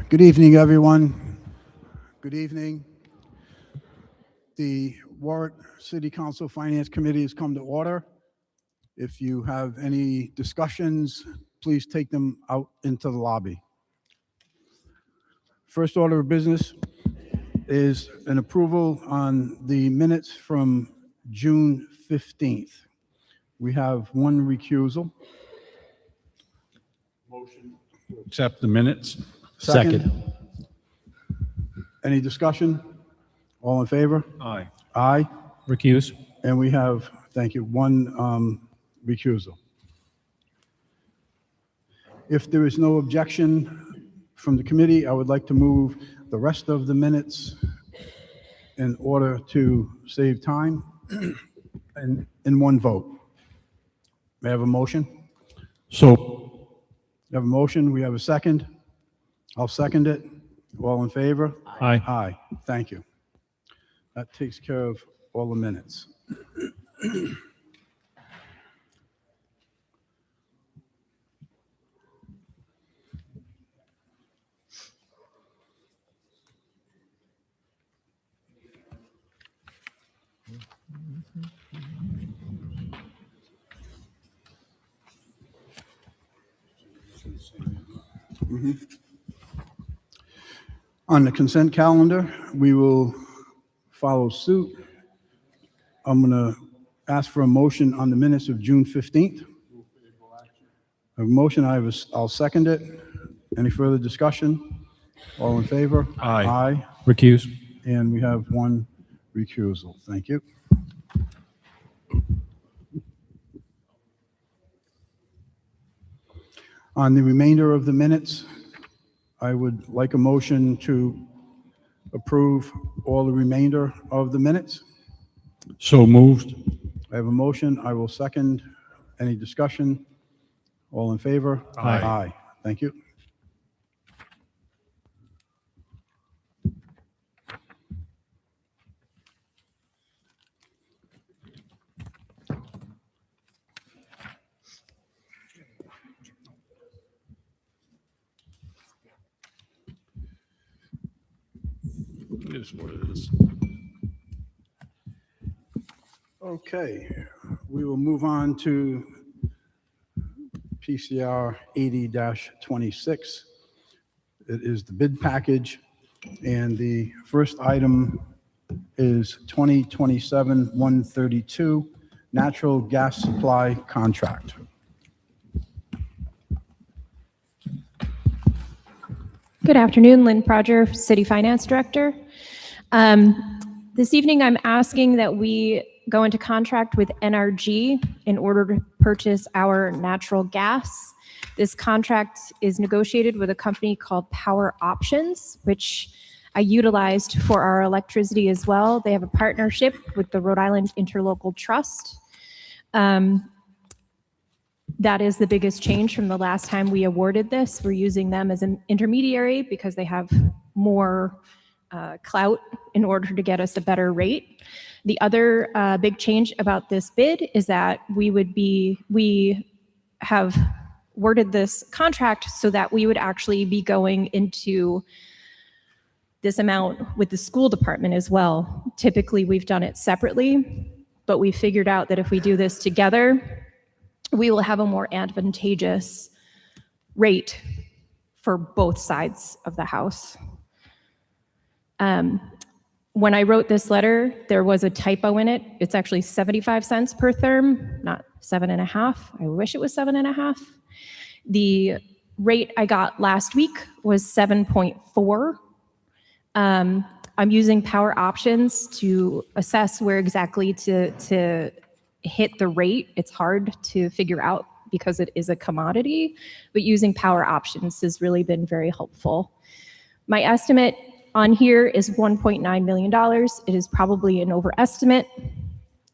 Good evening, everyone. Good evening. The Warwick City Council Finance Committee has come to order. If you have any discussions, please take them out into the lobby. First order of business is an approval on the minutes from June 15th. We have one recusal. Accept the minutes. Second. Any discussion? All in favor? Aye. Aye. Recuse. And we have, thank you, one recusal. If there is no objection from the committee, I would like to move the rest of the minutes in order to save time and in one vote. May I have a motion? So. We have a motion. We have a second. I'll second it. All in favor? Aye. Aye. Thank you. That takes care of all the minutes. On the consent calendar, we will follow suit. I'm going to ask for a motion on the minutes of June 15th. A motion, I'll second it. Any further discussion? All in favor? Aye. Aye. Recuse. And we have one recusal. Thank you. On the remainder of the minutes, I would like a motion to approve all the remainder of the minutes. So moved. I have a motion. I will second. Any discussion? All in favor? Aye. Aye. Thank you. It is what it is. Okay, we will move on to PCR 80-26. It is the bid package, and the first item is 2027-132 natural gas supply contract. Good afternoon, Lynn Prodger, City Finance Director. This evening, I'm asking that we go into contract with NRG in order to purchase our natural gas. This contract is negotiated with a company called Power Options, which I utilized for our electricity as well. They have a partnership with the Rhode Island Interlocal Trust. That is the biggest change from the last time we awarded this. We're using them as an intermediary because they have more clout in order to get us a better rate. The other big change about this bid is that we have worded this contract so that we would actually be going into this amount with the school department as well. Typically, we've done it separately, but we figured out that if we do this together, we will have a more advantageous rate for both sides of the house. When I wrote this letter, there was a typo in it. It's actually 75 cents per therm, not 7.5. I wish it was 7.5. The rate I got last week was 7.4. I'm using Power Options to assess where exactly to hit the rate. It's hard to figure out because it is a commodity, but using Power Options has really been very helpful. My estimate on here is $1.9 million. It is probably an overestimate.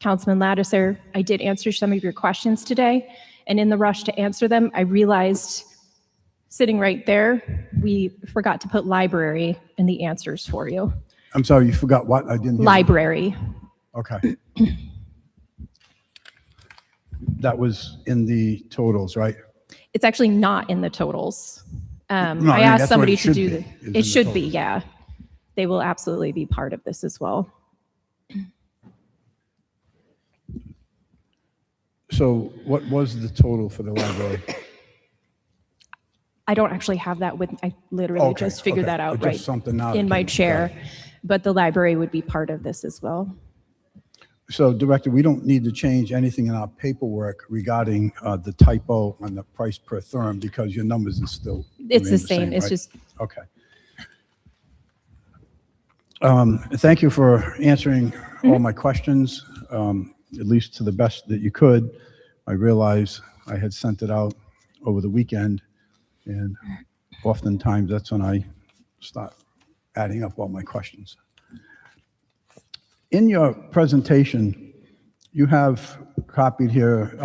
Councilman Lattiser, I did answer some of your questions today, and in the rush to answer them, I realized sitting right there, we forgot to put library in the answers for you. I'm sorry, you forgot what? I didn't hear. Library. Okay. That was in the totals, right? It's actually not in the totals. No, I I mean, asked that's what somebody it to should do be, the, is in it the should be, total. yeah. They will absolutely be part of this as well. So what was the total for the library? I don't actually have that with, I literally Okay, just figured okay. that out Just right something now that in my came- got chair. it. But the library would be part of this as well. So, Director, we don't need to change anything in our paperwork regarding the typo on the price per therm because your numbers are still It's the remain same, it's right? just, Okay. Thank you for answering all my questions, at least to the best that you could. I realize I had sent it out over the weekend, and oftentimes that's when I start adding up all my questions. In your presentation, you have copied here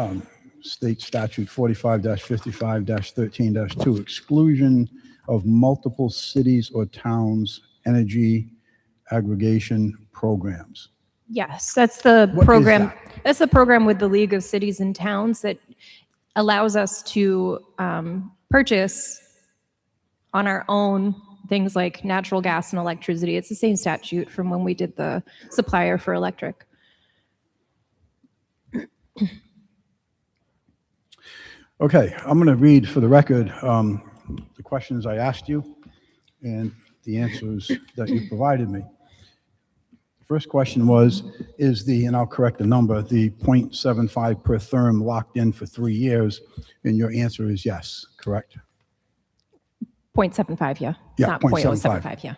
State Statute 45-55-13-2, exclusion of multiple cities or towns' energy aggregation programs. yes, that's the What is program. that? That's the program with the League of Cities and Towns that allows us to purchase on our own things like natural gas and electricity. It's the same statute from when we did the supplier for electric. Okay, I'm going to read for the record the questions I asked you and the answers that you provided me. First question was, is the, and I'll correct the number, the 0.75 per therm locked in for 3 years? And your answer is yes, correct? 0.75, yeah. Yeah, Not 0.75. 0.075, yeah.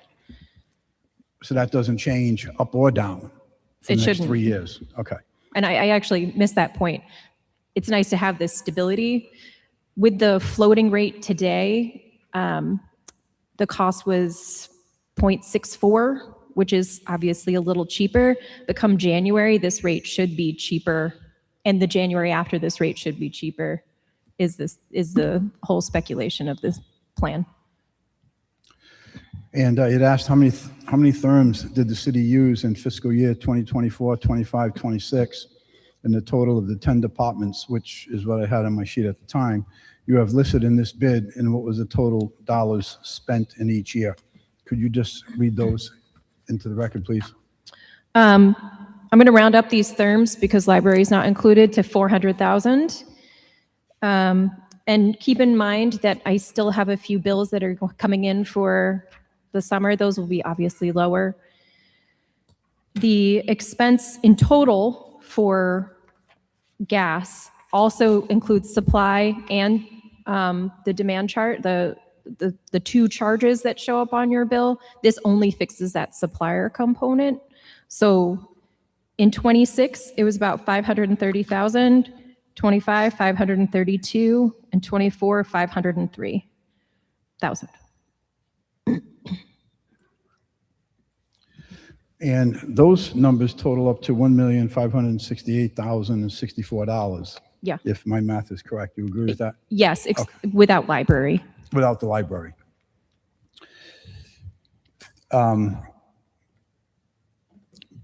So that doesn't change up or down for It the next shouldn't. 3 years? Okay. And I actually missed that point. It's nice to have this stability. With the floating rate today, the cost was 0.64, which is obviously a little cheaper. But come January, this rate should be cheaper, and the January after this rate should be cheaper. Is the whole speculation of this plan? And it asked how many therms did the city use in fiscal year 2024, 25, 26, and the total of the 10 departments, which is what I had on my sheet at the time. You have listed in this bid, and what was the total dollars spent in each year? Could you just read those into the record, please? I'm going to round up these therms because library is not included to 400,000. And keep in mind that I still have a few bills that are coming in for the summer. Those will be obviously lower. The expense in total for gas also includes supply and the demand chart, the two charges that show up on your bill. This only fixes that supplier component. So in 26, it was about 530,000, 25, 532, and 24, 503,000. And those numbers total up to $1,568,064. Yeah. If my math is correct. You agree with that? Yes, without library. Without the library.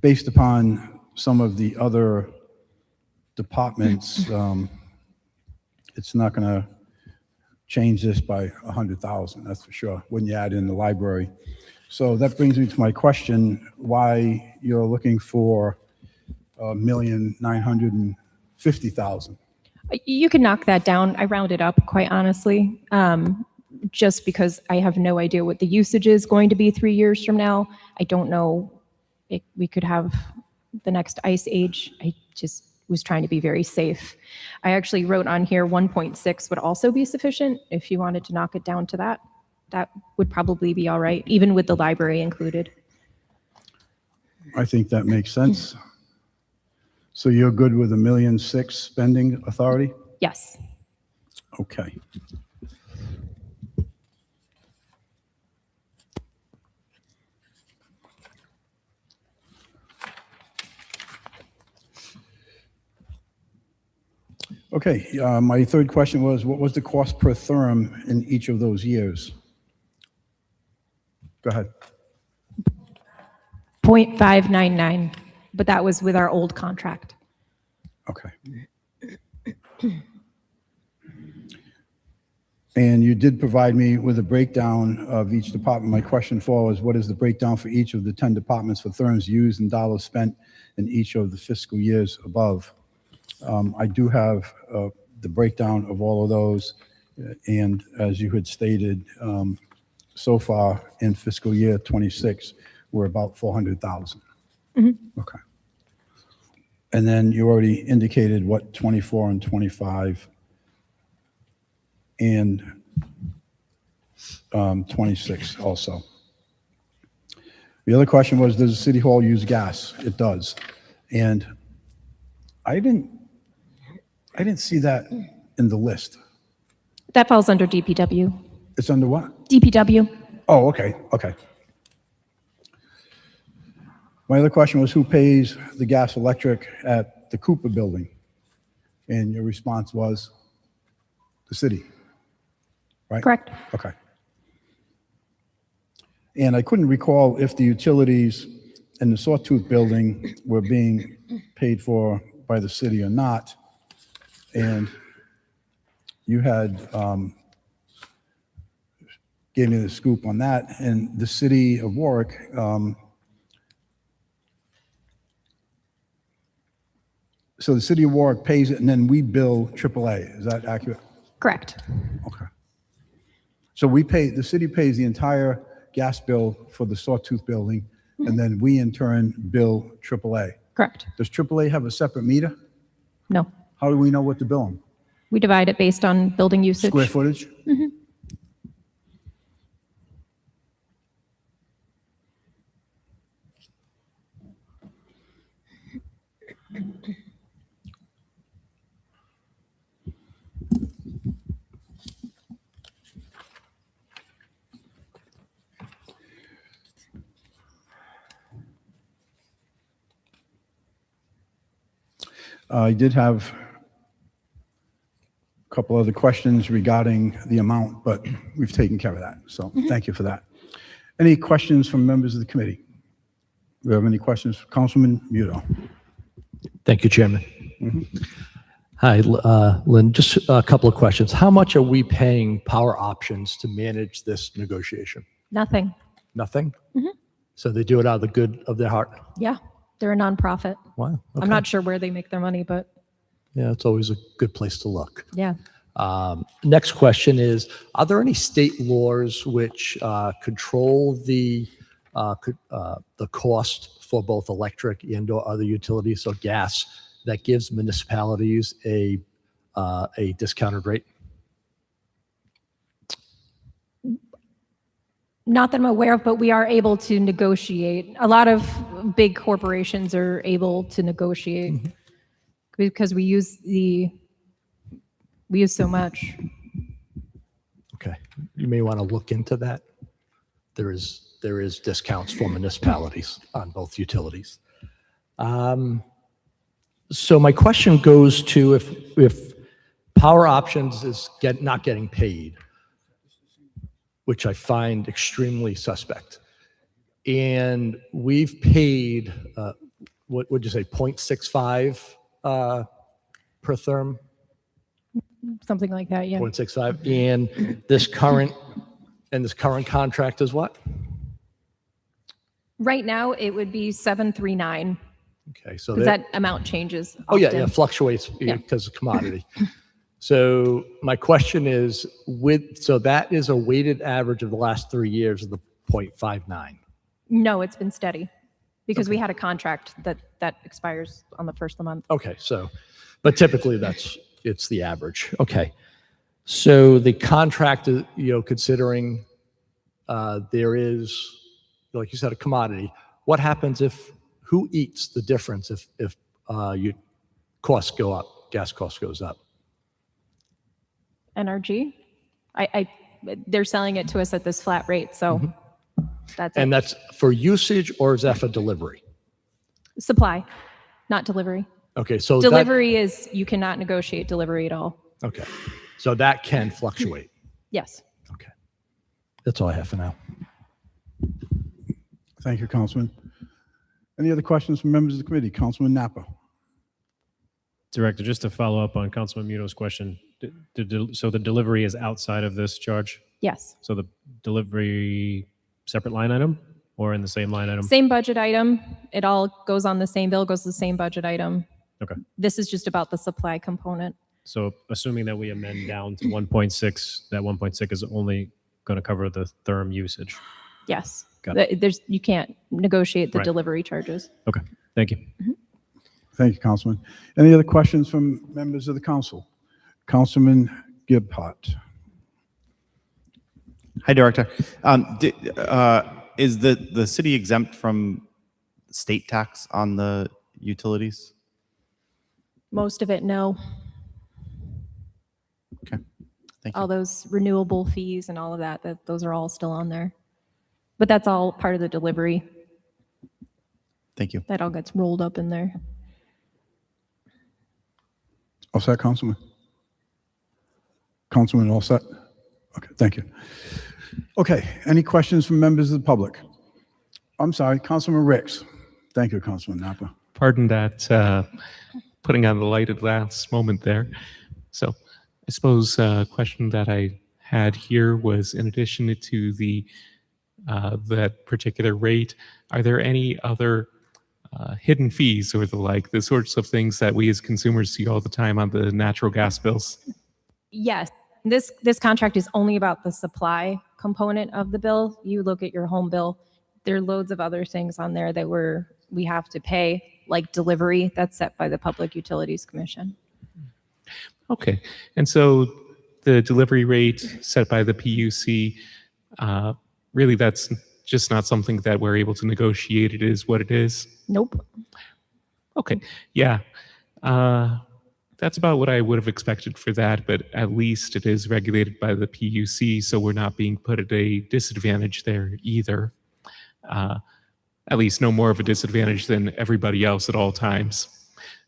Based upon some of the other departments, it's not going to change this by 100,000, that's for sure, when you add in the library. So that brings me to my question, why you're looking for $1,950,000. You can knock that down. I rounded up, quite honestly, just because I have no idea what the usage is going to be 3 years from now. I don't know. We could have the next ice age. I just was trying to be very safe. I actually wrote on here 1.6 would also be sufficient if you wanted to knock it down to that. That would probably be all right, even with the library included. I think that makes sense. So you're good with $1.6 million spending authority? Yes. Okay. Okay, my third question was, what was the cost per therm in each of those years? Go ahead. 0.599, but that was with our old contract. Okay. And you did provide me with a breakdown of each department. My question for was, what is the breakdown for each of the 10 departments for therms used and dollars spent in each of the fiscal years above? I do have the breakdown of all of those. And as you had stated, so far in fiscal year 26, we're about 400,000. Okay. And then you already indicated what 24 and 25 and 26 also. The other question was, does the city hall use gas? It does. And I didn't see that in the list. That falls under DPW. It's under what? DPW. Oh, okay, okay. My other question was, who pays the gas electric at the Cooper building? And your response was the city, right? Correct. Okay. And I couldn't recall if the utilities in the Sawtooth building were being paid for by the city or not. And you had gave me the scoop on that. And the city of Warwick so the city of Warwick pays it, and then we bill AAA. Is that accurate? Correct. Okay. So the city pays the entire gas bill for the Sawtooth building, and then we in turn bill AAA. Correct. Does AAA have a separate meter? No. How do we know what to bill them? We divide it based on building usage. Square footage? I did have a couple other questions regarding the amount, but we've taken care of that. So thank you for that. Any questions from members of the committee? Do we have any questions? Councilman Muto. Thank you, Chairman. Hi, Lynn. Just a couple of questions. How much are we paying Power Options to manage this negotiation? Nothing. Nothing? So they do it out of the good of their heart? Yeah. They're a nonprofit. Wow. Okay. I'm not sure where they make their money, but Yeah, it's always a good place to look. yeah. Next question is, are there any state laws which control the cost for both electric and or other utilities, so gas, that gives municipalities a discounted rate? Not that I'm aware of, but we are able to negotiate. A lot of big corporations are able to negotiate because we use so much. Okay, you may want to look into that. There is discounts for municipalities on both utilities. So my question goes to if Power Options is not getting paid, which I find extremely suspect, and we've paid what would you say, 0.65 per therm? Something like that, yeah. 0.65, and this current contract is what? Right now, it would be 739 Okay, so because that amount changes. oh yeah, often. yeah, fluctuates because of commodity. So my question is, so that is a weighted average of the last 3 years of the 0.59. No, it's been steady because we had a contract that expires on the first of the month. Okay, so, but typically it's the average. Okay, so the contract, considering there is, like you said, a commodity. What happens who eats the difference if your costs go up, gas cost goes up? NRG. They're selling it to us at this flat rate, so that's And it. that's for usage, or is that for delivery? Supply, not delivery. Okay, so Delivery is, you cannot negotiate delivery at all. okay, so that can fluctuate. Yes. Okay, that's all I have for now. Thank you, Councilman. Any other questions from members of the committee? Councilman Napa. Director, just to follow up on Councilman Muto's question, So the delivery is outside of this charge? Yes. So the delivery separate line item or in the same line item? Same budget item. It all goes on the same bill, goes to the same budget item. Okay. This is just about the supply component. So assuming that we amend down to 1.6, that 1.6 is only going to cover the therm usage. Yes. Got You can't negotiate the Right. delivery charges. Okay, thank you. Thank you, Councilman. Any other questions from members of the council? Councilman Gibbhart. Hi, Director. Is the city exempt from state tax on the utilities? Most of it, no. Okay, thank you. All those renewable fees and all of that, those are all still on there. But that's all part of the delivery. Thank you. That all gets rolled up in there. All set, Councilman? Councilman, all set? Okay, thank you. Okay, any questions from members of the public? I'm sorry, Councilman Ricks. Thank you, Councilman Napa. Pardon that putting on the light at the last moment there. So I suppose a question that I had here was, in addition to the that particular rate, are there any other hidden fees or the sorts of things that we as consumers see all the time on the natural gas bills? Yes, this contract is only about the supply component of the bill. You look at your home bill, there are loads of other things on there that we have to pay, like delivery, that's set by the Public Utilities Commission. Okay, and so the delivery rate set by the PUC, really that's just not something that we're able to negotiate. It is what it is. Nope. Okay, yeah. That's about what I would have expected for that, but at least it is regulated by the PUC, so we're not being put at a disadvantage there either. At least no more of a disadvantage than everybody else at all times.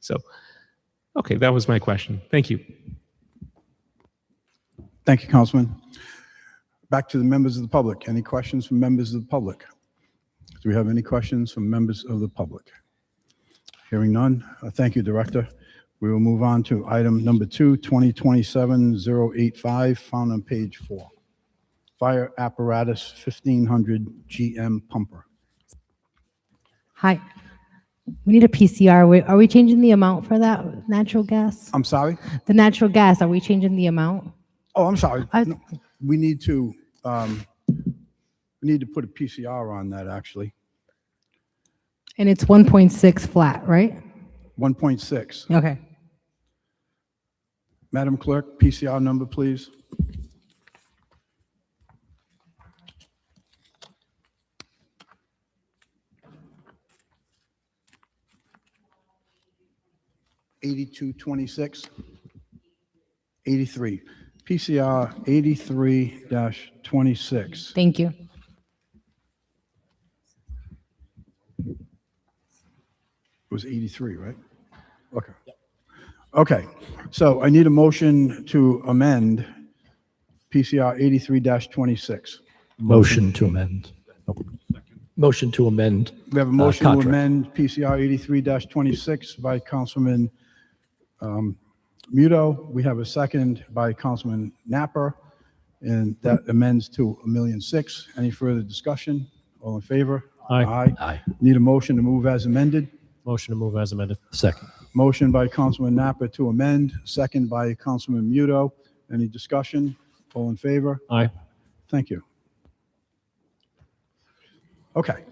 So, okay, that was my question. Thank you. Thank you, Councilman. Back to the members of the public. Any questions from members of the public? Do we have any questions from members of the public? Hearing none. Thank you, Director. We will move on to item number 2, 2027-085, found on page 4. Fire apparatus 1500 GM pumper. Hi. We need a PCR. Are we changing the amount for that natural gas? I'm sorry? The natural gas, are we changing the amount? Oh, I'm sorry. I- No, we need to put a PCR on that, actually. And it's 1.6 flat, right? 1.6. Okay. Madam Clerk, PCR number, please. (8226) 83. PCR 83-26. Thank you. It was 83, right? Okay. Okay, so I need a motion to amend PCR 83-26. Motion to amend. Motion to amend. We have a motion to contract. amend PCR 83-26 by Councilman Muto. We have a second by Councilman Napper, and that amends to $1,006,000. Any further discussion? All in favor? Aye. Aye. Need a motion to move as amended? Motion to move as amended. Second. Motion by Councilman Napper to amend, second by Councilman Muto. Any discussion? All in favor? Aye. Thank you. Okay.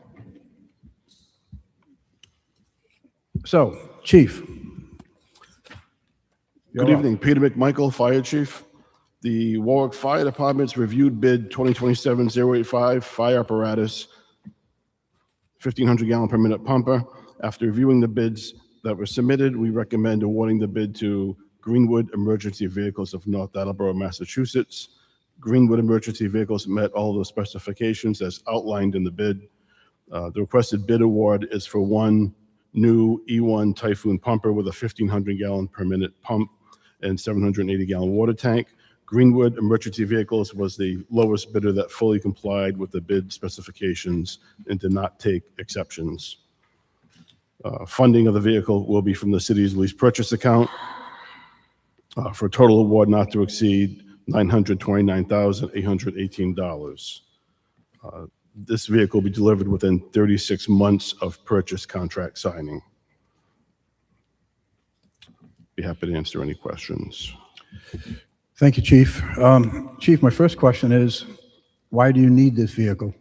So, Chief. Good evening, Peter McMichael, Fire Chief. The Warwick Fire Department's reviewed bid 2027-085 fire apparatus, 1,500 gallon per minute pumper. After reviewing the bids that were submitted, we recommend awarding the bid to Greenwood Emergency Vehicles of North Attleboro, Massachusetts. Greenwood Emergency Vehicles met all of the specifications as outlined in the bid. The requested bid award is for one new E1 Typhoon pumper with a 1,500 gallon per minute pump and 780 gallon water tank. Greenwood Emergency Vehicles was the lowest bidder that fully complied with the bid specifications and did not take exceptions. Funding of the vehicle will be from the city's lease purchase account. for a total award not to exceed $929,818. This vehicle will be delivered within 36 months of purchase contract signing. Be happy to answer any questions. Thank you, Chief. Chief, my first question is, why do you need this vehicle?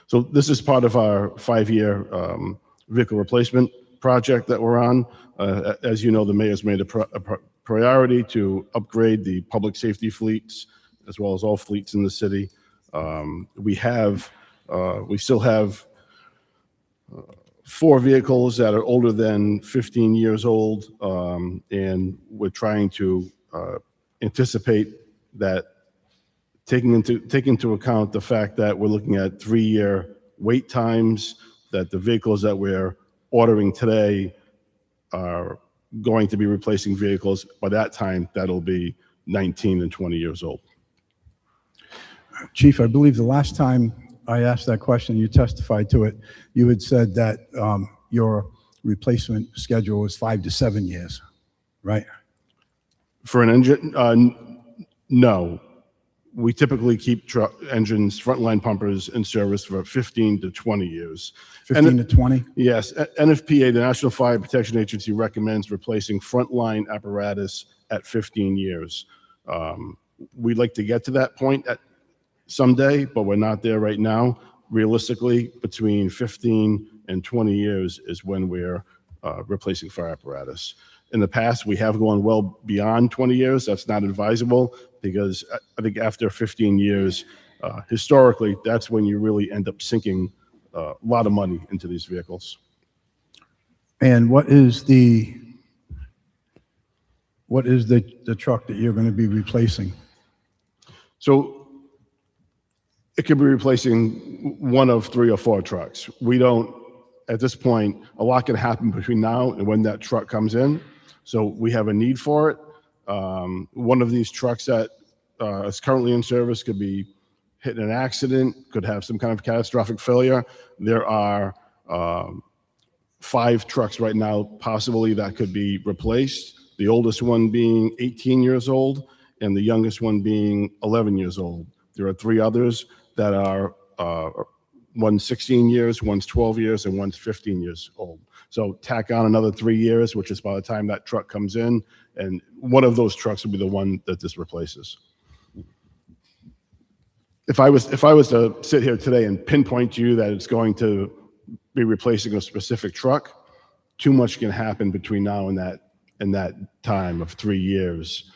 So this is part of our 5-year vehicle replacement project that we're on. As you know, the mayor's made a priority to upgrade the public safety fleets as well as all fleets in the city. We still have 4 vehicles that are older than 15 years old, and we're trying to anticipate that, taking into account the fact that we're looking at 3-year wait times, that the vehicles that we're ordering today are going to be replacing vehicles. By that time, that'll be 19 and 20 years old. Chief, I believe the last time I asked that question, you testified to it. You had said that your replacement schedule was 5 to 7 years, right? For an engine, no. We typically keep engines, frontline pumpers in service for 15 to 20 years. 15 to 20? Yes. NFPA, the National Fire Protection Agency, recommends replacing frontline apparatus at 15 years. We'd like to get to that point someday, but we're not there right now. Realistically, between 15 and 20 years is when we're replacing fire apparatus. In the past, we have gone well beyond 20 years. That's not advisable, because I think after 15 years, historically, that's when you really end up sinking a lot of money into these vehicles. And what is the truck that you're going to be replacing? So it could be replacing one of 3 or 4 trucks. We don't, at this point, a lot can happen between now and when that truck comes in. So we have a need for it. One of these trucks that is currently in service could be hit in an accident, could have some kind of catastrophic failure. There are 5 trucks right now possibly that could be replaced, the oldest one being 18 years old and the youngest one being 11 years old. There are 3 others that are one's 16 years, one's 12 years, and one's 15 years old. So tack on another 3 years, which is by the time that truck comes in, and one of those trucks will be the one that this replaces. If I was to sit here today and pinpoint to you that it's going to be replacing a specific truck, too much can happen between now and that time of 3 years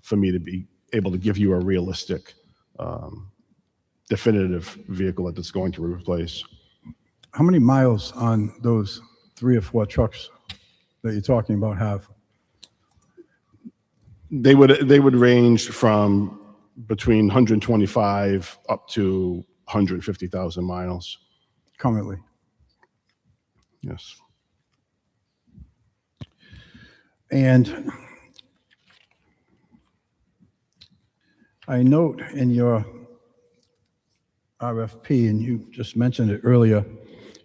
for me to be able to give you a realistic, definitive vehicle that it's going to replace. How many miles on those 3 or 4 trucks that you're talking about have? They would range from between 125 up to 150,000 miles. Currently? Yes. And I note in your RFP, and you just mentioned it earlier,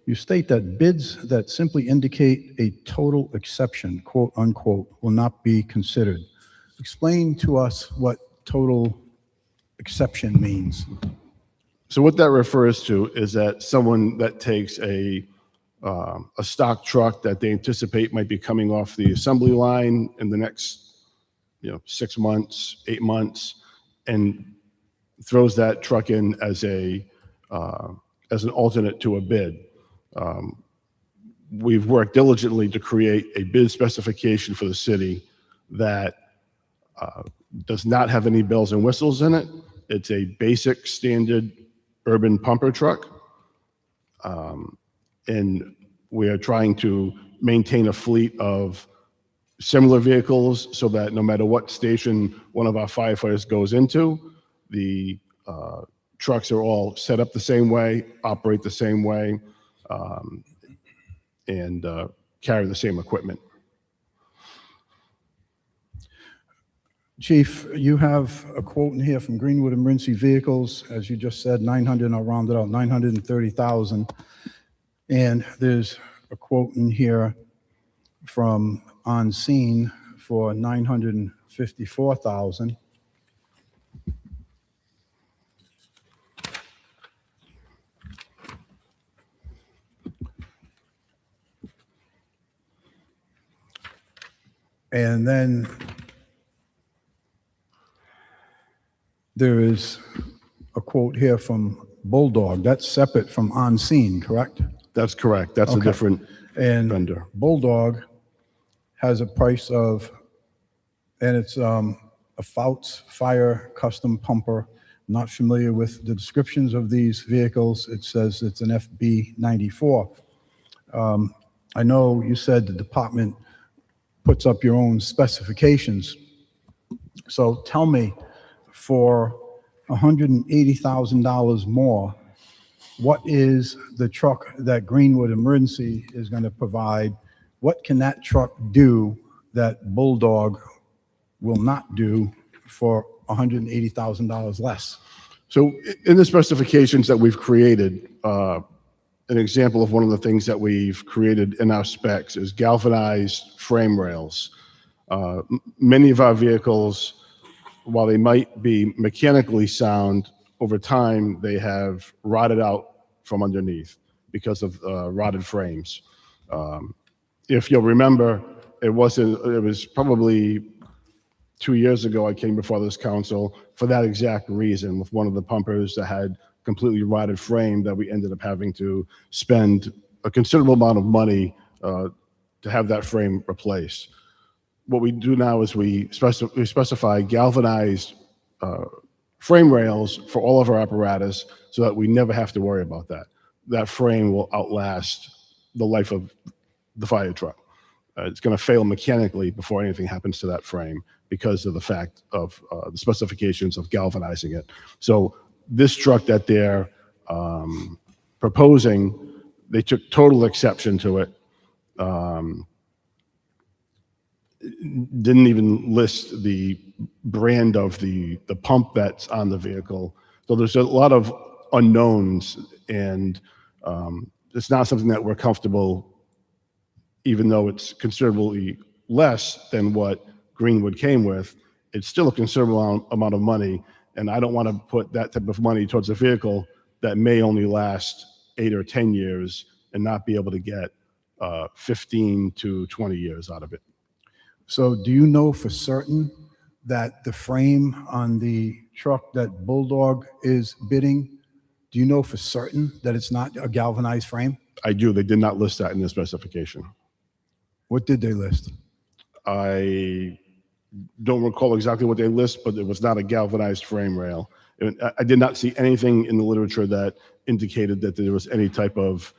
you state that bids that simply indicate a total exception, quote unquote, will not be considered. Explain to us what total exception means. So what that refers to is that someone that takes a stock truck that they anticipate might be coming off the assembly line in the next 6 months, 8 months, and throws that truck in as an alternate to a bid. We've worked diligently to create a bid specification for the city that does not have any bells and whistles in it. It's a basic standard urban pumper truck. And we are trying to maintain a fleet of similar vehicles so that no matter what station one of our firefighters goes into, the trucks are all set up the same way, operate the same way, and carry the same equipment. Chief, you have a quote in here from Greenwood Emergency Vehicles, as you just said, 900, I'll round it out, 930,000. And there's a quote in here from On Scene for $954,000. And then there is a quote here from Bulldog. That's separate from On Scene, correct? That's correct. That's a Okay. different And vendor. Bulldog has a price of, and it's a Fouts Fire Custom Pumper. Not familiar with the descriptions of these vehicles. It says it's an FB 94. I know you said the department puts up your own specifications. So tell me, for $180,000 more, what is the truck that Greenwood Emergency is going to provide? What can that truck do that Bulldog will not do for $180,000 less? So in the specifications that we've created, an example of one of the things that we've created in our specs is galvanized frame rails. Many of our vehicles, while they might be mechanically sound, over time they have rotted out from underneath because of rotted frames. If you'll remember, it was probably 2 years ago I came before this council for that exact reason, with one of the pumpers that had completely rotted frame that we ended up having to spend a considerable amount of money to have that frame replaced. What we do now is we specify galvanized frame rails for all of our apparatus so that we never have to worry about that. That frame will outlast the life of the fire truck. It's going to fail mechanically before anything happens to that frame because of the fact of the specifications of galvanizing it. So this truck that they're proposing, they took total exception to it. Didn't even list the brand of the pump that's on the vehicle. So there's a lot of unknowns, and it's not something that we're comfortable, even though it's considerably less than what Greenwood came with. It's still a considerable amount of money, and I don't want to put that type of money towards a vehicle that may only last 8 or 10 years and not be able to get 15 to 20 years out of it. So do you know for certain that the frame on the truck that Bulldog is bidding, do you know for certain that it's not a galvanized frame? I do. They did not list that in the specification. What did they list? I don't recall exactly what they list, but it was not a galvanized frame rail. I did not see anything in the literature that indicated that there was any type of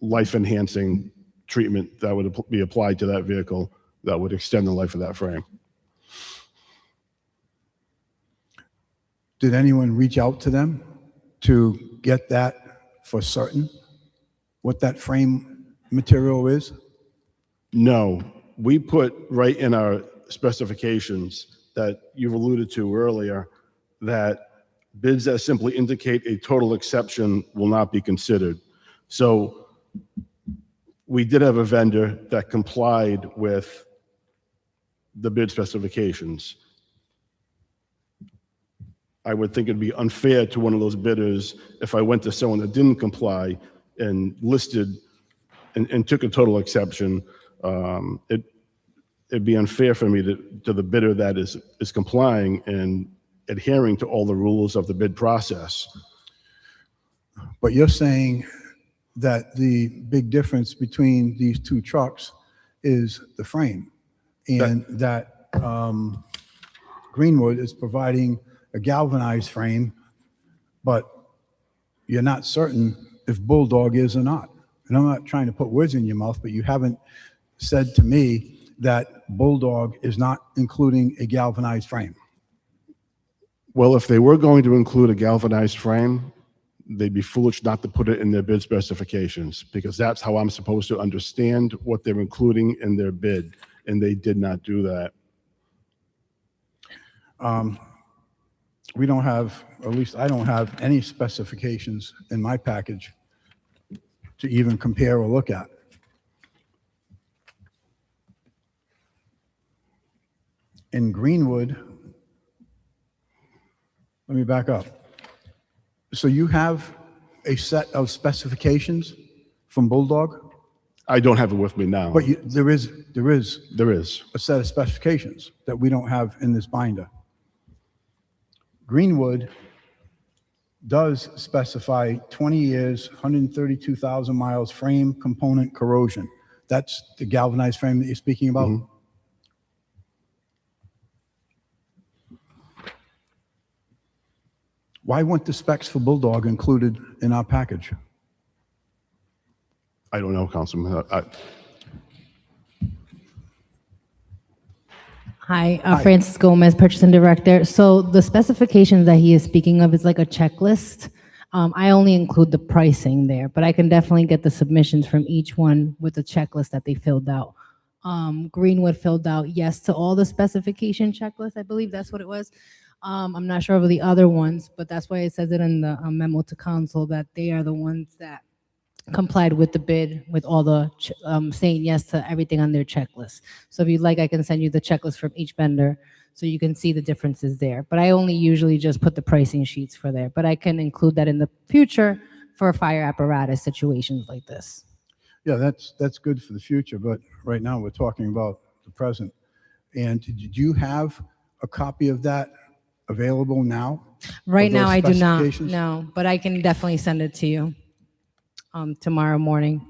life-enhancing treatment that would be applied to that vehicle that would extend the life of that frame. Did anyone reach out to them to get that for certain, what that frame material is? No, we put right in our specifications that you've alluded to earlier that bids that simply indicate a total exception will not be considered. So we did have a vendor that complied with the bid specifications. I would think it'd be unfair to one of those bidders if I went to someone that didn't comply and listed and took a total exception. It'd be unfair for me to the bidder that is complying and adhering to all the rules of the bid process. But you're saying that the big difference between these two trucks is the frame, and that Greenwood is providing a galvanized frame, but you're not certain if Bulldog is or not. And I'm not trying to put words in your mouth, but you haven't said to me that Bulldog is not including a galvanized frame. Well, if they were going to include a galvanized frame, they'd be foolish not to put it in their bid specifications, because that's how I'm supposed to understand what they're including in their bid, and they did not do that. We don't have, or at least I don't have, any specifications in my package to even compare or look at. in Greenwood, let me back up. So you have a set of specifications from Bulldog, I don't have it with me now. but there is There is. a set of specifications that we don't have in this binder. Greenwood does specify 20 years, 132,000 miles frame component corrosion. That's the galvanized frame that you're speaking about? Why weren't the specs for Bulldog included in our package? I don't know, Councilman. Hi, Francis Gomez, Purchasing Director. So the specifications that he is speaking of is like a checklist. I only include the pricing there, but I can definitely get the submissions from each one with the checklist that they filled out. Greenwood filled out yes to all the specification checklists. I believe that's what it was. I'm not sure of the other ones, but that's why it says it in the memo to council that they are the ones that complied with the bid, with all the saying yes to everything on their checklist. So if you'd like, I can send you the checklist from each vendor so you can see the differences there. But I only usually just put the pricing sheets for there, but I can include that in the future for fire apparatus situations like this. Yeah, that's good for the future, but right now we're talking about the present. And did you have a copy of that available now? Right now, those I do not, specifications? no, but I can definitely send it to you tomorrow morning.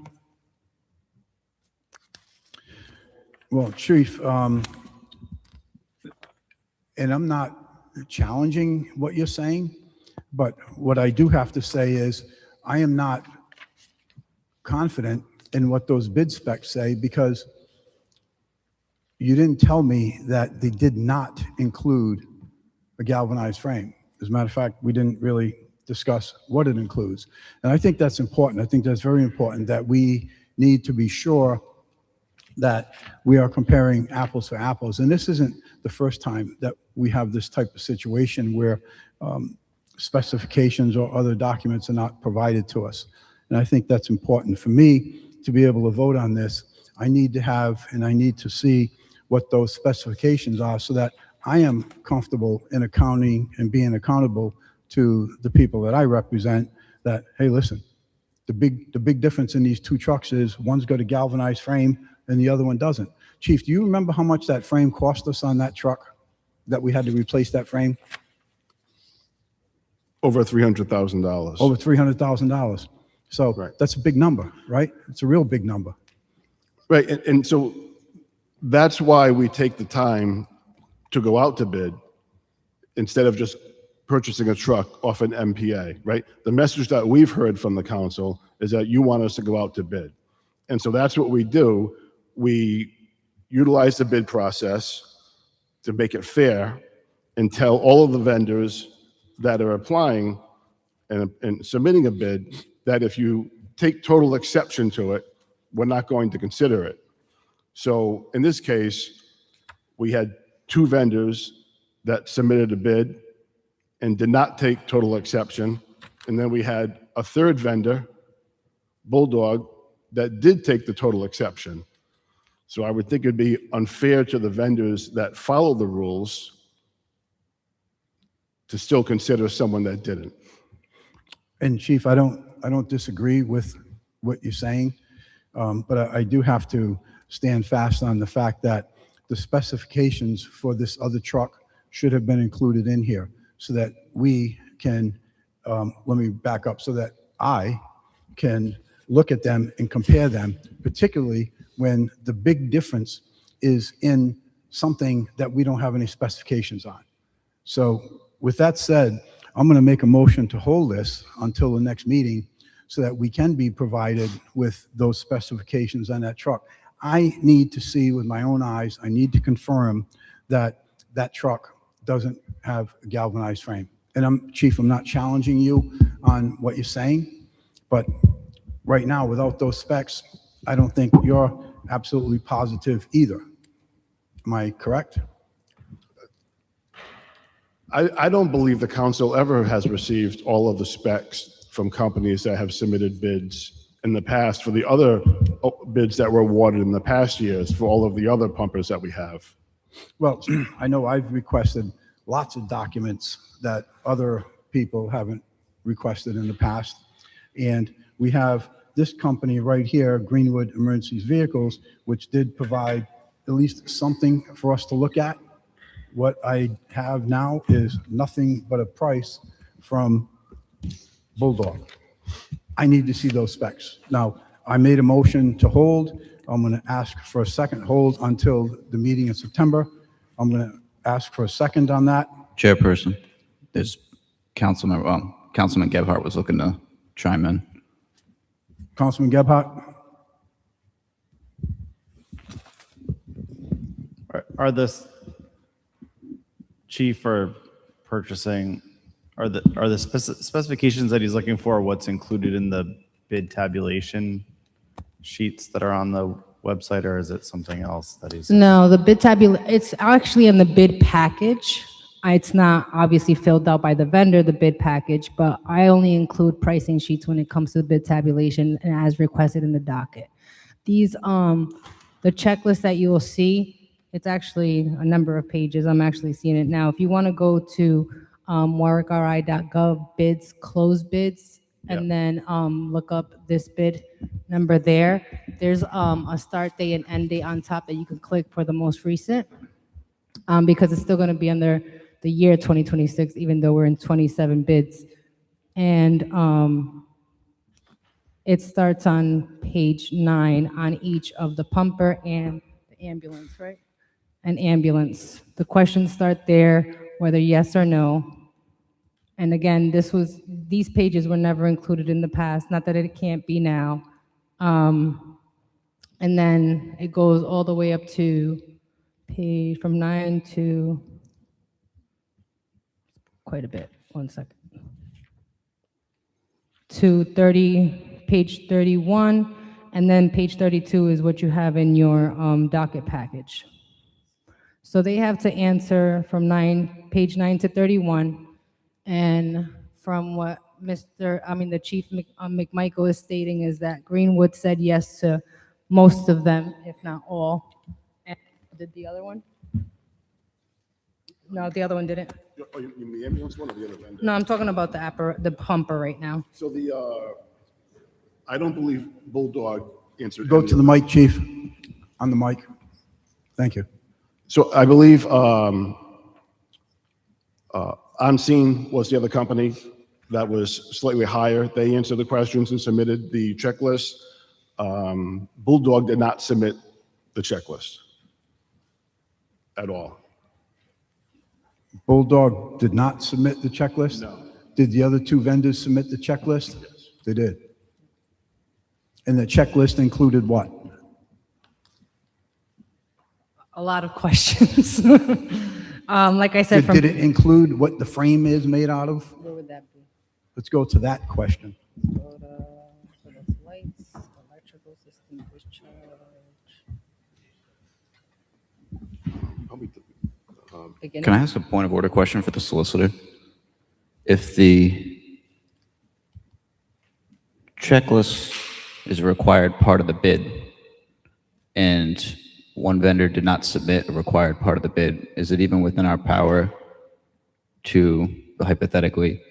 Well, Chief, and I'm not challenging what you're saying, but what I do have to say is I am not confident in what those bid specs say because you didn't tell me that they did not include a galvanized frame. As a matter of fact, we didn't really discuss what it includes. And I think that's important. I think that's very important that we need to be sure that we are comparing apples to apples. And this isn't the first time that we have this type of situation where specifications or other documents are not provided to us. And I think that's important. For me to be able to vote on this, I need to have and I need to see what those specifications are so that I am comfortable in accounting and being accountable to the people that I represent that, hey, listen, the big difference in these two trucks is one's got a galvanized frame and the other one doesn't. Chief, do you remember how much that frame cost us on that truck that we had to replace that frame? Over $300,000. Over $300,000. So Right. that's a big number, right? It's a real big number. Right, and so that's why we take the time to go out to bid instead of just purchasing a truck off an MPA, right? The message that we've heard from the council is that you want us to go out to bid. And so that's what we do. We utilize the bid process to make it fair and tell all of the vendors that are applying and submitting a bid that if you take total exception to it, we're not going to consider it. So in this case, we had two vendors that submitted a bid and did not take total exception. And then we had a third vendor, Bulldog, that did take the total exception. So I would think it'd be unfair to the vendors that follow the rules to still consider someone that didn't. And Chief, I don't disagree with what you're saying, but I do have to stand fast on the fact that the specifications for this other truck should have been included in here so that we can, let me back up, so that I can look at them and compare them, particularly when the big difference is in something that we don't have any specifications on. So with that said, I'm going to make a motion to hold this until the next meeting so that we can be provided with those specifications on that truck. I need to see with my own eyes, I need to confirm that that truck doesn't have a galvanized frame. And Chief, I'm not challenging you on what you're saying, but right now, without those specs, I don't think you're absolutely positive either. Am I correct? I don't believe the council ever has received all of the specs from companies that have submitted bids in the past for the other bids that were awarded in the past years for all of the other pumpers that we have. Well, I know I've requested lots of documents that other people haven't requested in the past. And we have this company right here, Greenwood Emergency Vehicles, which did provide at least something for us to look at. What I have now is nothing but a price from Bulldog. I need to see those specs. Now, I made a motion to hold. I'm going to ask for a second hold until the meeting in September. I'm going to ask for a second on that. Chairperson, there's Councilman Gebhardt was looking to chime in. Councilman Gebhardt? Are this chief or purchasing, are the specifications that he's looking for what's included in the bid tabulation sheets that are on the website, or is it something else that he's? No, the bid it's actually in the bid package. It's not obviously filled out by the vendor, the bid package, but I only include pricing sheets when it comes to the bid tabulation and as requested in the docket. These, the checklist that you will see, it's actually a number of pages. I'm actually seeing it now. If you want to go to warwickri.gov bids, close bids, and then look up this bid number there. There's a start date and end date on top that you can click for the most recent, because it's still going to be under the year 2026, even though we're in 27 bids. And it starts on page 9 on each of the pumper and the ambulance, right? An ambulance. The questions start there, whether yes or no. And again, these pages were never included in the past, not that it can't be now. And then it goes all the way up to page from 9 to quite a bit, 1 second. To page 31, and then page 32 is what you have in your docket package. So they have to answer from page 9 to 31. And from what the Chief McMichael is stating is that Greenwood said yes to most of them, if not all. And did the other one? No, the other one didn't. Oh, you mean the ambulance one or the other vendor? No, I'm talking about the pumper right now. So I don't believe Bulldog answered. Go any to of the mic, chief. On the mic. Thank you. So I believe On Scene was the other company that was slightly higher. They answered the questions and submitted the checklist. Bulldog did not submit the checklist at all. Bulldog did not submit the checklist? No. Did the other two vendors submit the checklist? Yes. They did. And the checklist included what? A lot of questions. Like I said, Did it include what the frame is made out of? Where would that be? Let's go to that question. Go to the lights, electrical system discharge. Beginning. Can I ask a point of order question for the solicitor? If the checklist is a required part of the bid and one vendor did not submit a required part of the bid, is it even within our power to hypothetically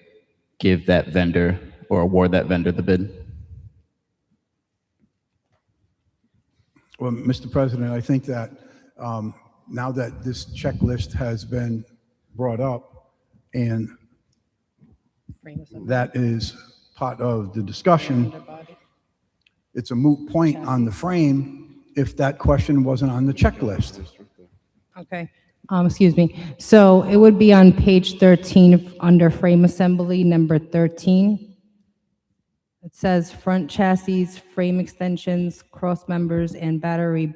give that vendor or award that vendor the bid? Well, Mr. President, I think that now that this checklist has been brought up and that is part of the discussion, it's a moot point on the frame if that question wasn't on the checklist. Okay, excuse me. So it would be on page 13 under frame assembly, number 13. It says front chassis, frame extensions, cross members, and battery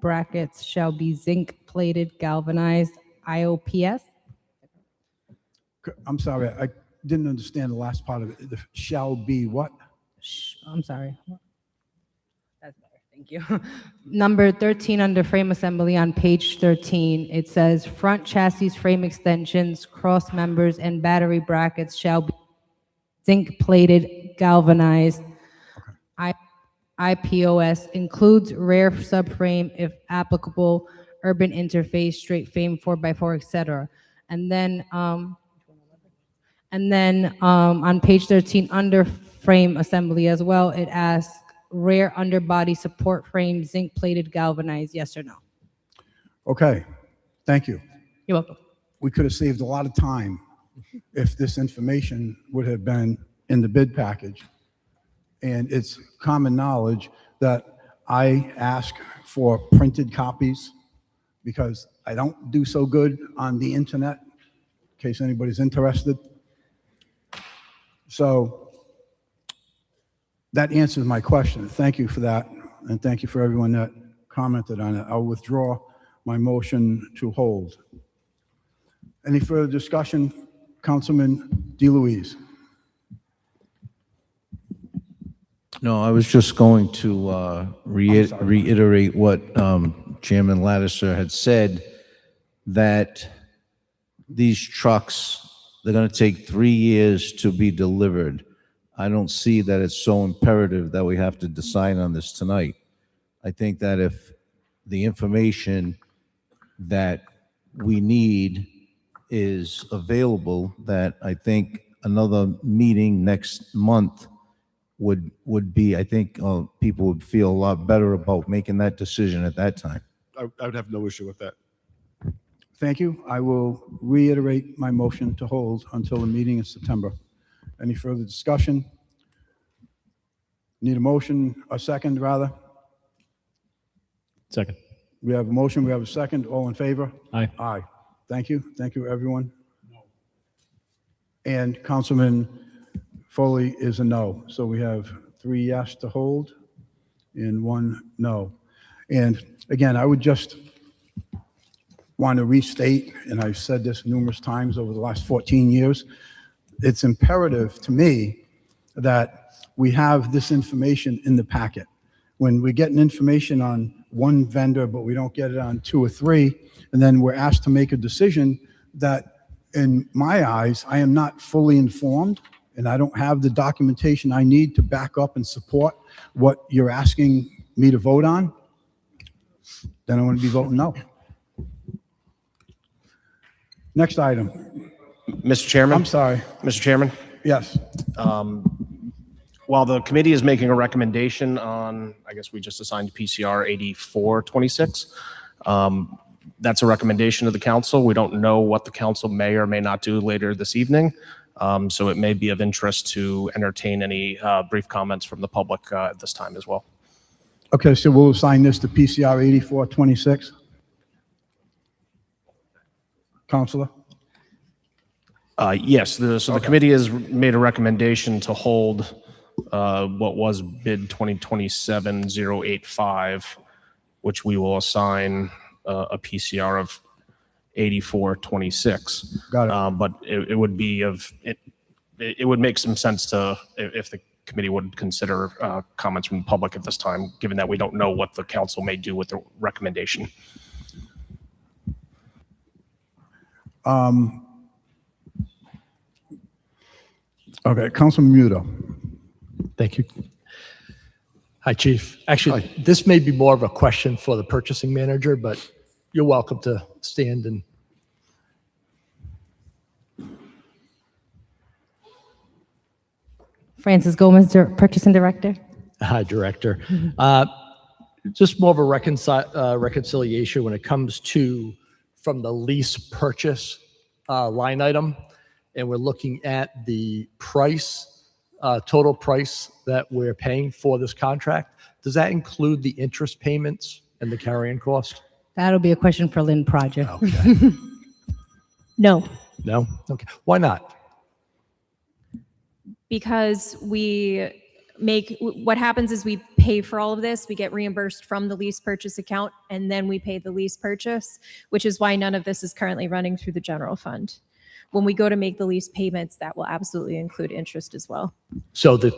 brackets shall be zinc plated, galvanized, IOPS. I'm sorry, I didn't understand the last part of it. The shall be what? I'm sorry. That's better, thank you. Number 13 under frame assembly on page 13, it says front chassis, frame extensions, cross members, and battery brackets shall be zinc plated, galvanized. IPOS includes rear subframe if applicable, urban interface, straight frame, 4x4, etc. And then on page 13, under frame assembly as well, it asks rear underbody support frame, zinc plated galvanized, yes or no? Okay, thank you. You're welcome. We could have saved a lot of time if this information would have been in the bid package. And it's common knowledge that I ask for printed copies because I don't do so good on the internet, in case anybody's interested. So that answers my question. Thank you for that, and thank you for everyone that commented on it. I'll withdraw my motion to hold. Any further discussion? Councilman DeLuise. No, I was just going to reiterate what Chairman Lattiser had said, that these trucks, they're going to take 3 years to be delivered. I don't see that it's so imperative that we have to decide on this tonight. I think that if the information that we need is available, that I think another meeting next month would be, I think people would feel a lot better about making that decision at that time. I would have no issue with that. Thank you. I will reiterate my motion to hold until the meeting in September. Any further discussion? Need a motion, a second, rather? Second. We have a motion, we have a second. All in favor? Aye. Aye. Thank you. Thank you, everyone. And Councilman Foley is a no. So we have 3 yes to hold and 1 no. And again, I would just want to restate, and I've said this numerous times over the last 14 years, it's imperative to me that we have this information in the packet. When we get an information on one vendor, but we don't get it on 2 or 3, and then we're asked to make a decision that, in my eyes, I am not fully informed, and I don't have the documentation I need to back up and support what you're asking me to vote on, then I'm going to be voting no. Next item. Mr. Chairman? I'm sorry. Mr. Chairman, Yes. while the committee is making a recommendation on, I guess we just assigned PCR 8426, that's a recommendation of the council. We don't know what the council may or may not do later this evening. So it may be of interest to entertain any brief comments from the public at this time as well. Okay, so we'll assign this to PCR 8426. Counselor? Yes, so the committee has made a recommendation to hold what was bid 2027-085, which we will assign a PCR of 8426. Got it. But it would be it would make some sense to, if the committee would consider comments from the public at this time, given that we don't know what the council may do with the recommendation. Okay, Councilman Muto. Thank you. Hi, Chief. Actually, this may be more of a question for the purchasing manager, but you're welcome to stand and. Francis Gomez, Purchasing Director. Hi, Director. Just more of a reconciliation when it comes to from the lease purchase line item, and we're looking at the price, total price that we're paying for this contract. Does that include the interest payments and the carrying cost? That'll be a question for Lynn Project. Okay. No, No? Okay. Why not? because what happens is we pay for all of this, we get reimbursed from the lease purchase account, and then we pay the lease purchase, which is why none of this is currently running through the general fund. When we go to make the lease payments, that will absolutely include interest as well. So that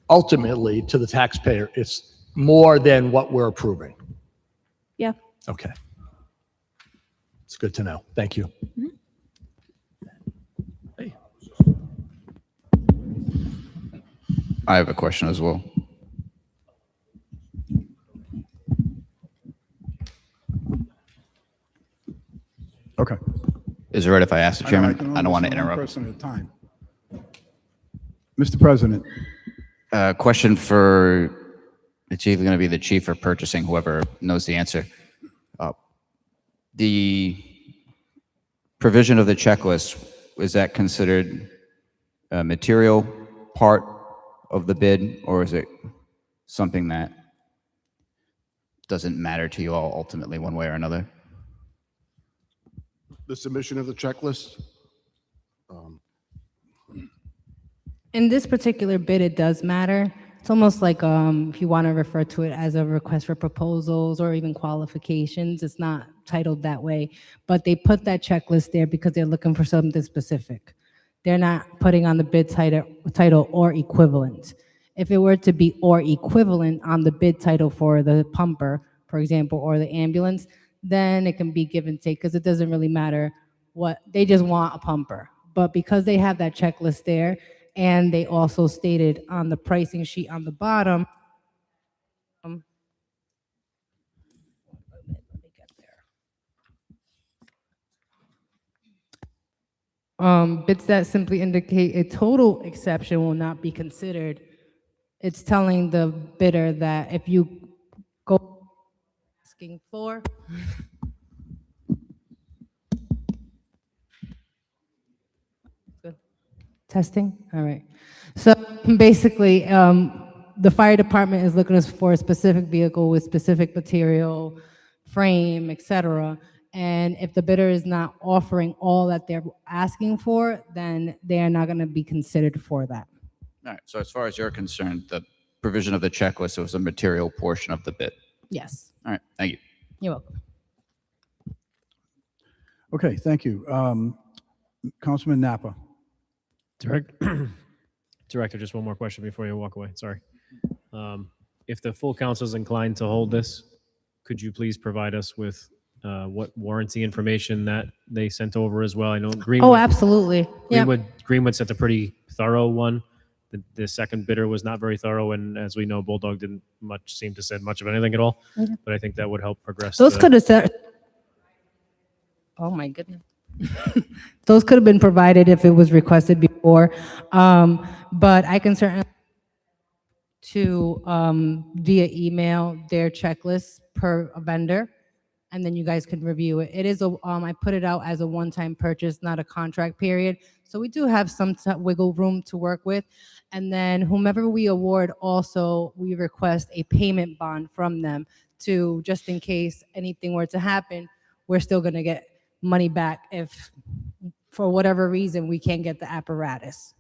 ultimately to the taxpayer, it's more than what we're approving. Yeah. Okay. It's good to know. Thank you. Hey. I have a question as well. Okay. Is it right if I ask the I know chairman? I don't want to listen one interrupt. person at a time. Mr. President, Question for, it's either going to be the chief or purchasing, whoever knows the answer. The provision of the checklist, is that considered a material part of the bid, or is it something that doesn't matter to you all ultimately one way or another? The submission of the checklist. In this particular bid, it does matter. It's almost like if you want to refer to it as a request for proposals or even qualifications, it's not titled that way. But they put that checklist there because they're looking for something specific. They're not putting on the bid title or equivalent. If it were to be or equivalent on the bid title for the pumper, for example, or the ambulance, then it can be give and take because it doesn't really matter what, they just want a pumper. But because they have that checklist there, and they also stated on the pricing sheet on the bottom, bits that simply indicate a total exception will not be considered. It's telling the bidder that if you go asking for, testing, all right. So basically, the fire department is looking for a specific vehicle with specific material, frame, et cetera. And if the bidder is not offering all that they're asking for, then they are not going to be considered for that. All right, so as far as you're concerned, the provision of the checklist was a material portion of the bid. Yes, All right, thank you. you're welcome. okay, thank you. Councilman Napa. Director, just one more question before you walk away. Sorry. If the full council is inclined to hold this, could you please provide us with what warranty information that they sent over as well? I know Greenwood. Oh, absolutely. Yeah. Greenwood sent a pretty thorough one. The second bidder was not very thorough, and as we know, Bulldog didn't seem to say much of anything at all. Okay. But I think that would help progress. Those could have said, oh my goodness. Those could have been provided if it was requested before. But I can certainly to via email their checklist per vendor, and then you guys can review it. It is I put it out as a one-time purchase, not a contract period. So we do have some wiggle room to work with. And then whomever we award, also we request a payment bond from them to, just in case anything were to happen, we're still going to get money back if for whatever reason we can't get the apparatus,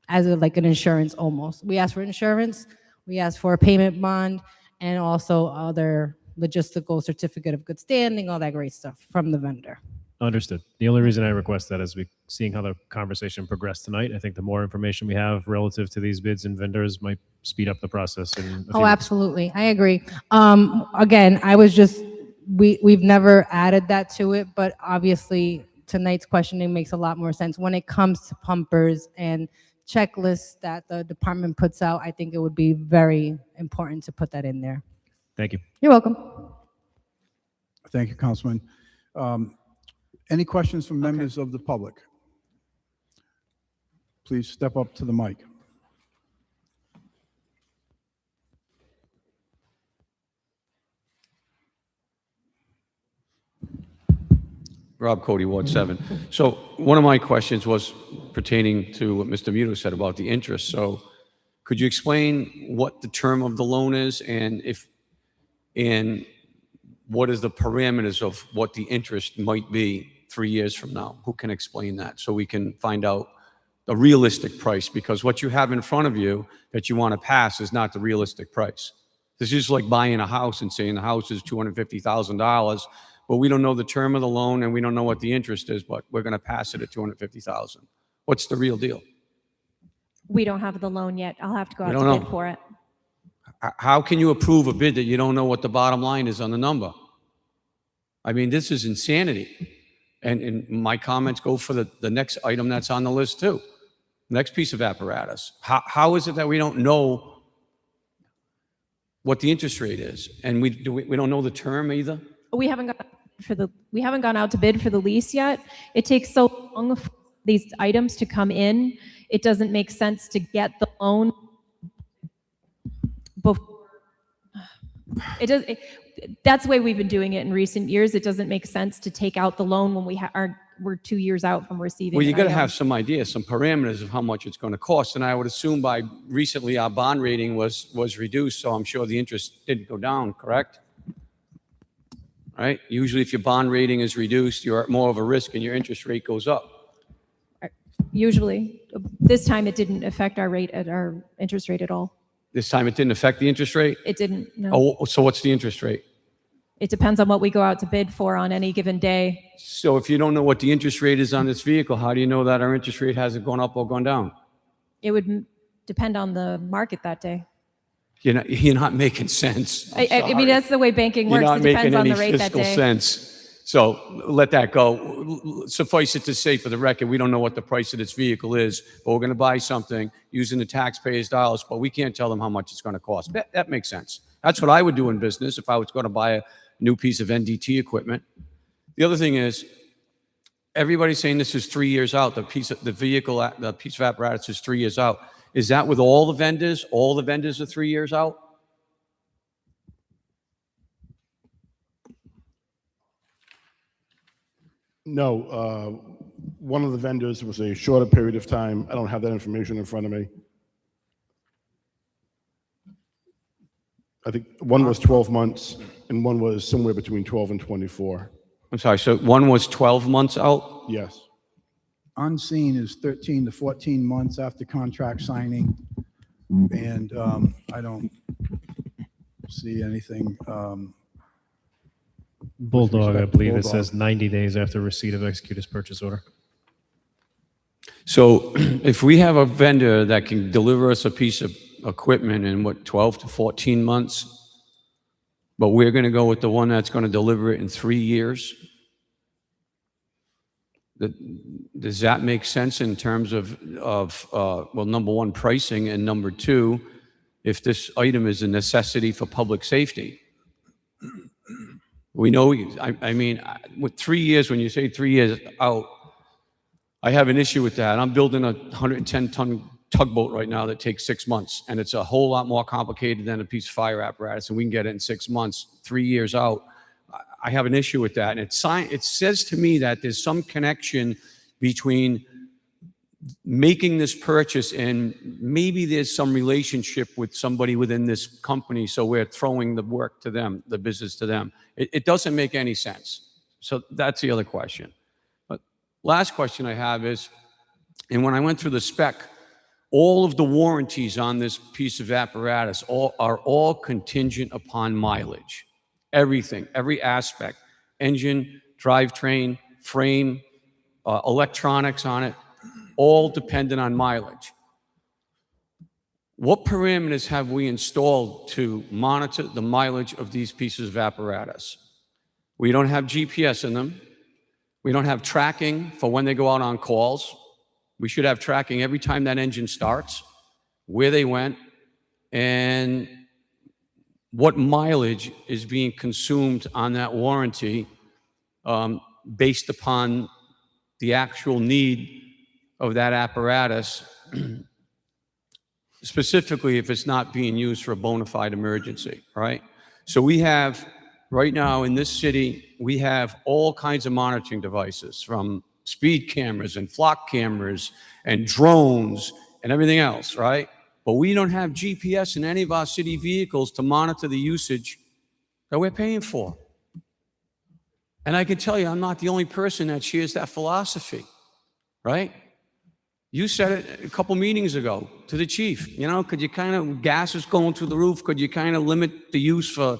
as like an insurance almost. We ask for insurance, we ask for a payment bond, and also other logistical certificate of good standing, all that great stuff from the vendor. Understood. The only reason I request that is seeing how the conversation progressed tonight. I think the more information we have relative to these bids and vendors might speed up the process. Oh, absolutely. I agree. Again, I was just, we've never added that to it, but obviously tonight's questioning makes a lot more sense. When it comes to pumpers and checklists that the department puts out, I think it would be very important to put that in there. Thank you. You're welcome. Thank you, Councilman. Any questions from members of the public? Please step up to the mic. Rob Cody, Ward 7. So one of my questions was pertaining to what Mr. Muto said about the interest. So could you explain what the term of the loan is and what is the parameters of what the interest might be 3 years from now? Who can explain that so we can find out the realistic price? Because what you have in front of you that you want to pass is not the realistic price. This is like buying a house and saying the house is $250,000, but we don't know the term of the loan and we don't know what the interest is, but we're going to pass it at $250,000. What's the real deal? We don't have the loan yet. I'll have to go out You to don't bid know. for it. How can you approve a bid that you don't know what the bottom line is on the number? I mean, this is insanity. And my comments go for the next item that's on the list too. Next piece of apparatus. How is it that we don't know what the interest rate is? And we don't know the term either? We haven't got we haven't gone out to bid for the lease yet. It takes so long for these items to come in. It doesn't make sense to get the loan before. That's the way we've been doing it in recent years. It doesn't make sense to take out the loan when we're 2 years out from receiving. Well, you an got to item. have some idea, some parameters of how much it's going to cost. And I would assume by recently our bond rating was reduced, so I'm sure the interest didn't go down, correct? Right? Usually if your bond rating is reduced, you're at more of a risk and your interest rate goes up. Usually, this time it didn't affect our interest rate at all. This time it didn't affect the interest rate? It didn't, no. Oh, so what's the interest rate? It depends on what we go out to bid for on any given day. So if you don't know what the interest rate is on this vehicle, how do you know that our interest rate hasn't gone up or gone down? It would depend on the market that day. You're not making sense. I mean, that's the way banking works. You're not It depends making on any the rate that fiscal day. sense. So let that go. Suffice it to say, for the record, we don't know what the price of this vehicle is, but we're going to buy something using the taxpayers' dollars, but we can't tell them how much it's going to cost. That makes sense. That's what I would do in business if I was going to buy a new piece of NDT equipment. The other thing is, everybody's saying this is 3 years out. The piece of apparatus is 3 years out. Is that with all the vendors? All the vendors are 3 years out? No, one of the vendors was a shorter period of time. I don't have that information in front of me. I think one was 12 months and one was somewhere between 12 and 24. I'm sorry, so one was 12 months out? Yes. Unseen is 13 to 14 months after contract signing. And I don't see anything. Bulldog, I believe it Bulldog. says 90 days after receipt of executed purchase order. So if we have a vendor that can deliver us a piece of equipment in 12 to 14 months, but we're going to go with the one that's going to deliver it in 3 years, does that make sense in terms of well, number one, pricing, and number two, if this item is a necessity for public safety? We know, I mean, with 3 years, when you say 3 years out, I have an issue with that. I'm building a 110-ton tugboat right now that takes 6 months, and it's a whole lot more complicated than a piece of fire apparatus, and we can get it in 6 months. 3 years out, I have an issue with that. And it says to me that there's some connection between making this purchase and maybe there's some relationship with somebody within this company, so we're throwing the work to them, the business to them. It doesn't make any sense. So that's the other question. But last question I have is, and when I went through the spec, all of the warranties on this piece of apparatus are all contingent upon mileage. Everything, every aspect, engine, drivetrain, frame, electronics on it, all dependent on mileage. What parameters have we installed to monitor the mileage of these pieces of apparatus? We don't have GPS in them. We don't have tracking for when they go out on calls. We should have tracking every time that engine starts, where they went, and what mileage is being consumed on that warranty based upon the actual need of that apparatus, specifically if it's not being used for a bona fide emergency, right? So we have, right now in this city, we have all kinds of monitoring devices, from speed cameras and flock cameras and drones and everything else, right? But we don't have GPS in any of our city vehicles to monitor the usage that we're paying for. And I can tell you, I'm not the only person that shares that philosophy, right? You said it a couple meetings ago to the chief. You know, could you kind of, gas is going through the roof, could you kind of limit the use for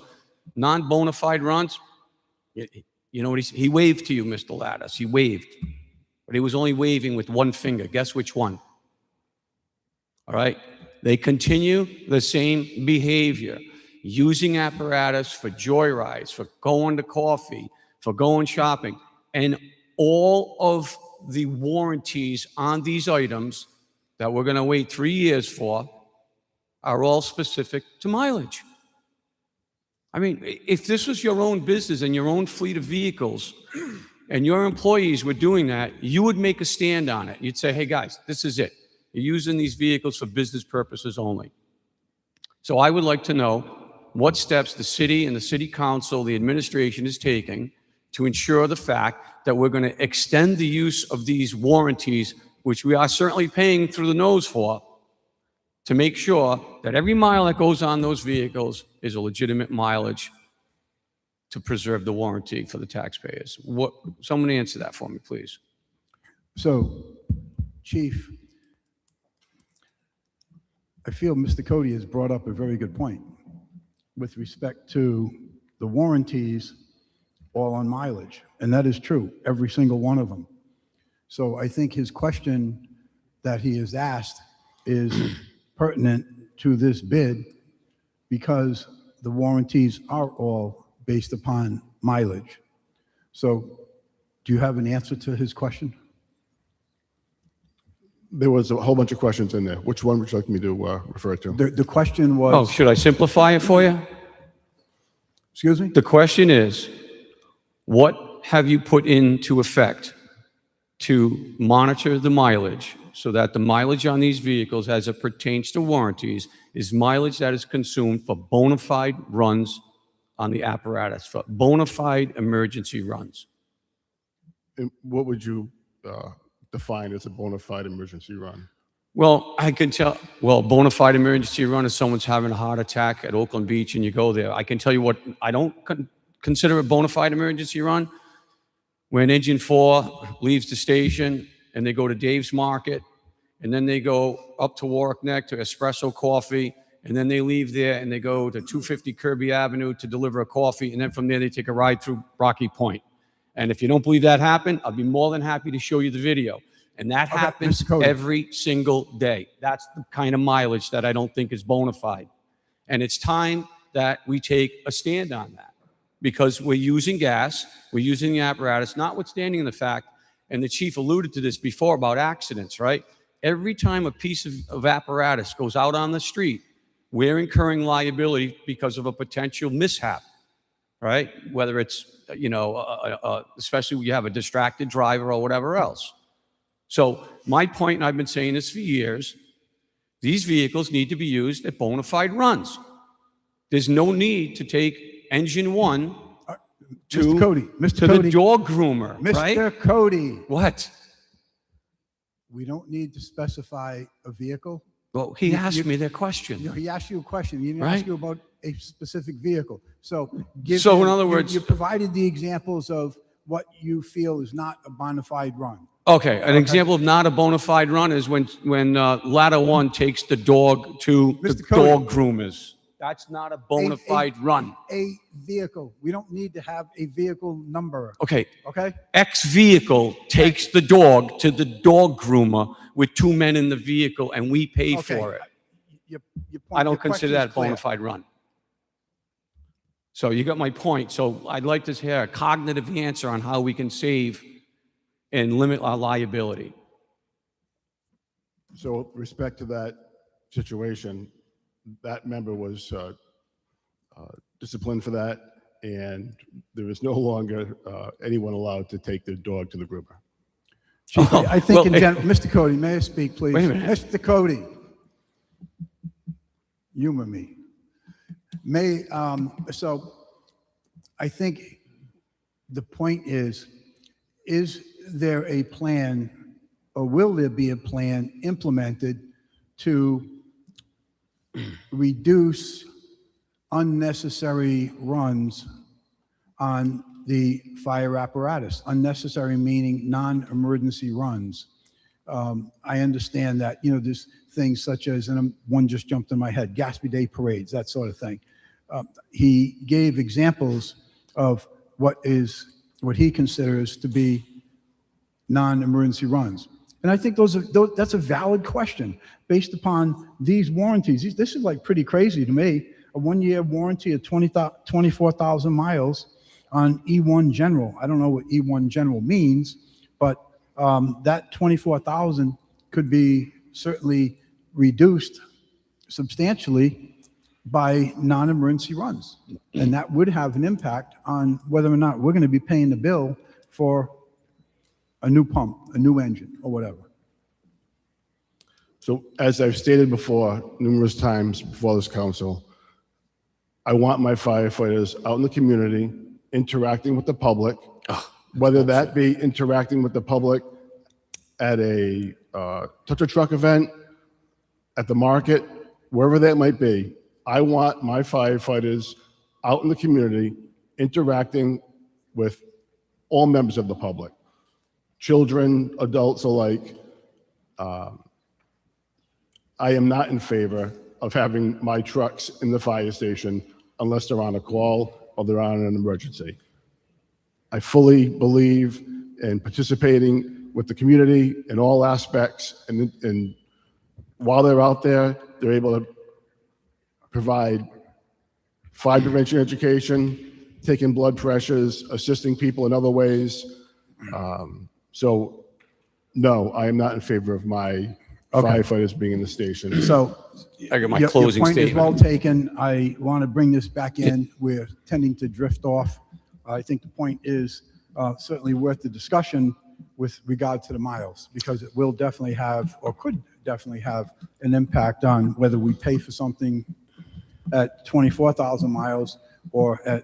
non-bona fide runs? You know what he waved to you, Mr. Lattis. He waved. But he was only waving with one finger. Guess which one? All right? They continue the same behavior, using apparatus for joyrides, for going to coffee, for going shopping. And all of the warranties on these items that we're going to wait 3 years for are all specific to mileage. I mean, if this was your own business and your own fleet of vehicles and your employees were doing that, you would make a stand on it. You'd say, hey guys, this is it. You're using these vehicles for business purposes only. So I would like to know what steps the city and the city council, the administration is taking to ensure the fact that we're going to extend the use of these warranties, which we are certainly paying through the nose for, to make sure that every mile that goes on those vehicles is a legitimate mileage to preserve the warranty for the taxpayers. Someone answer that for me, please. So, Chief, I feel Mr. Cody has brought up a very good point with respect to the warranties all on mileage. And that is true, every single one of them. So I think his question that he has asked is pertinent to this bid because the warranties are all based upon mileage. So do you have an answer to his question? There was a whole bunch of questions in there. Which one would you like me to refer to? The question was... Oh, should I simplify it for you? Excuse me? The question is, what have you put into effect to monitor the mileage so that the mileage on these vehicles as it pertains to warranties is mileage that is consumed for bona fide runs on the apparatus, for bona fide emergency runs? And what would you define as a bona fide emergency run? Well, I can tell, well, bona fide emergency run is someone's having a heart attack at Oakland Beach and you go there. I can tell you what I don't consider a bona fide emergency run. When engine 4 leaves the station and they go to Dave's Market and then they go up to Warwick Neck to Espresso Coffee and then they leave there and they go to 250 Kirby Avenue to deliver a coffee and then from there they take a ride through Rocky Point. And if you don't believe that happened, I'll be more than happy to show you the video. And that happens every single day. That's the kind of mileage that I don't think is bona fide. And it's time that we take a stand on that because we're using gas, we're using the apparatus, notwithstanding the fact, and the chief alluded to this before about accidents, right? Every time a piece of apparatus goes out on the street, we're incurring liability because of a potential mishap, right? Whether it's, you know, especially when you have a distracted driver or whatever else. So my point, and I've been saying this for years, these vehicles need to be used at bona fide runs. There's no need to take engine 1 to the dog groomer, right? Mr. Cody. What? We don't need to specify a vehicle. Well, he asked me that question. You know, he asked you a question. He didn't Right? ask you about a specific vehicle. So, So in other words- you provided the examples of what you feel is not a bona fide run. Okay, an example of not a bona fide run is when Ladder 1 takes the dog to the Mr. Cody. dog groomers. That's not a bona fide run. A vehicle. We don't need to have a vehicle number. Okay, Okay? X vehicle takes the dog to the dog groomer with 2 men in the vehicle and we pay Okay. for it. Your I don't your question consider that a is clear. bona fide run. So you got my point. So I'd like to hear a cognitive answer on how we can save and limit our liability. So with respect to that situation, that member was disciplined for that, and there is no longer anyone allowed to take their dog to the groomer. Chief, I think well, in general, Mr. Cody, may I speak, please? Wait a minute. Mr. Cody, humor me. So I think the point is there a plan or will there be a plan implemented to reduce unnecessary runs on the fire apparatus? Unnecessary meaning non-emergency runs. I understand that, you know, there's things such as, and one just jumped in my head, Gatsby Day parades, that sort of thing. He gave examples of what he considers to be non-emergency runs. And I think that's a valid question based upon these warranties. This is like pretty crazy to me. A 1-year warranty of 24,000 miles on E1 General. I don't know what E1 General means, but that 24,000 could be certainly reduced substantially by non-emergency runs. And that would have an impact on whether or not we're going to be paying the bill for a new pump, a new engine, or whatever. So as I've stated before, numerous times before this council, I want my firefighters out in the community, interacting with the public, whether that be interacting with the public at a touch a truck event, at the market, wherever that might be. I want my firefighters out in the community, interacting with all members of the public, children, adults alike. I am not in favor of having my trucks in the fire station unless they're on a call or they're on an emergency. I fully believe in participating with the community in all aspects, and while they're out there, they're able to provide fire prevention education, taking blood pressures, assisting people in other ways. So, no, I am not in favor of my firefighters being in the station. So I got my your closing point is well statement. taken. I want to bring this back in. We're tending to drift off. I think the point is certainly worth the discussion with regard to the miles, because it will definitely have, or could definitely have, an impact on whether we pay for something at 24,000 miles or at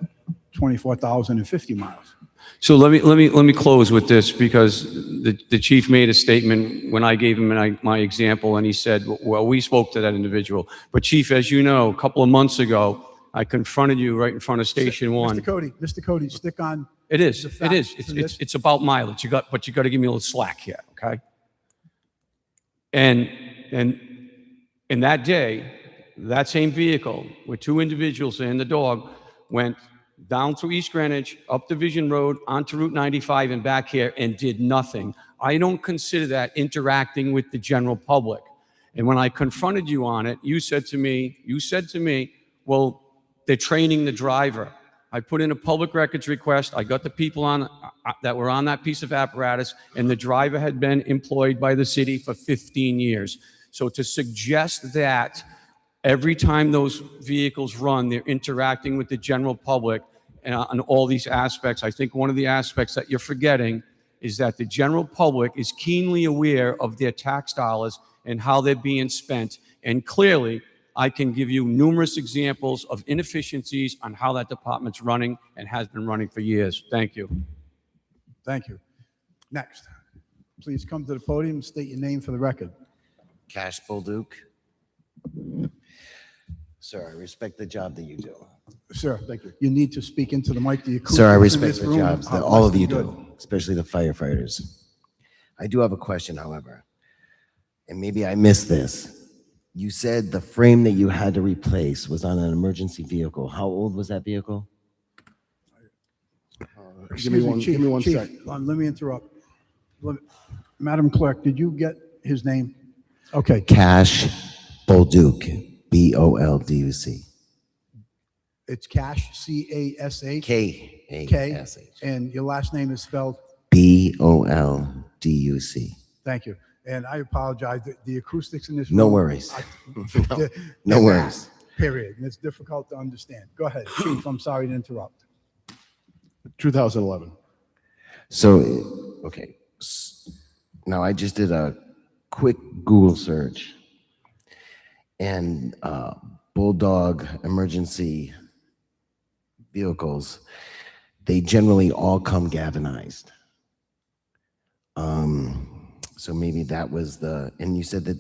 24,050 miles. So let me close with this, because the chief made a statement when I gave him my example, and he said, well, we spoke to that individual. But Chief, as you know, a couple of months ago, I confronted you right in front of Station 1. Mr. Cody, stick on. It is. the It is. facts to this. It's about mileage. But you got to give me a little slack here, okay? And that day, that same vehicle with two individuals and the dog went down through East Greenwich, up Division Road, onto Route 95 and back here, and did nothing. I don't consider that interacting with the general public. And when I confronted you on it, you said to me, well, they're training the driver. I put in a public records request. I got the people on that were on that piece of apparatus, and the driver had been employed by the city for 15 years. So to suggest that every time those vehicles run, they're interacting with the general public on all these aspects, I think one of the aspects that you're forgetting is that the general public is keenly aware of their tax dollars and how they're being spent. And clearly, I can give you numerous examples of inefficiencies on how that department's running and has been running for years. Thank you. Thank you. Next, please come to the podium and state your name for the record. Cash Bolduc. Sir, I respect the job that you do. Sir, thank you. You need to speak into the mic. The acoustics Sir, I in respect this the room jobs that are all less of you than do, especially the firefighters. I do have a question, however, and maybe I missed this. You said the frame that you had to replace was on an emergency vehicle. How old was that vehicle? Give me one Chief, sec. let me interrupt. Madam Clerk, did you get his name? Okay. Cash Bolduc, B-O-L-D-U-C. It's Cash, C-A-S-H. K-A-S-H. And your last name is spelled? B-O-L-D-U-C. Thank you. And I apologize, the acoustics in this room. No worries. No worries. Period. And it's difficult to understand. Go ahead, Chief, I'm sorry to interrupt. 2011. So, okay. Now I just did a quick Google search, and Bulldog emergency vehicles, they generally all come galvanized. So maybe that was and you said that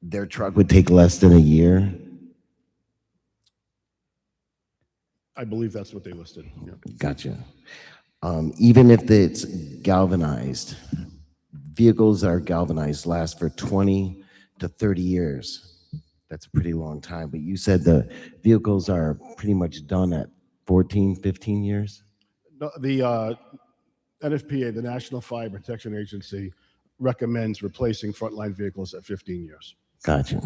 their truck would take less than a year. I believe that's what they listed. Yeah. Gotcha. Even if it's galvanized, vehicles that are galvanized last for 20 to 30 years. That's a pretty long time. But you said the vehicles are pretty much done at 14, 15 years? No, the NFPA, the National Fire Protection Agency, recommends replacing frontline vehicles at 15 years. Gotcha.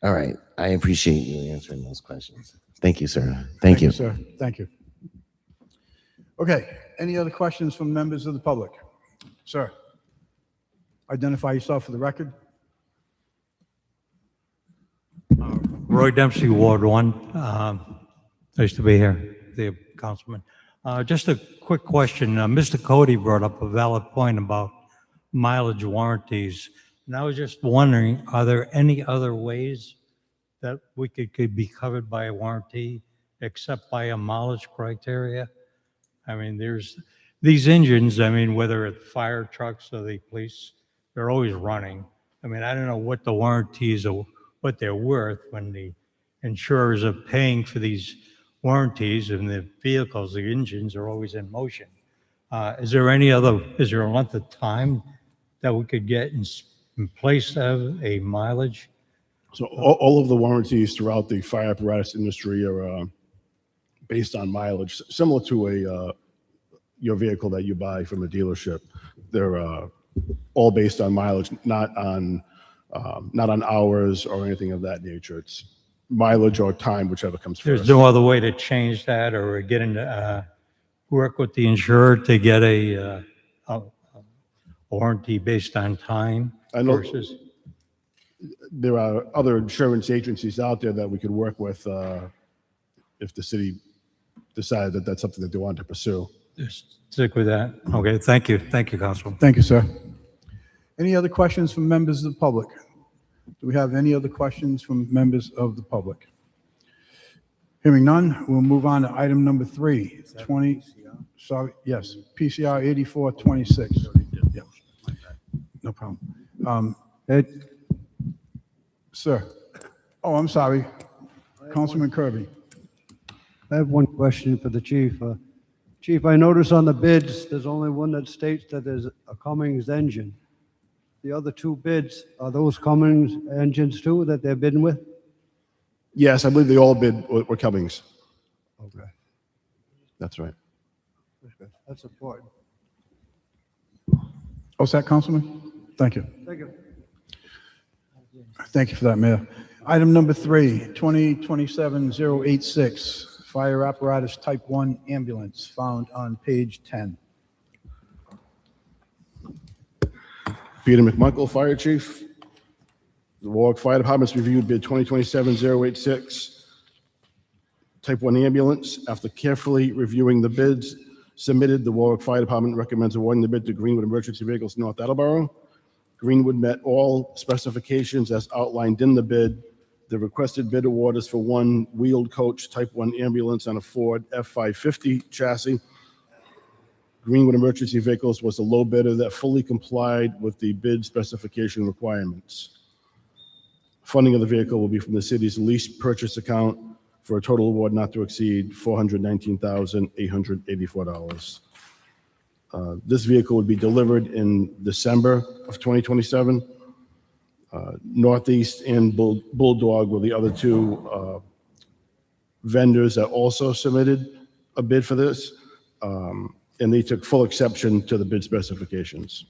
All right. I appreciate you answering those questions. Thank you, sir. Thank you. Sir, thank you. Okay, any other questions from members of the public? Sir, identify yourself for the record. Roy Dempsey, Ward 1. Nice to be here, the councilman. Just a quick question. Mr. Cody brought up a valid point about mileage warranties. And I was just wondering, are there any other ways that we could be covered by a warranty except by a mileage criteria? I mean, there's these engines, I mean, whether it's fire trucks or the police, they're always running. I mean, I don't know what the warranties are, what they're worth when the insurers are paying for these warranties and the vehicles, the engines are always in motion. Is there a length of time that we could get in place of a mileage? So all of the warranties throughout the fire apparatus industry are based on mileage, similar to your vehicle that you buy from a dealership. They're all based on mileage, not on hours or anything of that nature. It's mileage or time, whichever comes first. There's no other way to change that or get into work with the insurer to get a warranty based on time I know versus? there are other insurance agencies out there that we could work with if the city decided that that's something that they wanted to pursue. Just stick with that. Okay, thank you. Thank you, Councilman. Thank you, sir. Any other questions from members of the public? Do we have any other questions from members of the public? Hearing none, we'll move on to item number 3. Yes, PCR 8426. Yeah, no problem. Sir. Oh, I'm sorry. Councilman Kirby. I have one question for the chief. Chief, I notice on the bids, there's only one that states that there's a Cummins engine. The other 2 bids, are those Cummins engines too that they're bidding with? Yes, I believe they all bid were Cummings. Okay. That's right. That's important. Oh, is that Councilman? Thank you. Thank you. Thank you for that, Mayor. Item number 3, 2027-086, fire apparatus type 1 ambulance, found on page 10. Peter McMichael, Fire Chief. The Warwick Fire Department's reviewed bid 2027-086, Type 1 ambulance. After carefully reviewing the bids submitted, the Warwick Fire Department recommends awarding the bid to Greenwood Emergency Vehicles North Attleboro. Greenwood met all specifications as outlined in the bid. The requested bid award is for one wheeled coach Type 1 ambulance on a Ford F-550 chassis. Greenwood Emergency Vehicles was the low bidder that fully complied with the bid specification requirements. Funding of the vehicle will be from the city's lease purchase account for a total award not to exceed $419,884. This vehicle would be delivered in December of 2027. Northeast and Bulldog were the other 2 vendors that also submitted a bid for this. And they took full exception to the bid specifications.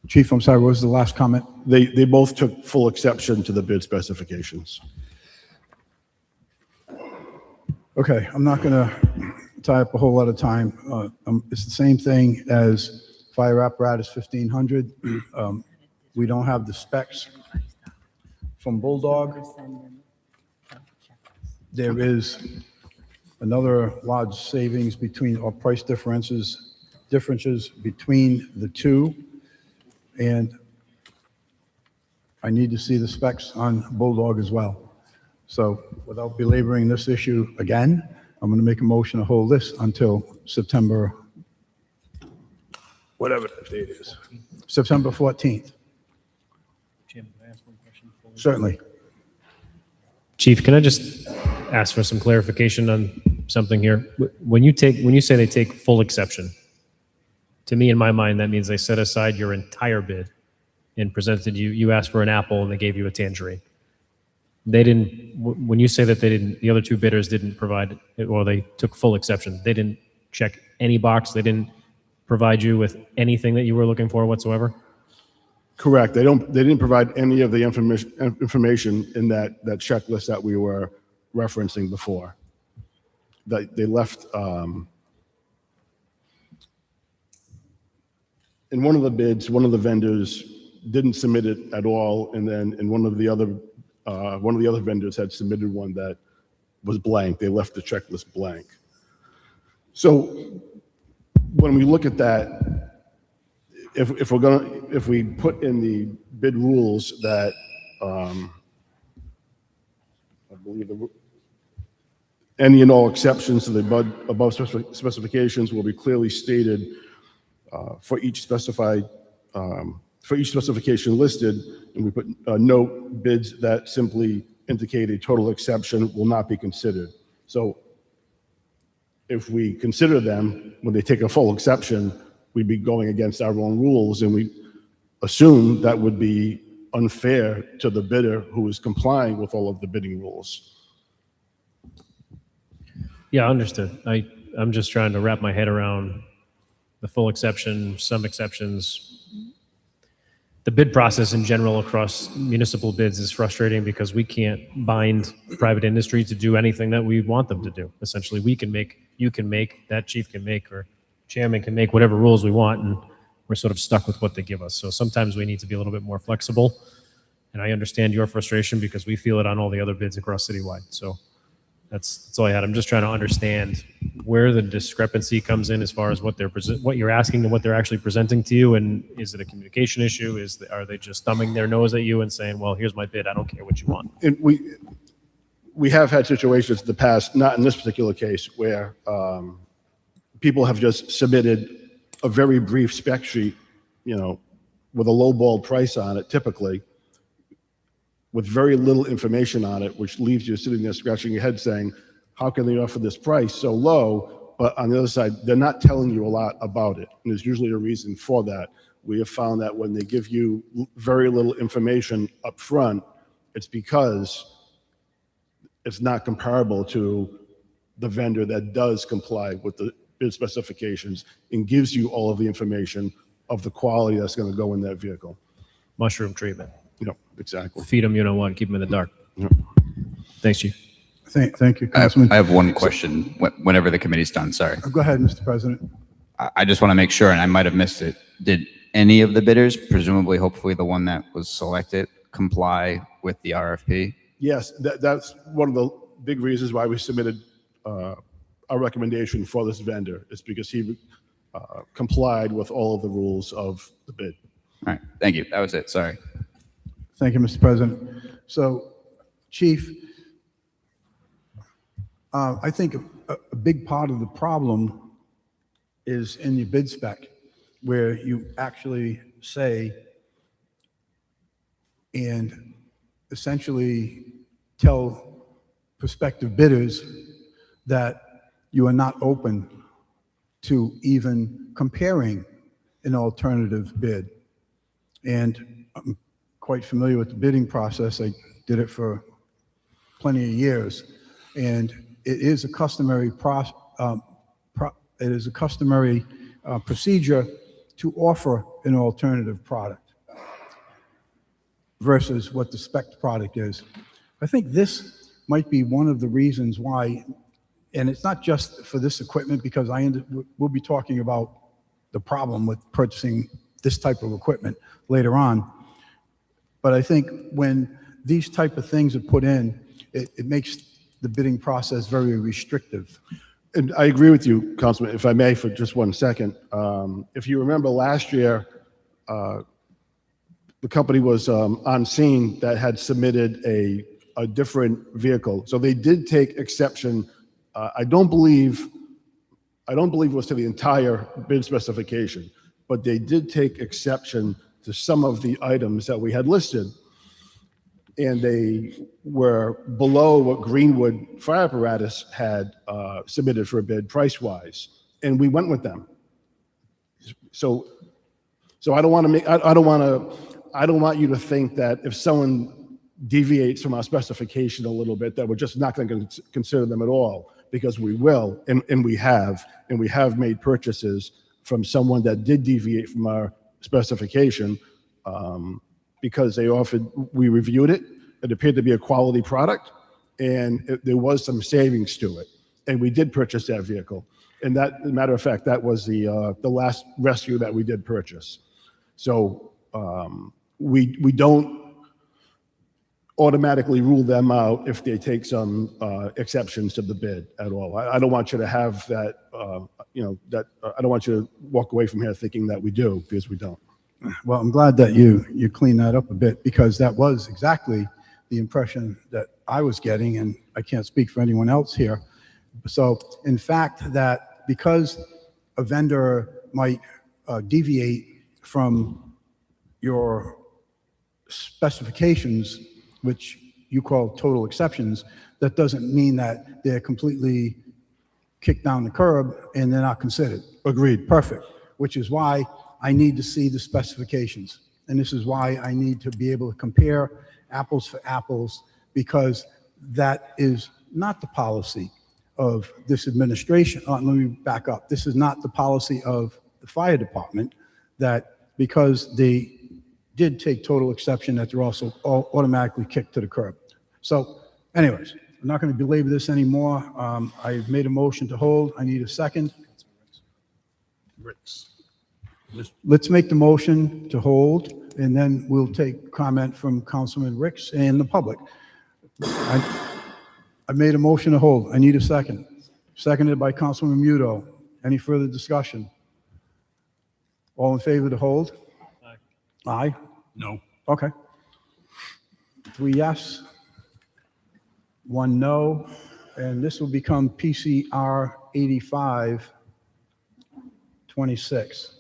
Chief, I'm sorry, what was the last comment? They both took full exception to the bid specifications. Okay, I'm not going to tie up a whole lot of time. It's the same thing as fire apparatus 1500. We don't have the specs from Bulldog. There is another large savings between, or price differences between the 2. And I need to see the specs on Bulldog as well. So without belaboring this issue again, I'm going to make a motion to hold this until September, whatever that date is, September 14th. Jim, can I ask one question? Certainly. Chief, can I just ask for some clarification on something here? When you say they take full exception, to me, in my mind, that means they set aside your entire bid and presented you asked for an apple and they gave you a tangerine. They didn't, when you say that the other 2 bidders didn't provide, or they took full exception, they didn't check any box, they didn't provide you with anything that you were looking for whatsoever? Correct. They didn't provide any of the information in that checklist that we were referencing before. That they left in one of the bids, one of the vendors didn't submit it at all, and then in one of the other one of the other vendors had submitted one that was blank. They left the checklist blank. So when we look at that, if we put in the bid rules that, I believe any and all exceptions to the above specifications will be clearly stated for each specification listed, and we put note bids that simply indicate a total exception will not be considered. So if we consider them, when they take a full exception, we'd be going against our own rules, and we assume that would be unfair to the bidder who is complying with all of the bidding rules. Yeah, understood. I'm just trying to wrap my head around the full exception, some exceptions. The bid process in general across municipal bids is frustrating because we can't bind private industry to do anything that we want them to do. Essentially, we can make, you can make, that chief can make, or chairman can make whatever rules we want, and we're sort of stuck with what they give us. So sometimes we need to be a little bit more flexible. And I understand your frustration because we feel it on all the other bids across citywide. So that's all I had. I'm just trying to understand where the discrepancy comes in as far as what what you're asking and what they're actually presenting to you. And is it a communication issue? Are they just thumbing their nose at you and saying, well, here's my bid, I don't care what you want? And we have had situations in the past, not in this particular case, where people have just submitted a very brief spec sheet, with a lowball price on it, typically, with very little information on it, which leaves you sitting there scratching your head saying, how can they offer this price so low? But on the other side, they're not telling you a lot about it. And there's usually a reason for that. We have found that when they give you very little information up front, it's because it's not comparable to the vendor that does comply with the bid specifications and gives you all of the information of the quality that's going to go in that vehicle. Mushroom treatment. Exactly. Feed them, keep them in the dark. Thanks, Chief. Thank you, Councilman. I have one question whenever the committee's done, sorry. Go ahead, Mr. President. I just want to make sure, and I might have missed it. Did any of the bidders, presumably, hopefully the one that was selected, comply with the RFP? Yes, that's one of the big reasons why we submitted our recommendation for this vendor. It's because he complied with all of the rules of the bid. All right, thank you. That was it, sorry. Thank you, Mr. President. So, Chief, I think a big part of the problem is in your bid spec, where you actually say and essentially tell prospective bidders that you are not open to even comparing an alternative bid. And I'm quite familiar with the bidding process. I did it for plenty of years, and it is a customary procedure to offer an alternative product versus what the spec product is. I think this might be one of the reasons why, and it's not just for this equipment, because we'll be talking about the problem with purchasing this type of equipment later on. But I think when these type of things are put in, it makes the bidding process very restrictive. And I agree with you, Councilman, if I may, for just 1 second. If you remember last year, the company was on scene that had submitted a different vehicle. So they did take exception. I don't believe it was to the entire bid specification, but they did take exception to some of the items that we had listed. And they were below what Greenwood Fire Apparatus had submitted for a bid price-wise, and we went with them. So I don't want you to think that if someone deviates from our specification a little bit, that we're just not going to consider them at all, because we will, and we have made purchases from someone that did deviate from our specification, because we reviewed it. It appeared to be a quality product, and there was some savings to it, and we did purchase that vehicle. And that, as a matter of fact, that was the last rescue that we did purchase. So we don't. automatically rule them out if they take some exceptions to the bid at all. I don't want you to have that, I don't want you to walk away from here thinking that we do, because we don't. Well, I'm glad that you cleaned that up a bit, because that was exactly the impression that I was getting, and I can't speak for anyone else here. So in fact, that because a vendor might deviate from your specifications, which you call total exceptions, that doesn't mean that they're completely kicked down the curb and they're not considered. Agreed, perfect. Which is why I need to see the specifications. And this is why I need to be able to compare apples for apples, because that is not the policy of this administration. Let me back up. This is not the policy of the fire department, that because they did take total exception, that they're also automatically kicked to the curb. So anyways, I'm not going to belabor this anymore. I've made a motion to hold. I need a second. Let's make the motion to hold, and then we'll take comment from Councilman Ricks and the public. I made a motion to hold. I need a second. Seconded by Councilman Muto. Any further discussion? All in favor to hold? Aye. Aye? No. Okay. 3 yes, 1 no, and this will become PCR 8526.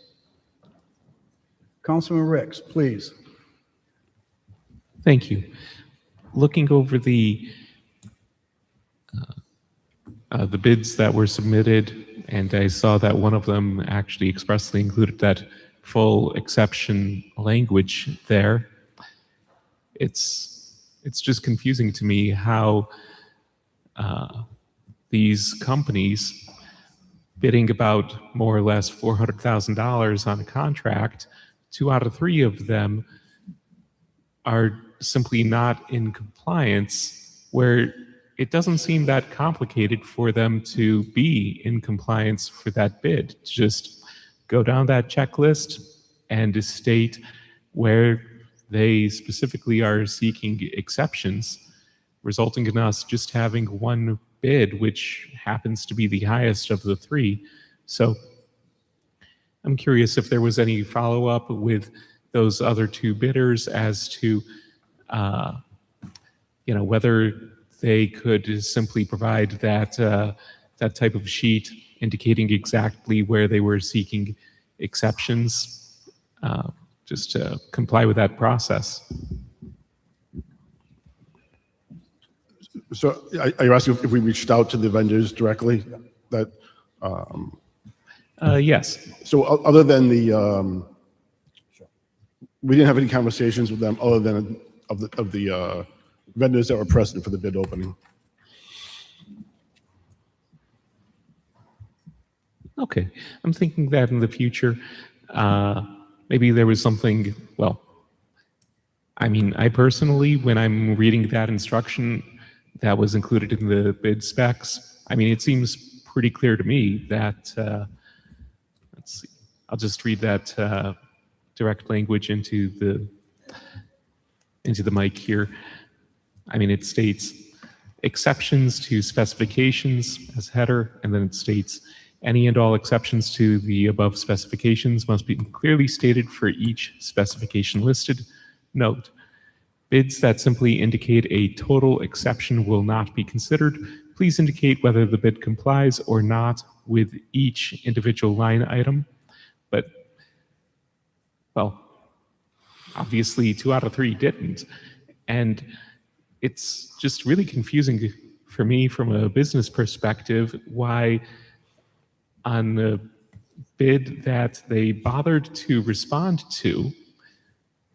Councilman Ricks, please. Thank you. Looking over the bids that were submitted, and I saw that one of them actually expressly included that full exception language there. It's just confusing to me how these companies bidding about more or less $400,000 on a contract, 2 out of 3 of them are simply not in compliance, where it doesn't seem that complicated for them to be in compliance for that bid. Just go down that checklist and state where they specifically are seeking exceptions, resulting in us just having one bid, which happens to be the highest of the 3. So I'm curious if there was any follow-up with those other 2 bidders as to, whether they could simply provide that that type of sheet indicating exactly where they were seeking exceptions, just to comply with that process. So are you asking if we reached out to the vendors directly? That Yes. So other than the, we didn't have any conversations with them other than of the vendors that were present for the bid opening. Okay. I'm thinking that in the future, maybe there was something, well, I mean, I personally, when I'm reading that instruction that was included in the bid specs, I mean, it seems pretty clear to me that, let's see, I'll just read that direct language into the mic here. I mean, it states exceptions to specifications as header, and then it states any and all exceptions to the above specifications must be clearly stated for each specification listed. Note, bids that simply indicate a total exception will not be considered. Please indicate whether the bid complies or not with each individual line item. But, well, obviously 2 out of 3 didn't. And it's just really confusing for me from a business perspective why on the bid that they bothered to respond to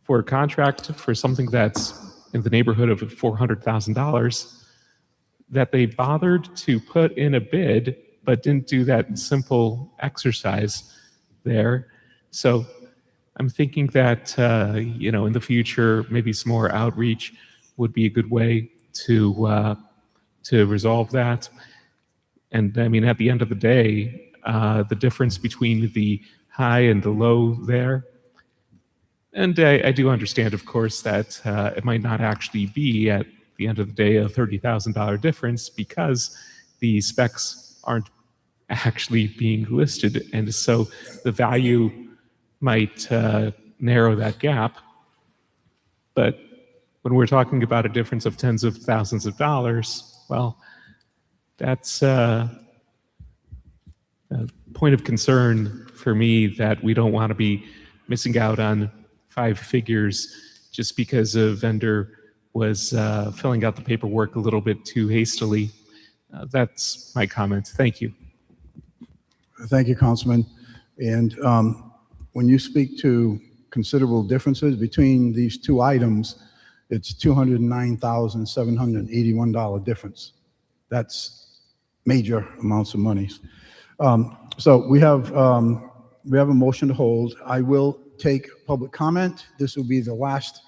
for a contract for something that's in the neighborhood of $400,000, that they bothered to put in a bid but didn't do that simple exercise there. So I'm thinking that, in the future, maybe some more outreach would be a good way to resolve that. And I mean, at the end of the day, the difference between the high and the low there, And I do understand, of course, that it might not actually be at the end of the day a $30,000 difference because the specs aren't actually being listed. And so the value might narrow that gap. But when we're talking about a difference of tens of thousands of dollars, well, that's a point of concern for me that we don't want to be missing out on 5 figures just because a vendor was filling out the paperwork a little bit too hastily. That's my comment. Thank you. Thank you, Councilman. And when you speak to considerable differences between these two items, it's $209,781 difference. That's major amounts of money. So we have a motion to hold. I will take public comment. This will be the last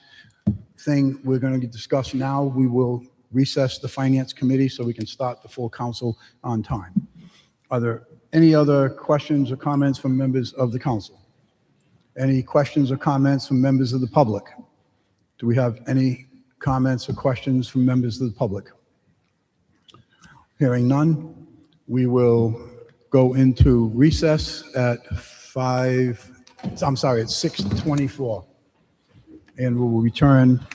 thing we're going to discuss now. We will recess the Finance Committee so we can start the full council on time. Are there any other questions or comments from members of the council? Any questions or comments from members of the public? Do we have any comments or questions from members of the public? Hearing none, we will go into recess at 6:24. And we will return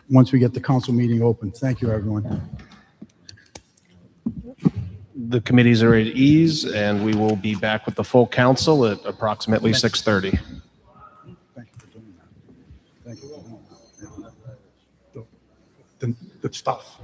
once we get the council meeting open. Thank you, everyone. The committees are at ease, and we will be back with the full council at approximately 6:30. Thank you for doing that. Thank you for doing that. The stuff.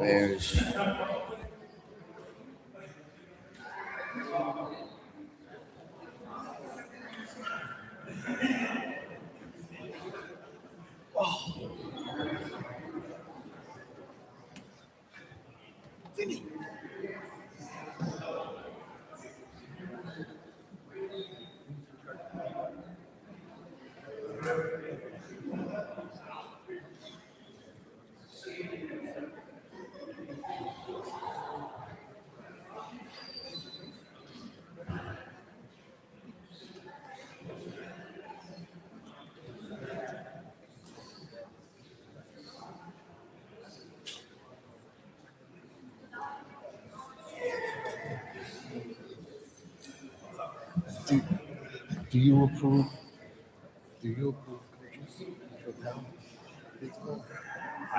Bears. Do you approve? Do you approve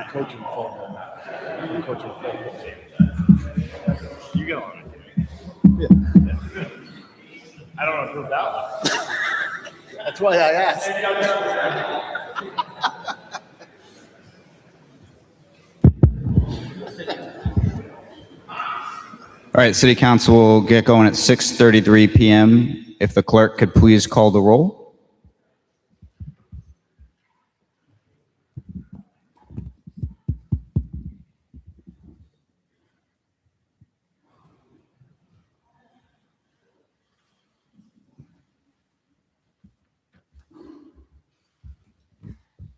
coaching football? Coaching football. You get on it. Yeah. I don't approve that one. That's why I asked. All right, City Council will get going at 6:33 PM. If the clerk could please call the roll.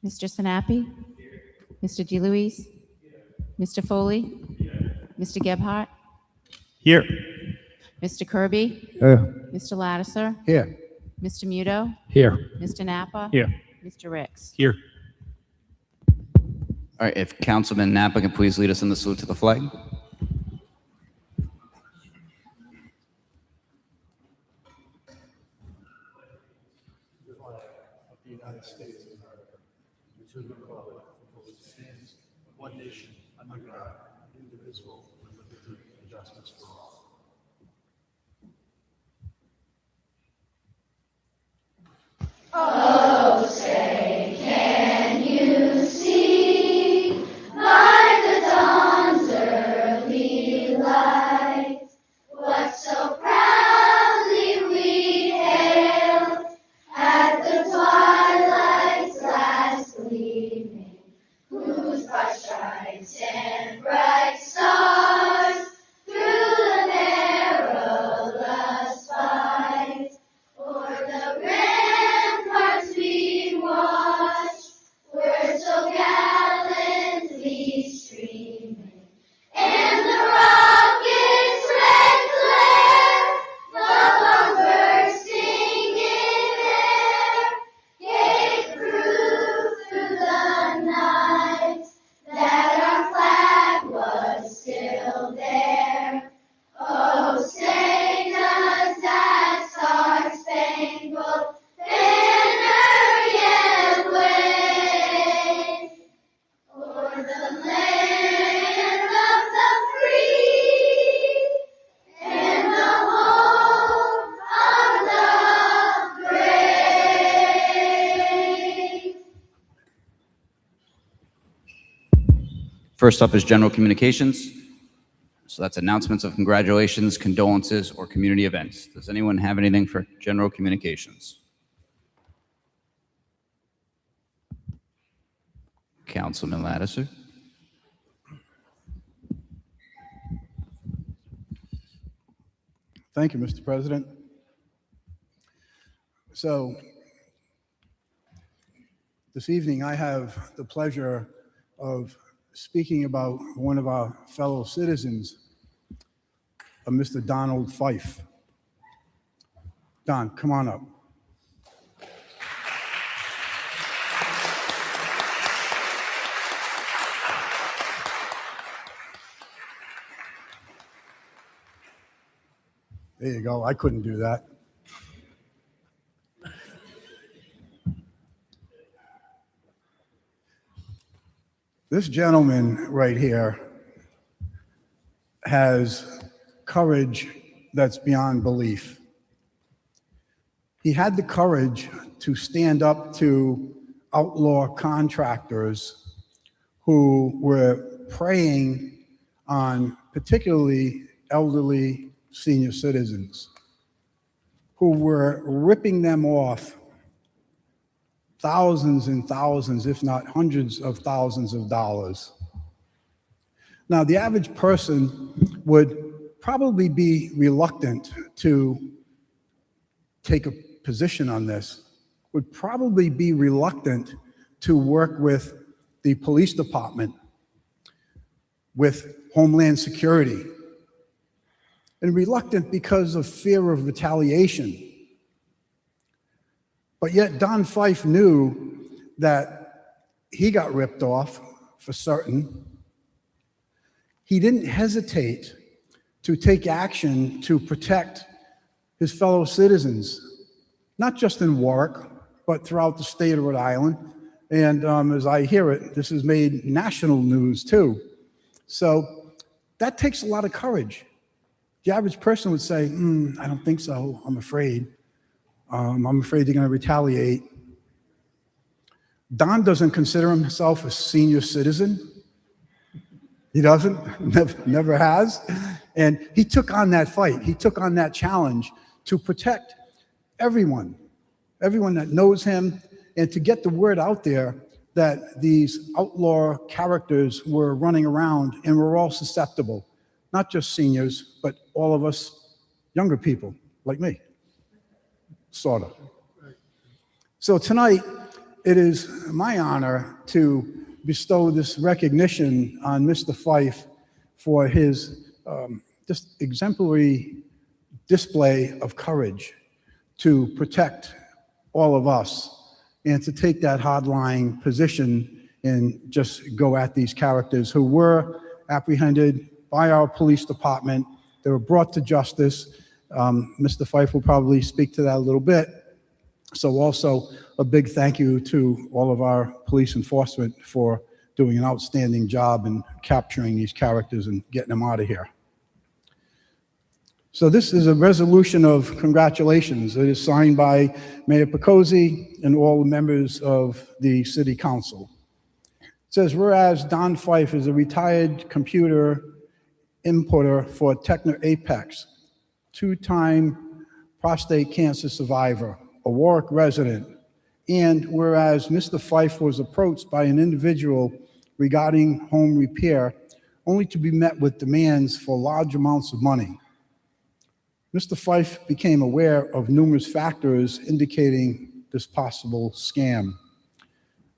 Mr. Sinapi? Mr. DeLuise? Mr. Foley? Mr. Gebhardt? Here. Mr. Kirby? Here. Mr. Lattiser? Here. Mr. Muto? Here. Mr. Napa? Here. Mr. Ricks? Here. All right, if Councilman Napa can please lead us in the salute to the flag. One nation, under God, indivisible, with liberty and justice for all. Oh, say, can you see by the dawn's early light what so proudly we hailed at the twilight's last gleaming, whose broad stripes and bright stars through the perilous fight o'er the ramparts we watched were so gallantly streaming, and the rocket's red glare, the bomb bursting in air, gave proof through the night that our flag was still there. Oh, say does that star-spangled banner yet wave o'er the land of the free and the home of the brave? First up is general communications. So that's announcements of congratulations, condolences, or community events. Does anyone have anything for general communications? Councilman Lattiser. Thank you, Mr. President. So this evening, I have the pleasure of speaking about one of our fellow citizens, Mr. Donald Fife. Don, come on up. There you go. I couldn't do that. This gentleman right here has courage that's beyond belief. He had the courage to stand up to outlaw contractors who were preying on particularly elderly senior citizens who were ripping them off thousands and thousands, if not hundreds of thousands of dollars. Now, the average person would probably be reluctant to take a position on this, would probably be reluctant to work with the police department, with Homeland Security, and reluctant because of fear of retaliation. But yet Don Fife knew that he got ripped off for certain. He didn't hesitate to take action to protect his fellow citizens, not just in Warwick, but throughout the state of Rhode Island. And as I hear it, this has made national news too. So that takes a lot of courage. The average person would say, I don't think so, I'm afraid. I'm afraid they're going to retaliate. Don doesn't consider himself a senior citizen. He doesn't, never has. And he took on that fight. He took on that challenge to protect everyone that knows him, and to get the word out there that these outlaw characters were running around and we're all susceptible, not just seniors, but all of us younger people like me. Sort of. So tonight, it is my honor to bestow this recognition on Mr. Fife for his just exemplary display of courage to protect all of us and to take that hardline position and just go at these characters who were apprehended by our police department. They were brought to justice. Mr. Fife will probably speak to that a little bit. So also a big thank you to all of our police enforcement for doing an outstanding job in capturing these characters and getting them out of here. So this is a resolution of congratulations. It is signed by Mayor Picozzi and all the members of the City Council. It says, whereas Don Fife is a retired computer inputter for Techno Apex, two-time prostate cancer survivor, a Warwick resident, and whereas Mr. Fife was approached by an individual regarding home repair, only to be met with demands for large amounts of money. Mr. Fife became aware of numerous factors indicating this possible scam.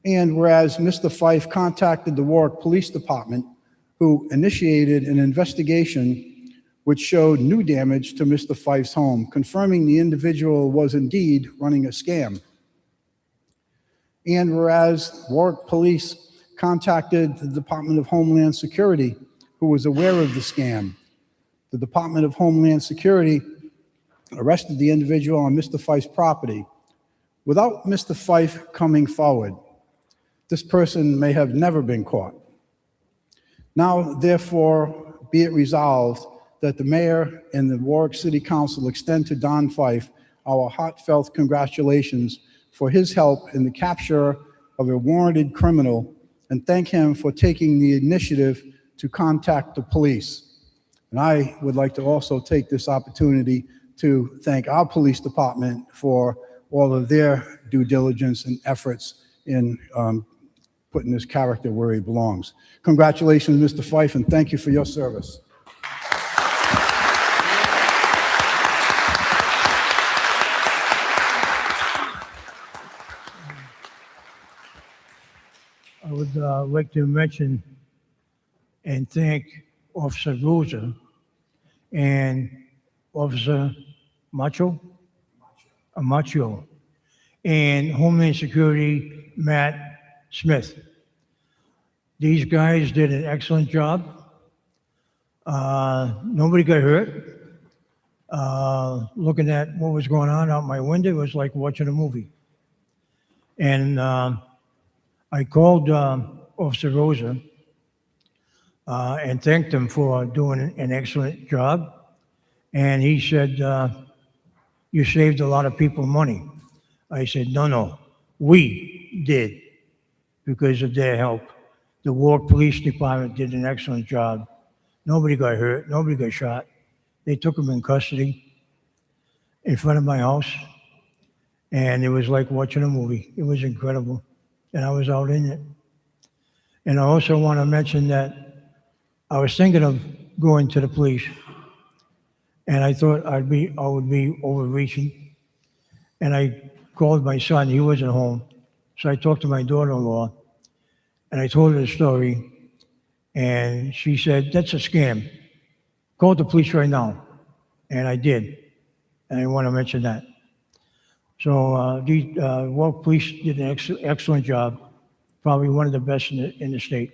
And whereas Mr. Fife contacted the Warwick Police Department, who initiated an investigation which showed new damage to Mr. Fife's home, confirming the individual was indeed running a scam. And whereas Warwick Police contacted the Department of Homeland Security, who was aware of the scam, the Department of Homeland Security arrested the individual on Mr. Fife's property. Without Mr. Fife coming forward, this person may have never been caught. Now, therefore, be it resolved that the mayor and the Warwick City Council extend to Don Fife our heartfelt congratulations for his help in the capture of a warranted criminal, and thank him for taking the initiative to contact the police. And I would like to also take this opportunity to thank our police department for all of their due diligence and efforts in putting this character where he belongs. Congratulations, Mr. Fife, and thank you for your service. I would like to mention and thank Officer Rosa and Officer Macho, and Homeland Security Matt Smith. These guys did an excellent job. Nobody got hurt. Looking at what was going on out my window was like watching a movie. And I called Officer Rosa and thanked him for doing an excellent job. And he said, you saved a lot of people money. I said, no, we did because of their help. The Warwick Police Department did an excellent job. Nobody got hurt. Nobody got shot. They took him in custody in front of my house. And it was like watching a movie. It was incredible. And I was out in it. And I also want to mention that I was thinking of going to the police. And I thought I would be overreaching. And I called my son. He wasn't home. So I talked to my daughter-in-law. And I told her the story. And she said, that's a scam. Call the police right now. And I did. And I want to mention that. So the Warwick Police did an excellent job, probably one of the best in the state.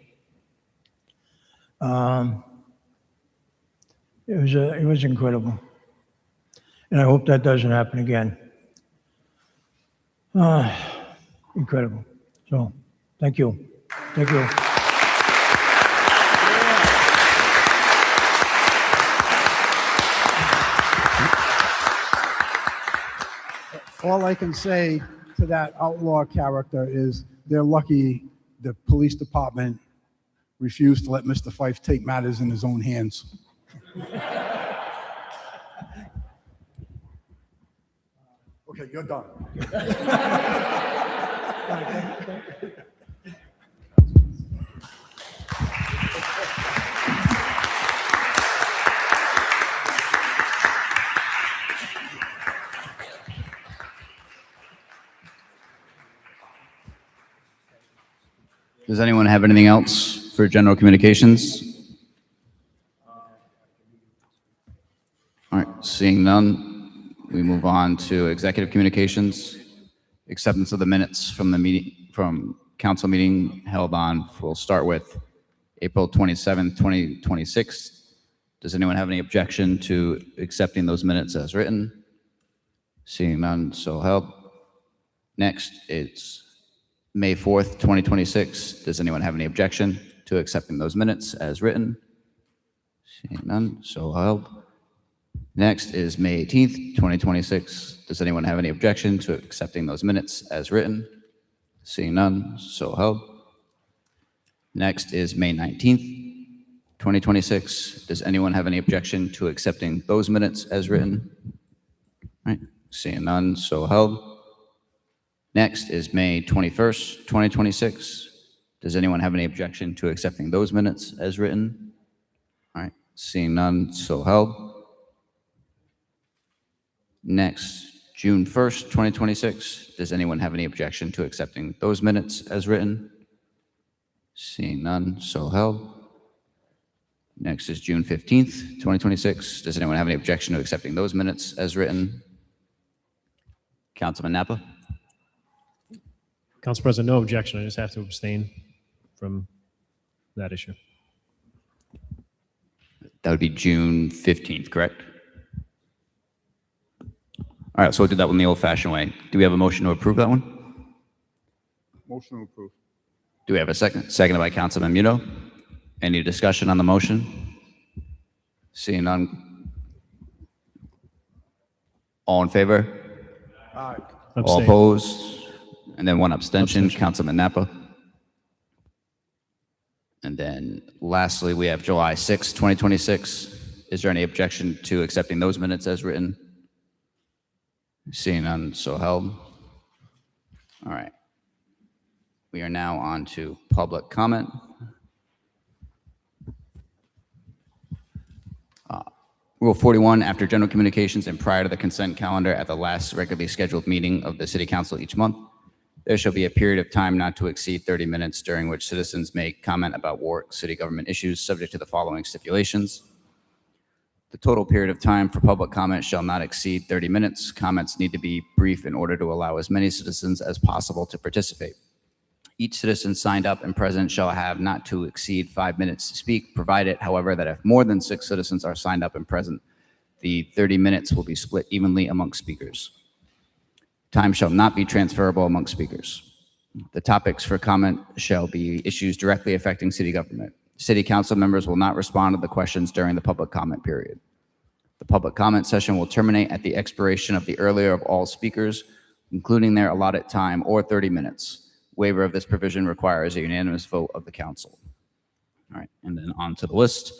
It was incredible, and I hope that doesn't happen again. Incredible. So, thank you. Thank you. All I can say to that outlaw character is they're lucky the police department refused to let Mr. Fife take matters in his own hands. Okay, you're done. Does anyone have anything else for general communications? All right, seeing none, we move on to executive communications. Acceptance of the minutes from the meeting, from council meeting held on, we'll start with April 27th, 2026. Does anyone have any objection to accepting those minutes as written? Seeing none, so held. Next, it's May 4th, 2026. Does anyone have any objection to accepting those minutes as written? Seeing none, so held. Next is May 18th, 2026. Does anyone have any objection to accepting those minutes as written? Seeing none, so held. Next is May 19th, 2026. Does anyone have any objection to accepting those minutes as written? All right, seeing none, so held. Next is May 21st, 2026. Does anyone have any objection to accepting those minutes as written? All right, seeing none, so held. Next, June 1st, 2026. Does anyone have any objection to accepting those minutes as written? Seeing none, so held. Next is June 15th, 2026. Does anyone have any objection to accepting those minutes as written? Councilman Napa? Council President, no objection. I just have to abstain from that issue. That would be June 15th, correct? All right, so we'll do that one the old-fashioned way. Do we have a motion to approve that one? Motion approved. Do we have a second? Seconded by Councilman Muto. Any discussion on the motion? Seeing none. All in favor? Aye. All opposed? And then one abstention, Councilman Napa. And then lastly, we have July 6th, 2026. Is there any objection to accepting those minutes as written? Seeing none, so held. All right. We are now on to public comment. Rule 41, after general communications and prior to the consent calendar at the last regularly scheduled meeting of the City Council each month, there shall be a period of time not to exceed 30 minutes during which citizens may comment about Warwick city government issues subject to the following stipulations. The total period of time for public comment shall not exceed 30 minutes. Comments need to be brief in order to allow as many citizens as possible to participate. Each citizen signed up and present shall have not to exceed 5 minutes to speak, provided, however, that if more than 6 citizens are signed up and present, the 30 minutes will be split evenly among speakers. Time shall not be transferable among speakers. The topics for comment shall be issues directly affecting city government. City council members will not respond to the questions during the public comment period. The public comment session will terminate at the expiration of the earlier of all speakers, including their allotted time or 30 minutes. Waiver of this provision requires a unanimous vote of the council. All right, and then on to the list.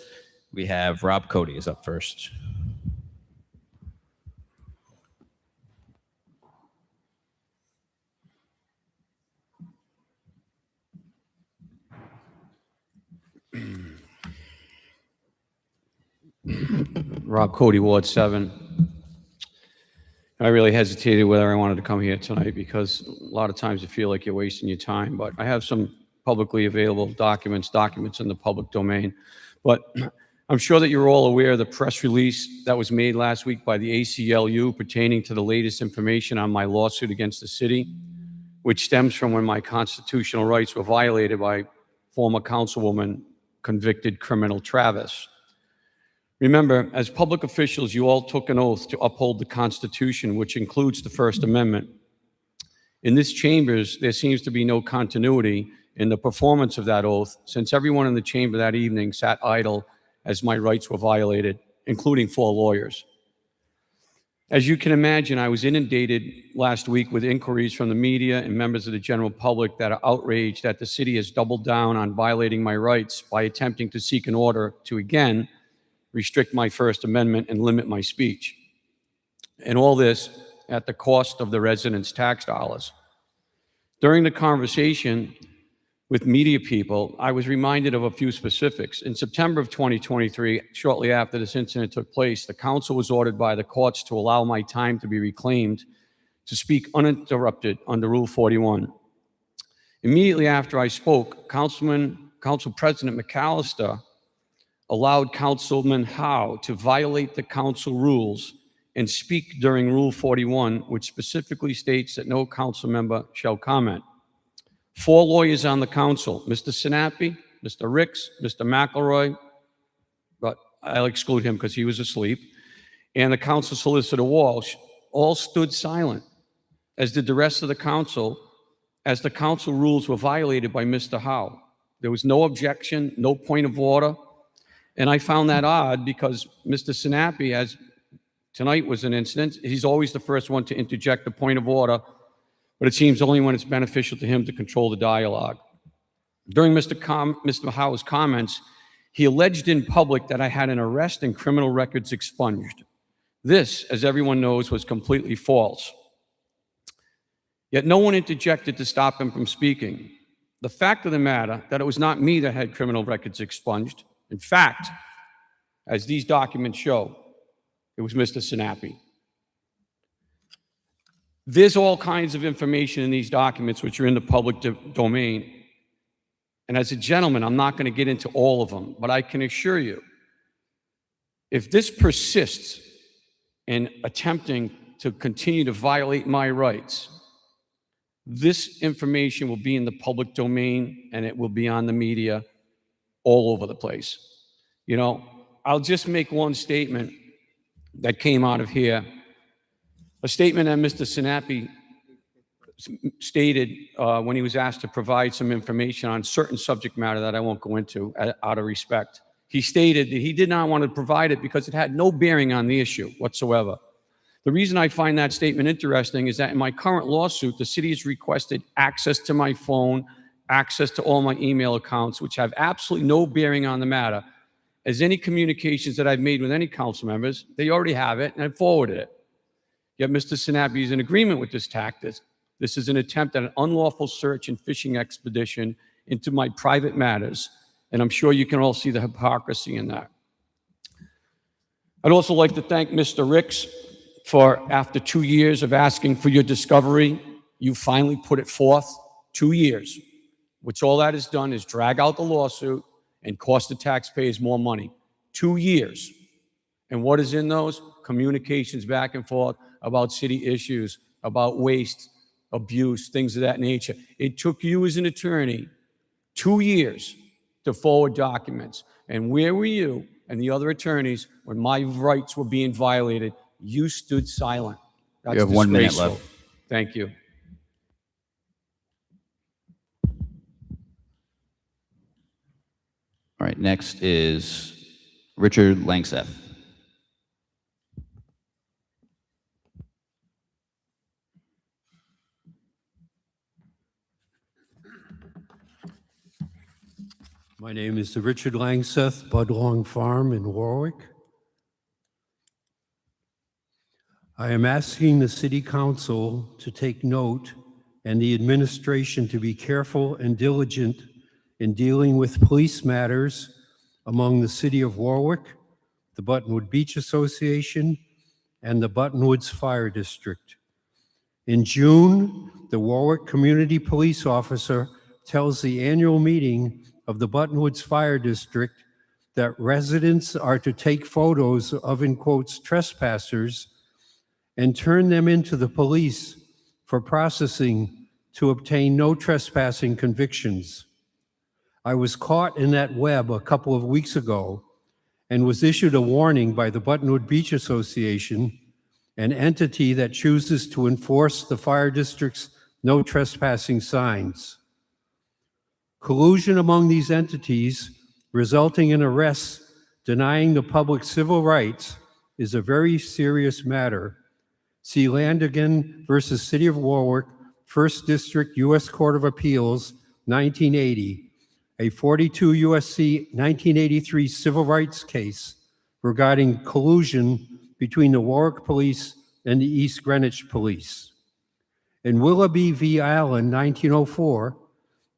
We have Rob Cody is up first. Rob Cody, Ward 7. I really hesitated whether I wanted to come here tonight because a lot of times you feel like you're wasting your time, but I have some publicly available documents in the public domain. But I'm sure that you're all aware of the press release that was made last week by the ACLU pertaining to the latest information on my lawsuit against the city, which stems from when my constitutional rights were violated by former councilwoman convicted criminal Travis. Remember, as public officials, you all took an oath to uphold the Constitution, which includes the First Amendment. In this chambers, there seems to be no continuity in the performance of that oath, since everyone in the chamber that evening sat idle as my rights were violated, including 4 lawyers. As you can imagine, I was inundated last week with inquiries from the media and members of the general public that are outraged that the city has doubled down on violating my rights by attempting to seek an order to, again, restrict my First Amendment and limit my speech. And all this at the cost of the residents' tax dollars. During the conversation with media people, I was reminded of a few specifics. In September of 2023, shortly after this incident took place, the council was ordered by the courts to allow my time to be reclaimed to speak uninterrupted under Rule 41. Immediately after I spoke, Council President McAllister allowed Councilman Howe to violate the council rules and speak during Rule 41, which specifically states that no council member shall comment. 4 lawyers on the council, Mr. Sinapi, Mr. Ricks, Mr. McElroy, but I'll exclude him because he was asleep, and the council solicitor Walsh, all stood silent, as did the rest of the council, as the council rules were violated by Mr. Howe. There was no objection, no point of order. And I found that odd because Mr. Sinapi, as tonight was an incident, he's always the first one to interject a point of order, but it seems only when it's beneficial to him to control the dialogue. During Mr. Howe's comments, he alleged in public that I had an arrest and criminal records expunged. This, as everyone knows, was completely false. Yet no one interjected to stop him from speaking. The fact of the matter that it was not me that had criminal records expunged. In fact, as these documents show, it was Mr. Sinapi. There's all kinds of information in these documents which are in the public domain. And as a gentleman, I'm not going to get into all of them, but I can assure you, if this persists in attempting to continue to violate my rights, this information will be in the public domain and it will be on the media all over the place. You know, I'll just make one statement that came out of here. A statement that Mr. Sinapi stated when he was asked to provide some information on certain subject matter that I won't go into out of respect. He stated that he did not want to provide it because it had no bearing on the issue whatsoever. The reason I find that statement interesting is that in my current lawsuit, the city has requested access to my phone, access to all my email accounts, which have absolutely no bearing on the matter. As any communications that I've made with any council members, they already have it and I forwarded it. Yet Mr. Sinapi is in agreement with this tactic. This is an attempt at an unlawful search and fishing expedition into my private matters. And I'm sure you can all see the hypocrisy in that. I'd also like to thank Mr. Ricks for, after 2 years of asking for your discovery, you finally put it forth. 2 years. Which all that has done is drag out the lawsuit and cost the taxpayers more money. 2 years. And what is in those? Communications back and forth about city issues, about waste, abuse, things of that nature. It took you as an attorney 2 years to forward documents. And where were you and the other attorneys when my rights were being violated? You stood silent. That's You have 1 minute disgraceful. left. Thank you. All right, next is Richard Langseth. My name is Richard Langseth, Budlong Farm in Warwick. I am asking the City Council to take note and the administration to be careful and diligent in dealing with police matters among the City of Warwick, the Buttonwood Beach Association, and the Buttonwoods Fire District. In June, the Warwick Community Police Officer tells the annual meeting of the Buttonwoods Fire District that residents are to take photos of, in quotes, trespassers and turn them into the police for processing to obtain no trespassing convictions. I was caught in that web a couple of weeks ago and was issued a warning by the Buttonwood Beach Association, an entity that chooses to enforce the fire district's no trespassing signs. Collusion among these entities, resulting in arrests denying the public civil rights, is a very serious matter. See Landigan versus City of Warwick, 1st District, U.S. Court of Appeals, 1980, a 42 U.S.C. 1983 civil rights case regarding collusion between the Warwick Police and the East Greenwich Police. In Willoughby v. Allen, 1904,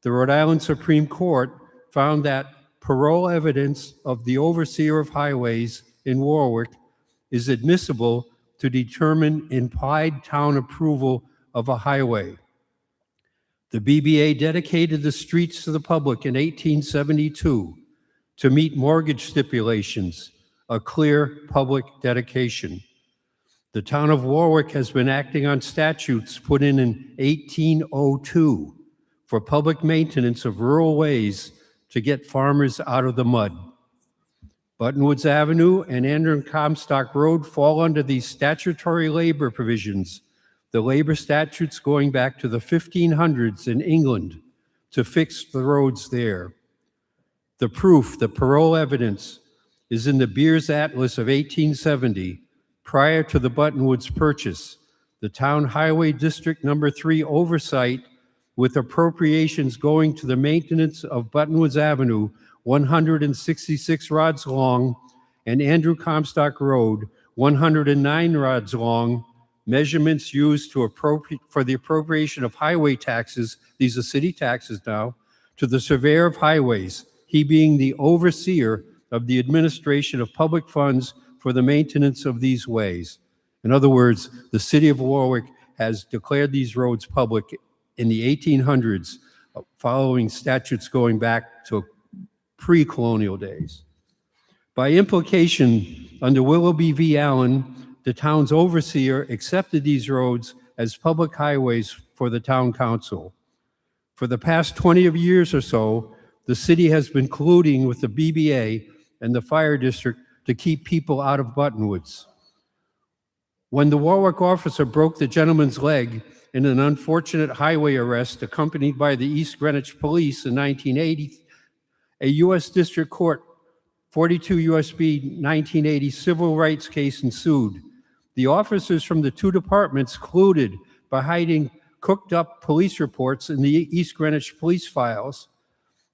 the Rhode Island Supreme Court found that parole evidence of the overseer of highways in Warwick is admissible to determine implied town approval of a highway. The BBA dedicated the streets to the public in 1872 to meet mortgage stipulations, a clear public dedication. The town of Warwick has been acting on statutes put in 1802 for public maintenance of rural ways to get farmers out of the mud. Buttonwoods Avenue and Andrew Comstock Road fall under these statutory labor provisions, the labor statutes going back to the 1500s in England to fix the roads there. The proof, the parole evidence, is in the Beers Atlas of 1870, prior to the Buttonwoods purchase, the Town Highway District Number 3 oversight with appropriations going to the maintenance of Buttonwoods Avenue, 166 rods long, and Andrew Comstock Road, 109 rods long, measurements used to for the appropriation of highway taxes, these are city taxes now, to the surveyor of highways, he being the overseer of the administration of public funds for the maintenance of these ways. In other words, the City of Warwick has declared these roads public in the 1800s, following statutes going back to pre-colonial days. By implication, under Willoughby v. Allen, the town's overseer accepted these roads as public highways for the town council. For the past 20 years or so, the city has been colluding with the BBA and the fire district to keep people out of Buttonwoods. When the Warwick officer broke the gentleman's leg in an unfortunate highway arrest accompanied by the East Greenwich Police in 1980, a U.S. District Court 42 U.S.B. 1980 civil rights case ensued. The officers from the two departments colluded by hiding cooked up police reports in the East Greenwich police files.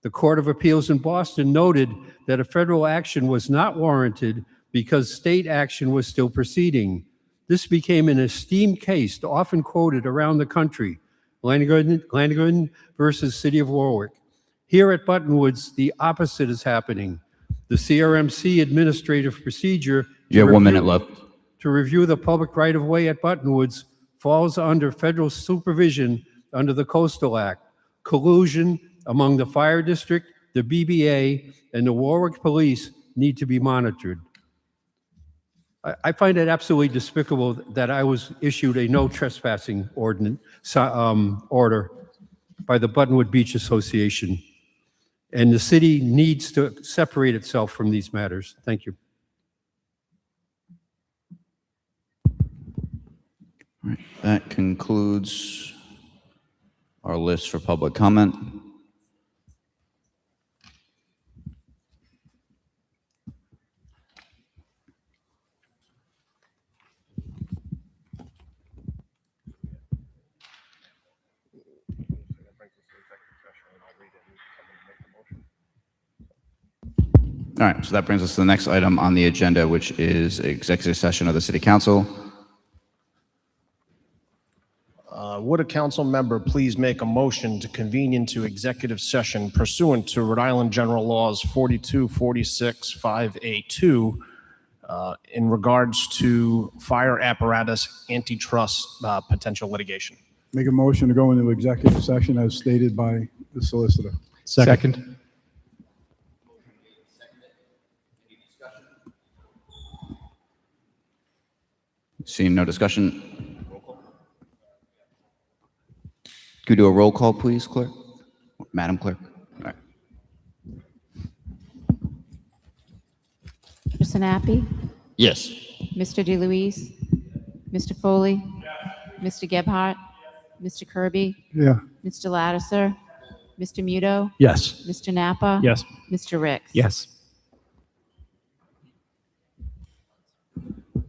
The Court of Appeals in Boston noted that a federal action was not warranted because state action was still proceeding. This became an esteemed case, often quoted around the country, Landigan versus City of Warwick. Here at Buttonwoods, the opposite is happening. The CRMC administrative procedure You have 1 minute left. to review the public right-of-way at Buttonwoods falls under federal supervision under the Coastal Act. Collusion among the fire district, the BBA, and the Warwick Police need to be monitored. I find it absolutely despicable that I was issued a no trespassing order by the Buttonwood Beach Association. And the city needs to separate itself from these matters. Thank you. All right, that concludes our list for public comment. All right, so that brings us to the next item on the agenda, which is executive session of the city council. Would a council member please make a motion to convene into executive session pursuant to Rhode Island General Laws 4246-5A2 in regards to fire apparatus antitrust potential litigation? Make a motion to go into executive session as stated by the solicitor. Second. Seeing no discussion. Could we do a roll call, please, clerk? Madam Clerk? All right. Mr. Sinapi? Yes. Mr. DeLuise? Mr. Foley? Mr. Gebhardt? Mr. Kirby? Yeah. Mr. Lattiser? Mr. Muto? Yes. Mr. Napa? Yes. Mr. Ricks? Yes.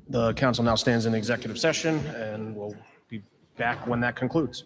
The council now stands in executive session, and we'll be back when that concludes.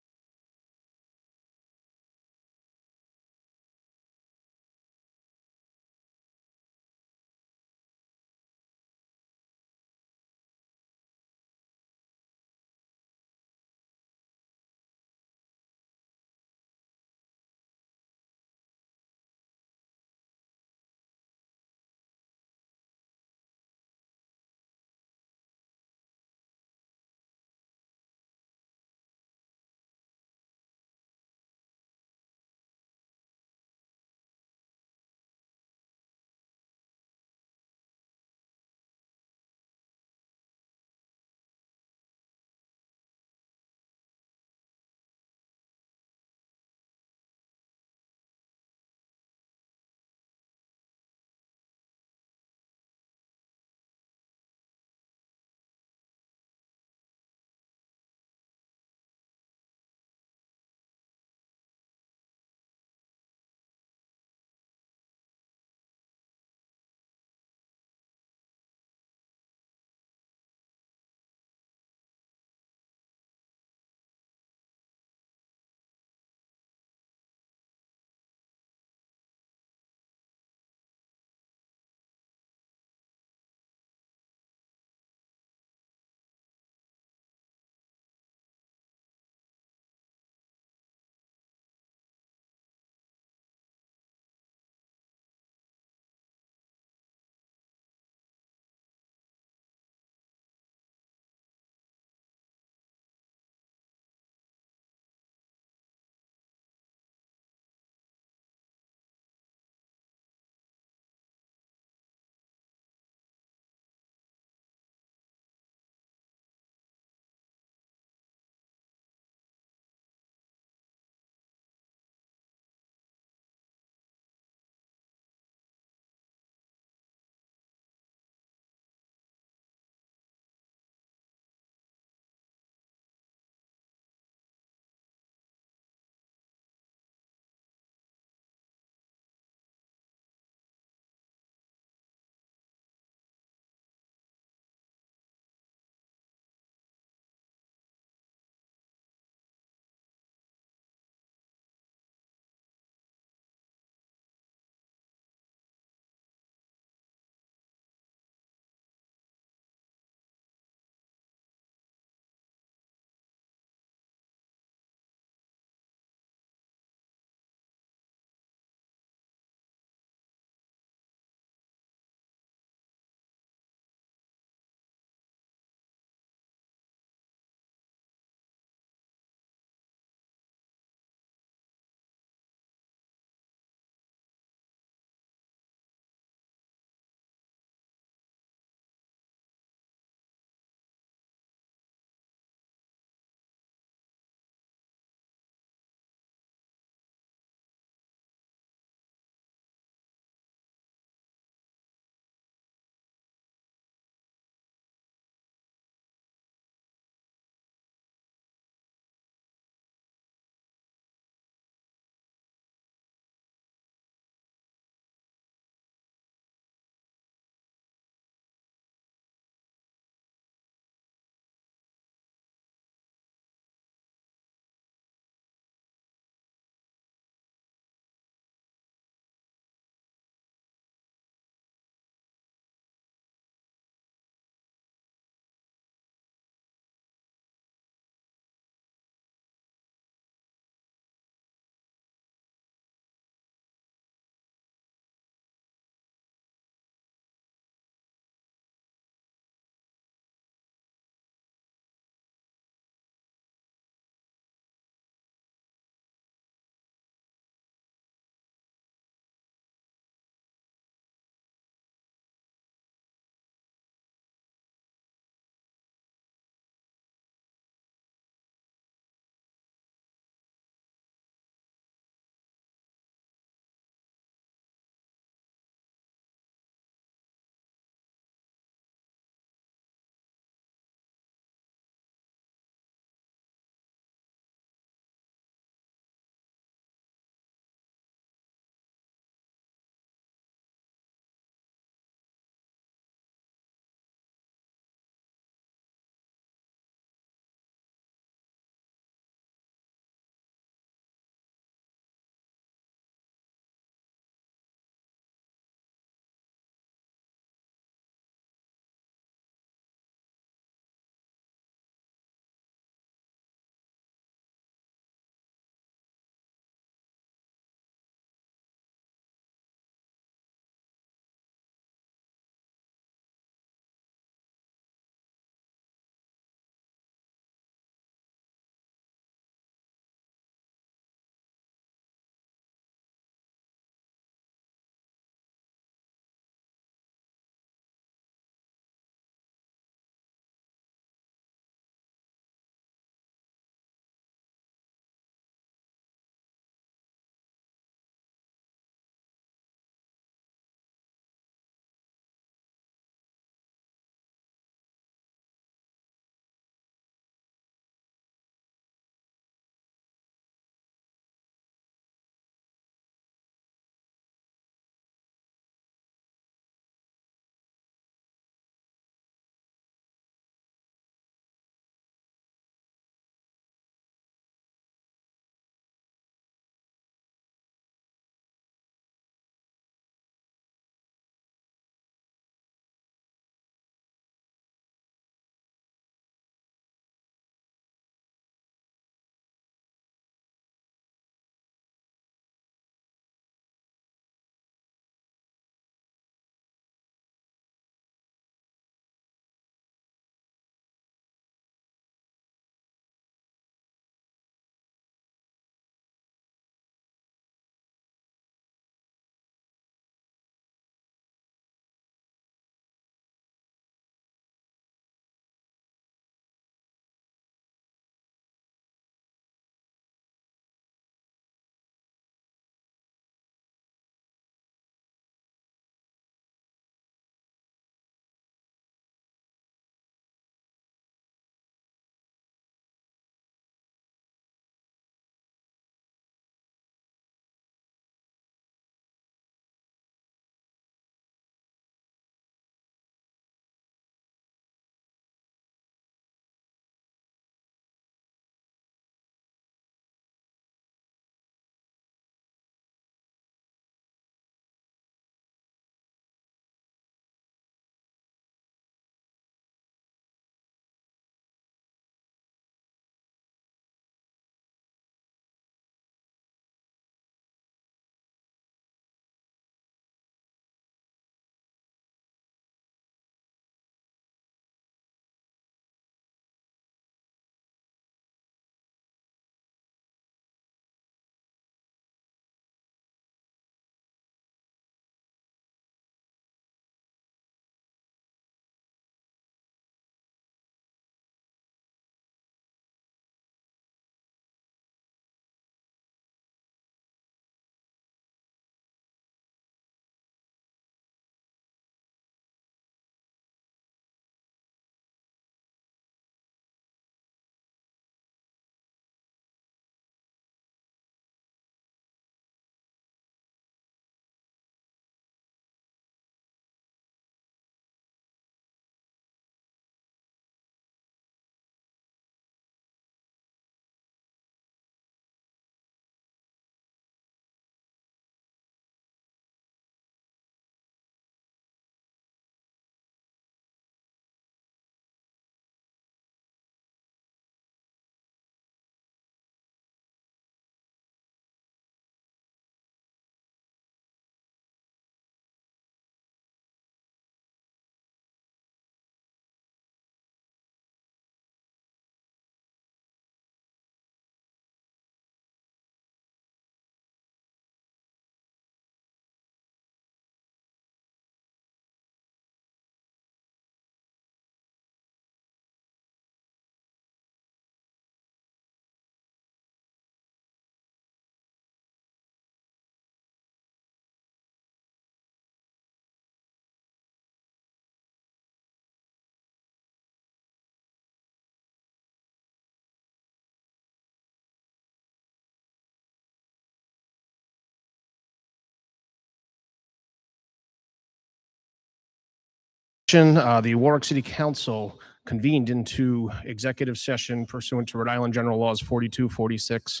The Warwick City Council convened into executive session pursuant to Rhode Island General Laws 4246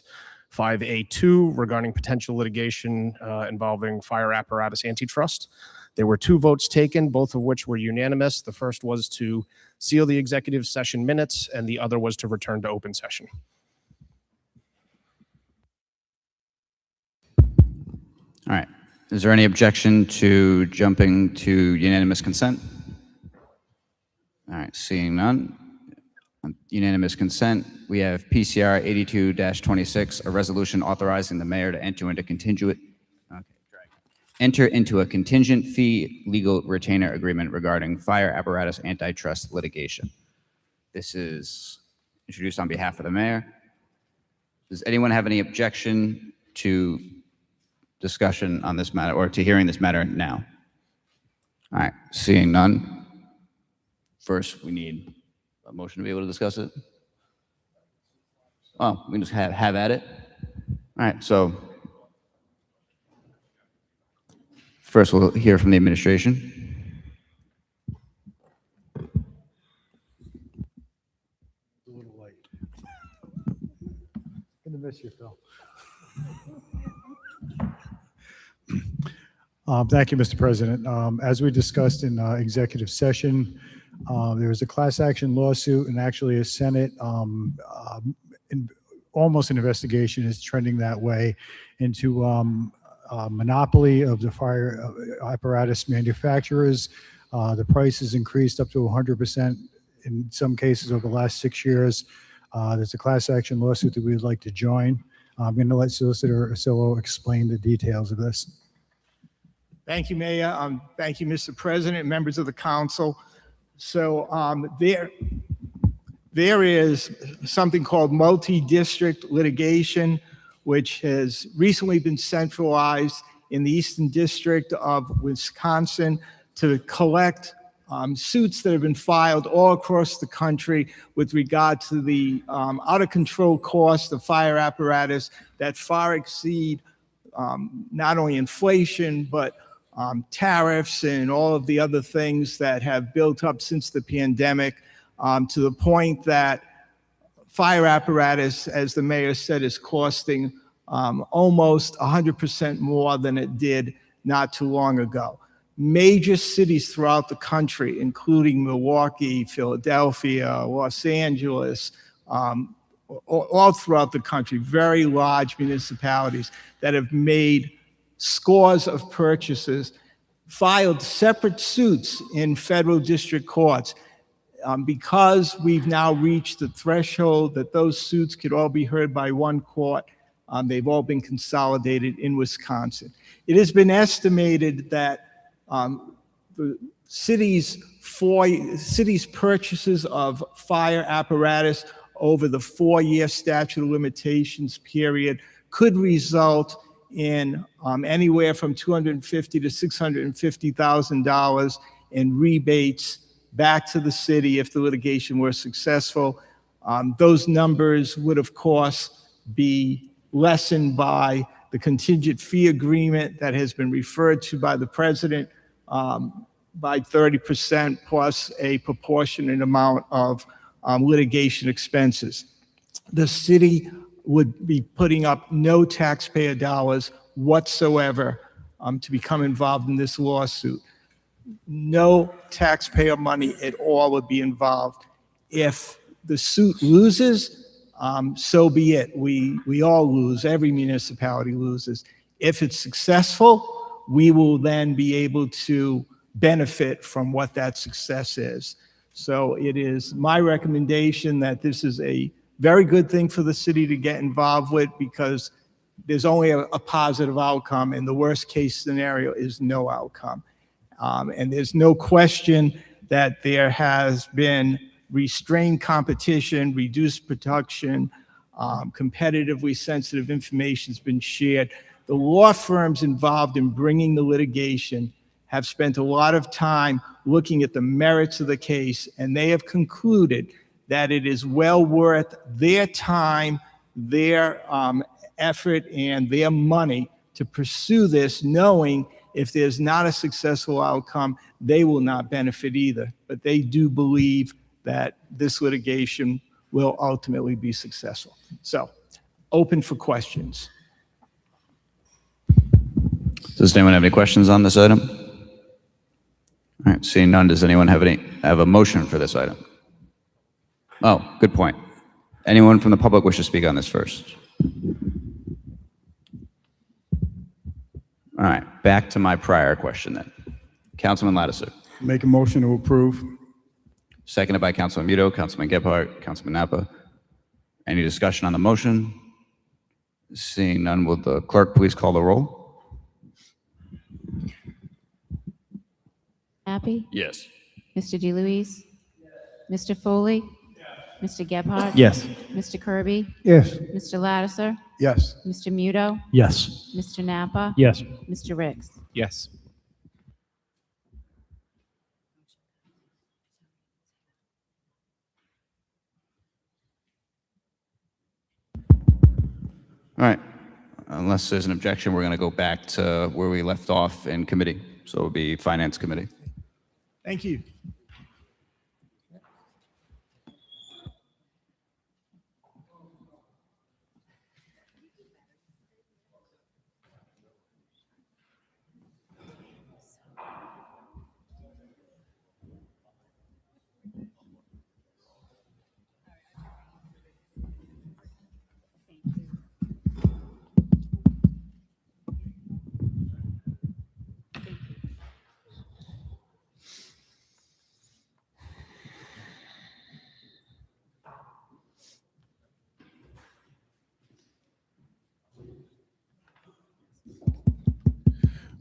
5A2 regarding potential litigation involving fire apparatus antitrust. There were 2 votes taken, both of which were unanimous. The first was to seal the executive session minutes, and the other was to return to open session. All right. Is there any objection to jumping to unanimous consent? All right, seeing none. On unanimous consent, we have PCR 82-26, a resolution authorizing the mayor to enter into a contingent fee legal retainer agreement regarding fire apparatus antitrust litigation. This is introduced on behalf of the mayor. Does anyone have any objection to discussion on this matter or to hearing this matter now? All right, seeing none. First, we need a motion to be able to discuss it. Oh, we can just have at it. All right, so first we'll hear from the administration. Gonna miss you, Phil. Thank you, Mr. President. As we discussed in executive session, there was a class action lawsuit and actually a Senate, almost an investigation is trending that way into monopoly of the fire apparatus manufacturers. The price has increased up to 100% in some cases over the last 6 years. There's a class action lawsuit that we'd like to join. I'm going to let Solicitor Ursillo explain the details of this. Thank you, Mayor. Thank you, Mr. President, members of the council. So there is something called multi-district litigation, which has recently been centralized in the Eastern District of Wisconsin to collect suits that have been filed all across the country with regard to the out-of-control cost of fire apparatus that far exceed not only inflation, but tariffs and all of the other things that have built up since the pandemic, to the point that fire apparatus, as the mayor said, is costing almost 100% more than it did not too long ago. Major cities throughout the country, including Milwaukee, Philadelphia, Los Angeles, all throughout the country, very large municipalities that have made scores of purchases, filed separate suits in federal district courts. Because we've now reached the threshold that those suits could all be heard by one court, they've all been consolidated in Wisconsin. It has been estimated that the city's purchases of fire apparatus over the 4-year statute of limitations period could result in anywhere from $250,000 to $650,000 in rebates back to the city if the litigation were successful. Those numbers would, of course, be lessened by the contingent fee agreement that has been referred to by the president by 30% plus a proportionate amount of litigation expenses. The city would be putting up no taxpayer dollars whatsoever to become involved in this lawsuit. No taxpayer money at all would be involved. If the suit loses, so be it. We all lose. Every municipality loses. If it's successful, we will then be able to benefit from what that success is. So it is my recommendation that this is a very good thing for the city to get involved with, because there's only a positive outcome, and the worst case scenario is no outcome. And there's no question that there has been restrained competition, reduced production, competitively sensitive information has been shared. The law firms involved in bringing the litigation have spent a lot of time looking at the merits of the case, and they have concluded that it is well worth their time, their effort, and their money to pursue this, knowing if there's not a successful outcome, they will not benefit either. But they do believe that this litigation will ultimately be successful. So, open for questions. Does anyone have any questions on this item? All right, seeing none, does anyone have a motion for this item? Oh, good point. Anyone from the public wish to speak on this first? All right, back to my prior question then. Councilman Lattiser, Make a motion to approve. seconded by Councilman Muto, Councilman Gebhardt, Councilman Napa. Any discussion on the motion? Seeing none, will the clerk please call the roll? Happy? Yes. Mr. DeLuise? Mr. Foley? Mr. Gebhardt? Yes. Mr. Kirby? Yes. Mr. Lattiser? Yes. Mr. Muto? Yes. Mr. Napa? Yes. Mr. Ricks? Yes. All right. Unless there's an objection, we're going to go back to where we left off in committee. So it would be Finance Committee. Thank you.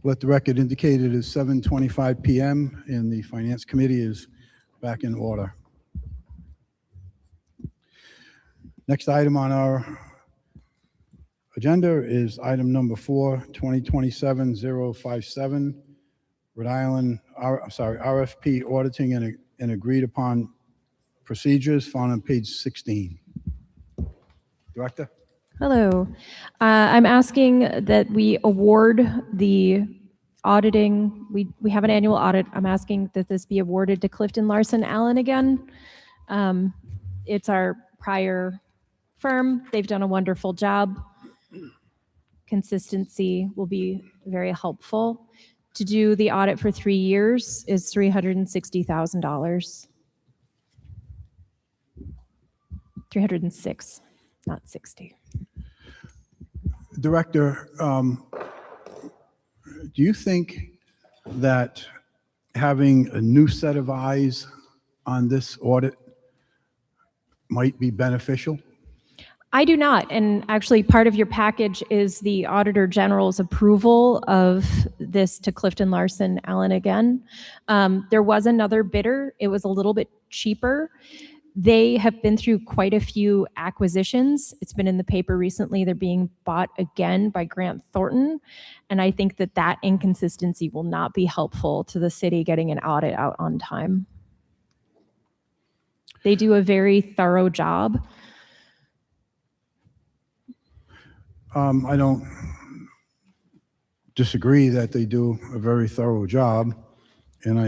Let the record indicate it is 7:25 PM and the Finance Committee is back in order. Next item on our agenda is item number 4, 2027-057, Rhode Island, RFP auditing and agreed upon procedures found on page 16. Director? Hello. I'm asking that we award the auditing. We have an annual audit. I'm asking that this be awarded to Clifton Larson Allen again. It's our prior firm. They've done a wonderful job. Consistency will be very helpful. To do the audit for 3 years is $360,000. 306, not 60. Director, do you think that having a new set of eyes on this audit might be beneficial? I do not. And actually, part of your package is the Auditor General's approval of this to Clifton Larson Allen again. There was another bidder. It was a little bit cheaper. They have been through quite a few acquisitions. It's been in the paper recently. They're being bought again by Grant Thornton. And I think that that inconsistency will not be helpful to the city getting an audit out on time. They do a very thorough job. I don't disagree that they do a very thorough job. And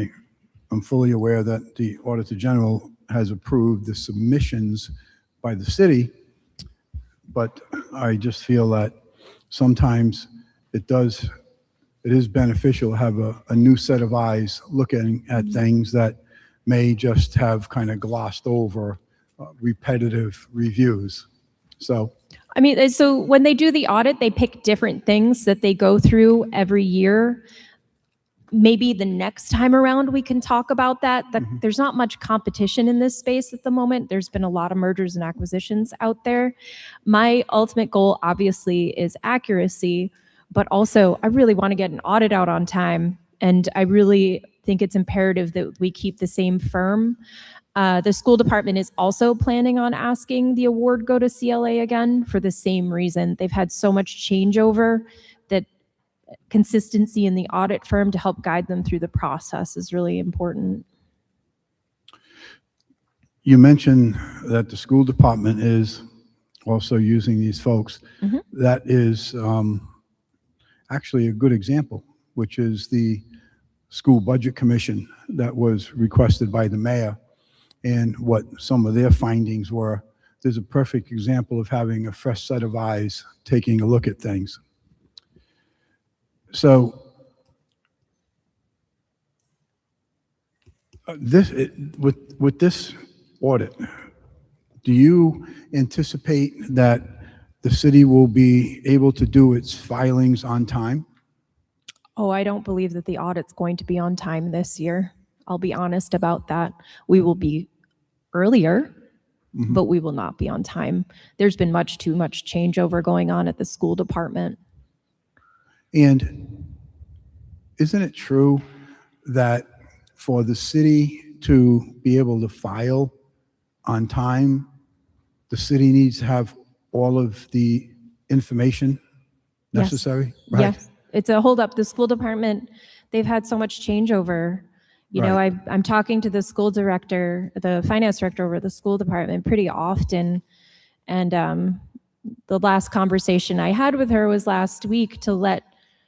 I'm fully aware that the Auditor General has approved the submissions by the city, but I just feel that sometimes it is beneficial to have a new set of eyes looking at things that may just have kind of glossed over repetitive reviews. So, I mean, so when they do the audit, they pick different things that they go through every year. Maybe the next time around we can talk about that. There's not much competition in this space at the moment. There's been a lot of mergers and acquisitions out there. My ultimate goal, obviously, is accuracy, but also I really want to get an audit out on time. And I really think it's imperative that we keep the same firm. The school department is also planning on asking the award go to CLA again for the same reason. They've had so much changeover that consistency in the audit firm to help guide them through the process is really important. you mentioned that the school department is also using these folks. Mhm. That is actually a good example which is the school budget commission that was requested by the mayor, and what some of their findings were. There's a perfect example of having a fresh set of eyes taking a look at things. So with this audit, do you anticipate that the city will be able to do its filings on time? Oh, I don't believe that the audit's going to be on time this year. I'll be honest about that. We will be earlier, but we will not be on time. There's been much too much changeover going on at the school department. And isn't it true that for the city to be able to file on time, the city needs to have all of the information Yes. necessary? Yes, it's a holdup. The school department, they've had so much changeover. You know, Right. I'm talking to the school director, the finance director over at the school department pretty often. And the last conversation I had with her was last week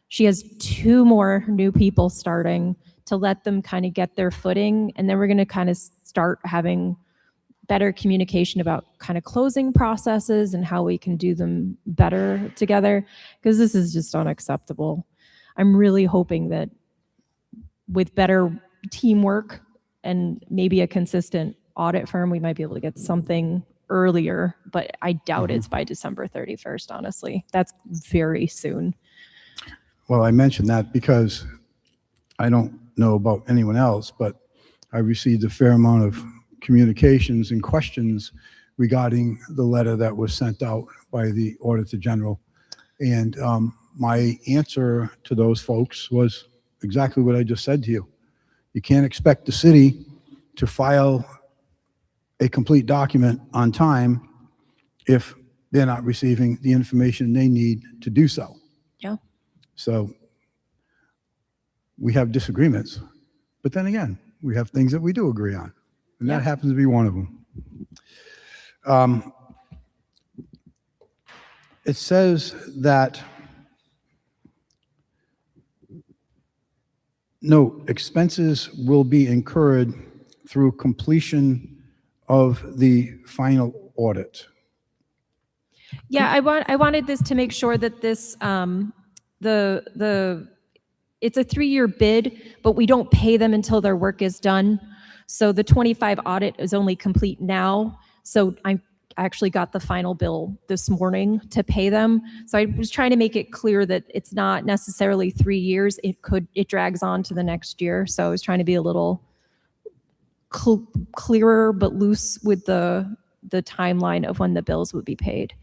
she has 2 more new people starting, to let them kind of get their footing. And then we're going to kind of start having better communication about kind of closing processes and how we can do them better together, because this is just unacceptable. I'm really hoping that with better teamwork and maybe a consistent audit firm, we might be able to get something earlier, but I doubt it's by December 31st, honestly. That's very soon. Well, I mentioned that because I don't know about anyone else, but I received a fair amount of communications and questions regarding the letter that was sent out by the Auditor General. And my answer to those folks was exactly what I just said to you. You can't expect the city to file a complete document on time if they're not receiving the information they need to do so. Yeah. So we have disagreements, but then again, we have things that we do agree on, and that happens to be one of them. It says that, note, expenses will be incurred through completion of the final audit. Yeah, I wanted this to make sure that this, it's a 3-year bid, but we don't pay them until their work is done. So the 25 audit is only complete now. So I actually got the final bill this morning to pay them. So I was trying to make it clear that it's not necessarily 3 years. It drags on to the next year. So I was trying to be a little clearer but loose with the timeline of when the bills would be paid.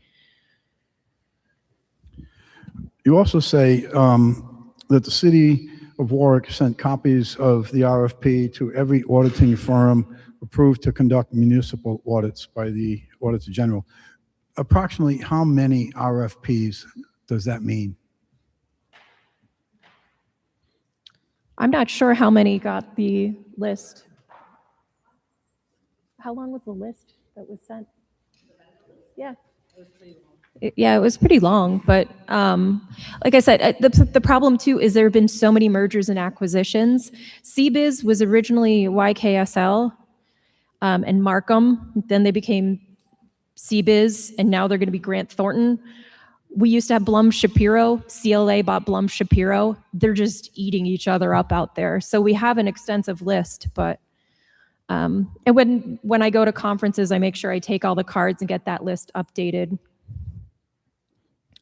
You also say that the city of Warwick sent copies of the RFP to every auditing firm approved to conduct municipal audits by the Auditor General. Approximately how many RFPs does that mean? I'm not sure how many got the list. How long was the list that was sent? Yeah. Yeah, it was pretty long, but like I said, the problem too is there have been so many mergers and acquisitions. CBiz was originally YKSL and Markham, then they became CBiz, and now they're going to be Grant Thornton. We used to have Blum Shapiro. CLA bought Blum Shapiro. They're just eating each other up out there. So we have an extensive list, but and when I go to conferences, I make sure I take all the cards and get that list updated.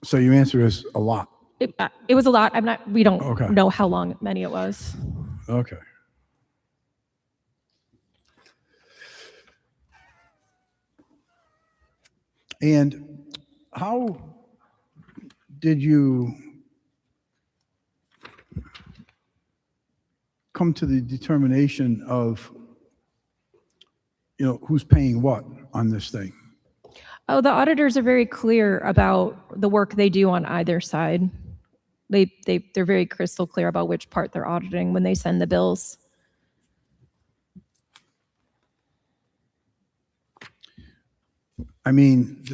So your answer is a lot. It was a lot. We don't Okay. know how long many it was. Okay. And how did you come to the determination of, who's paying what on this thing? Oh, the auditors are very clear about the work they do on either side. They're very crystal clear about which part they're auditing when they send the bills. I mean,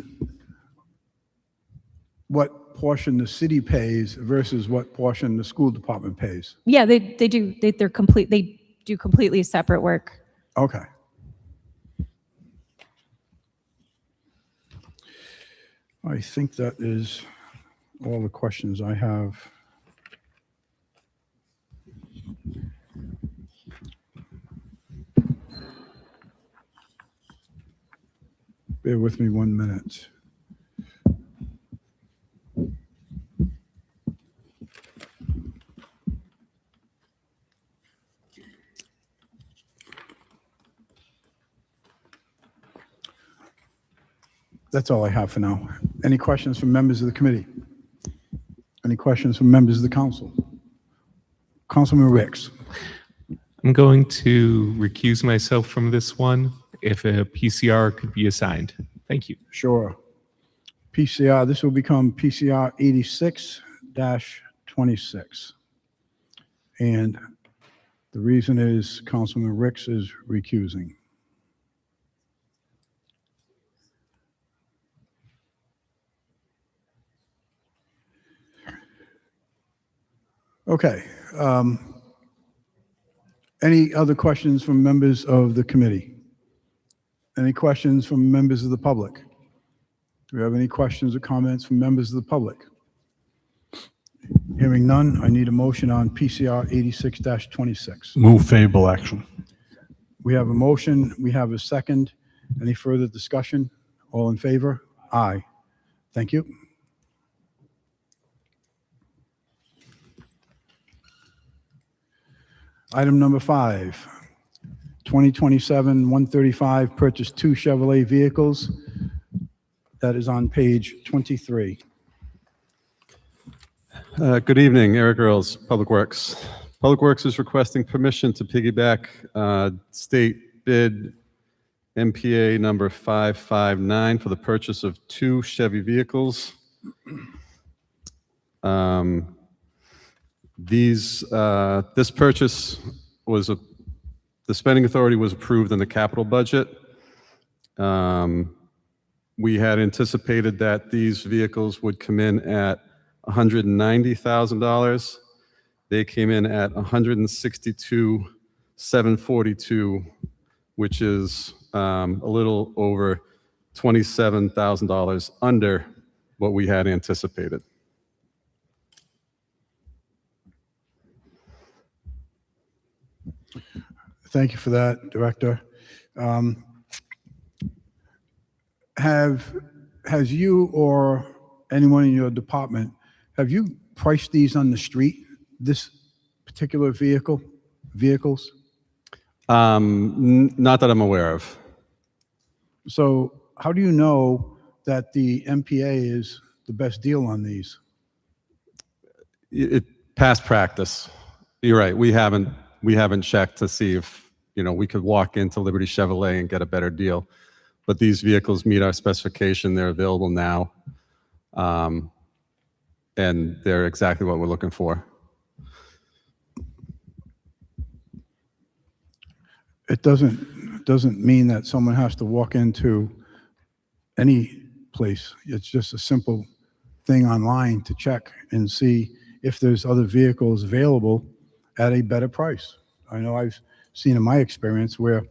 What portion the city pays versus what portion the school department pays? Yeah, they do, they do completely separate work. Okay. I think that is all the questions I have. Bear with me 1 minute. That's all I have for now. Any questions from members of the committee? Any questions from members of the council? Councilman Ricks. I'm going to recuse myself from this one if a PCR could be assigned. Thank you. Sure. PCR, this will become PCR 86-26. And the reason is Councilman Ricks is recusing. Okay. Any other questions from members of the committee? Any questions from members of the public? Do we have any questions or comments from members of the public? Hearing none, I need a motion on PCR 86-26. Move favorable action. We have a motion, we have a second. Any further discussion? All in favor? Aye. Thank you. Item number 5, 2027-135, purchase 2 Chevrolet vehicles. That is on page 23. Good evening, Eric Earls, Public Works. Public Works is requesting permission to piggyback state bid MPA number 559 for the purchase of 2 Chevy vehicles. This purchase was the spending authority was approved in the capital budget. We had anticipated that these vehicles would come in at $190,000. They came in at $162,742, which is a little over $27,000 under what we had anticipated. Thank you for that, Director. Has you or anyone in your department, have you priced these on the street, this particular vehicles? Not that I'm aware of. So how do you know that the MPA is the best deal on these? Past practice. You're right. We haven't checked to see if we could walk into Liberty Chevrolet and get a better deal. But these vehicles meet our specification. They're available now. And they're exactly what we're looking for. It doesn't mean that someone has to walk into any place. It's just a simple thing online to check and see if there's other vehicles available at a better price. I know I've seen in my experience where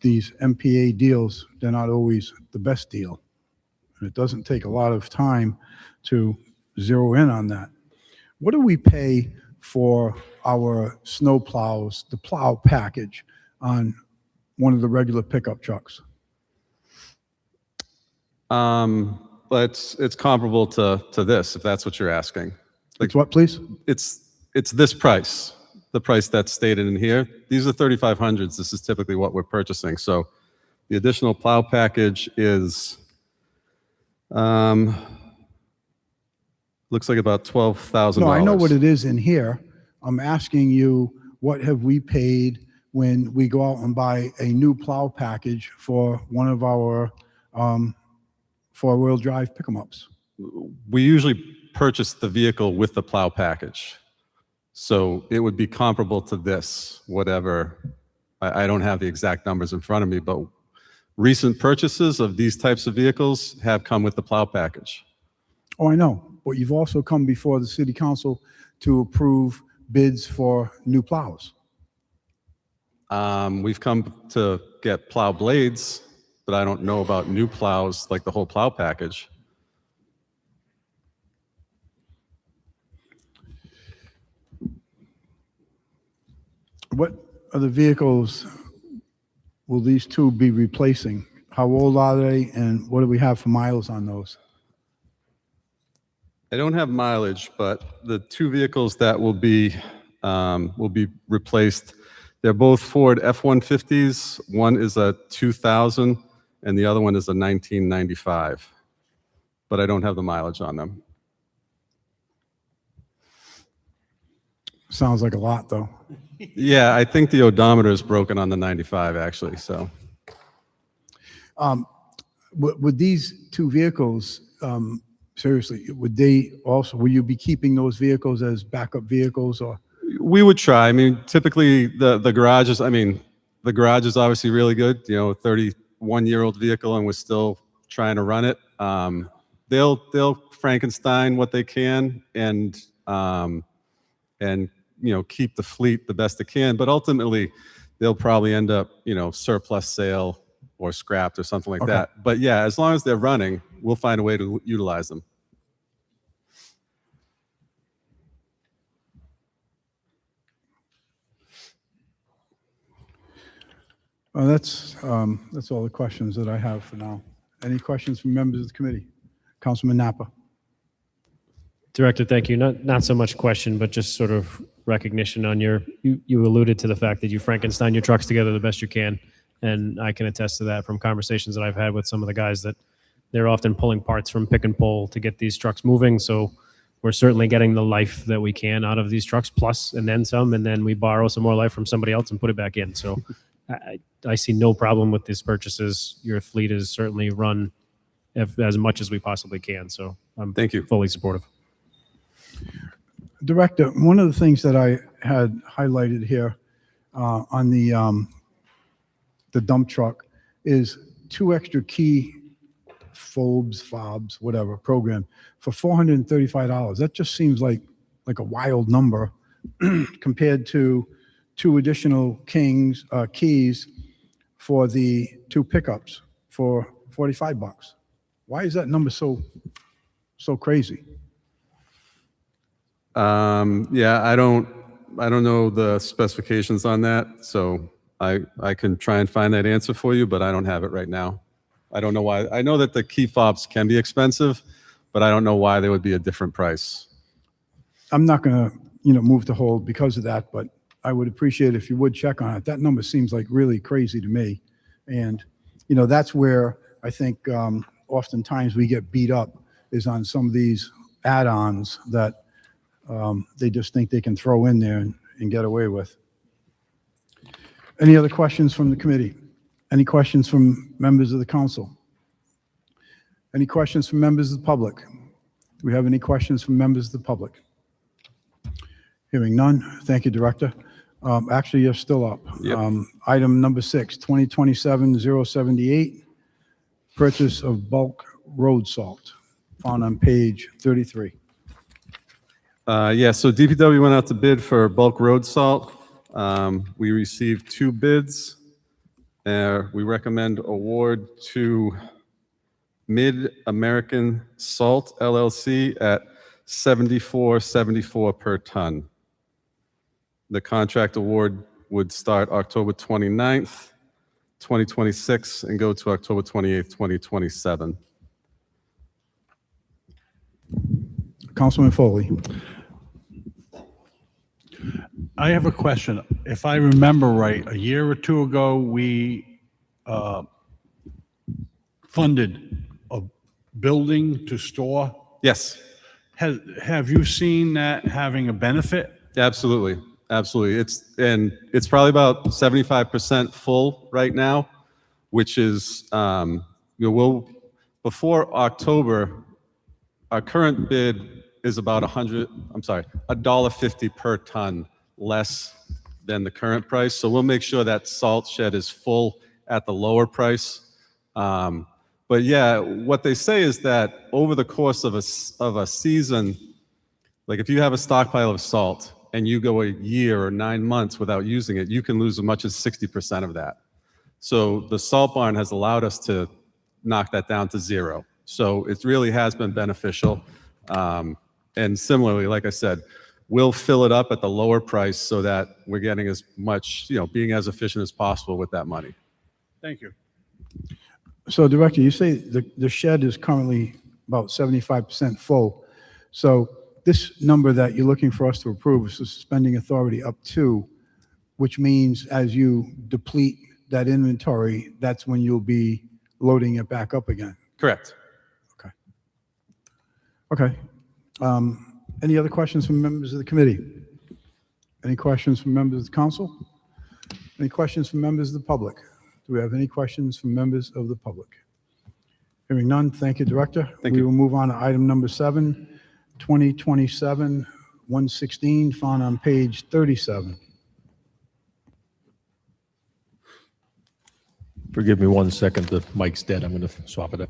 these MPA deals, they're not always the best deal. And it doesn't take a lot of time to zero in on that. What do we pay for our snow plows, the plow package on one of the regular pickup trucks? But it's comparable to this, if that's what you're asking. It's what, please? It's this price, the price that's stated in here. These are 3500s. This is typically what we're purchasing. So the additional plow package is, looks like about $12,000. No, I know what it is in here. I'm asking you, what have we paid when we go out and buy a new plow package for one of our four-wheel drive pick-em-ups? We usually purchase the vehicle with the plow package. So it would be comparable to this, whatever. I don't have the exact numbers in front of me, but recent purchases of these types of vehicles have come with the plow package. Oh, I know. but you've also come before the city council to approve bids for new plows. We've come to get plow blades, but I don't know about new plows, like the whole plow package. What other vehicles will these two be replacing? How old are they, and what do we have for miles on those? I don't have mileage, but the two vehicles that will be replaced, they're both Ford F-150s. One is a 2000 and the other one is a 1995, but I don't have the mileage on them. Sounds like a lot, though. Yeah, I think the odometer is broken on the 95, actually, so. Would these two vehicles, seriously, will you be keeping those vehicles as backup vehicles, or? We would try. I mean, typically the garage is obviously really good, 31-year-old vehicle, and we're still trying to run it. They'll Frankenstein what they can and keep the fleet the best they can, but ultimately they'll probably end up, surplus sale or scrapped or something like that. But yeah, as long as they're running, we'll find a way to utilize them. Well, that's all the questions that I have for now. Any questions from members of the committee? Councilman Napa. Director, thank you. Not so much question, but just sort of recognition on you alluded to the fact that you Frankenstein your trucks together the best you can. And I can attest to that from conversations that I've had with some of the guys, that they're often pulling parts from pick and pull to get these trucks moving. So we're certainly getting the life that we can out of these trucks, plus and then some, and then we borrow some more life from somebody else and put it back in. So I see no problem with these purchases. Your fleet is certainly run as much as we possibly can. So I'm fully supportive. Director, one of the things that I had highlighted here on the dump truck is 2 extra key fobs, whatever, program for $435. That just seems like a wild number compared to 2 additional keys for the 2 pickups for $45. Why is that number so crazy? Yeah, I don't know the specifications on that, so I can try and find that answer for you, but I don't have it right now. I don't know why. I know that the key fobs can be expensive, but I don't know why they would be a different price. I'm not going to, move to hold because of that, but I would appreciate if you would check on it. That number seems like really crazy to me. And, that's where I think oftentimes we get beat up, is on some of these add-ons that they just think they can throw in there and get away with. Any other questions from the committee? Any questions from members of the council? Any questions from members of the public? Do we have any questions from members of the public? Hearing none. Thank you, Director. Actually, you're still up. Yep. Item number 6, 2027-078, purchase of bulk road salt, found on page 33. Yeah, so DPW went out to bid for bulk road salt. We received 2 bids. We recommend award to Mid-American Salt LLC at $74.74 per ton. The contract award would start October 29th, 2026, and go to October 28th, 2027. Councilman Foley. I have a question. If I remember right, a year or 2 ago, we funded a building to store. Yes. Have you seen that having a benefit? Absolutely. Absolutely. It's probably about 75% full right now, which is, before October, our current bid is about $1.50 per ton less than the current price. So we'll make sure that salt shed is full at the lower price. But yeah, what they say is that over the course of a season, like if you have a stockpile of salt and you go a year or 9 months without using it, you can lose as much as 60% of that. So the salt barn has allowed us to knock that down to zero. So it really has been beneficial. And similarly, like I said, we'll fill it up at the lower price so that we're getting as much, being as efficient as possible with that money. Thank you. So Director, you say the shed is currently about 75% full. So this number that you're looking for us to approve is the spending authority up to, which means as you deplete that inventory, that's when you'll be loading it back up again. Correct. Okay. Any other questions from members of the committee? Any questions from members of the council? Any questions from members of the public? Do we have any questions from members of the public? Hearing none, thank you, Director. We will move on to item number 7, 2027-116, found on page 37. Forgive me 1 second, the mic's dead. I'm going to swap it out.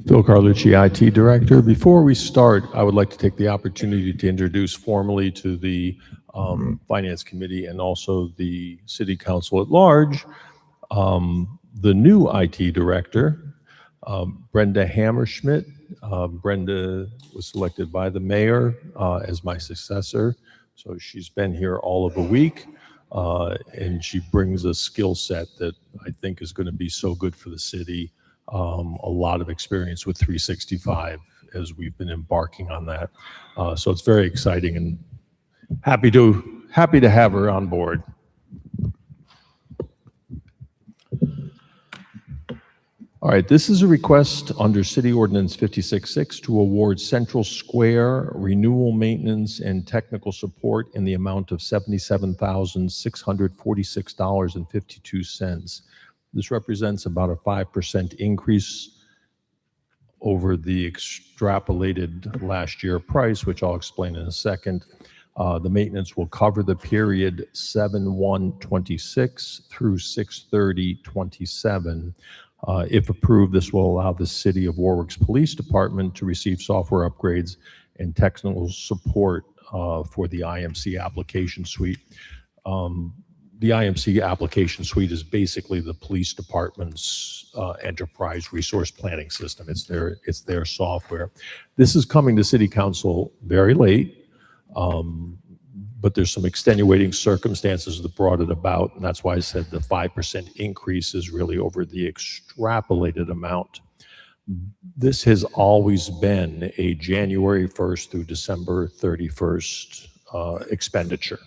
Phil Carlucci, IT Director. Before we start, I would like to take the opportunity to introduce formally to the Finance Committee and also the City Council at large, the new IT Director, Brenda Hammerschmidt. Brenda was selected by the mayor as my successor. So she's been here all of a week, and she brings a skill set that I think is going to be so good for the city. A lot of experience with 365 as we've been embarking on that. So it's very exciting and happy to have her on board. All right, this is a request under City Ordinance 56-6 to award Central Square renewal maintenance and technical support in the amount of $77,646.52. This represents about a 5% increase over the extrapolated last year price, which I'll explain in a second. The maintenance will cover the period 7/1/26 through 6/30/27. If approved, this will allow the City of Warwick's Police Department to receive software upgrades and technical support for the IMC application suite. The IMC application suite is basically the police department's enterprise resource planning system. It's their software. This is coming to City Council very late, but there's some extenuating circumstances that brought it about, and that's why I said the 5% increase is really over the extrapolated amount. This has always been a January 1st through December 31st expenditure.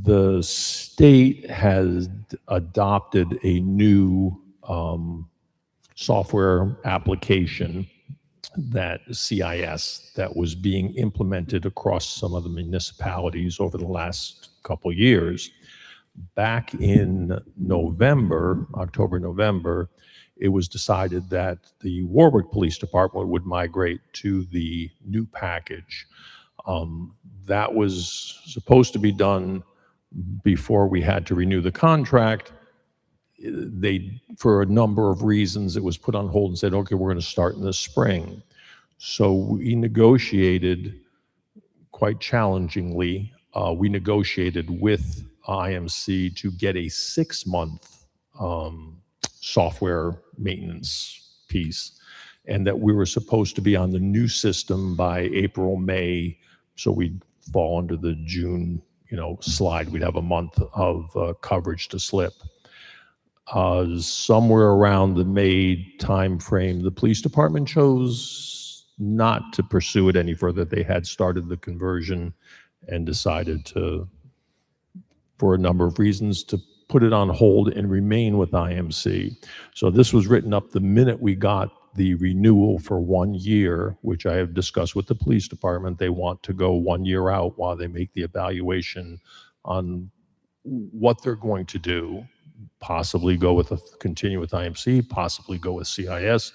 The state has adopted a new software application, that CIS, that was being implemented across some of the municipalities over the last couple years. Back in October, November, it was decided that the Warwick Police Department would migrate to the new package. That was supposed to be done before we had to renew the contract. For a number of reasons, it was put on hold and said, okay, we're going to start in the spring. So we negotiated quite challengingly. We negotiated with IMC to get a 6-month software maintenance piece, and that we were supposed to be on the new system by April, May, so we'd fall under the June slide. We'd have a month of coverage to slip. Somewhere around the May timeframe, the police department chose not to pursue it any further. They had started the conversion and decided to, for a number of reasons, to put it on hold and remain with IMC. So this was written up the minute we got the renewal for 1 year, which I have discussed with the police department. They want to go 1 year out while they make the evaluation on what they're going to do, possibly go with continue with IMC, possibly go with CIS,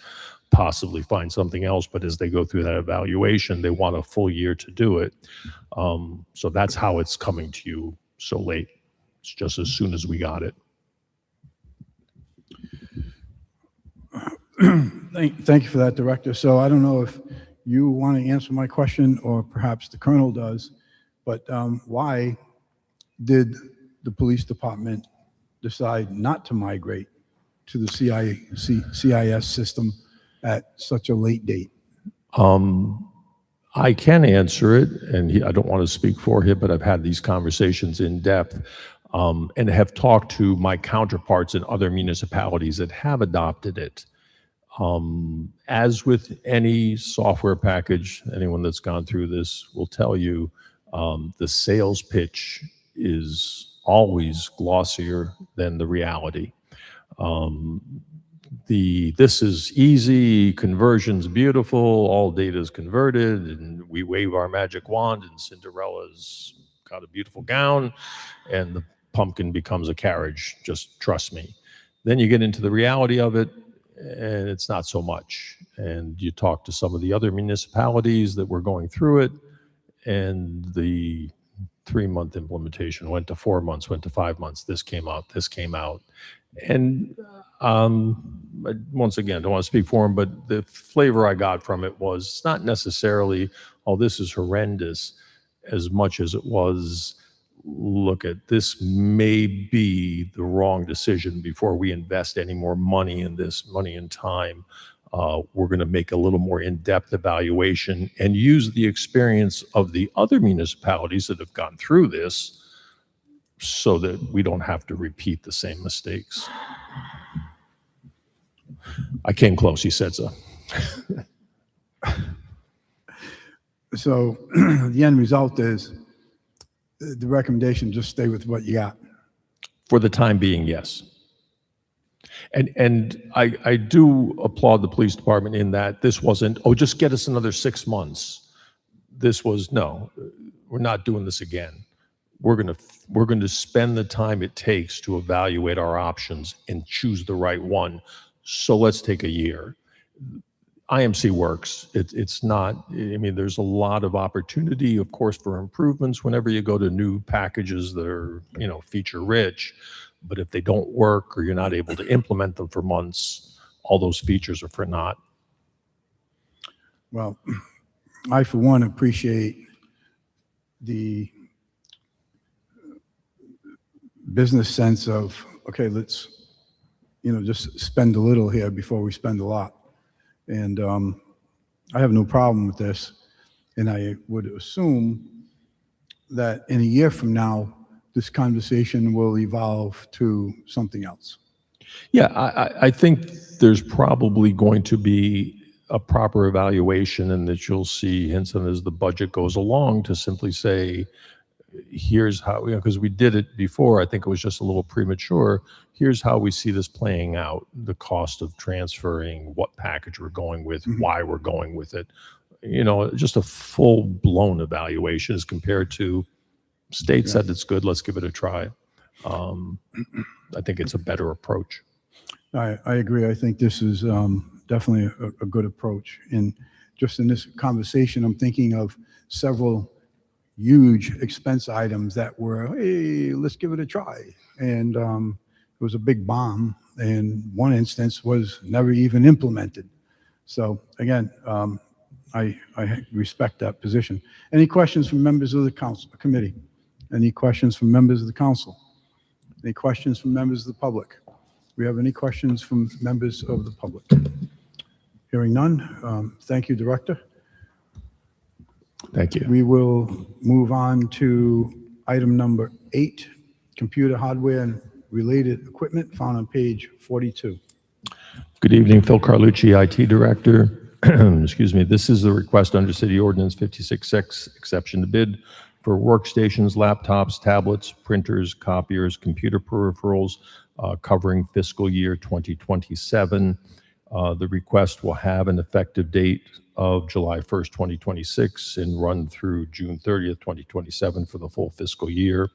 possibly find something else. But as they go through that evaluation, they want a full year to do it. So that's how it's coming to you so late. It's just as soon as we got it. Thank you for that, Director. So I don't know if you want to answer my question or perhaps the Colonel does, but why did the police department decide not to migrate to the CIS system at such a late date? I can answer it, and I don't want to speak for him, but I've had these conversations in depth and have talked to my counterparts in other municipalities that have adopted it. As with any software package, anyone that's gone through this will tell you the sales pitch is always glossier than the reality. This is easy, conversion's beautiful, all data is converted, and we wave our magic wand and Cinderella's got a beautiful gown and the pumpkin becomes a carriage, just trust me. Then you get into the reality of it and it's not so much. And you talk to some of the other municipalities that were going through it, and the 3-month implementation went to 4 months, went to 5 months. This came out. And once again, don't want to speak for him, but the flavor I got from it was it's not necessarily, oh, this is horrendous, as much as it was, look at this may be the wrong decision before we invest any more money in this, money and time. We're going to make a little more in-depth evaluation and use the experience of the other municipalities that have gone through this so that we don't have to repeat the same mistakes. I came close, he said so. So the end result is the recommendation, just stay with what you got. For the time being, yes. And I do applaud the police department in that this wasn't, oh, just get us another 6 months. This was, no, we're not doing this again. We're going to spend the time it takes to evaluate our options and choose the right one. So let's take a year. IMC works. It's not, I mean, there's a lot of opportunity, of course, for improvements whenever you go to new packages that are, feature rich. But if they don't work or you're not able to implement them for months, all those features are for naught. Well, I, for one, appreciate the business sense of, okay, let's, just spend a little here before we spend a lot. And I have no problem with this. And I would assume that in a year from now, this conversation will evolve to something else. Yeah, I think there's probably going to be a proper evaluation, and that you'll see hints on as the budget goes along to simply say, here's how, because we did it before, I think it was just a little premature. Here's how we see this playing out, the cost of transferring, what package we're going with, why we're going with it. Just a full-blown evaluation as compared to state said it's good, let's give it a try. I think it's a better approach. I agree. I think this is definitely a good approach. And just in this conversation, I'm thinking of several huge expense items that were, hey, let's give it a try. And it was a big bomb. And one instance was never even implemented. So again, I respect that position. Any questions from members of the council committee? Any questions from members of the council? Any questions from members of the public? We have any questions from members of the public? Hearing none. Thank you, Director. Thank you. We will move on to item number 8, computer hardware and related equipment, found on page 42. Good evening, Phil Carlucci, IT Director. Excuse me. This is the request under City Ordinance 56-6, exception to bid for workstations, laptops, tablets, printers, copiers, computer peripherals, covering fiscal year 2027. The request will have an effective date of July 1st, 2026 and run through June 30th, 2027 for the full fiscal year.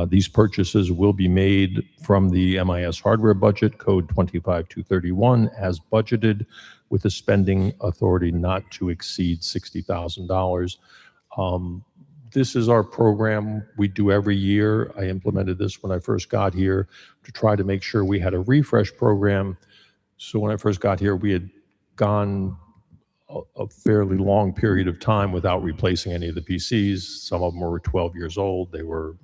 These purchases will be made from the MIS hardware budget, code 25231, as budgeted, with a spending authority not to exceed $60,000. This is our program we do every year. I implemented this when I first got here to try to make sure we had a refresh program. So when I first got here, we had gone a fairly long period of time without replacing any of the PCs. Some of them were 12 years old. They were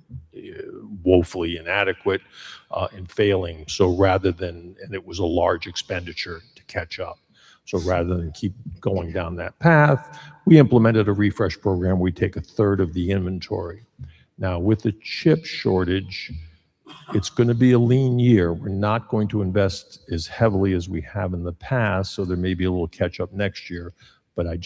woefully inadequate and failing. So rather than, and it was a large expenditure to catch up. So rather than keep going down that path, we implemented a refresh program. We take a third of the inventory. Now with the chip shortage, it's going to be a lean year. We're not going to invest as heavily as we have in the past, so there may be a little catch up next year. But I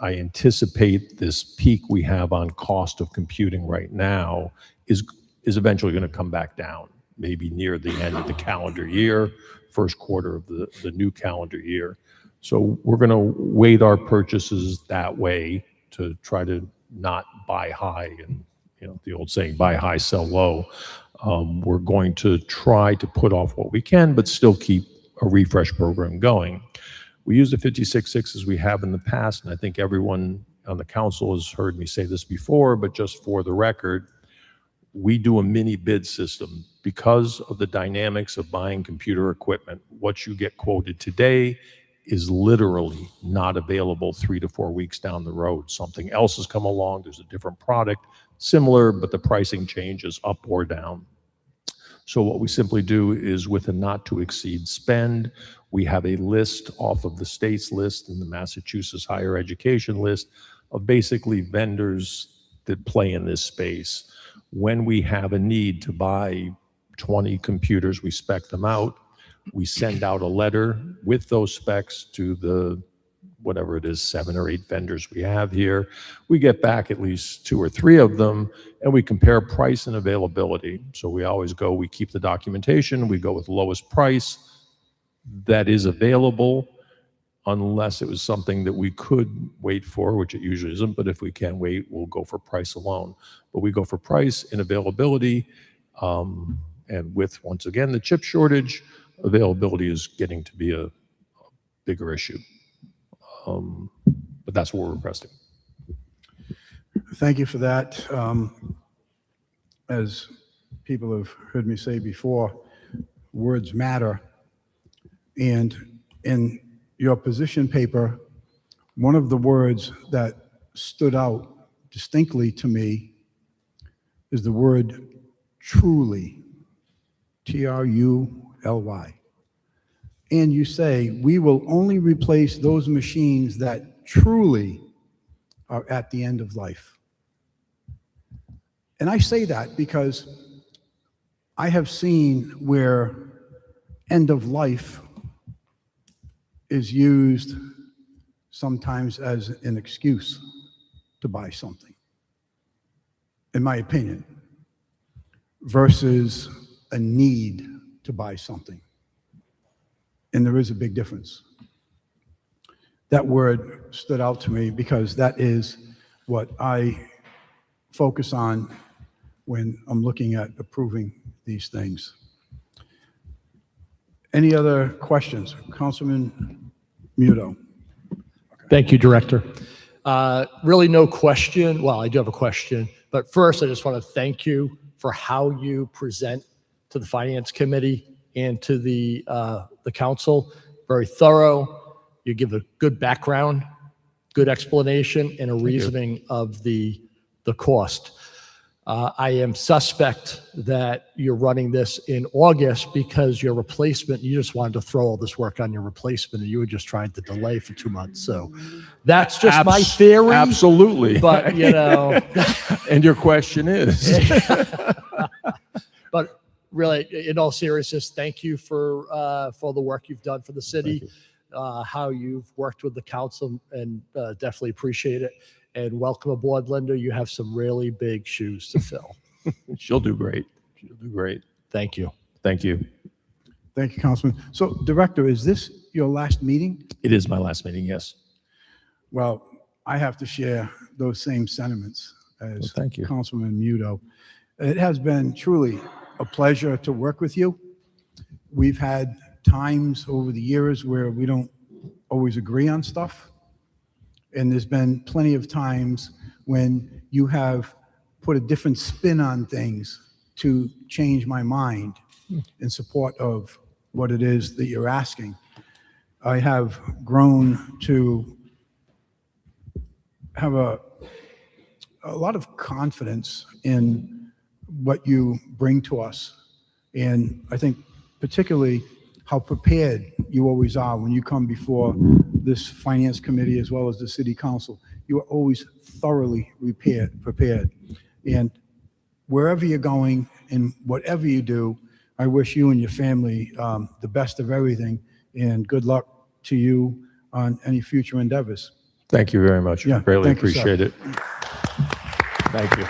anticipate this peak we have on cost of computing right now is eventually going to come back down, maybe near the end of the calendar year, first quarter of the new calendar year. So we're going to weight our purchases that way to try to not buy high, and the old saying, buy high, sell low. We're going to try to put off what we can, but still keep a refresh program going. We use the 56.6 as we have in the past, and I think everyone on the council has heard me say this before, but just for the record, we do a mini bid system. Because of the dynamics of buying computer equipment, what you get quoted today is literally not available 3 to 4 weeks down the road. Something else has come along, there's a different product, similar, but the pricing changes up or down. So what we simply do is, with a not to exceed spend, we have a list off of the state's list and the Massachusetts higher education list of basically vendors that play in this space. When we have a need to buy 20 computers, we spec them out. We send out a letter with those specs to the, whatever it is, 7 or 8 vendors we have here. We get back at least 2 or 3 of them, and we compare price and availability. So we always go, we keep the documentation, we go with lowest price that is available, unless it was something that we could wait for, which it usually isn't, but if we can wait, we'll go for price alone. But we go for price and availability, and with, once again, the chip shortage, availability is getting to be a bigger issue. But that's what we're requesting. Thank you for that. As people have heard me say before, words matter. And in your position paper, one of the words that stood out distinctly to me is the word truly, T-R-U-L-Y. And you say, we will only replace those machines that truly are at the end of life. And I say that because I have seen where end of life is used sometimes as an excuse to buy something, in my opinion, versus a need to buy something. And there is a big difference. That word stood out to me because that is what I focus on when I'm looking at approving these things. Any other questions? Councilman Muto. Thank you, Director. Really no question. Well, I do have a question, but first I just want to thank you for how you present to the Finance Committee and to the council. Very thorough. You give a good background, good explanation, and a reasoning of the cost. I am suspect that you're running this in August because your replacement, you just wanted to throw all this work on your replacement and you were just trying to delay for 2 months. So that's just my theory. Absolutely. But, you know. And your question is. But really, in all seriousness, thank you for all the work you've done for the city, how you've worked with the council, and definitely appreciate it. And welcome aboard, Linda. You have some really big shoes to fill. She'll do great. She'll do great. Thank you. Thank you. Thank you, Councilman. So, Director, is this your last meeting? It is my last meeting, yes. Well, I have to share those same sentiments as thank you. Councilman Muto. It has been truly a pleasure to work with you. We've had times over the years where we don't always agree on stuff. And there's been plenty of times when you have put a different spin on things to change my mind in support of what it is that you're asking. I have grown to have a lot of confidence in what you bring to us. And I think particularly how prepared you always are when you come before this finance committee as well as the city council. You are always thoroughly prepared. And wherever you're going and whatever you do, I wish you and your family the best of everything, and good luck to you on any future endeavors. Thank you very much. Yeah, Greatly thank you, sir. appreciate it. Thank you.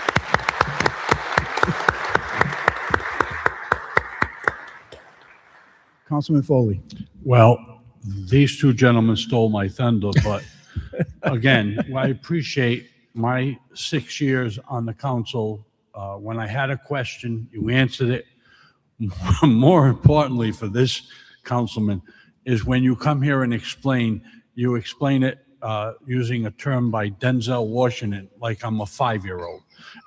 Councilman Foley. Well, these two gentlemen stole my thunder, but again, I appreciate my 6 years on the council. When I had a question, you answered it. More importantly for this councilman is when you come here and explain, you explain it using a term by Denzel Washington, like I'm a 5-year-old.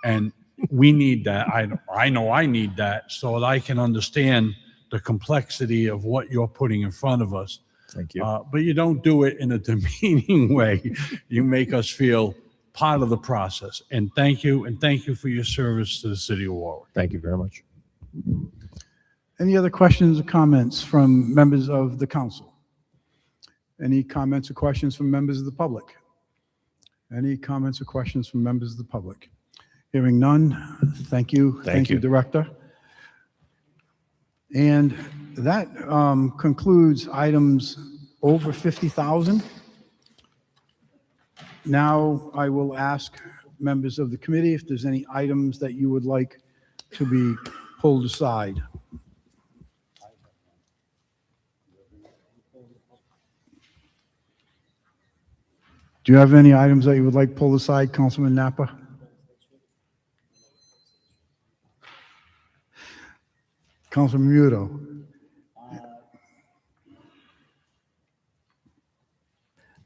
And we need that. I know I need that so that I can understand the complexity of what you're putting in front of us. Thank you. But you don't do it in a demeaning way. You make us feel part of the process. And thank you for your service to the city of Warwick. Thank you very much. Any other questions or comments from members of the council? Any comments or questions from members of the public? Any comments or questions from members of the public? Hearing none, thank you. Thank you. Director. And that concludes items over 50,000. Now I will ask members of the committee if there's any items that you would like to be pulled aside. Do you have any items that you would like pulled aside, Councilman Napa? Councilman Muto.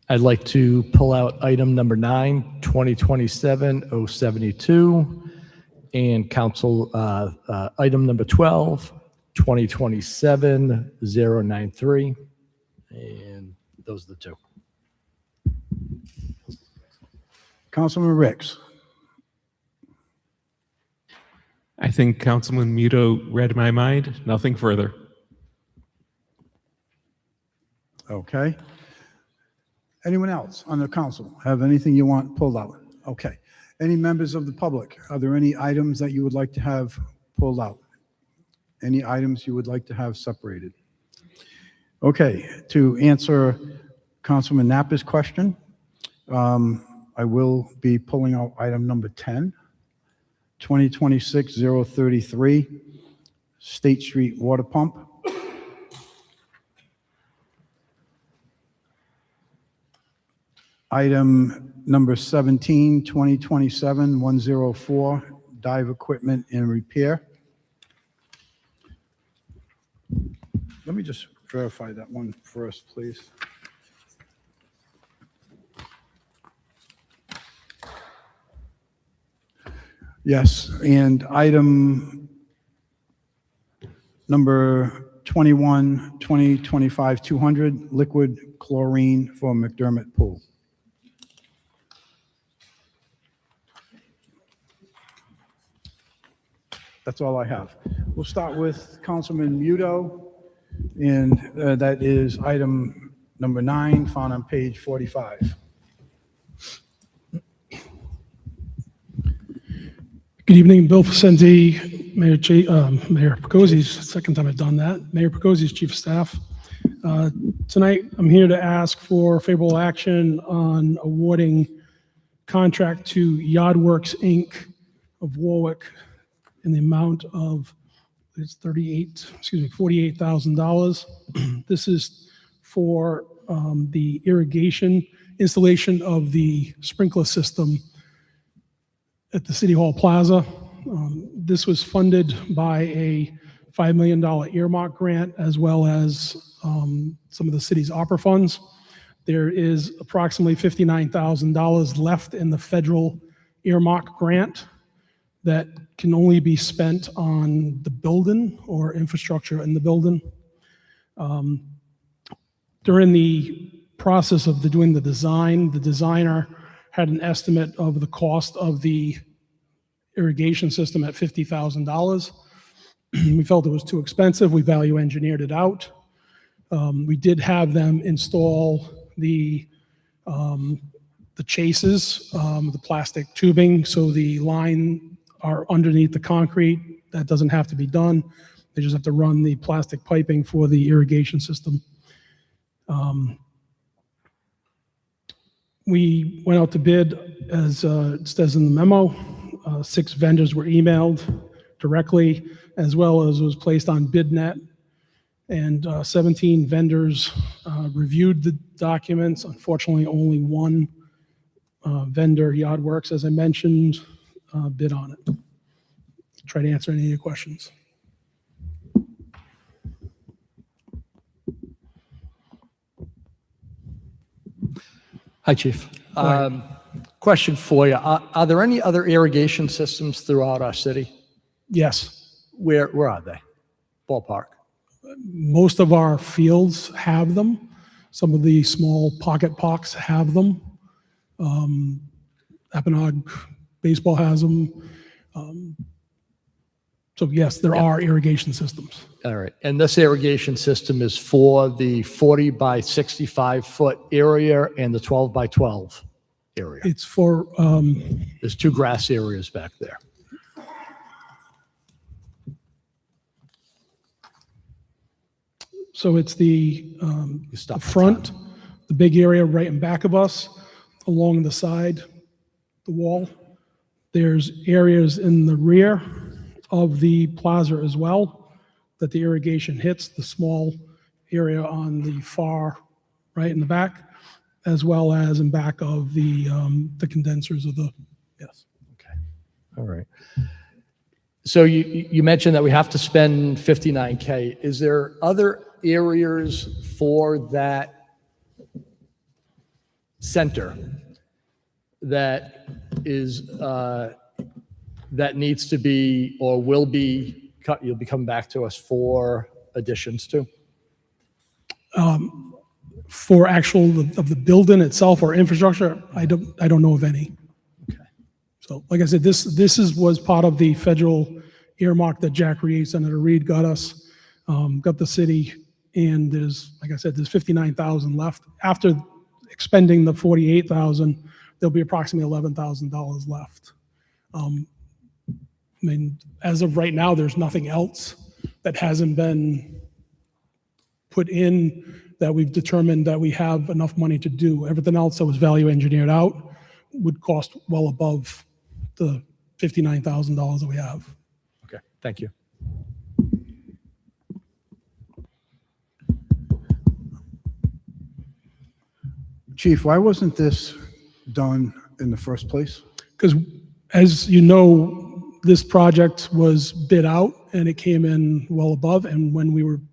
I'd like to pull out item number 9, 2027-072, and council item number 12, 2027-093, and those are the two. Councilman Ricks. I think Councilman Muto read my mind. Nothing further. Okay. Anyone else on the council have anything you want pulled out? Okay. Any members of the public, are there any items that you would like to have pulled out? Any items you would like to have separated? Okay, to answer Councilman Napa's question, I will be pulling out item number 10, 2026-033, State Street Water Pump. Item number 17, 2027-104, dive equipment and repair. Let me just verify that one first, please. Yes, and item number 21, 2025-200, liquid chlorine for McDermott Pool. That's all I have. We'll start with Councilman Muto, and that is item number 9, found on page 45. Good evening, Bill Pacenti, Mayor Picozzi's, second time I've done that. Mayor Picozzi's Chief of Staff. Tonight, I'm here to ask for favorable action on awarding contract to Yardworks, Inc. of Warwick in the amount of, it's $48,000. This is for the irrigation installation of the sprinkler system at the City Hall Plaza. This was funded by a $5 million earmark grant, as well as some of the city's opera funds. There is approximately $59,000 left in the federal earmark grant that can only be spent on the building or infrastructure in the building. During the process of doing the design, the designer had an estimate of the cost of the irrigation system at $50,000. We felt it was too expensive. We value engineered it out. We did have them install the chases, the plastic tubing, so the line are underneath the concrete. That doesn't have to be done. They just have to run the plastic piping for the irrigation system. We went out to bid, as it says in the memo. 6 vendors were emailed directly, as well as was placed on BidNet. And 17 vendors reviewed the documents. Unfortunately, only one vendor, Yardworks, as I mentioned, bid on it. Try to answer any of your questions. Hi, Chief. Question for you. Are there any other irrigation systems throughout our city? Yes. Where are they? Ballpark. Most of our fields have them. Some of the small pocket parks have them. Apponaug Baseball has them. So yes, there are irrigation systems. All right. And this irrigation system is for the 40 by 65 foot area and the 12 by 12 area. It's for, There's 2 grass areas back there. so it's the front, the big area right in back of us, along the side, the wall. There's areas in the rear of the plaza as well that the irrigation hits, the small area on the far right in the back, as well as in back of the condensers of the, yes. All right. So you mentioned that we have to spend $59K. Is there other areas for that center that is that needs to be or will be cut? You'll be coming back to us for additions to? For actual of the building itself or infrastructure, I don't know of any. Okay. So like I said, this was part of the federal earmark that Jack Reed, Senator Reed got us, got the city, and there's, like I said, there's 59,000 left. After expending the 48,000, there'll be approximately $11,000 left. I mean, as of right now, there's nothing else that hasn't been put in that we've determined that we have enough money to do. Everything else that was value engineered out would cost well above the $59,000 that we have. Okay, thank you. Chief, why wasn't this done in the first place? Because as you know, this project was bid out and it came in well above. And when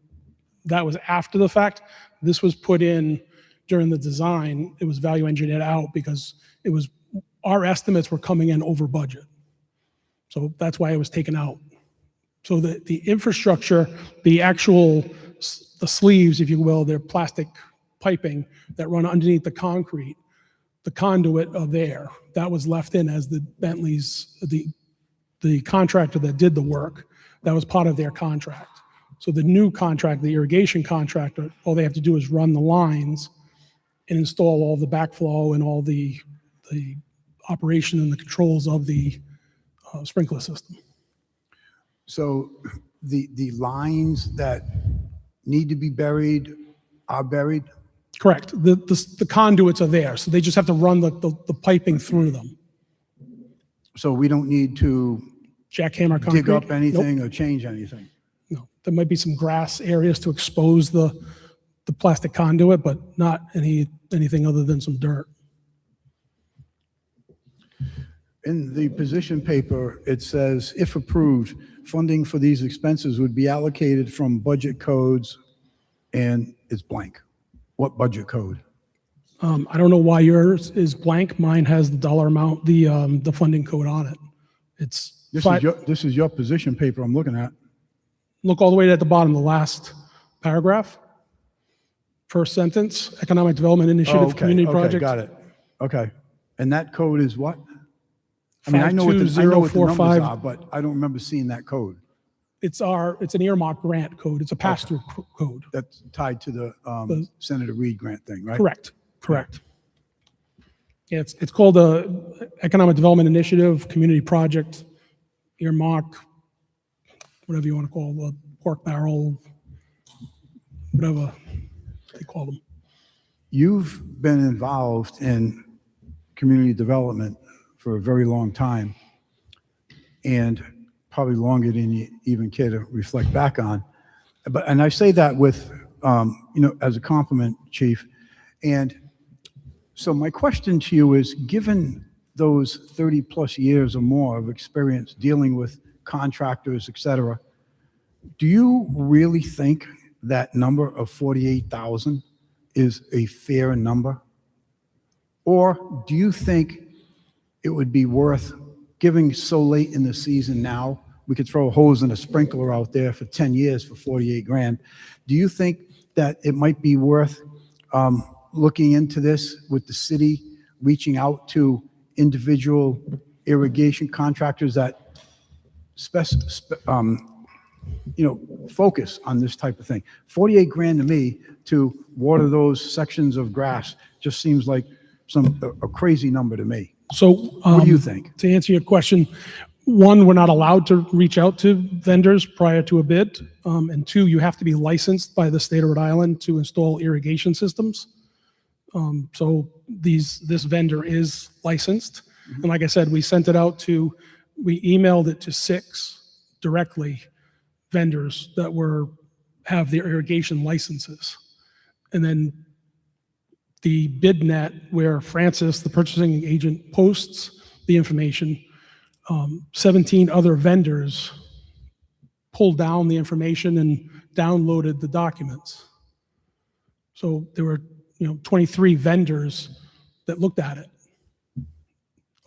that was after the fact. This was put in during the design. It was value engineered out because our estimates were coming in over budget. So that's why it was taken out. So the infrastructure, the sleeves, if you will, they're plastic piping that run underneath the concrete. The conduit are there. That was left in as the Bentley's, the contractor that did the work, that was part of their contract. So the new contract, the irrigation contractor, all they have to do is run the lines and install all the backflow and all the operation and the controls of the sprinkler system. So the lines that need to be buried are buried? Correct. The conduits are there, so they just have to run the piping through them. So we don't need to Jackhammer concrete? dig up anything Nope. or change anything? No. There might be some grass areas to expose the the plastic conduit, but not anything other than some dirt. In the position paper, it says, if approved, funding for these expenses would be allocated from budget codes, and it's blank. What budget code? I don't know why yours is blank. Mine has the dollar amount, the funding code on it. It's This is your position paper I'm looking at. look all the way at the bottom, the last paragraph. First sentence, Economic Development Initiative, Community Okay, Project. got it. Okay. And that code is what? I mean, I know what the numbers 52045. are, but I don't remember seeing that code. It's an earmark grant code. It's a pass-through code. That's tied to the Senator Reed grant thing, right? Correct. Yeah, it's called the Economic Development Initiative, Community Project, earmark, whatever you want to call it, pork barrel, whatever they call them. You've been involved in community development for a very long time, and probably longer than you even care to reflect back on. And I say that with, as a compliment, Chief. And so my question to you is, given those 30 plus years or more of experience dealing with contractors, et cetera, do you really think that number of 48,000 is a fair number? Or do you think it would be worth giving so late in the season now? We could throw a hose and a sprinkler out there for 10 years for 48 grand. Do you think that it might be worth looking into this with the city, reaching out to individual irrigation contractors that focus on this type of thing? 48 grand to me to water those sections of grass just seems like a crazy number to me. So what do you think? To answer your question, one, we're not allowed to reach out to vendors prior to a bid. And two, you have to be licensed by the state of Rhode Island to install irrigation systems. So this vendor is licensed. And like I said, we emailed it to 6 directly vendors that have their irrigation licenses. And then the bid net where Francis, the purchasing agent, posts the information, 17 other vendors pulled down the information and downloaded the documents. So there were 23 vendors that looked at it.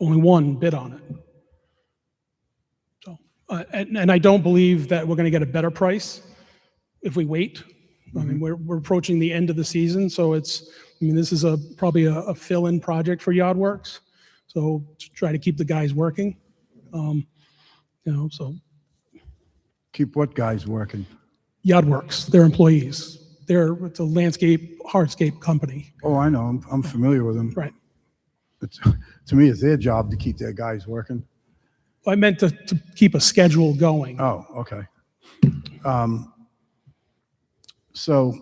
Only one bid on it. So, and I don't believe that we're going to get a better price if we wait. I mean, we're approaching the end of the season, so this is probably a fill-in project for Yardworks. So to try to keep the guys working, so. Keep what guys working? Yardworks, their employees. It's a landscape, hardscape company. Oh, I know. I'm familiar with them. Right. To me, it's their job to keep their guys working. I meant to keep a schedule going. Oh, okay. So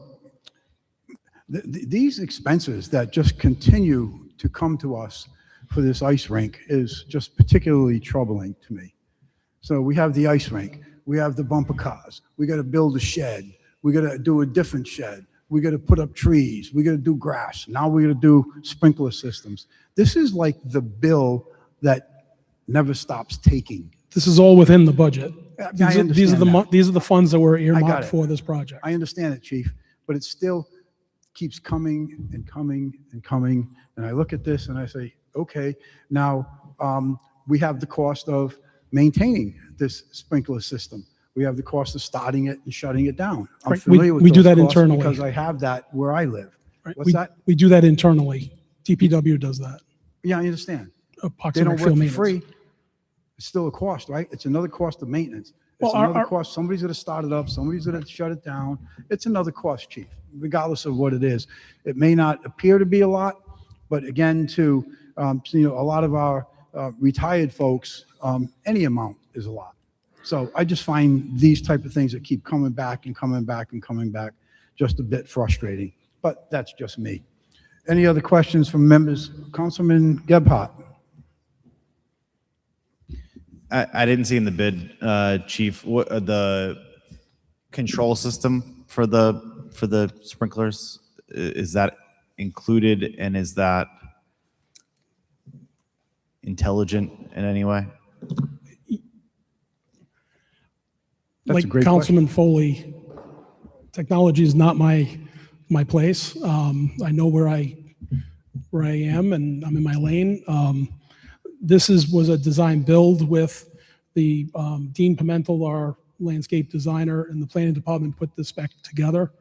these expenses that just continue to come to us for this ice rink is just particularly troubling to me. So we have the ice rink, we have the bumper cars, we got to build a shed, we got to do a different shed, we got to put up trees, we got to do grass, now we got to do sprinkler systems. This is like the bill that never stops taking. This is all within the budget. These are the funds that were I got earmarked it. for this project. I understand it, Chief, but it still keeps coming and coming and coming. And I look at this and I say, okay, now we have the cost of maintaining this sprinkler system. We have the cost of starting it and shutting it down. I'm Right, familiar with we do those that costs internally. because I have that where I live. Right? What's that? We do that internally. DPW does that. Yeah, I understand. Parks They and don't Rec work field for maintenance. free. It's still a cost, right? It's another cost of maintenance. It's Well, another cost. Somebody's going to start it up. Somebody's going to shut it down. It's another cost, Chief, regardless of what it is. It may not appear to be a lot, but again, a lot of our retired folks, any amount is a lot. So I just find these type of things that keep coming back and coming back and coming back just a bit frustrating. But that's just me. Any other questions from members? Councilman Gebhardt. I didn't see in the bid, Chief, what the control system for the for the sprinklers? Is that included, and is that intelligent in any way? That's a Like great Councilman Foley, technology is not my place. I know where I am, and I'm in my lane. This was a design build with the Dean Pimentel, our landscape designer, and the planning department put this back together,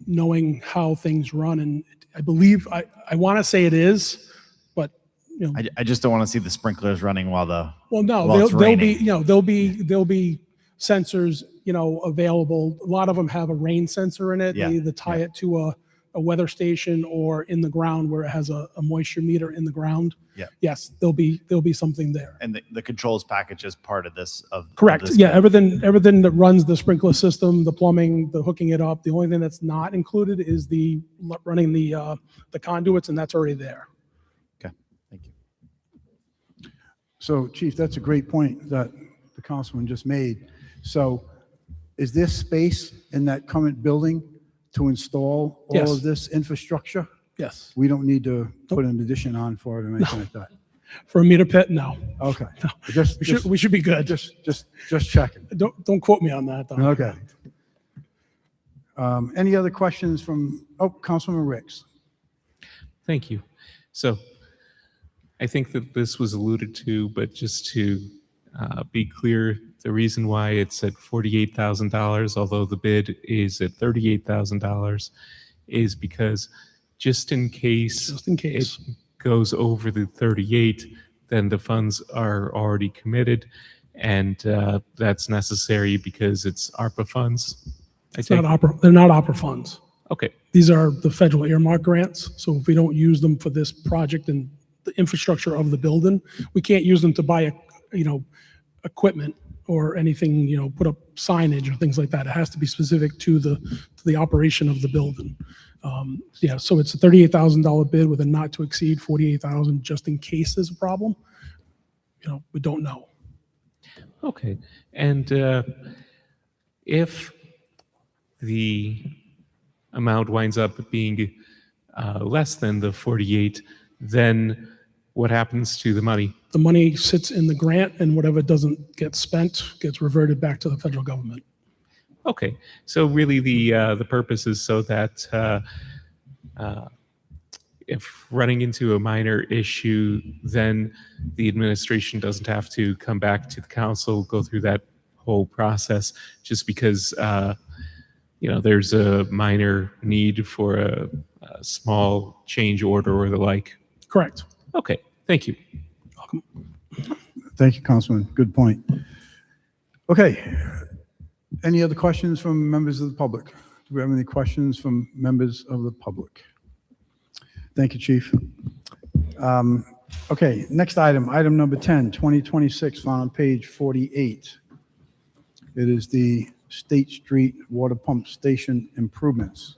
knowing how things run. And I believe, I want to say it is, but, you know. I just don't want to see the sprinklers running while Well, no, it's there'll be, raining. you know, there'll be sensors, you know, available. A lot of them have a rain sensor in it. Yeah, They either tie it to a weather station or in the ground where it has a moisture meter in the ground. Yeah. Yes, there'll be something there. And the controls package is part of this. Correct. Of this Yeah, bid. everything that runs the sprinkler system, the plumbing, the hooking it up. The only thing that's not included is the running the conduits, and that's already there. Okay, thank you. So, Chief, that's a great point that the councilman just made. So, is there space in that current building to install all Yes. of this infrastructure? Yes. We don't need to put an addition on for it or anything like that? For a meter pit, no. Okay. No. Just, We should be good. just checking. Don't quote me on that, though. Okay. Any other questions from, Councilman Ricks? Thank you. So I think that this was alluded to, but just to be clear, the reason why it's at $48,000, although the bid is at $38,000, is because just in case it goes over the 38, then the funds are already committed, and that's necessary because it's ARPA funds. They're not opera funds. Okay. These are the federal earmark grants. So if we don't use them for this project and the infrastructure of the building, we can't use them to buy, equipment or anything, put up signage or things like that. It has to be specific to the operation of the building. So it's a $38,000 bid with a not to exceed $48,000 just in case there's a problem. We don't know. Okay. And if the amount winds up being less than the 48, then what happens to the money? The money sits in the grant, and whatever doesn't get spent gets reverted back to the federal government. Okay, so really the purpose is so that if running into a minor issue, then the administration doesn't have to come back to the council, go through that whole process, just because there's a minor need for a small change order or the like. Correct. Okay, thank you. Welcome. Thank you, Councilman. Good point. Okay. Any other questions from members of the public? Do we have any questions from members of the public? Thank you, Chief. Okay, next item, item number 10, 2026, found on page 48. It is the State Street Water Pump Station improvements.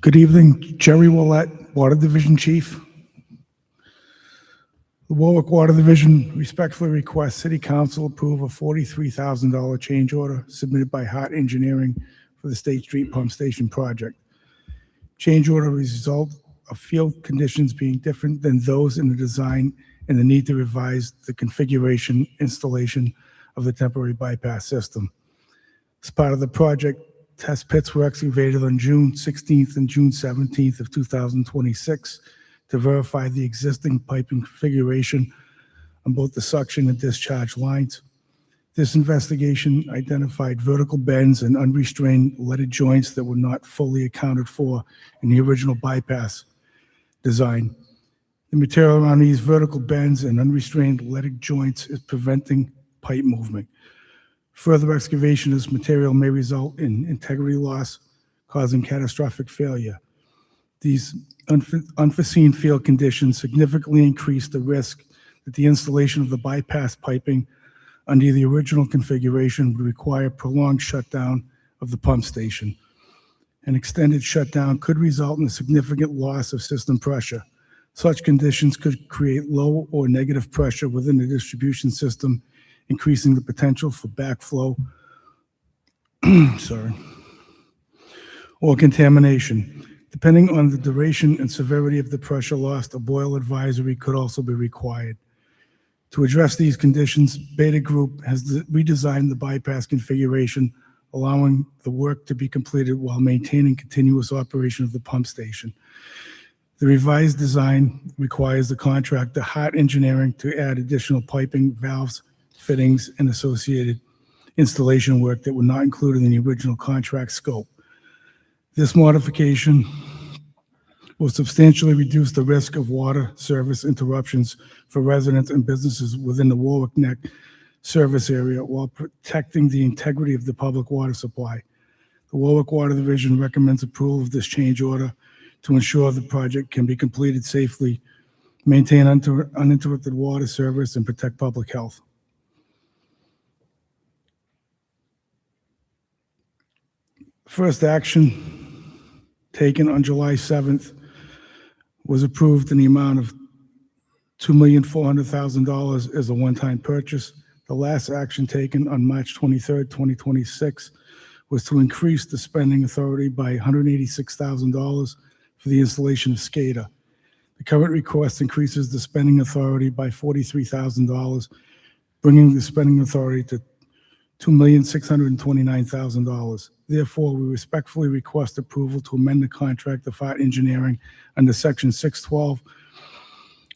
Good evening, Jerry Willett, Water Division Chief. The Warwick Water Division respectfully requests City Council approve a $43,000 change order submitted by Hart Engineering for the State Street Pump Station project. Change order result of field conditions being different than those in the design and the need to revise the configuration installation of the temporary bypass system. As part of the project, test pits were excavated on June 16th and June 17th of 2026 to verify the existing piping configuration on both the suction and discharge lines. This investigation identified vertical bends and unrestrained leaded joints that were not fully accounted for in the original bypass design. The material around these vertical bends and unrestrained leaded joints is preventing pipe movement. Further excavation of this material may result in integrity loss, causing catastrophic failure. These unforeseen field conditions significantly increase the risk that the installation of the bypass piping under the original configuration would require prolonged shutdown of the pump station. An extended shutdown could result in a significant loss of system pressure. Such conditions could create low or negative pressure within the distribution system increasing the potential for backflow, or contamination. Depending on the duration and severity of the pressure loss, a boil advisory could also be required. To address these conditions, Beta Group has redesigned the bypass configuration, allowing the work to be completed while maintaining continuous operation of the pump station. The revised design requires the contractor Hart Engineering to add additional piping, valves, fittings, and associated installation work that were not included in the original contract scope. This modification will substantially reduce the risk of water service interruptions for residents and businesses within the Warwick Neck service area while protecting the integrity of the public water supply. The Warwick Water Division recommends approval of this change order to ensure the project can be completed safely, maintain uninterrupted water service, and protect public health. First action taken on July 7th was approved in the amount of $2,400,000 as a one-time purchase. The last action taken on March 23rd, 2026 was to increase the spending authority by $186,000 for the installation of SCADA. The current request increases the spending authority by $43,000, bringing the spending authority to $2,629,000. Therefore, we respectfully request approval to amend the contract of Hart Engineering under Section 612,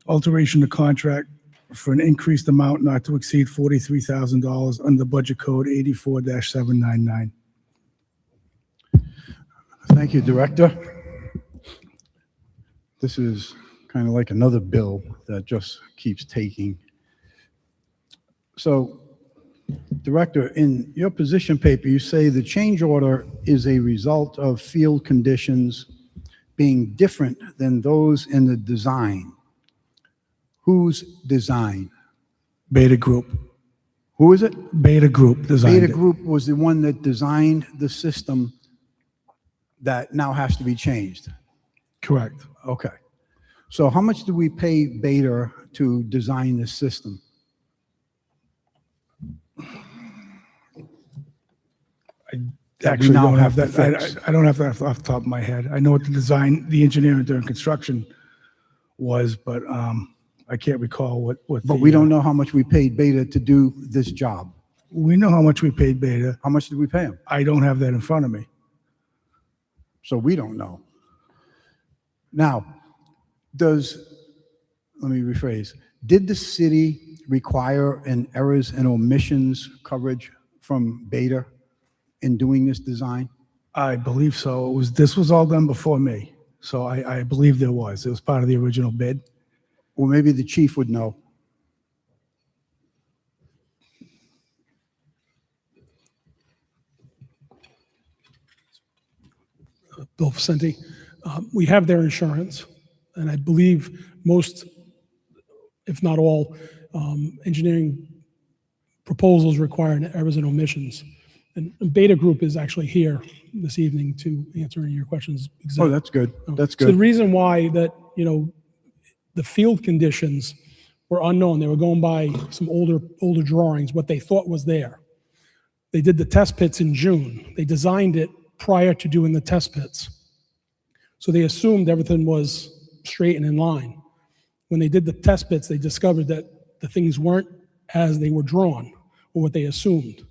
alteration of contract for an increased amount not to exceed $43,000 under Budget Code 84-799. Thank you, Director. This is kind of like another bill that just keeps taking. So, Director, in your position paper, you say the change order is a result of field conditions being different than those in the design. Whose design? Beta Group. Who is it? Beta Group designed Beta it. Group was the one that designed the system that now has to be changed. Correct. Okay. So how much do we pay Beta to design this system? Actually, now don't have have to that. fix. I don't have that off the top of my head. I know what the design, the engineering during construction was, but I can't recall what. But we don't know how much we paid Beta to do this job. We know how much we paid Beta. How much did we pay him? I don't have that in front of me. So we don't know. Now, let me rephrase, did the city require an errors and omissions coverage from Beta in doing this design? I believe so. This was all done before me. So I believe there was. It was part of the original bid. Well, maybe the chief would know. Bill Vicente, we have their insurance, and I believe most, if not all, engineering proposals require an errors and omissions. And Beta Group is actually here this evening to answer any of your questions. Oh, that's good. That's So the good. reason why that, the field conditions were unknown. They were going by some older drawings, what they thought was there. They did the test pits in June. They designed it prior to doing the test pits. So they assumed everything was straight and in line. When they did the test pits, they discovered that the things weren't as they were drawn or what they assumed.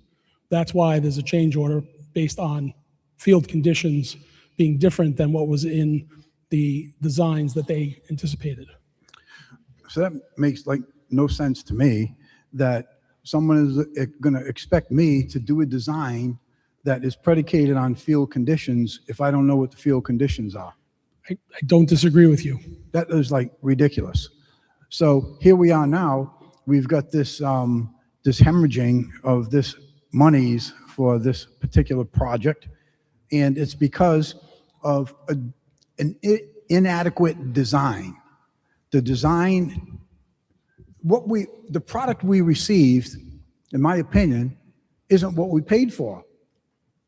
That's why there's a change order based on field conditions being different than what was in the designs that they anticipated. So that makes no sense to me that someone is going to expect me to do a design that is predicated on field conditions if I don't know what the field conditions are. I don't disagree with you. That is ridiculous. So here we are now. We've got this this hemorrhaging of this monies for this particular project, and it's because of an inadequate design. The product we received, in my opinion, isn't what we paid for.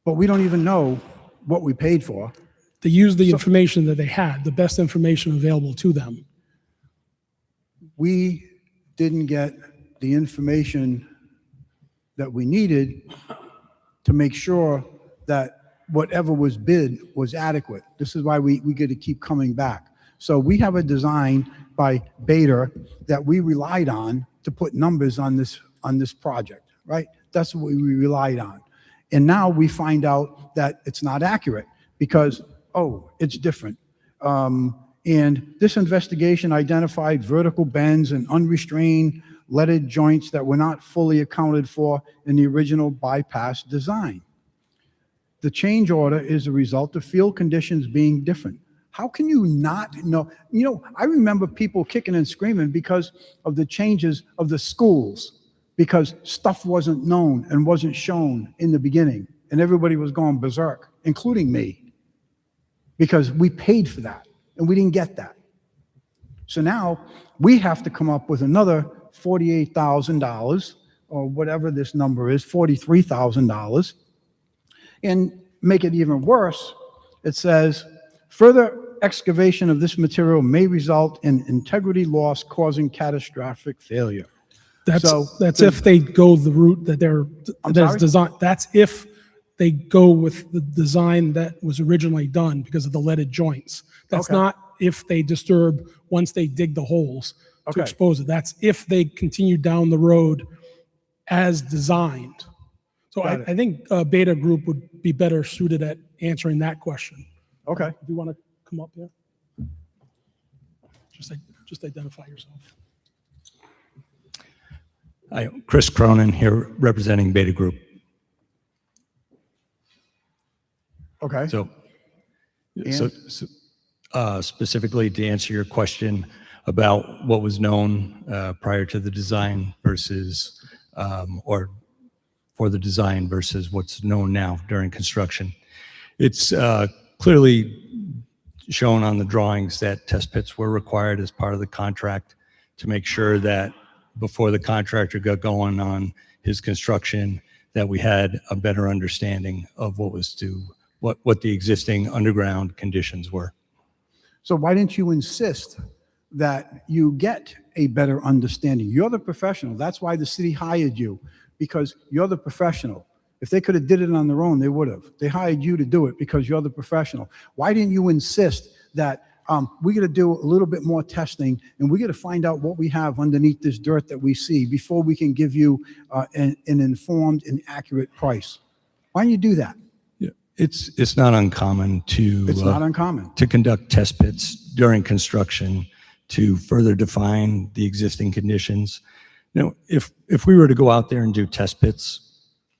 But we don't even know what we paid for. They used the information that they had, the best information available to them. We didn't get the information that we needed to make sure that whatever was bid was adequate. This is why we get to keep coming back. So we have a design by Beta that we relied on to put numbers on this project, right? That's what we relied on. And now we find out that it's not accurate because, oh, it's different. And this investigation identified vertical bends and unrestrained leaded joints that were not fully accounted for in the original bypass design. The change order is a result of field conditions being different. How can you not know? You know, I remember people kicking and screaming because of the changes of the schools, because stuff wasn't known and wasn't shown in the beginning, and everybody was going berserk, including me, because we paid for that, and we didn't get that. So now we have to come up with another $48,000, or whatever this number is, $43,000, and make it even worse. It says, further excavation of this material may result in integrity loss causing catastrophic failure. That's if they go the route that that's designed. That's if they go with the design that was originally done because of the leaded joints. That's not if they disturb once they dig the holes to expose it. That's if they continue down the road as designed. So I think Beta Group would be better suited at answering that question. Okay. If you want to come up here, just identify yourself. Hi, Chris Cronin here representing Beta Group. Okay. So specifically to answer your question about what was known prior to the design versus, or for the design versus what's known now during construction. It's clearly shown on the drawings that test pits were required as part of the contract to make sure that before the contractor got going on his construction, that we had a better understanding of what the existing underground conditions were. So why didn't you insist that you get a better understanding? You're the professional. That's why the city hired you, because you're the professional. If they could have did it on their own, they would have. They hired you to do it because you're the professional. Why didn't you insist that we got to do a little bit more testing and we got to find out what we have underneath this dirt that we see before we can give you an informed and accurate price? Why don't you do that? It's not uncommon to It's not uncommon. to conduct test pits during construction to further define the existing conditions. You know, if we were to go out there and do test pits,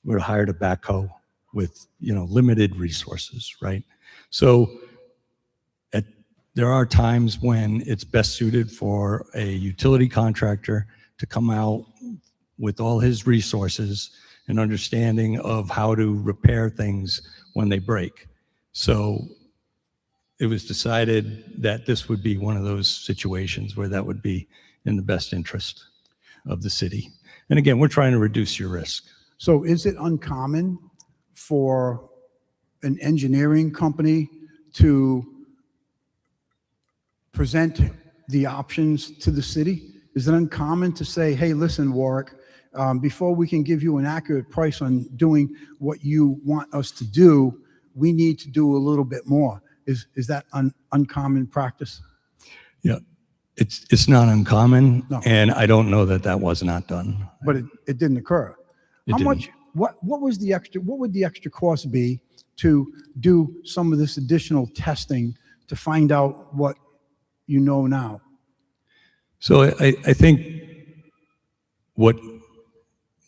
we would have hired a backhoe with, limited resources, right? So there are times when it's best suited for a utility contractor to come out with all his resources and understanding of how to repair things when they break. So it was decided that this would be one of those situations where that would be in the best interest of the city. And again, we're trying to reduce your risk. So is it uncommon for an engineering company to present the options to the city? Is it uncommon to say, hey, listen, Warwick, before we can give you an accurate price on doing what you want us to do, we need to do a little bit more? Is that uncommon practice? Yeah, it's not uncommon, No. and I don't know that was not done. But it didn't occur. How much? What was the extra? What would the extra cost be to do some of this additional testing to find out what you know now? So I think what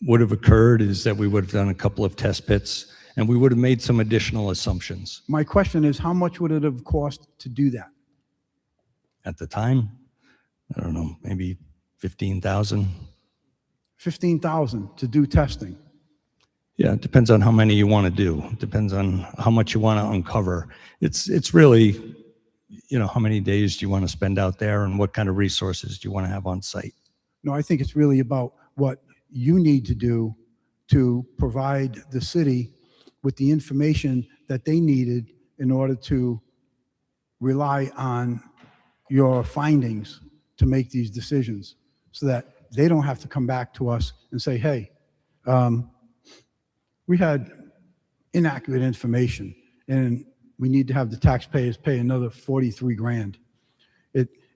would have occurred is that we would have done a couple of test pits and we would have made some additional assumptions. My question is, how much would it have cost to do that? At the time, I don't know, maybe 15,000. 15,000 to do testing. Yeah, it depends on how many you want to do. It depends on how much you want to uncover. It's really, how many days do you want to spend out there and what kind of resources do you want to have on site? No, I think it's really about what you need to do to provide the city with the information that they needed in order to rely on your findings to make these decisions so that they don't have to come back to us and say, hey, we had inaccurate information, and we need to have the taxpayers pay another 43 grand.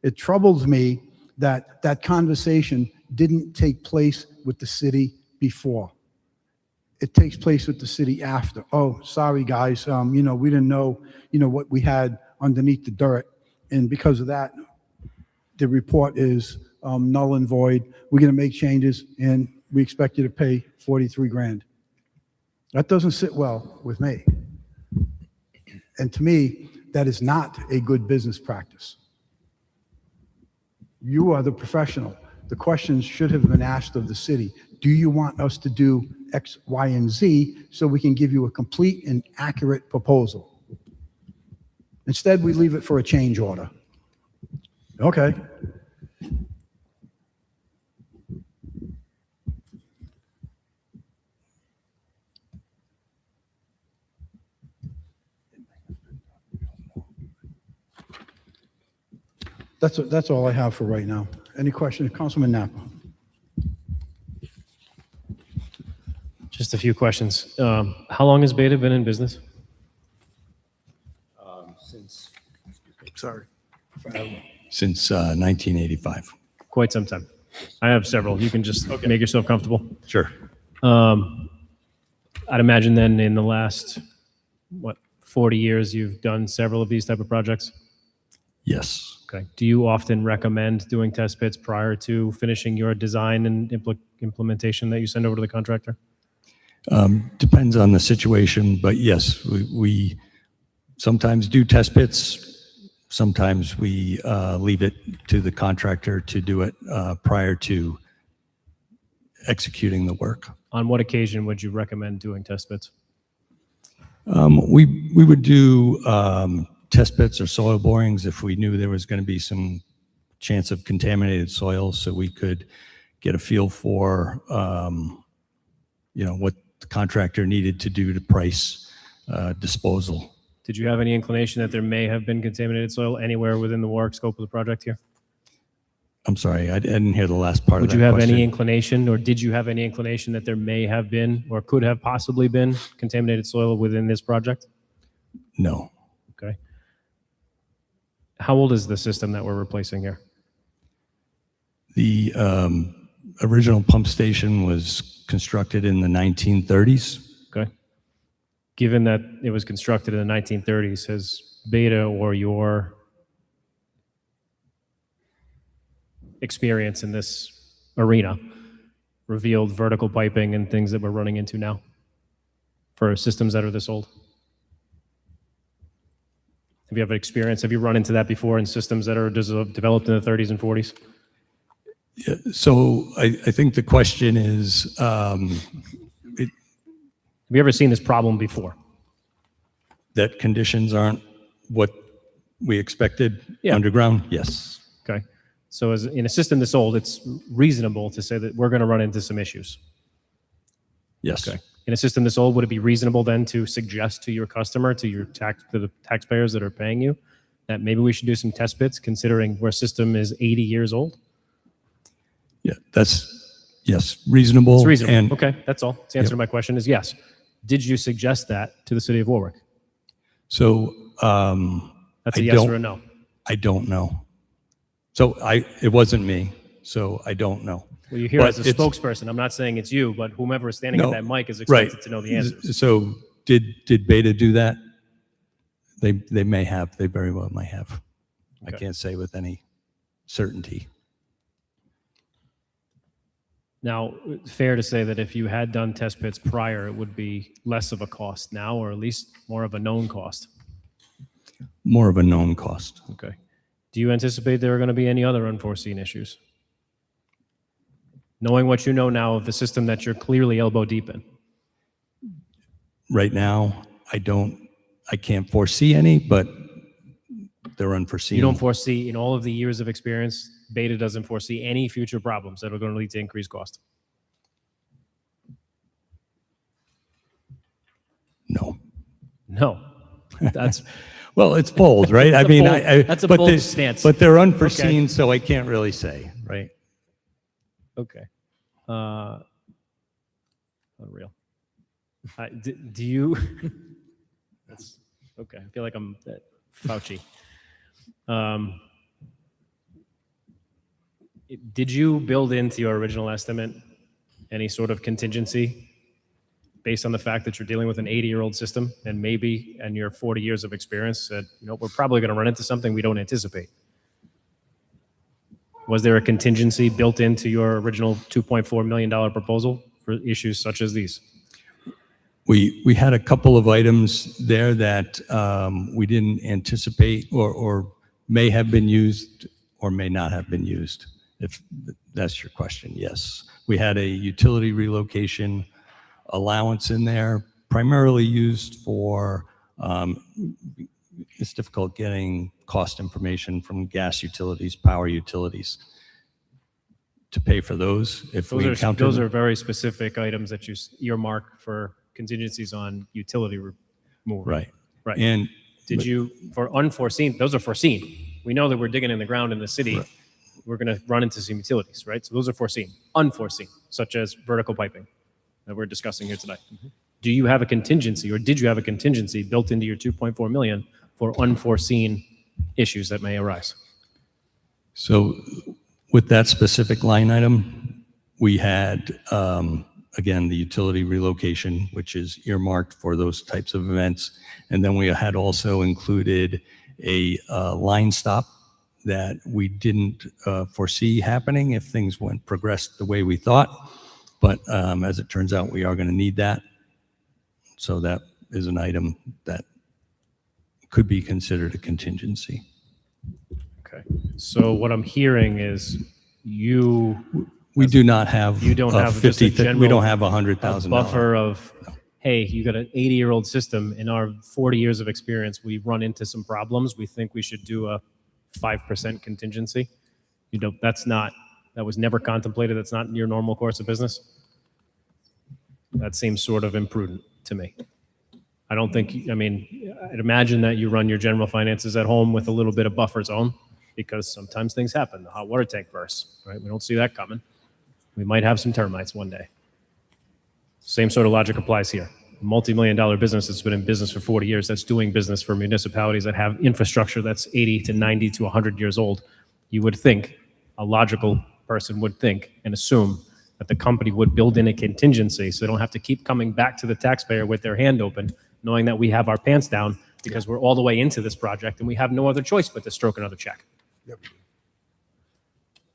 It troubles me that that conversation didn't take place with the city before. It takes place with the city after. Oh, sorry, guys, we didn't know, what we had underneath the dirt, and because of that, the report is null and void. We're going to make changes, and we expect you to pay 43 grand. That doesn't sit well with me. And to me, that is not a good business practice. You are the professional. The questions should have been asked of the city. Do you want us to do X, Y, and Z so we can give you a complete and accurate proposal? Instead, we leave it for a change order. Okay. That's all I have for right now. Any questions? Councilman Napa. Just a few questions. How long has Beta been in business? Since 1985. Quite some time. I have several. You can just make yourself comfortable. Sure. I'd imagine then in the last, 40 years, you've done several of these type of projects? Yes. Okay. Do you often recommend doing test pits prior to finishing your design and implementation that you send over to the contractor? Depends on the situation, but yes, we sometimes do test pits. Sometimes we leave it to the contractor to do it prior to executing the work. On what occasion would you recommend doing test pits? We would do test pits or soil borings if we knew there was going to be some chance of contaminated soil, so we could get a feel for what the contractor needed to do to price disposal. Did you have any inclination that there may have been contaminated soil anywhere within the Warwick scope of the project here? I'm sorry, I didn't hear the last part of that Would you have question. any inclination, or did you have any inclination that there may have been, or could have possibly been, contaminated soil within this project? No. Okay. How old is the system that we're replacing here? The original pump station was constructed in the 1930s. Okay. Given that it was constructed in the 1930s, has Beta or your experience in this arena revealed vertical piping and things that we're running into now for systems that are this old? Have you have experience? Have you run into that before in systems that are developed in the 30s and 40s? Yeah, so I think the question is, Have you ever seen this problem before? that conditions aren't what we expected Yeah. underground? Yes. Okay. So as in a system this old, it's reasonable to say that we're going to run into some issues. Yes. Okay. In a system this old, would it be reasonable then to suggest to your customer, to the taxpayers that are paying you, that maybe we should do some test pits considering where system is 80 years old? Yeah, that's, yes, reasonable. It's reasonable. And Okay, that's all. The answer to my question is yes. Did you suggest that to the city of Warwick? so That's a I yes don't- or a no. I don't know. So it wasn't me, so I don't know. Well, you're here But as a it's- spokesperson. I'm not saying it's you, but whomever is standing No, at that mic is right. expected to know the answers. So did Beta do that? They may have. They very well may have. I Okay. can't say with any certainty. Now, fair to say that if you had done test pits prior, it would be less of a cost now, or at least more of a known cost. More of a known cost. Okay. Do you anticipate there are going to be any other unforeseen issues? Knowing what you know now of the system that you're clearly elbow deep in. Right now, I can't foresee any, but they're unforeseen. You don't foresee, in all of the years of experience, Beta doesn't foresee any future problems that are going to lead to increased cost. No. No. That's Well, it's bold, right? That's I mean, a bold- that's a but bold they- stance. But they're unforeseen, Okay. so I can't really say, right? Okay. Unreal. Do you? That's okay. I feel like I'm Fauci. Did you build into your original estimate any sort of contingency based on the fact that you're dealing with an 80-year-old system and maybe, and your 40 years of experience, that we're probably going to run into something we don't anticipate? Was there a contingency built into your original $2.4 million proposal for issues such as these? We had a couple of items there that we didn't anticipate or may have been used or may not have been used, if that's your question. Yes. We had a utility relocation allowance in there, primarily used for, it's difficult getting cost information from gas utilities, power utilities, to pay for those if we encounter Those them. are very specific items that you earmark for contingencies on utility removal. Right. Right. And did you, for unforeseen, those are foreseen. We know that we're digging in the ground in the city. Right. We're going to run into some utilities, right? So those are foreseen. Unforeseen, such as vertical piping that we're discussing here today. Mm-hmm. Do you have a contingency, or did you have a contingency built into your 2.4 million for unforeseen issues that may arise? So with that specific line item, we had, again, the utility relocation, which is earmarked for those types of events. And then we had also included a line stop that we didn't foresee happening if things progressed the way we thought. But as it turns out, we are going to need that. So that is an item that could be considered a contingency. Okay. So what I'm hearing is we do not have you don't have 50, just a general, we don't have $100,000 buffer of, hey, you got an 80-year-old system. In our 40 years of experience, we run into some problems. We think we should do a 5% contingency. That was never contemplated. That's not your normal course of business. That seems sort of imprudent to me. I don't think, I'd imagine that you run your general finances at home with a little bit of buffer zone, because sometimes things happen. The hot water tank bursts, right? We don't see that coming. We might have some termites one day. Same sort of logic applies here. A multi-million-dollar business that's been in business for 40 years, that's doing business for municipalities that have infrastructure that's 80 to 90 to 100 years old. You would think, a logical person would think and assume that the company would build in a contingency so they don't have to keep coming back to the taxpayer with their hand open, knowing that we have our pants down because we're all the way into this project and we have no other choice but to stroke another check. Yep.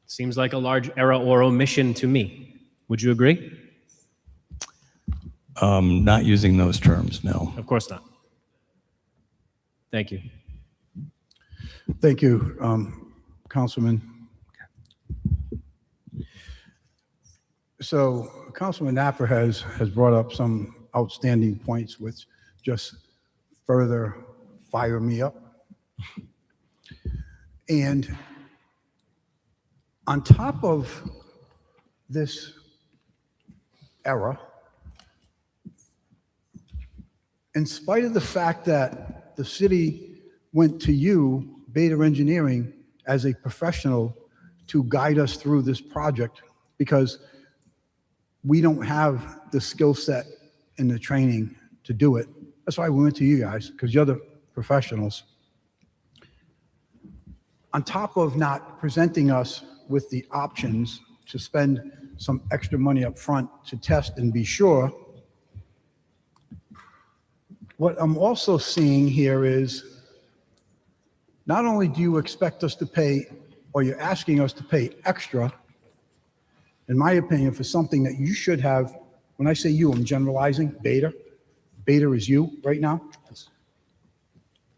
Seems like a large error or omission to me. Would you agree? Not using those terms, no. Of course not. Thank you. Thank you, Councilman. So Councilman Napper has brought up some outstanding points which just further fire me up. And on top of this error, in spite of the fact that the city went to you, Beta Engineering, as a professional to guide us through this project, because we don't have the skill set and the training to do it. That's why we went to you guys, because you're the professionals. On top of not presenting us with the options to spend some extra money up front to test and be sure, what I'm also seeing here is not only do you expect us to pay, or you're asking us to pay extra, in my opinion, for something that you should have. When I say you, I'm generalizing. Beta is you right now.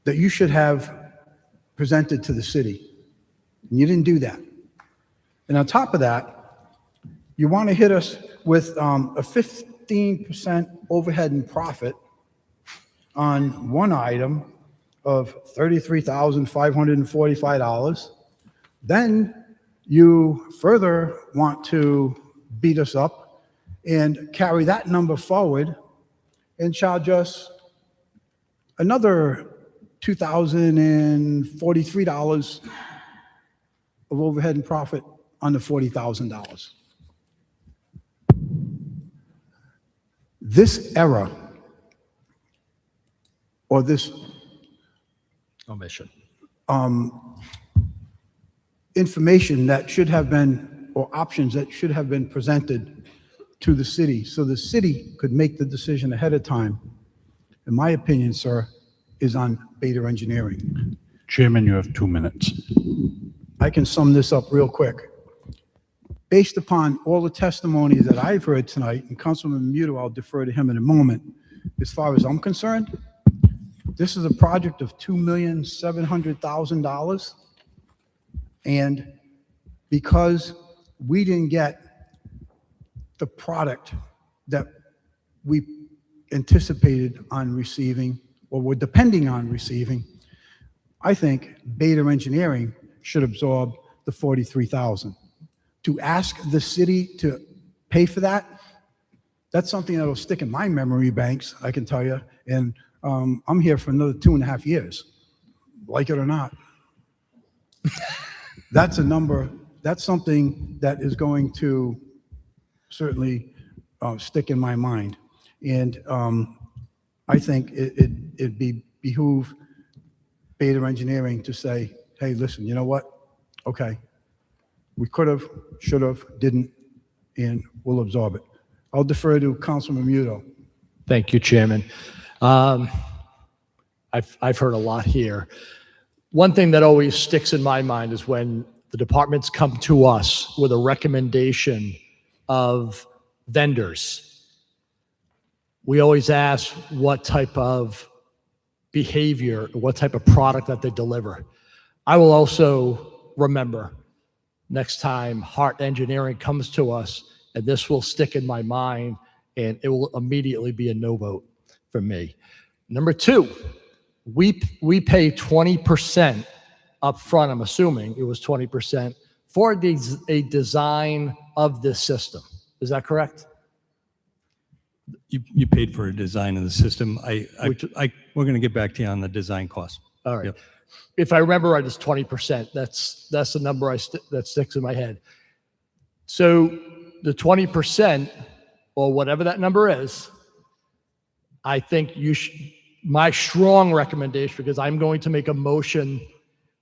That you should have presented to the city. And you didn't do that. And on top of that, you want to hit us with a 15% overhead and profit on one item of $33,545. Then you further want to beat us up and carry that number forward and charge us another $2,043 of overhead and profit on the $40,000. this error or this Omission. information that should have been, or options that should have been presented to the city so the city could make the decision ahead of time, in my opinion, sir, is on Beta Engineering. Chairman, you have 2 minutes. I can sum this up real quick. Based upon all the testimonies that I've heard tonight, and Councilman Muto, I'll defer to him in a moment, as far as I'm concerned, this is a project of $2,700,000. And because we didn't get the product that we anticipated on receiving, or were depending on receiving, I think Beta Engineering should absorb the $43,000. To ask the city to pay for that, that's something that'll stick in my memory banks, I can tell you. And I'm here for another 2.5 years, like it or not. That's a number, that's something that is going to certainly stick in my mind. And I think it'd behoove Beta Engineering to say, hey, listen, you know what? Okay, we could have, should have, didn't, and we'll absorb it. I'll defer to Councilman Muto. Thank you, Chairman. I've heard a lot here. One thing that always sticks in my mind is when the departments come to us with a recommendation of vendors. We always ask what type of behavior, what type of product that they deliver. I will also remember next time Hart Engineering comes to us, and this will stick in my mind, and it will immediately be a no vote for me. Number two, we pay 20% up front, I'm assuming it was 20%, for a design of this system. Is that correct? You paid for a design of the system. We're going to get back to you on the design cost. All right. Yep. If I remember right, it's 20%. That's the number that sticks in my head. So the 20%, or whatever that number is, I think my strong recommendation, because I'm going to make a motion,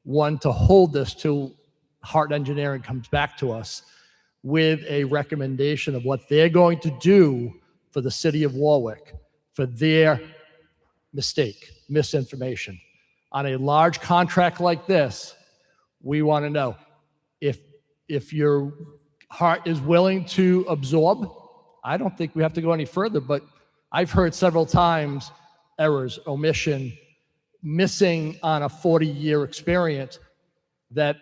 one, to hold this till Hart Engineering comes back to us with a recommendation of what they're going to do for the city of Warwick for their misinformation. On a large contract like this, we want to know if your Hart is willing to absorb. I don't think we have to go any further, but I've heard several times errors, omission, missing on a 40-year experience that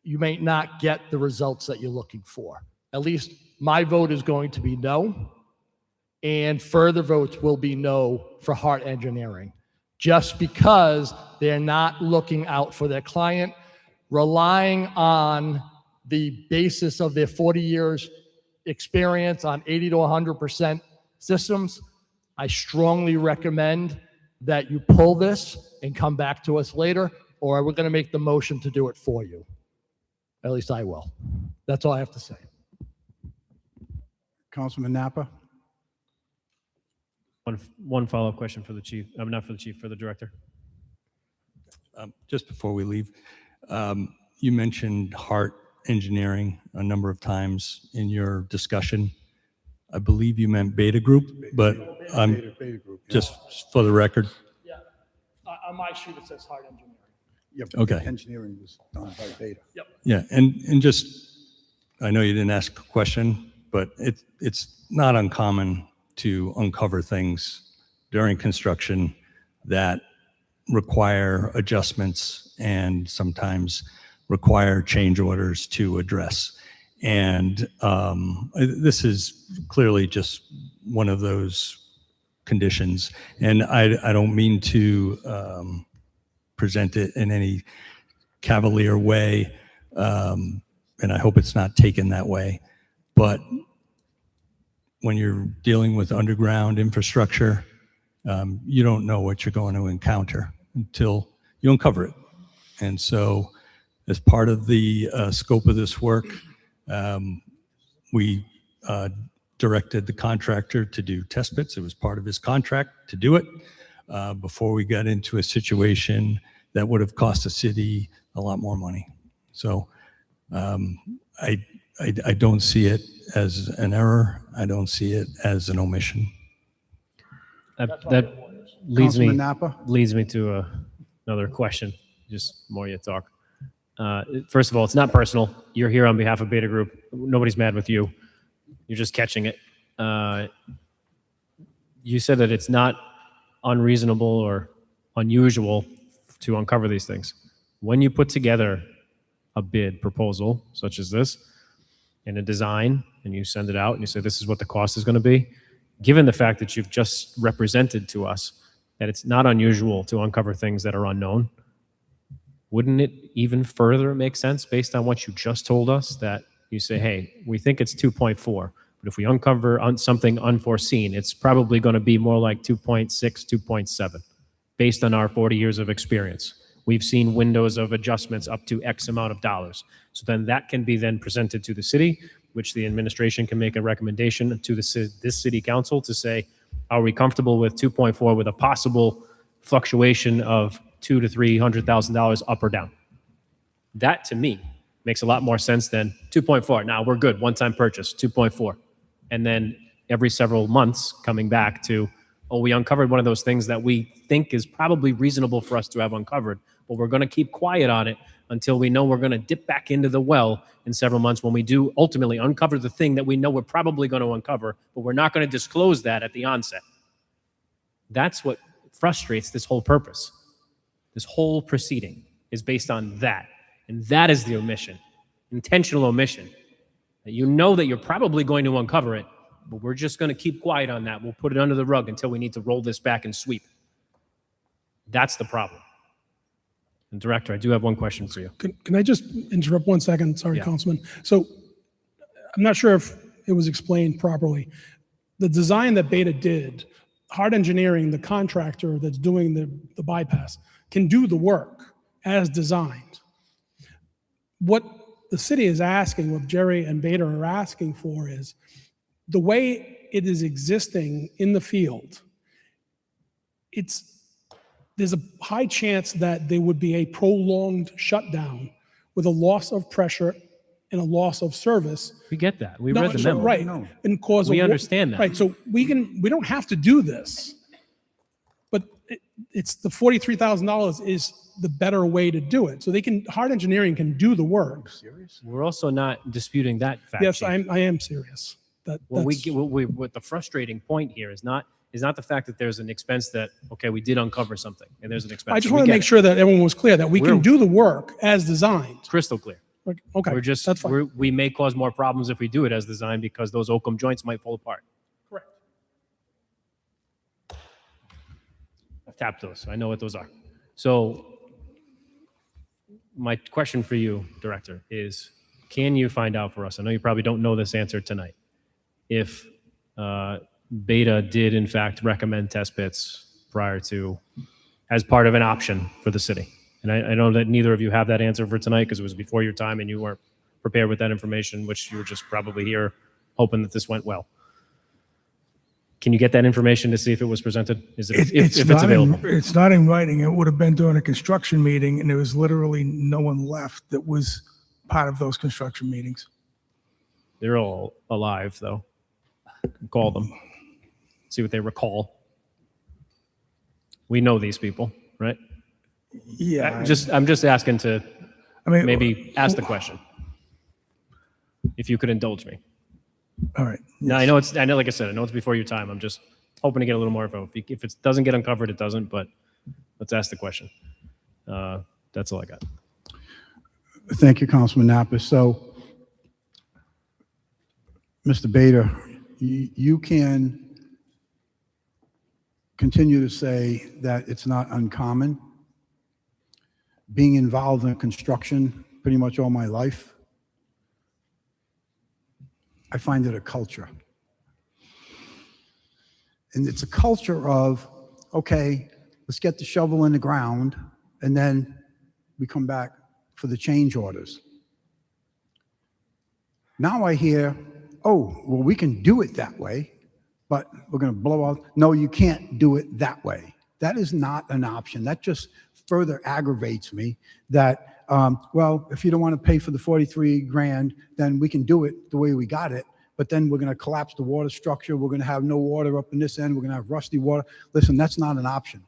you may not get the results that you're looking for. At least my vote is going to be no, and further votes will be no for Hart Engineering, just because they're not looking out for their client, relying on the basis of their 40 years experience on 80 to 100% systems. I strongly recommend that you pull this and come back to us later, or we're going to make the motion to do it for you. At least I will. That's all I have to say. Councilman Napa? One follow-up question for the chief. Not for the chief, for the director. Just before we leave, you mentioned Hart Engineering a number of times in your discussion. I believe you meant Beta Group, but Beta Group, yeah. Just for the record. Yeah, on my sheet it says Hart Engineering. Yep. Okay. Engineering was done by Beta. Yep. Yeah, and just, I know you didn't ask a question, but it's not uncommon to uncover things during construction that require adjustments and sometimes require change orders to address. And this is clearly just one of those conditions. And I don't mean to present it in any cavalier way, and I hope it's not taken that way. But when you're dealing with underground infrastructure, you don't know what you're going to encounter until you uncover it. And so as part of the scope of this work, we directed the contractor to do test pits. It was part of his contract to do it before we got into a situation that would have cost the city a lot more money. So I don't see it as an error. I don't see it as an omission. That leads Councilman me Napa? to another question. Just more you talk. First of all, it's not personal. You're here on behalf of Beta Group. Nobody's mad with you. You're just catching it. You said that it's not unreasonable or unusual to uncover these things. When you put together a bid proposal such as this and a design and you send it out and you say this is what the cost is going to be, given the fact that you've just represented to us that it's not unusual to uncover things that are unknown, wouldn't it even further make sense based on what you just told us that you say, hey, we think it's 2.4, but if we uncover something unforeseen, it's probably going to be more like 2.6, 2.7, based on our 40 years of experience. We've seen windows of adjustments up to X amount of dollars. So then that can be then presented to the city, which the administration can make a recommendation to this city council to say, are we comfortable with 2.4 with a possible fluctuation of $200,000 to $300,000 up or down? That to me makes a lot more sense than 2.4. Now we're good, one-time purchase, 2.4. And then every several months coming back to, oh, we uncovered one of those things that we think is probably reasonable for us to have uncovered, but we're going to keep quiet on it until we know we're going to dip back into the well in several months when we do ultimately uncover the thing that we know we're probably going to uncover, but we're not going to disclose that at the onset. That's what frustrates this whole purpose. This whole proceeding is based on that. And that is the omission, intentional omission. That you know that you're probably going to uncover it, but we're just going to keep quiet on that. We'll put it under the rug until we need to roll this back and sweep. That's the problem. And Director, I do have one question for you. Can I just interrupt 1 second? Sorry, Yeah. Councilman. So I'm not sure if it was explained properly. The design that Beta did, Hard Engineering, the contractor that's doing the bypass, can do the work as designed. What the city is asking, what Jerry and Beta are asking for is the way it is existing in the field, there's a high chance that there would be a prolonged shutdown with a loss of pressure and a loss of service. We get that. We No, read the so- memo. Right. And cause We a understand that. Right. So we don't have to do this, but it's the $43,000 is the better way to do it. So Hard Engineering can do the work. We're also not disputing that fact. Yes, Chief. I am serious. What the frustrating point here is not the fact that there's an expense that, okay, we did uncover something and there's an expense. I just We want to get make it. sure that everyone was clear that we can We're- do the work as designed. Crystal clear. Okay, We're just, that's fine. we may cause more problems if we do it as designed because those Occam joints might fall apart. Correct. I've tapped those. I know what those are. So my question for you, Director, is can you find out for us? I know you probably don't know this answer tonight. If Beta did in fact recommend test pits prior to, as part of an option for the city. And I know that neither of you have that answer for tonight because it was before your time and you weren't prepared with that information, which you were just probably here hoping that this went well. Can you get that information to see if it was presented? Is it, if it's available? It's not in writing. It would have been during a construction meeting, and there was literally no one left that was part of those construction meetings. They're all alive, though. Call them. See what they recall. We know these people, right? Yeah. I'm just asking to maybe ask the w- question. If you could indulge me. All right. Now, I know, like I said, I know it's before your time. I'm just hoping to get a little more info. If it doesn't get uncovered, it doesn't, but let's ask the question. That's all I got. Thank you, Councilman Napa. So, Mr. Bader, you can continue to say that it's not uncommon. Being involved in construction pretty much all my life, I find it a culture. And it's a culture of, okay, let's get the shovel in the ground, and then we come back for the change orders. Now I hear, oh, well, we can do it that way, but we're going to blow out. No, you can't do it that way. That is not an option. That just further aggravates me that, well, if you don't want to pay for the 43 grand, then we can do it the way we got it. But then we're going to collapse the water structure. We're going to have no water up in this end. We're going to have rusty water. Listen, that's not an option.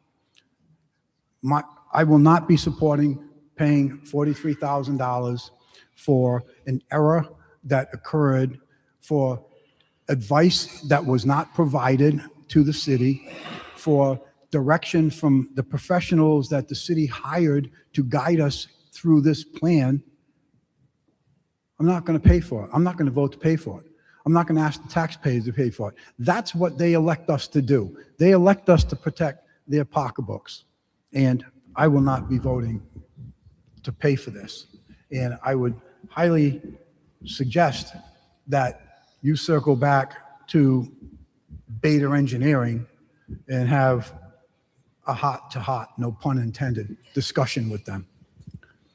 I will not be supporting paying $43,000 for an error that occurred, for advice that was not provided to the city, for direction from the professionals that the city hired to guide us through this plan. I'm not going to pay for it. I'm not going to vote to pay for it. I'm not going to ask the taxpayers to pay for it. That's what they elect us to do. They elect us to protect their pocketbooks. And I will not be voting to pay for this. And I would highly suggest that you circle back to Beta Engineering and have a hot-to-hot, no pun intended, discussion with them.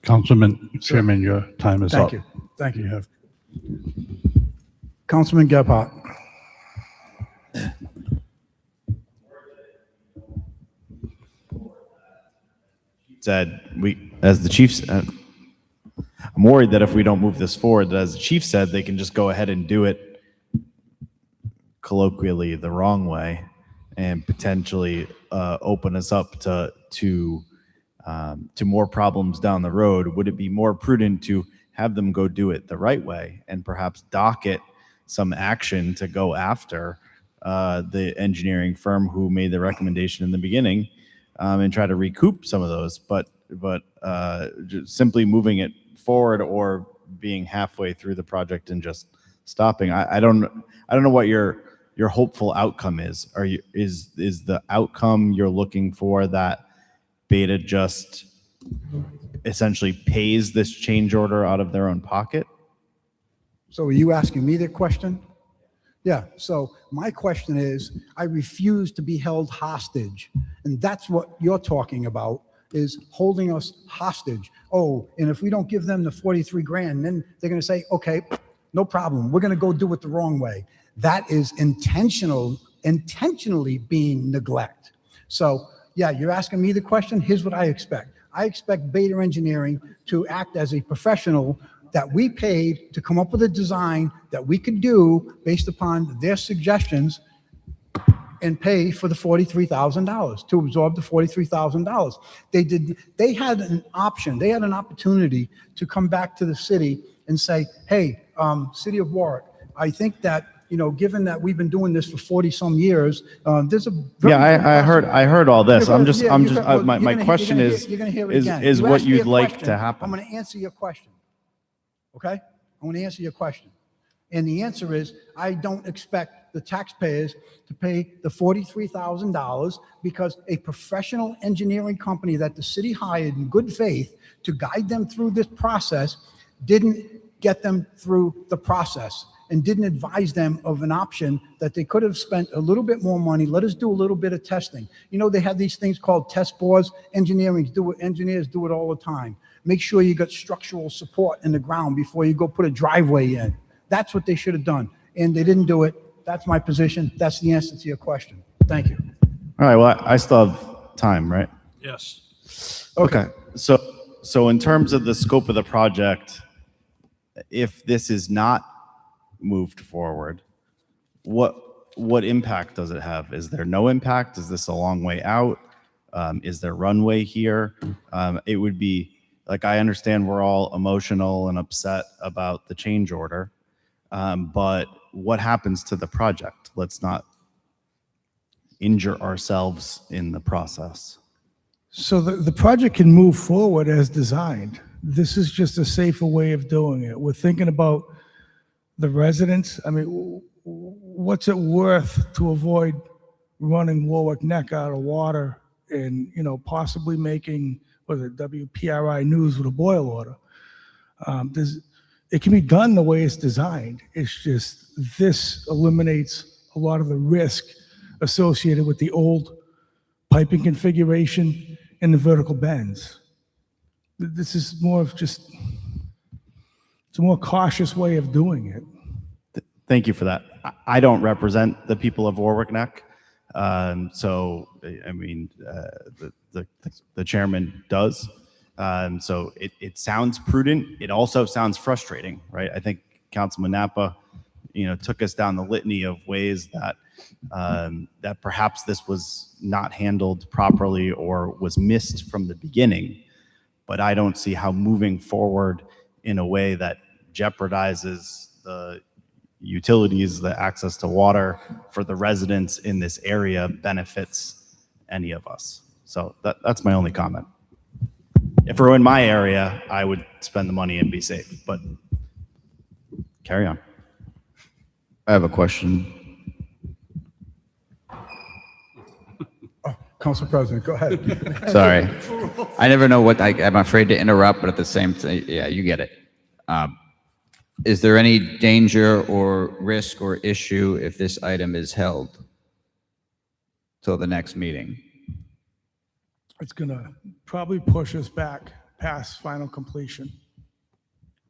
Councilman Chairman, your time is up. Thank you. Thank you. You have Councilman Gebhardt. Said as the chief said, I'm worried that if we don't move this forward, that as the chief said, they can just go ahead and do it colloquially the wrong way and potentially open us up to more problems down the road. Would it be more prudent to have them go do it the right way and perhaps docket some action to go after the engineering firm who made the recommendation in the beginning, and try to recoup some of those, but just simply moving it forward or being halfway through the project and just stopping? I don't know what your hopeful outcome is. Is the outcome you're looking for that Beta just essentially pays this change order out of their own pocket? So are you asking me the question? Yeah, so my question is, I refuse to be held hostage. And that's what you're talking about, is holding us hostage. Oh, and if we don't give them the 43 grand, then they're going to say, okay, no problem. We're going to go do it the wrong way. That is intentionally being neglect. So yeah, you're asking me the question. Here's what I expect. I expect Beta Engineering to act as a professional that we paid to come up with a design that we could do based upon their suggestions and pay for the $43,000, to absorb the $43,000. They had an option. They had an opportunity to come back to the city and say, hey, City of Warwick, I think that, given that we've been doing this for 40 some years, there's a very I heard all this. My question is is what you'd like to happen. I'm going to answer your question. Okay? I'm going to answer your question. And the answer is, I don't expect the taxpayers to pay the $43,000 because a professional engineering company that the city hired in good faith to guide them through this process didn't get them through the process and didn't advise them of an option that they could have spent a little bit more money. Let us do a little bit of testing. They have these things called test bores. Engineers do it all the time. Make sure you got structural support in the ground before you go put a driveway in. That's what they should have done. And they didn't do it. That's my position. That's the answer to your question. Thank you. All right. Well, I still have time, right? yes. Okay. So in terms of the scope of the project, if this is not moved forward, what impact does it have? Is there no impact? Is this a long way out? Is there runway here? It would be like, I understand we're all emotional and upset about the change order, but what happens to the project? Let's not injure ourselves in the process. So the project can move forward as designed. This is just a safer way of doing it. We're thinking about the residents. I mean, what's it worth to avoid running Warwick Neck out of water and, possibly making, WPRI News with a boil order? It can be done the way it's designed. It's just, this eliminates a lot of the risk associated with the old piping configuration and the vertical bends. This is more of just, it's a more cautious way of doing it. Thank you for that. I don't represent the people of Warwick Neck. So, I mean, the chairman does. So it sounds prudent. It also sounds frustrating, right? I think Councilman Napa, took us down the litany of ways that that perhaps this was not handled properly or was missed from the beginning. But I don't see how moving forward in a way that jeopardizes the utilities, the access to water for the residents in this area benefits any of us. So that's my only comment. If it were in my area, I would spend the money and be safe, but carry on. I have a question. Council President, go ahead. Sorry. I never know I'm afraid to interrupt, but at the same time, yeah, you get it. Is there any danger or risk or issue if this item is held till the next meeting? It's gonna probably push us back past final completion.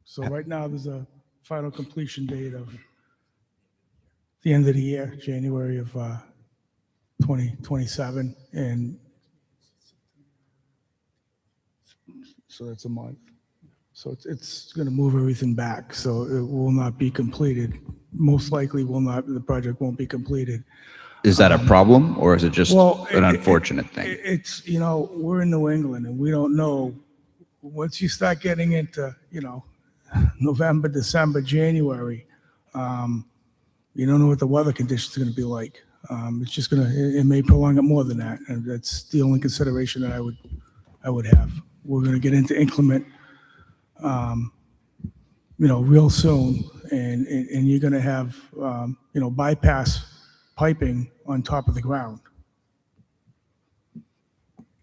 So right now, there's a final completion date of the end of the year, January of 2027, and so that's a month. So it's going to move everything back. So it will not be completed. Most likely will not. The project won't be completed. Is that a problem, or is it just an unfortunate thing? It's, we're in New England and we don't know. Once you start getting into, November, December, January, you don't know what the weather conditions are going to be like. It's just it may prolong it more than that. And that's the only consideration that I would have. We're going to get into inclement, real soon. And you're going to have, bypass piping on top of the ground.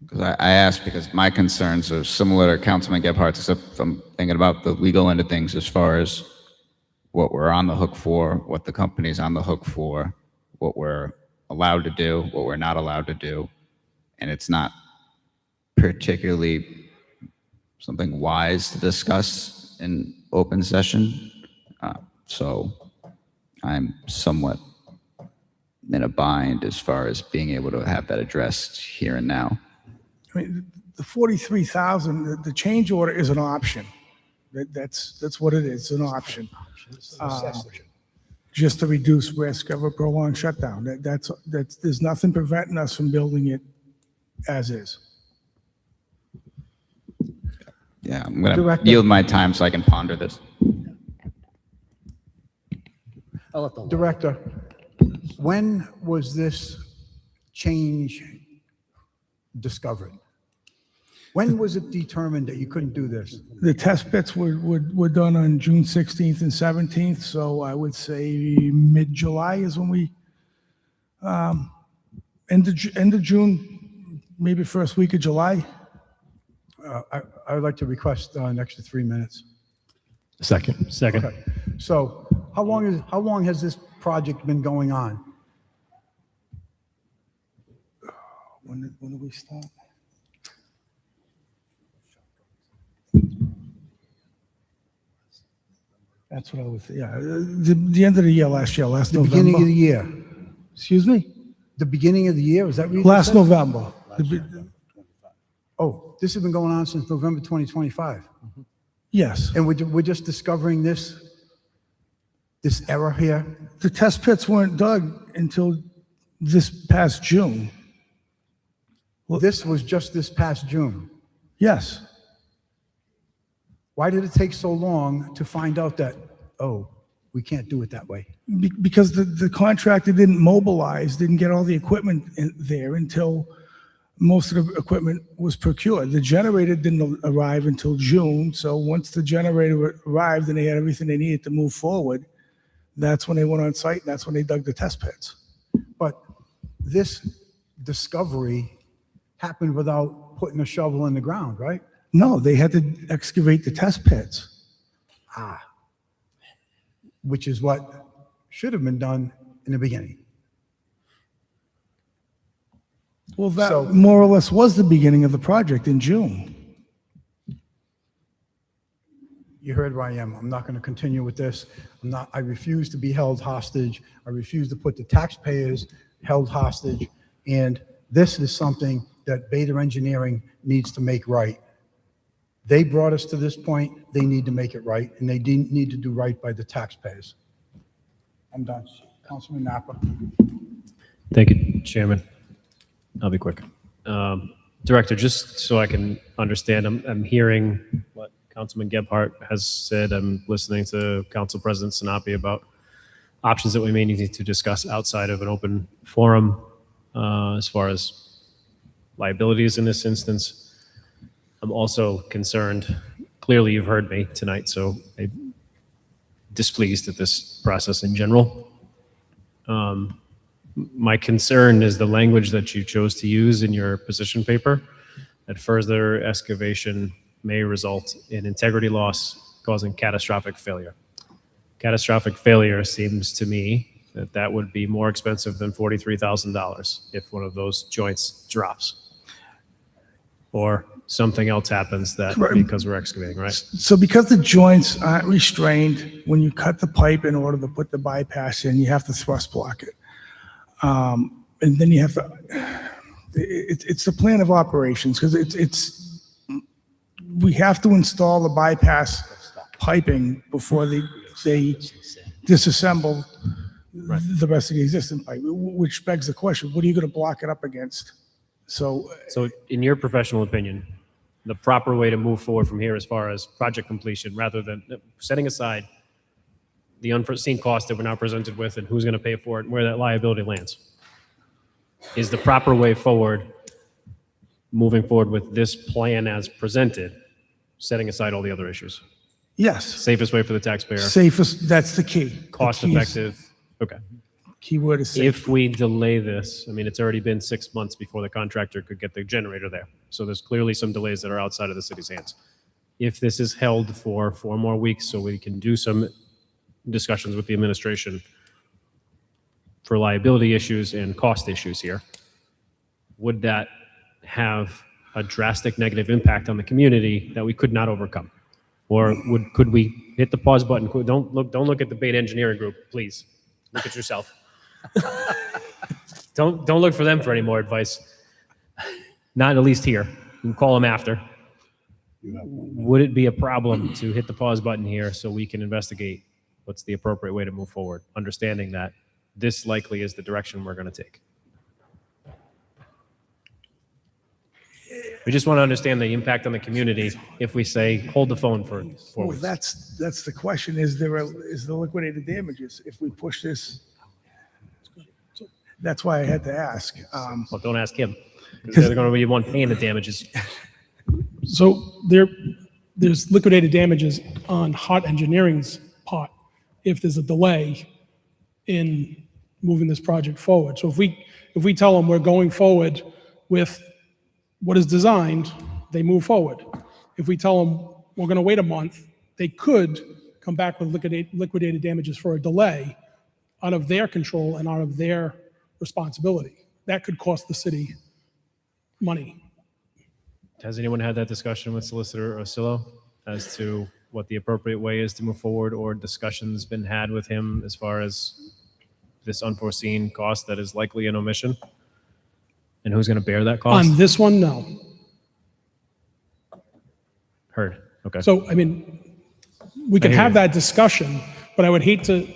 Because I asked because my concerns are similar to Councilman Gebhardt's, except I'm thinking about the legal end of things as far as what we're on the hook for, what the company's on the hook for, what we're allowed to do, what we're not allowed to do. And it's not particularly something wise to discuss in open session. So I'm somewhat in a bind as far as being able to have that addressed here and now. I mean, the 43,000, the change order is an option. That's what it is, an option. Just to reduce risk of a prolonged shutdown. There's nothing preventing us from building it as is. Yeah, I'm going to yield my time so I can ponder this. Director, when was this change discovered? When was it determined that you couldn't do this? The test pits were done on June 16th and 17th, so I would say mid-July is when we, end of June, maybe first week of July. I would like to request an extra 3 minutes. Second. Okay. So how long has this project been going on? When did we start? That's what I was, yeah, the end of the year last November. Beginning of the year. Excuse me? The beginning of the year, is that what you Last said? November. Oh, this has been going on since November 2025. Yes. And we're just discovering this error here? The test pits weren't dug until this past June. Well, this was just this past June. Yes. Why did it take so long to find out that, we can't do it that way? Because the contractor didn't mobilize, didn't get all the equipment there until most of the equipment was procured. The generator didn't arrive until June, so once the generator arrived and they had everything they needed to move forward, that's when they went on site, and that's when they dug the test pits. But this discovery happened without putting a shovel in the ground, right? No, they had to excavate the test pits. Which is what should have been done in the beginning. Well, that more or less was the beginning of the project in June. you heard where I am. I'm not going to continue with this. I refuse to be held hostage. I refuse to put the taxpayers held hostage. And this is something that Beta Engineering needs to make right. They brought us to this point. They need to make it right, and they need to do right by the taxpayers. I'm done. Councilman Napa. Thank you, Chairman. I'll be quick. Director, just so I can understand, I'm hearing what Councilman Gebhardt has said. I'm listening to Council President Sinapi about options that we may need to discuss outside of an open forum as far as liabilities in this instance. I'm also concerned, clearly you've heard me tonight, so I'm displeased at this process in general. My concern is the language that you chose to use in your position paper, that further excavation may result in integrity loss, causing catastrophic failure. Catastrophic failure seems to me that would be more expensive than $43,000 if one of those joints drops or something else happens that because we're excavating, right? So because the joints aren't restrained, when you cut the pipe in order to put the bypass in, you have to thrust block it. And then you have to, it's the plan of operations, because we have to install the bypass piping before they disassemble the rest of the existing pipe, which begs the question, what are you going to block it up against? So in your professional opinion, the proper way to move forward from here as far as project completion, rather than setting aside the unforeseen cost that we're now presented with and who's going to pay for it and where that liability lands, is the proper way forward, moving forward with this plan as presented, setting aside all the other issues? Yes. Safest way for the taxpayer. Safest, that's the key. Cost effective. Okay. Keyword is safe. If we delay this, I mean, it's already been 6 months before the contractor could get the generator there. So there's clearly some delays that are outside of the city's hands. If this is held for 4 more weeks so we can do some discussions with the administration for liability issues and cost issues here, would that have a drastic negative impact on the community that we could not overcome? Or could we hit the pause button? Don't look at the Beta Engineering Group, please. Look at yourself. Don't look for them for any more advice. Not at least here. You can call them after. Would it be a problem to hit the pause button here so we can investigate what's the appropriate way to move forward, understanding that this likely is the direction we're going to take? We just want to understand the impact on the community if we say, hold the phone for 4 Well, weeks. that's the question. Is there liquidated damages if we push this? That's why I had to ask. Well, don't ask him, because they're going to be the one paying the damages. So there's liquidated damages on Hart Engineering's part if there's a delay in moving this project forward. So if we tell them we're going forward with what is designed, they move forward. If we tell them we're going to wait a month, they could come back with liquidated damages for a delay out of their control and out of their responsibility. That could cost the city money. Has anyone had that discussion with Solicitor Osillo as to what the appropriate way is to move forward, or discussions been had with him as far as this unforeseen cost that is likely an omission? And who's going to bear that cost? On this one, no. Heard. Okay. So, I mean, we can have that discussion, but I would hate to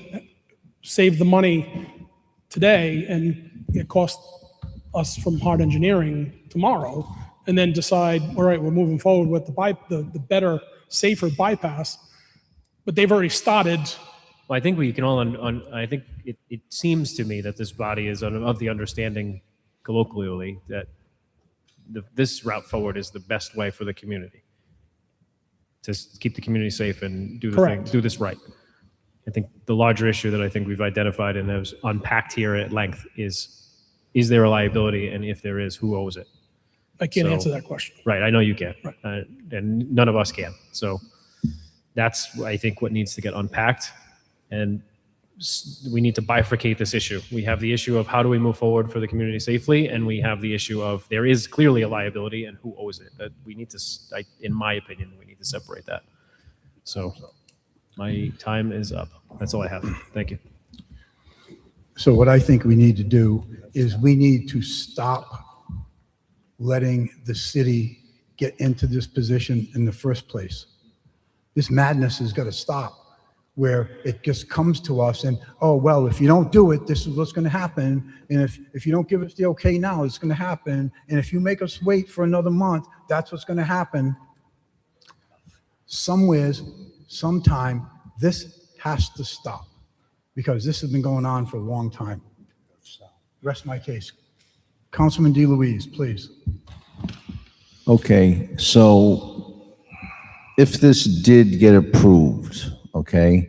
save the money today and it cost us from Hart Engineering tomorrow, and then decide, all right, we're moving forward with the better, safer bypass, but they've already started. Well, I think we can all, I think it seems to me that this body is of the understanding colloquially that this route forward is the best way for the community to keep the community safe and do the thing, do this right. I think the larger issue that I think we've identified and has unpacked here at length is there a liability, and if there is, who owes it? I can't answer that question. Right, I know you can't, Right. and none of us can. So that's, I think, what needs to get unpacked, and we need to bifurcate this issue. We have the issue of how do we move forward for the community safely, and we have the issue of there is clearly a liability and who owes it. We need to, in my opinion, we need to separate that. So my time is up. That's all I have. Thank you. So what I think we need to do is we need to stop letting the city get into this position in the first place. This madness has got to stop, where it just comes to us and, oh, well, if you don't do it, this is what's going to happen. And if you don't give us the okay now, it's going to happen. And if you make us wait for another month, that's what's going to happen. Somewheres, sometime, this has to stop, because this has been going on for a long time. Rest my case. Councilman DeLuise, please. Okay, so if this did get approved, okay,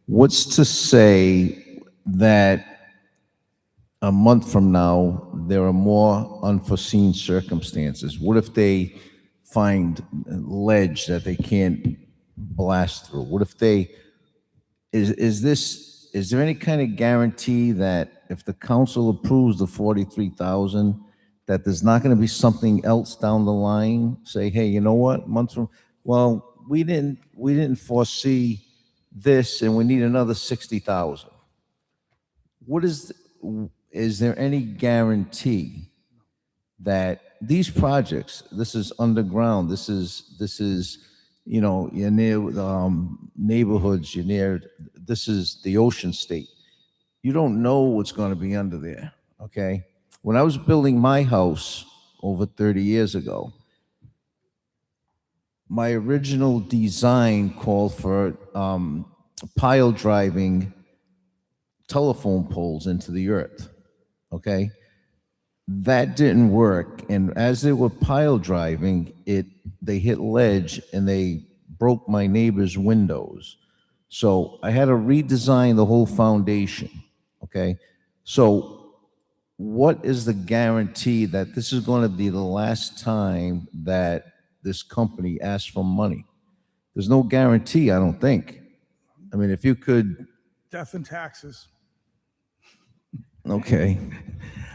what's to say that a month from now, there are more unforeseen circumstances? What if they find ledge that they can't blast through? What if they, is there any kind of guarantee that if the council approves the 43,000, that there's not going to be something else down the line? Say, hey, you know what, months from, well, we didn't foresee this, and we need another 60,000. What is there any guarantee that these projects, this is underground, this is, you know, you're near neighborhoods, you're near, this is the ocean state. You don't know what's going to be under there, okay? When I was building my house over 30 years ago, my original design called for pile driving telephone poles into the earth, okay? That didn't work, and as they were pile driving, they hit ledge and they broke my neighbor's windows. So I had to redesign the whole foundation, okay? So what is the guarantee that this is going to be the last time that this company asks for money? There's no guarantee, I don't think. I mean, if you could... Death and taxes. Okay.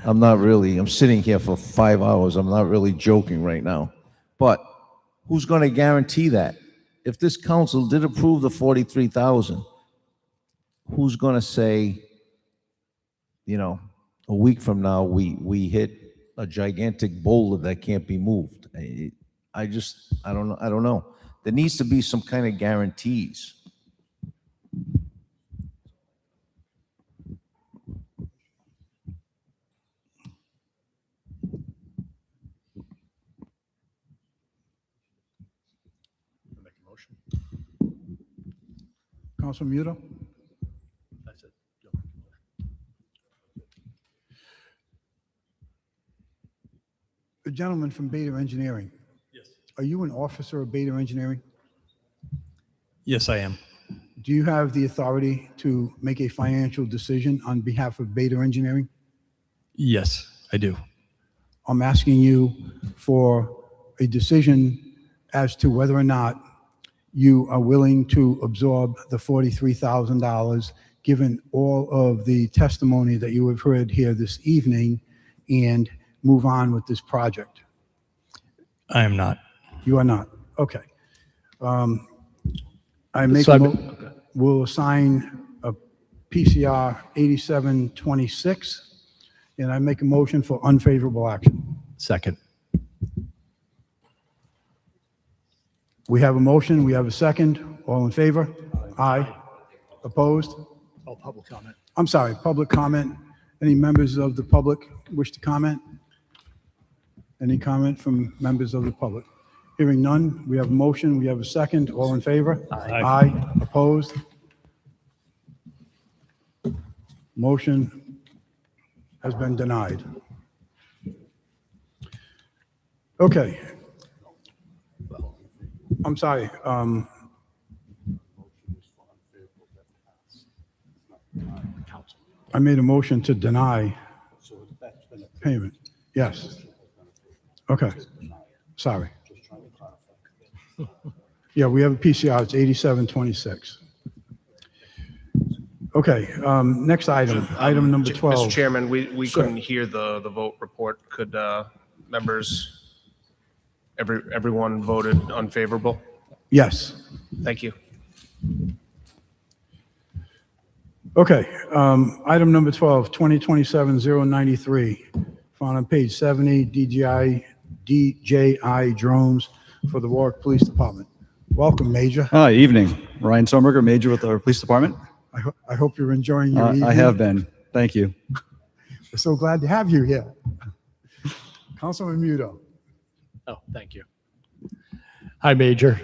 I'm sitting here for 5 hours. I'm not really joking right now. But who's going to guarantee that? If this council did approve the 43,000, who's going to say, you know, a week from now, we hit a gigantic boulder that can't be moved? I don't know. There needs to be some kind of guarantees. Councilman Muto? That's it. The gentleman from Beta Engineering. Yes. Are you an officer of Beta Engineering? Yes, I am. Do you have the authority to make a financial decision on behalf of Beta Engineering? Yes, I do. I'm asking you for a decision as to whether or not you are willing to absorb the $43,000, given all of the testimony that you have heard here this evening, and move on with this project. I am not. You are not. Okay. I make we'll assign a PCR 8726, and I make a motion for unfavorable action. Second. We have a motion, we have a second. All in favor? Aye. Opposed? Oh, public comment. I'm sorry, public comment. Any members of the public wish to comment? Any comment from members of the public? Hearing none, we have a motion, we have a second. All in favor? Aye. Aye. Opposed? Motion has been denied. Okay. I'm sorry. I made a motion to deny payment. Yes. Okay. Sorry. Yeah, we have a PCR. It's 8726. Okay. Next item, item number 12. Mr. Chairman, we Sure. couldn't hear the vote report. Could members, everyone voted unfavorable? Yes. Thank you. Okay, item number 12, 2027-093, found on page 70, DJI drones for the Warwick Police Department. Welcome, Major. Hi, evening. Ryan Sommerger, Major with our police department. I hope you're enjoying your evening. I have been. Thank you. We're so glad to have you here. Councilman Muto. Oh, thank you. Hi, Major.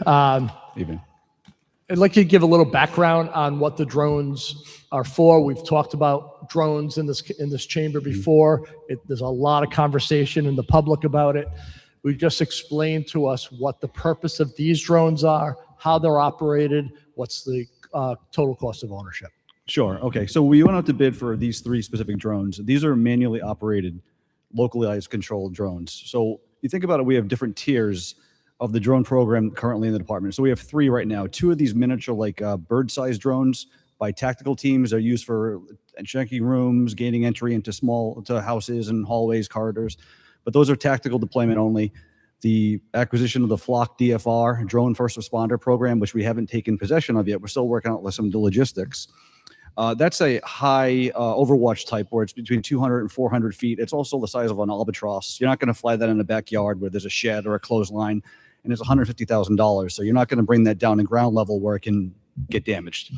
Evening. I'd like to give a little background on what the drones are for. We've talked about drones in this chamber before. There's a lot of conversation in the public about it. We just explained to us what the purpose of these drones are, how they're operated, what's the total cost of ownership. Sure. Okay. So we went out to bid for these 3 specific drones. These are manually operated, localized controlled drones. So you think about it, we have different tiers of the drone program currently in the department. So we have 3 right now. 2 of these miniature, like bird-sized drones by tactical teams are used for checking rooms, gaining entry into to houses and hallways, corridors. But those are tactical deployment only. The acquisition of the Flock DFR, Drone First Responder Program, which we haven't taken possession of yet. We're still working out some of the logistics. That's a high Overwatch type where it's between 200 and 400 feet. It's also the size of an albatross. You're not going to fly that in the backyard where there's a shed or a clothesline, and it's $150,000. So you're not going to bring that down to ground level where it can get damaged.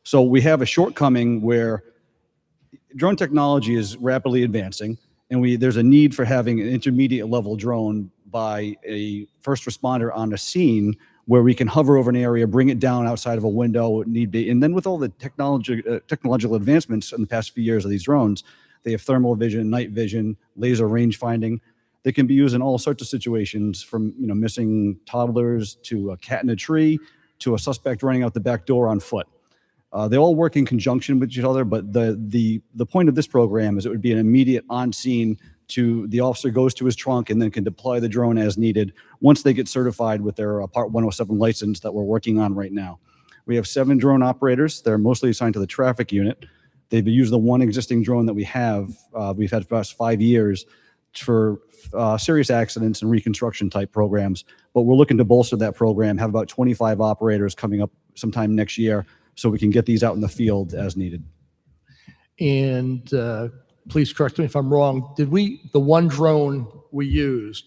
So we have a shortcoming where drone technology is rapidly advancing, and there's a need for having an intermediate level drone by a first responder on a scene where we can hover over an area, bring it down outside of a window, need be. And then with all the technological advancements in the past few years of these drones, they have thermal vision, night vision, laser range finding. They can be used in all sorts of situations, from missing toddlers to a cat in a tree to a suspect running out the back door on foot. They all work in conjunction with each other, but the point of this program is it would be an immediate on scene. The officer goes to his trunk and then can deploy the drone as needed once they get certified with their Part 107 license that we're working on right now. We have 7 drone operators. They're mostly assigned to the traffic unit. They've used the one existing drone that we've had for the past 5 years for serious accidents and reconstruction type programs. But we're looking to bolster that program, have about 25 operators coming up sometime next year so we can get these out in the field as needed. And please correct me if I'm wrong. The one drone we used,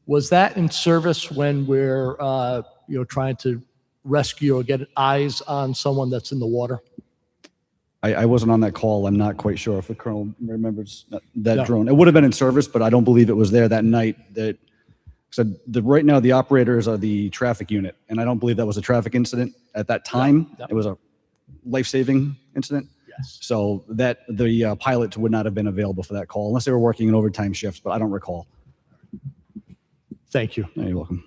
was that in service when we're trying to rescue or get eyes on someone that's in the water? I wasn't on that call. I'm not quite sure if the colonel remembers that drone. It would have been in service, but I don't believe it was there that night. Right now the operators are the traffic unit, and I don't believe that was a traffic incident at that time. It was a life-saving incident. So that the pilots would not have been available for that call unless they were working in overtime shifts, but I don't recall. Thank you. You're welcome.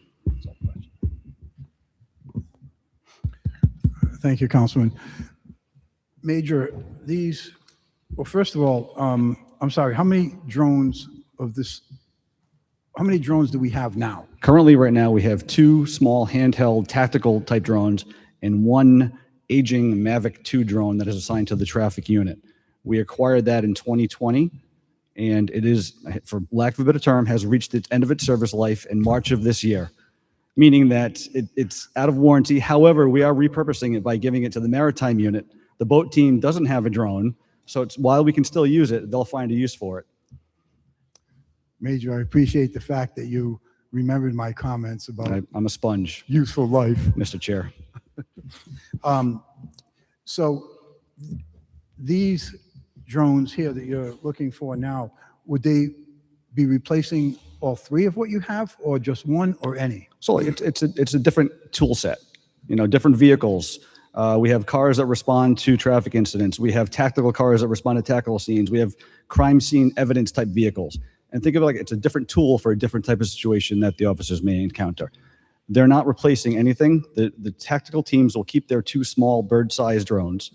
Thank you, Councilman. Major, well, first of all, I'm sorry, how many drones do we have now? Currently, right now, we have 2 small handheld tactical type drones and 1 aging Mavic 2 drone that is assigned to the traffic unit. We acquired that in 2020, and it is, for lack of a better term, has reached its end of its service life in March of this year, meaning that it's out of warranty. However, we are repurposing it by giving it to the maritime unit. The boat team doesn't have a drone, so while we can still use it, they'll find a use for it. Major, I appreciate the fact that you remembered my comments about I'm a sponge. Useful life. Mr. Chair. So these drones here that you're looking for now, would they be replacing all 3 of what you have, or just 1, or any? So it's a different tool set, different vehicles. We have cars that respond to traffic incidents. We have tactical cars that respond to tactical scenes. We have crime scene evidence type vehicles. And think of it like it's a different tool for a different type of situation that the officers may encounter. They're not replacing anything. The tactical teams will keep their 2 small bird-sized drones.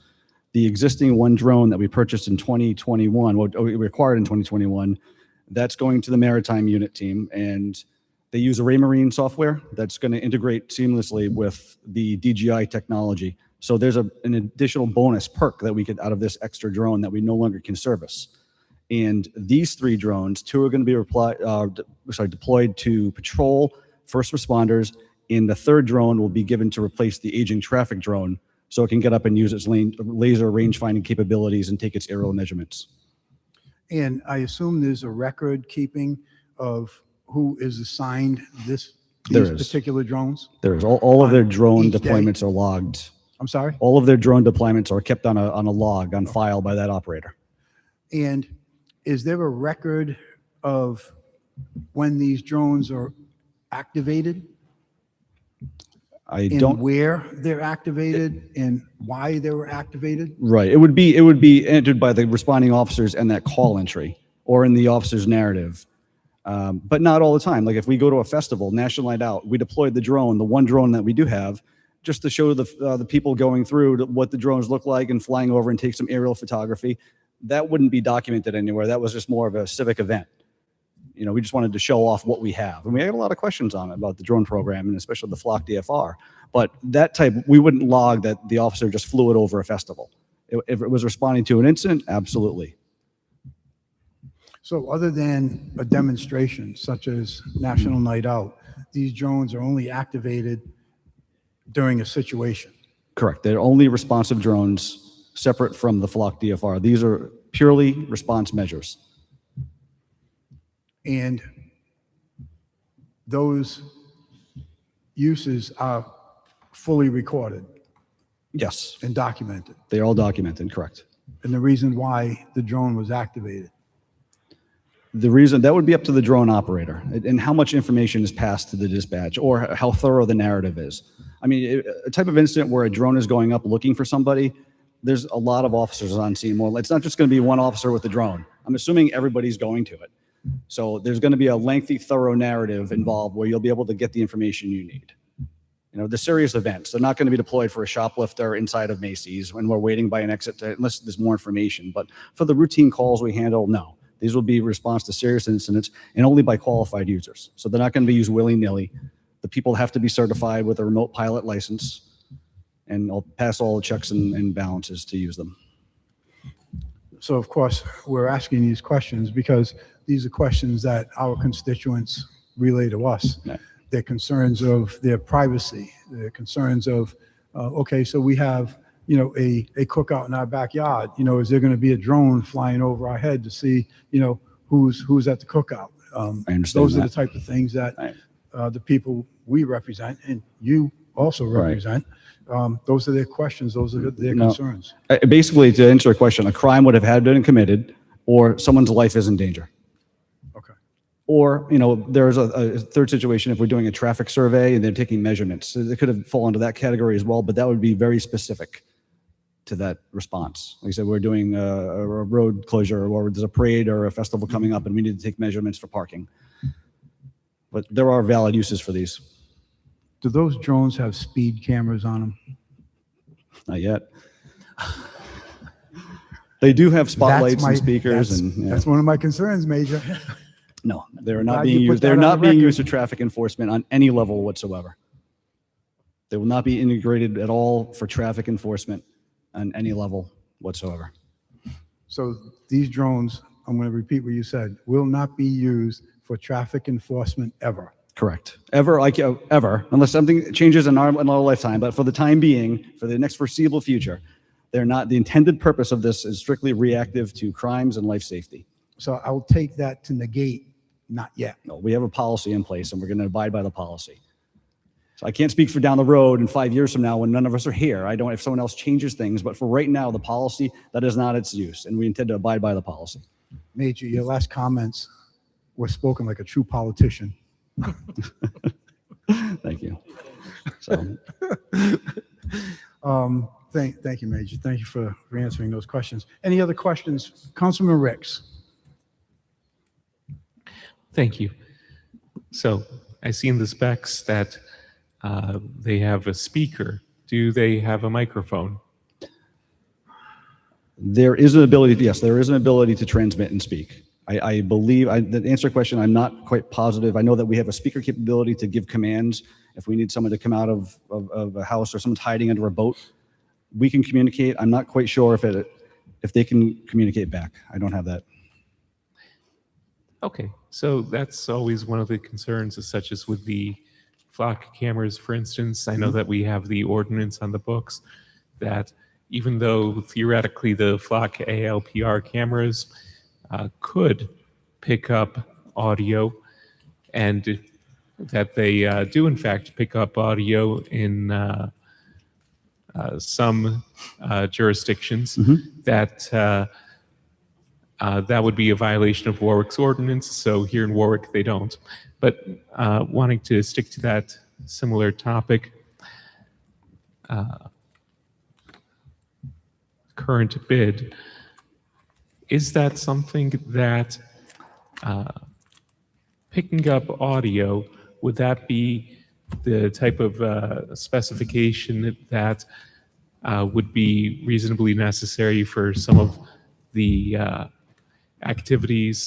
The existing 1 drone that we purchased in 2021, we acquired in 2021, that's going to the maritime unit team, and they use a Raymarine software that's going to integrate seamlessly with the DJI technology. So there's an additional bonus perk that we get out of this extra drone that we no longer can service. And these 3 drones, 2 are going to be deployed to patrol, first responders, And the third drone will be given to replace the aging traffic drone so it can get up and use its laser range finding capabilities and take its aerial measurements. And I assume there's a record keeping of who is assigned these There is. particular drones? There is. All of their drone each day? deployments are logged. I'm sorry? All of their drone deployments are kept on a log, on file by that operator. And is there a record of when these drones are activated? I And don't. where they're activated and why they were activated? Right. It would be entered by the responding officers and that call entry or in the officer's narrative. But not all the time. Like if we go to a festival, National Night Out, we deployed the drone, the one drone that we do have, just to show the people going through what the drones look like and flying over and take some aerial photography. That wouldn't be documented anywhere. That was just more of a civic event. You know, we just wanted to show off what we have. And we had a lot of questions on it about the drone program and especially the Flock DFR. But that type, we wouldn't log that the officer just flew it over a festival. If it was responding to an incident, absolutely. So other than a demonstration such as National Night Out, these drones are only activated during a situation. Correct. They're only responsive drones separate from the Flock DFR. These are purely response measures. And those uses are fully recorded Yes, and documented. they're all documented, correct. And the reason why the drone was activated. The reason, that would be up to the drone operator and how much information is passed to the dispatch or how thorough the narrative is. I mean, a type of incident where a drone is going up looking for somebody, there's a lot of officers on scene. Well, it's not just going to be one officer with the drone. I'm assuming everybody's going to it. So there's going to be a lengthy, thorough narrative involved where you'll be able to get the information you need. You know, the serious events, they're not going to be deployed for a shoplifter inside of Macy's when we're waiting by an exit unless there's more information. But for the routine calls we handle, no. These will be response to serious incidents and only by qualified users. So they're not going to be used willy-nilly. The people have to be certified with a remote pilot license, and I'll pass all the checks and balances to use them. So of course, we're asking these questions because these are questions that our constituents relay to us. Yeah. Their concerns of their privacy, their concerns of, okay, so we have, you know, a cookout in our backyard. You know, is there going to be a drone flying over our head to see, you know, who's at the cookout? I understand Those are that. the type of things that the people we represent and you also represent. Those are their questions. Those are their No. concerns. Basically, to answer your question, a crime would have had been committed or someone's life is in danger. Okay. Or, you know, there's a third situation if we're doing a traffic survey and they're taking measurements. So they could have fallen into that category as well, but that would be very specific to that response. Like I said, we're doing a road closure or there's a parade or a festival coming up and we need to take measurements for parking. But there are valid uses for these. Do those drones have speed cameras on them? Not yet. They do have spotlights and speakers That's, and yeah. that's one of my concerns, Major. No, they're Glad not you being put used. They're that on not the being record. used for traffic enforcement on any level whatsoever. They will not be integrated at all for traffic enforcement on any level whatsoever. So these drones, I'm going to repeat what you said, will not be used for traffic enforcement ever. Correct. Ever, like ever, unless something changes in our lifetime. But for the time being, for the next foreseeable future, they're not. The intended purpose of this is strictly reactive to crimes and life safety. So I'll take that to negate, not yet. No, we have a policy in place, and we're going to abide by the policy. So I can't speak for down the road and 5 years from now when none of us are here. I don't. If someone else changes things, but for right now, the policy that is not its use, and we intend to abide by the policy. Major, your last comments were spoken like a true politician. Thank you. So, Thank you, Major. Thank you for answering those questions. Any other questions? Councilman Ricks. Thank you. So I see in the specs that they have a speaker. Do they have a microphone? there is an ability, yes, there is an ability to transmit and speak. I believe, to answer your question, I'm not quite positive. I know that we have a speaker capability to give commands. If we need someone to come out of a house or someone's hiding under a boat, we can communicate. I'm not quite sure if they can communicate back. I don't have that. Okay, so that's always one of the concerns, such as with the flock cameras, for instance, I know that we have the ordinance on the books that even though theoretically the flock ALPR cameras could pick up audio, and that they do in fact pick up audio in some jurisdictions, that that would be a violation of Warwick's ordinance. So here in Warwick, they don't. But wanting to stick to that similar topic, current bid, is that something that picking up audio, would that be the type of specification that would be reasonably necessary for some of the activities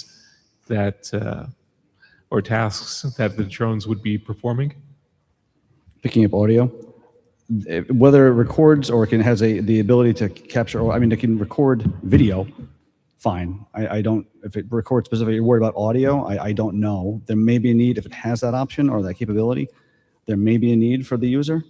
that or tasks that the drones would be performing? Picking up audio, whether it records or it has the ability to capture, or I mean, it can record video, fine. I don't, if it records specifically, you're worried about audio, I don't know. There may be a need, if it has that option or that capability, there may be a need for the user.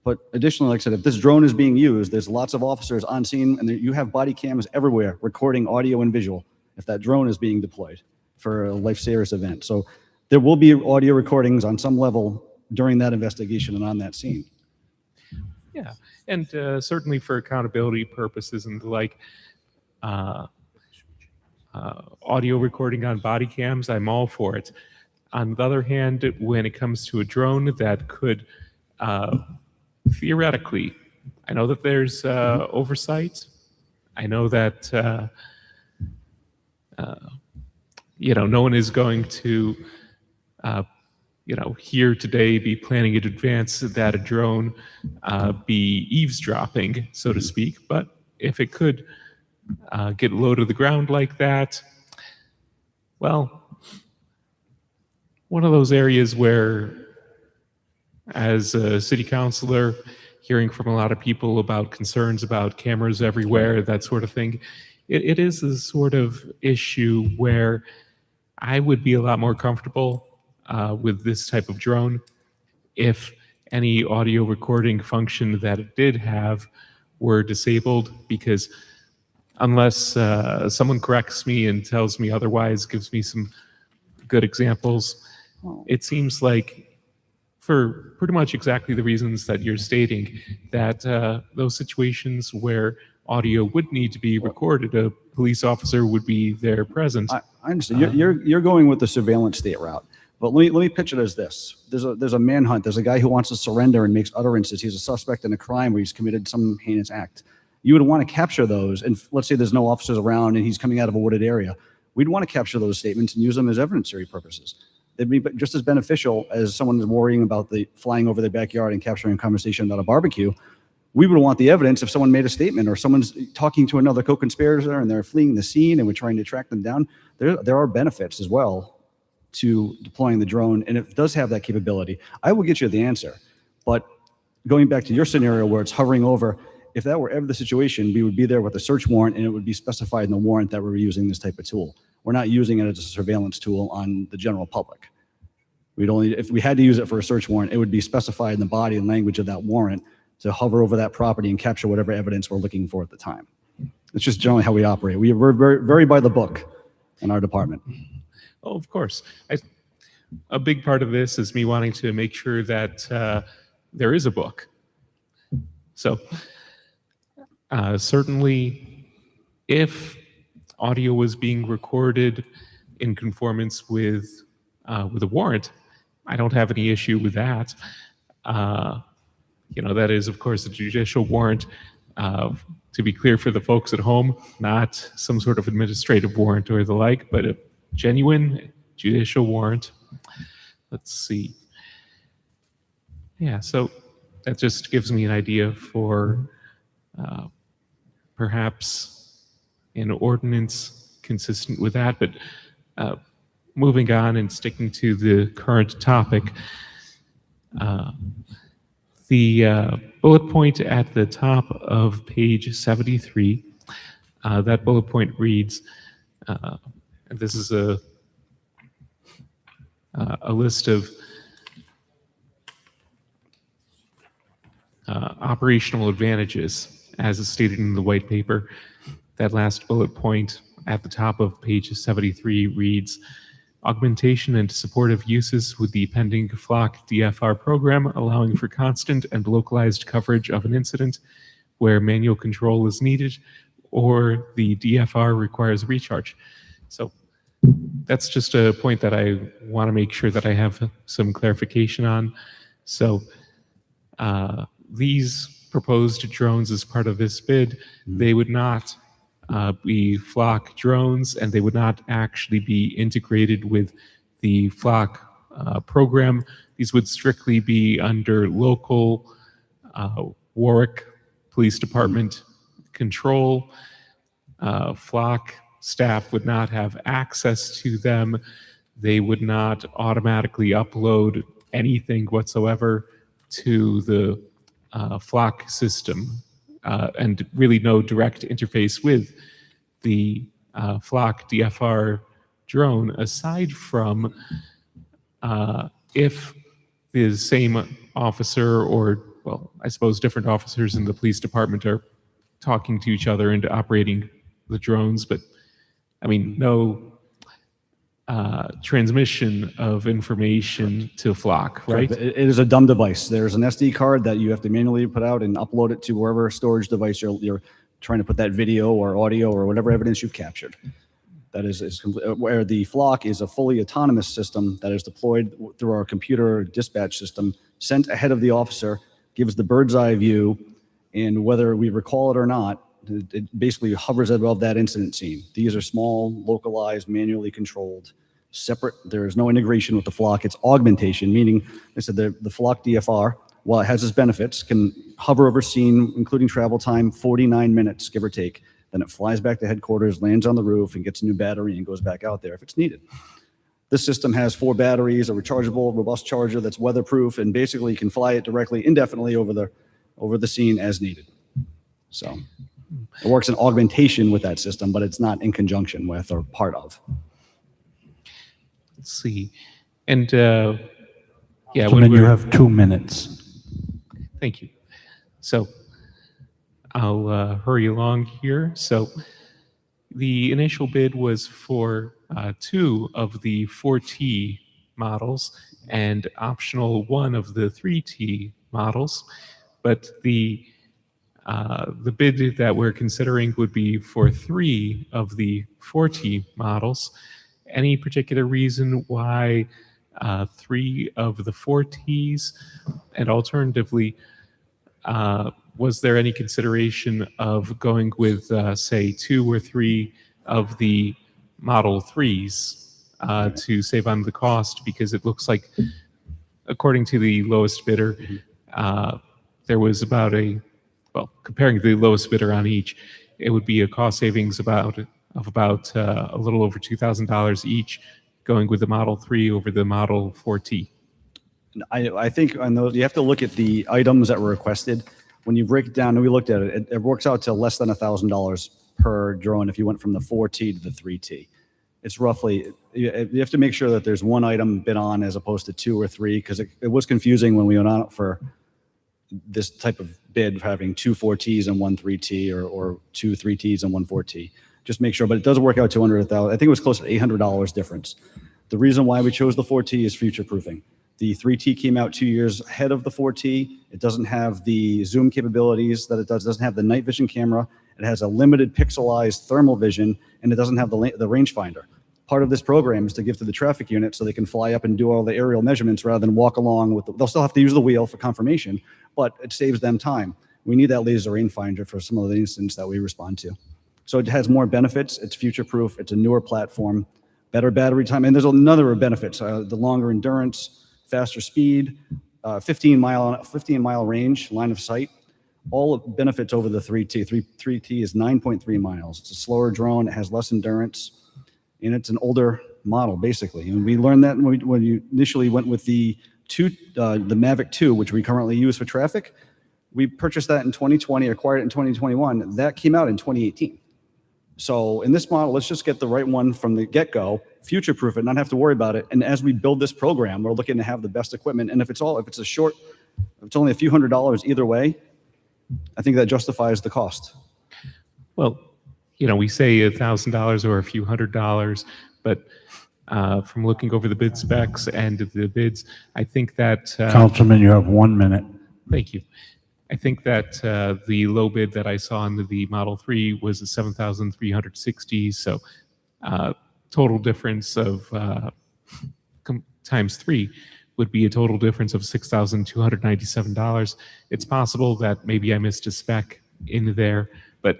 But additionally, like I said, if this drone is being used, there's lots of officers on scene, and you have body cams everywhere recording audio and visual if that drone is being deployed for a life-serious event. So there will be audio recordings on some level during that investigation and on that scene. Yeah, and certainly for accountability purposes and the like, audio recording on body cams, I'm all for it. On the other hand, when it comes to a drone that could theoretically, I know that there's oversight. I know that no one is going to here today be planning in advance that a drone be eavesdropping, so to speak. But if it could get low to the ground like that, well, one of those areas where, as a city councilor, hearing from a lot of people about concerns about cameras everywhere, that sort of thing, it is a sort of issue where I would be a lot more comfortable with this type of drone if any audio recording function that it did have were disabled, because unless someone corrects me and tells me otherwise, gives me some good examples, it seems like, for pretty much exactly the reasons that you're stating, that those situations where audio would need to be recorded, a police officer would be there present. I understand. You're going with the surveillance state route. But let me pitch it as this. There's a manhunt. There's a guy who wants to surrender and makes utterances. He's a suspect in a crime where he's committed some heinous act. You would want to capture those. And let's say there's no officers around and he's coming out of a wooded area. We'd want to capture those statements and use them as evidentiary purposes. It'd be just as beneficial as someone is worrying about the flying over their backyard and capturing a conversation about a barbecue. We would want the evidence if someone made a statement or someone's talking to another co-conspirator and they're fleeing the scene and we're trying to track them down. There are benefits as well to deploying the drone, and it does have that capability. I will get you the answer, but going back to your scenario where it's hovering over, if that were ever the situation, we would be there with a search warrant and it would be specified in the warrant that we're using this type of tool. We're not using it as a surveillance tool on the general public. If we had to use it for a search warrant, it would be specified in the body and language of that warrant to hover over that property and capture whatever evidence we're looking for at the time. It's just generally how we operate. We're very, very by the book in our department. Oh, of course. A big part of this is me wanting to make sure that there is a book. So certainly, if audio was being recorded in conformance with a warrant, I don't have any issue with that. That is, of course, a judicial warrant. To be clear for the folks at home, not some sort of administrative warrant or the like, but a genuine judicial warrant. Let's see. Yeah, so that just gives me an idea for perhaps an ordinance consistent with that. But moving on and sticking to the current topic, the bullet point at the top of page 73, that bullet point reads, and this is a list of operational advantages, as is stated in the white paper. That last bullet point at the top of page 73 reads, augmentation and supportive uses with the pending Flock DFR program, allowing for constant and localized coverage of an incident where manual control is needed or the DFR requires recharge. So that's just a point that I want to make sure that I have some clarification on. So these proposed drones as part of this bid, they would not be Flock drones, and they would not actually be integrated with the Flock program. These would strictly be under local Warwick Police Department control. Flock staff would not have access to them. They would not automatically upload anything whatsoever to the Flock system, and really no direct interface with the Flock DFR drone, aside from if the same officer, or, well, I suppose different officers in the police department are talking to each other and operating the drones, but I mean, no transmission of information to Flock, right? It is a dumb device. There's an SD card that you have to manually put out and upload it to wherever storage device you're trying to put that video or audio or whatever evidence you've captured. That is where the Flock is a fully autonomous system that is deployed through our computer dispatch system, sent ahead of the officer, gives the bird's eye view, and whether we recall it or not, it basically hovers above that incident scene. These are small, localized, manually controlled, separate. There is no integration with the Flock. It's augmentation, meaning I said the Flock DFR, while it has its benefits, can hover over scene, including travel time, 49 minutes, give or take. Then it flies back to headquarters, lands on the roof, and gets a new battery and goes back out there if it's needed. This system has 4 batteries, a rechargeable, robust charger that's weatherproof, and basically you can fly it directly, indefinitely over the scene as needed. So it works in augmentation with that system, but it's not in conjunction with or part of. Let's see. And yeah, Gentlemen, you have 2 minutes. Thank you. So I'll hurry along here. So the initial bid was for 2 of the 4T models and optional 1 of the 3T models, but the bid that we're considering would be for 3 of the 4T models. Any particular reason why 3 of the 4Ts? And alternatively, was there any consideration of going with, say, 2 or 3 of the Model 3s to save on the cost? Because it looks like, according to the lowest bidder, there was about comparing the lowest bidder on each, it would be a cost savings of about a little over $2,000 each, going with the Model 3 over the Model 4T. I think on those, you have to look at the items that were requested. When you break it down, and we looked at it, it works out to less than $1,000 per drone if you went from the 4T to the 3T. It's roughly, you have to make sure that there's 1 item bid on as opposed to 2 or 3, because it was confusing when we went on for this type of bid, having 2 4Ts and 1 3T, or 2 3Ts and 1 4T. Just make sure, but it does work out to under $1,000. I think it was close to $800 difference. The reason why we chose the 4T is future proofing. The 3T came out 2 years ahead of the 4T. It doesn't have the zoom capabilities that it does. It doesn't have the night vision camera. It has a limited pixelized thermal vision, and it doesn't have the rangefinder. Part of this program is to give to the traffic unit so they can fly up and do all the aerial measurements rather than walk along with they'll still have to use the wheel for confirmation, but it saves them time. We need that laser rangefinder for some of the incidents that we respond to. So it has more benefits. It's future-proof. It's a newer platform, better battery time, and there's another benefits: the longer endurance, faster speed, 15-mile range, line of sight. All benefits over the 3T. 3T is 9.3 miles. It's a slower drone. It has less endurance, and it's an older model, basically. And we learned that when you initially went with the Mavic 2, which we currently use for traffic. We purchased that in 2020, acquired it in 2021. That came out in 2018. So in this model, let's just get the right one from the get-go, future-proof it, not have to worry about it. And as we build this program, we're looking to have the best equipment. And if it's a short If it's only a few $100s either way, I think that justifies the cost. Well, we say $1,000 or a few $100s, but from looking over the bid specs and the bids, I think that Councilman, you have 1 minute. thank you. I think that the low bid that I saw in the Model 3 was a 7,360. So total difference of times 3 would be a total difference of $6,297. It's possible that maybe I missed a spec in there, but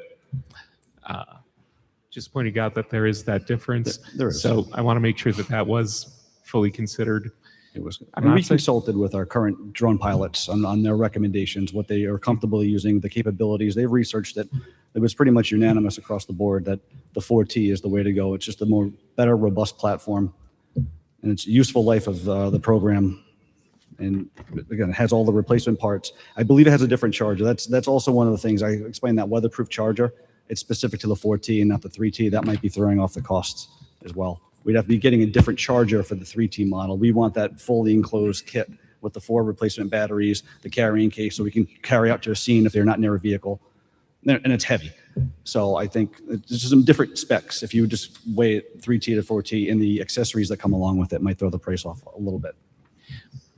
just pointing out that there is that difference. There is. So I want to make sure that that was fully considered. It was. I'm And we not saying- consulted with our current drone pilots on their recommendations, what they are comfortable using, the capabilities. They've researched it. It was pretty much unanimous across the board that the 4T is the way to go. It's just a more better, robust platform, and it's useful life of the program. And again, it has all the replacement parts. I believe it has a different charger. That's also one of the things I explained, that weatherproof charger. It's specific to the 4T and not the 3T. That might be throwing off the costs as well. We'd have to be getting a different charger for the 3T model. We want that fully enclosed kit with the 4 replacement batteries, the carrying case, so we can carry out to a scene if they're not near a vehicle. And it's heavy. So I think there's just some different specs. If you just weigh it 3T to 4T, and the accessories that come along with it might throw the price off a little bit.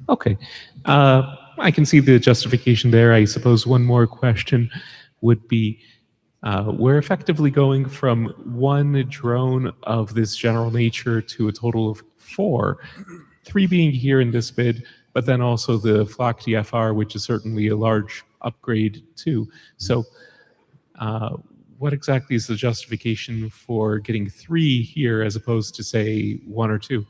Okay. I can see the justification there. I suppose one more question would be, we're effectively going from one drone of this general nature to a total of 4, 3 being here in this bid, but then also the Flock DFR, which is certainly a large upgrade too. So what exactly is the justification for getting 3 here as opposed to, say, 1 or 2?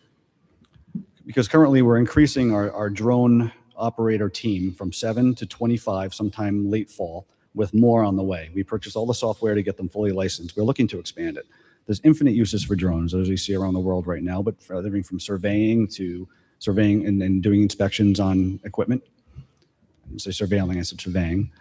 Because currently we're increasing our drone operator team from 7 to 25 sometime late fall, with more on the way. We purchased all the software to get them fully licensed. We're looking to expand it. There's infinite uses for drones, as we see around the world right now, but for everything from surveying to surveying and doing inspections on equipment. I didn't say surveilling, I said surveying.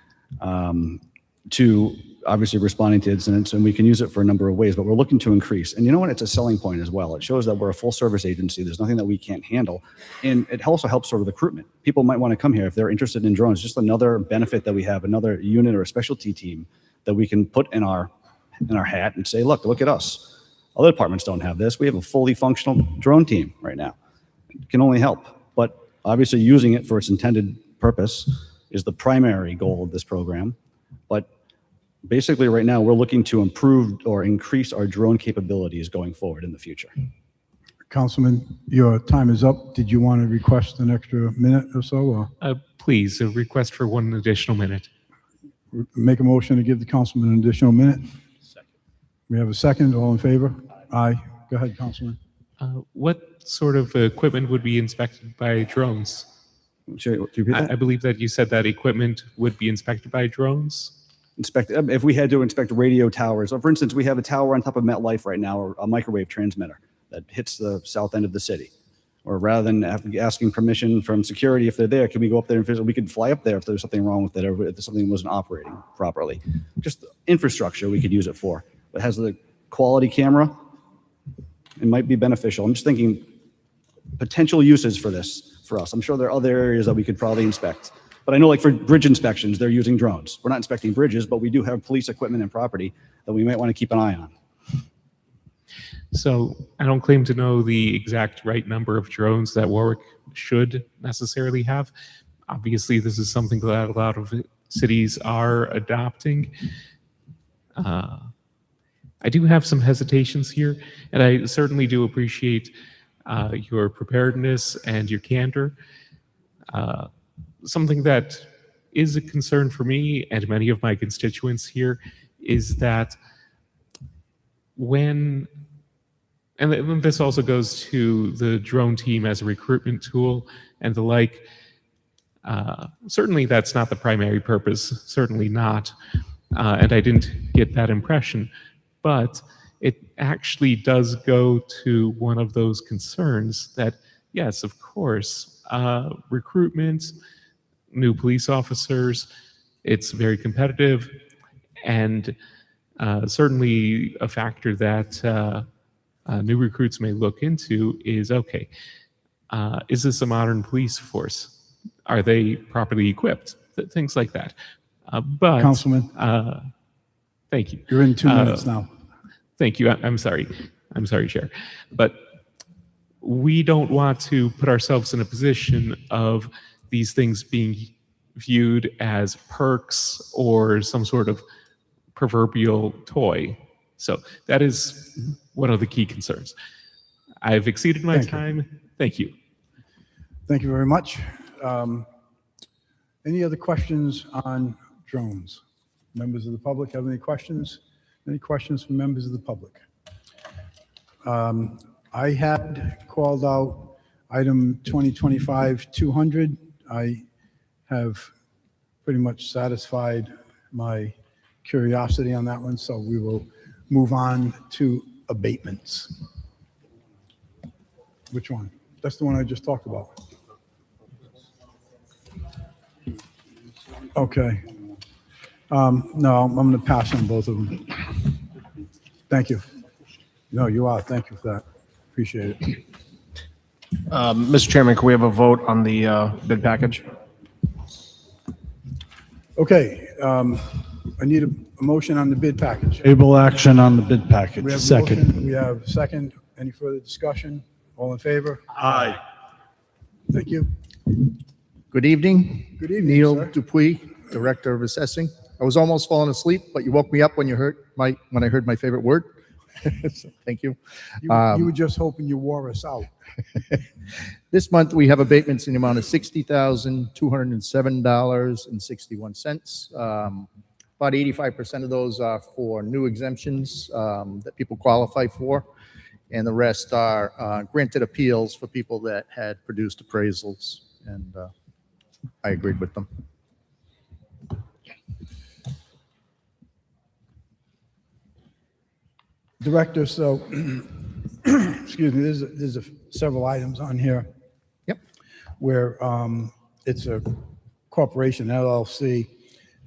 To obviously responding to incidents, and we can use it for a number of ways, but we're looking to increase. And you know what? It's a selling point as well. It shows that we're a full service agency. There's nothing that we can't handle. And it also helps with recruitment. People might want to come here if they're interested in drones. Just another benefit that we have, another unit or a specialty team that we can put in our hat and say, look at us. Other departments don't have this. We have a fully functional drone team right now. It can only help. But obviously using it for its intended purpose is the primary goal of this program. But basically, right now, we're looking to improve or increase our drone capabilities going forward in the future. Councilman, your time is up. Did you want to request an extra minute or so? Or Please, a request for 1 additional minute. make a motion to give the councilman an additional minute? We have a second. All in favor? Aye. Go ahead, Councilman. What sort of equipment would be inspected by drones? Sure, do you repeat that? I believe that you said that equipment would be inspected by drones. If we had to inspect radio towers, or for instance, we have a tower on top of MetLife right now, or a microwave transmitter that hits the south end of the city. Or rather than asking permission from security if they're there, can we go up there and visit? We could fly up there if there's something wrong with it, or if something wasn't operating properly. Just infrastructure we could use it for. But has the quality camera, it might be beneficial. I'm just thinking potential uses for this for us. I'm sure there are other areas that we could probably inspect. But I know, like for bridge inspections, they're using drones. We're not inspecting bridges, but we do have police equipment and property that we might want to keep an eye on. So I don't claim to know the exact right number of drones that Warwick should necessarily have. Obviously, this is something that a lot of cities are adopting. I do have some hesitations here, and I certainly do appreciate your preparedness and your candor. Something that is a concern for me and many of my constituents here is that when, and this also goes to the drone team as a recruitment tool and the like, certainly that's not the primary purpose, certainly not, and I didn't get that impression, but it actually does go to one of those concerns that, yes, of course, recruitment, new police officers, it's very competitive, and certainly a factor that new recruits may look into is, okay, is this a modern police force? Are they properly equipped? Things like that. But Councilman. Thank you. You're in 2 minutes now. Thank you. I'm sorry. I'm sorry, Chair. But we don't want to put ourselves in a position of these things being viewed as perks or some sort of proverbial toy. So that is one of the key concerns. I've exceeded my time. Thank you. Thank you very much. Any other questions on drones? Members of the public have any questions? Any questions from members of the public? I had called out item 2025-200. I have pretty much satisfied my curiosity on that one, so we will move on to abatements. Which one? That's the one I just talked about. Okay. No, I'm going to pass on both of them. Thank you. No, you are. Thank you for that. Appreciate it. Mr. Chairman, can we have a vote on the bid package? Okay. I need a motion on the bid package. Table action on the bid package. We have a motion. We have a second. Any further discussion? All in favor? Aye. Thank you. Good evening. Good evening, Neil sir. Dupuy, Director of Assessing. I was almost falling asleep, but you woke me up when I heard my favorite word. So, thank you. You were just hoping you wore us out. This month, we have abatements in the amount of $60,207.61. About 85% of those are for new exemptions that people qualify for, and the rest are granted appeals for people that had produced appraisals, and I agreed with them. Director, so, excuse me, there's several items on here. Yep. Where it's a corporation, LLC,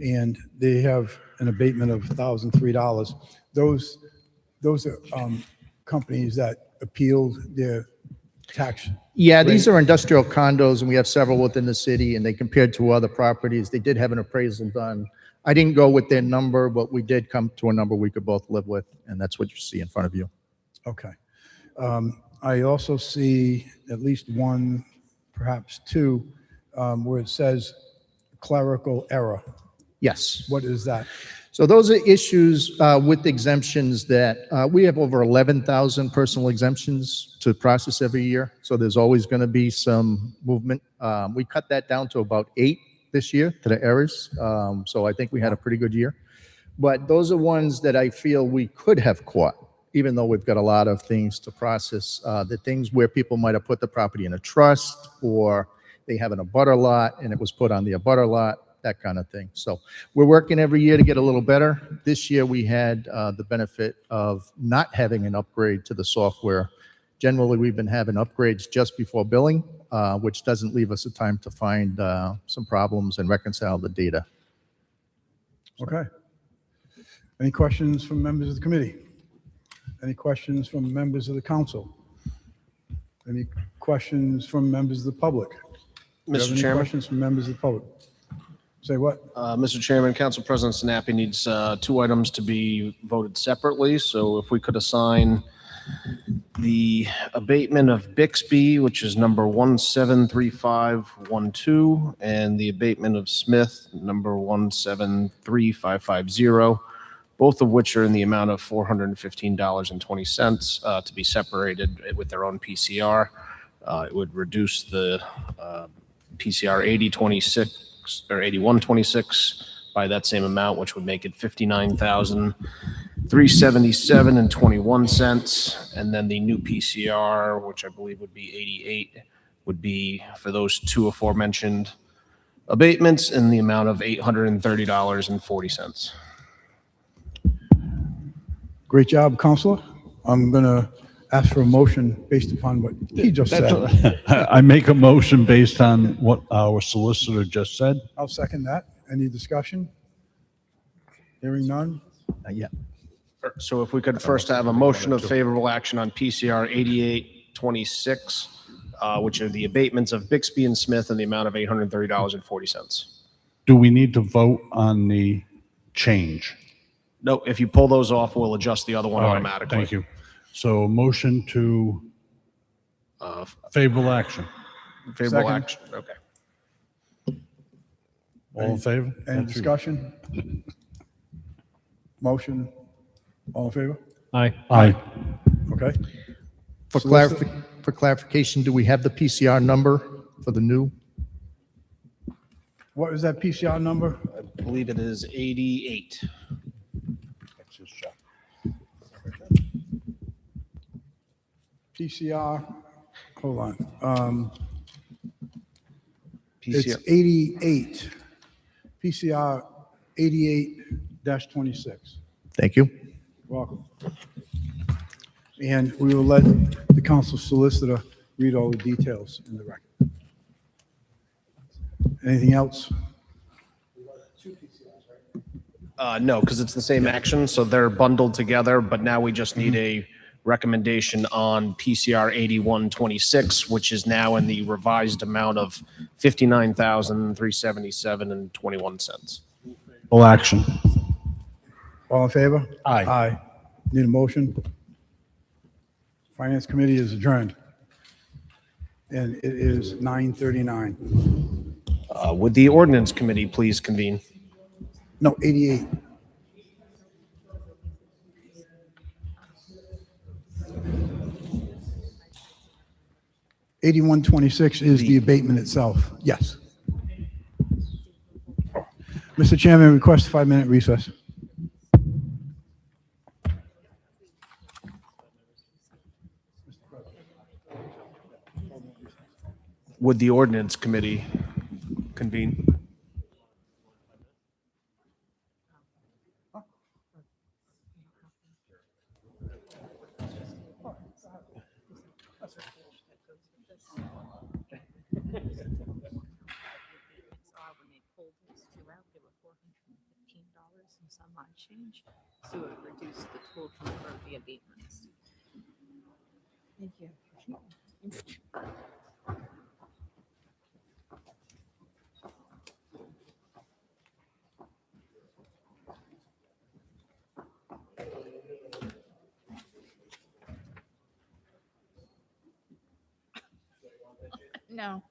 and they have an abatement of $1,003. Those are companies that appealed their tax. Yeah, these are industrial condos, and we have several within the city, and they compared to other properties. They did have an appraisal done. I didn't go with their number, but we did come to a number we could both live with, and that's what you see in front of you. Okay. I also see at least one, perhaps two, where it says clerical error. Yes. What is that? So those are issues with exemptions that we have over 11,000 personal exemptions to process every year. So there's always going to be some movement. We cut that down to about 8 this year to the errors. So I think we had a pretty good year. But those are ones that I feel we could have caught, even though we've got a lot of things to process. The things where people might have put the property in a trust, or they have an abutter lot and it was put on the abutter lot, that kind of thing. So we're working every year to get a little better. This year we had the benefit of not having an upgrade to the software. Generally, we've been having upgrades just before billing, which doesn't leave us a time to find some problems and reconcile the data. Okay. Any questions from members of the committee? Any questions from members of the council? Any questions from members of the public? Do you have Mr. any Chairman? questions from members of the public? Say what? Mr. Chairman, Council President Sinapi needs 2 items to be voted separately. So if we could assign the abatement of Bixby, which is number 173512, and the abatement of Smith, number 173550, both of which are in the amount of $415.20 to be separated with their own PCR. It would reduce the PCR 8026 or 8126 by that same amount, which would make it $59,377.21. And then the new PCR, which I believe would be 88, would be for those 2 aforementioned abatements in the amount of $830.40. Great job, Counselor. I'm going to ask for a motion based upon what he just said. I make a motion based on what our solicitor just said. I'll second that. Any discussion? Hearing none? Yeah. So if we could first have a motion of favorable action on PCR 8826 which are the abatements of Bixby and Smith in the amount of $830.40. Do we need to vote on the change? No, if you pull those off, we'll adjust the other one All right, automatically. thank you. So motion to favorable action. Favorable Second. action, okay. All in favor? Any discussion? Motion, all in favor? Aye. Aye. Okay. For clarification, do we have the PCR number for the new? What is that PCR number? I believe it is 88. PCR, hold on. It's PCR. 88. PCR 88-26. Thank you. Welcome. And we will let the council solicitor read all the details in the record. Anything else? No, because it's the same action, so they're bundled together, but now we just need a recommendation on PCR 8126, which is now in the revised amount of $59,377.21. All action. All in favor? Aye. Aye. Need a motion? Finance Committee is adjourned. And it is 9:39. Would the Ordinance Committee please convene? No, 88. $81.26 is the abatement itself. Yes. Mr. Chairman, request a 5-minute recess. Would the Ordinance Committee convene? Change, so it reduced the total number of the abatements. Thank you. No.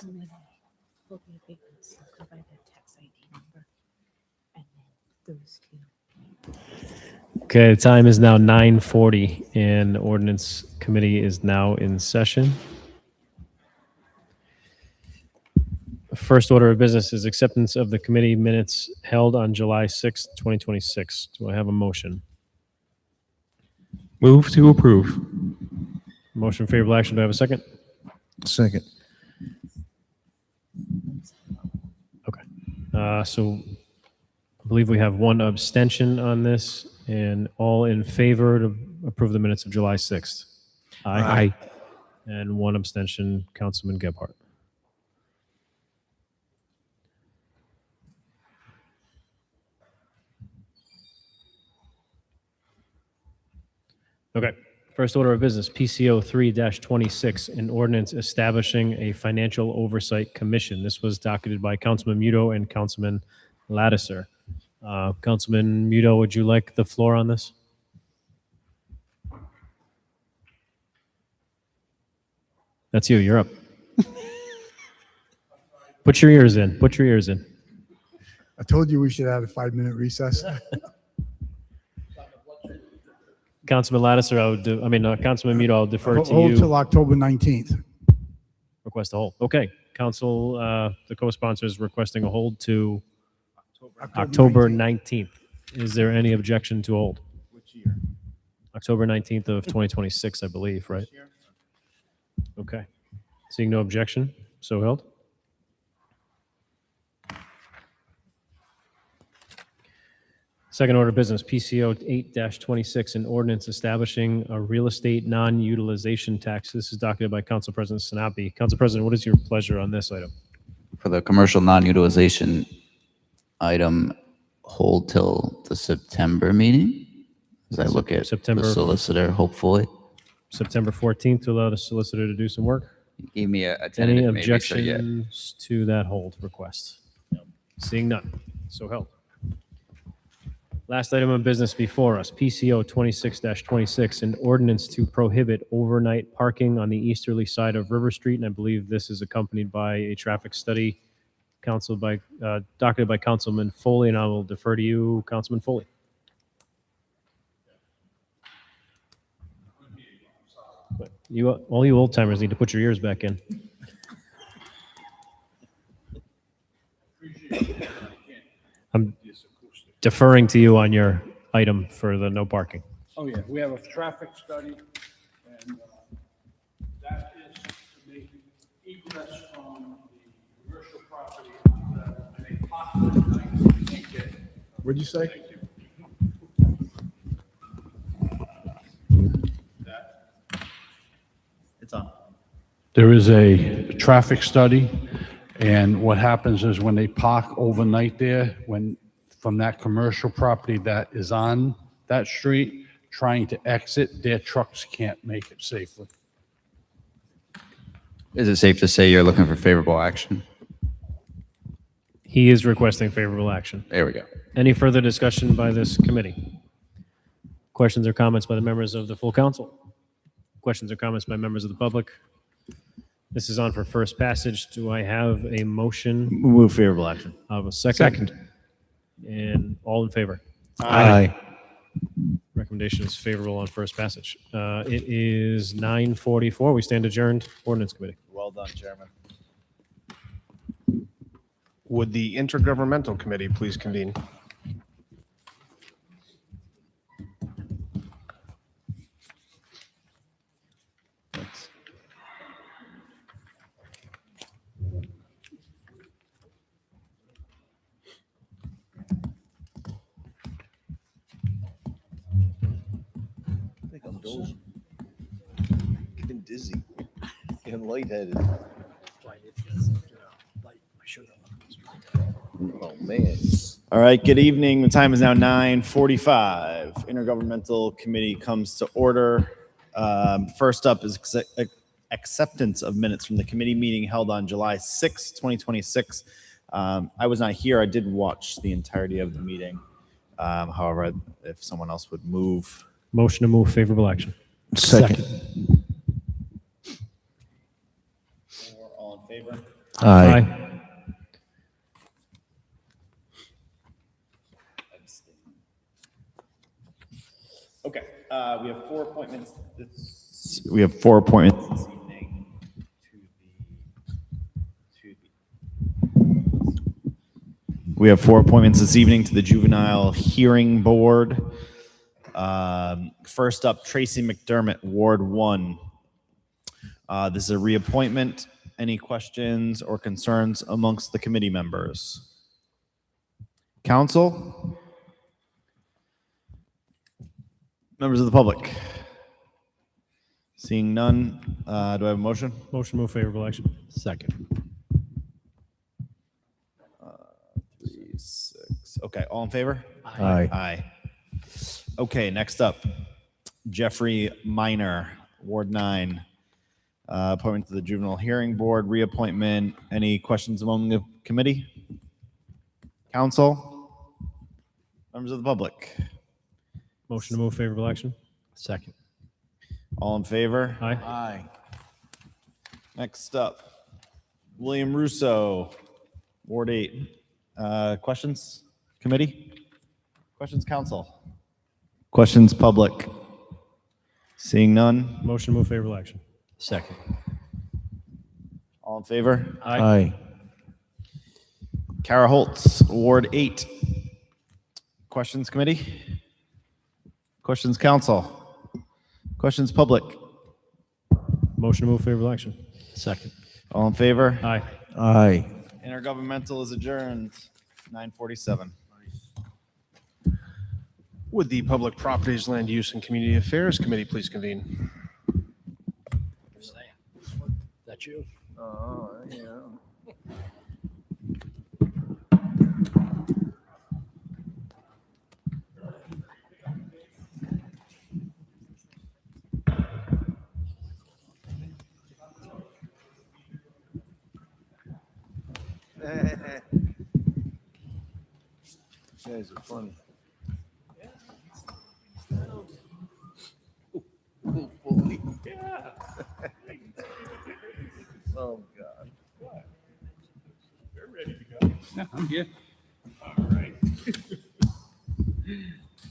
I'm gonna pull the abatements, I'll provide that tax ID number, and then those two. Okay, the time is now 9:40 and the Ordinance Committee is now in session. First order of business is acceptance of the committee minutes held on July 6th, 2026. Do I have a motion? Move to approve. Motion favorable action. Do I have a second? Second. So I believe we have one abstention on this and all in favor to approve the minutes of July 6th. Aye. And one abstention, Councilman Gebhardt. Okay. First order of business, PCO 3-26, an ordinance establishing a financial oversight commission. This was docketed by Councilman Muto and Councilman Lattiser. Councilman Muto, would you like the floor on this? That's you. You're up. Put your ears in. Put your ears in. I told you we should have a 5-minute recess. Councilman Lattiser, Councilman Muto, I'll defer to Hold you. till October 19th. Request a hold. Okay. Council, the co-sponsor is requesting a hold to October 19th. Is there any objection to hold? Which year? October 19th of 2026, I believe, right? Okay. Seeing no objection, so held. Second order of business, PCO 8-26, an ordinance establishing a real estate non-utilization tax. This is docketed by Council President Sinapi. Council President, what is your pleasure on this item? For the commercial non-utilization item, hold till the September meeting? As I look at September- the solicitor, hopefully. September 14th to allow the solicitor to do some work? He gave me a Any tentative maybe, so yeah. objections to that hold request? Seeing none, so held. Last item of business before us, PCO 26-26, an ordinance to prohibit overnight parking on the easterly side of River Street, and I believe this is accompanied by a traffic study docketed by Councilman Foley, and I will defer to you, Councilman Foley. All you old timers need to put your ears back in. I'm deferring to you on your item for the no parking. Oh, yeah, we have a traffic study, and that is to make egress from the commercial property and a possible can't get. What'd you say? It's on. There is a traffic study, and what happens is when they park overnight there, from that commercial property that is on that street, trying to exit, their trucks can't make it safely. Is it safe to say you're looking for favorable action? He is requesting favorable action. There we go. Any further discussion by this committee? Questions or comments by the members of the full council? Questions or comments by members of the public? This is on for first passage. Do I have a motion? Move favorable action. Of a second? And all in favor? Aye. Recommendation is favorable on first passage. It is 9:44. We stand adjourned. Ordinance Committee. Well done, Chairman. Would the intergovernmental committee please convene? I think I'm dozing. Getting dizzy. Getting lightheaded. Oh, man. All right, good evening. The time is now 9:45. Intergovernmental committee comes to order. First up is acceptance of minutes from the committee meeting held on July 6, 2026. I was not here. I did watch the entirety of the meeting. However, if someone else would move. Motion to move favorable action. Second. All in favor? Aye. Okay, we have four appointments. We have four appointments this evening We have four appointments this evening to the Juvenile Hearing Board. First up, Tracy McDermott, Ward 1. This is a reappointment. Any questions or concerns amongst the committee members? Council? Members of the public? Seeing none, do I have a motion? Motion to move favorable action. Second. 3, 6. Okay, all in favor? Aye. Aye. Okay, next up, Jeffrey Minor, Ward 9. Appointment to the Juvenile Hearing Board, reappointment. Any questions among the committee? Council? Members of the public? Motion to move favorable action. Second. All in favor? Aye. Aye. Next up, William Russo, Ward 8. Questions, committee? Questions, council? Questions, public? Seeing none? Motion to move favorable action. Second. All in favor? Aye. Kara Holtz, Ward 8. Questions, committee? Questions, council? Questions, public? Motion to move favorable action. Second. All in favor? Aye. Intergovernmental is adjourned, 9:47. Would the Public Properties, Land Use, and Community Affairs Committee please convene? That's you. Oh, yeah. You guys are funny. Yeah. Oh, God. They're ready to go. Yeah, I'm here. All right.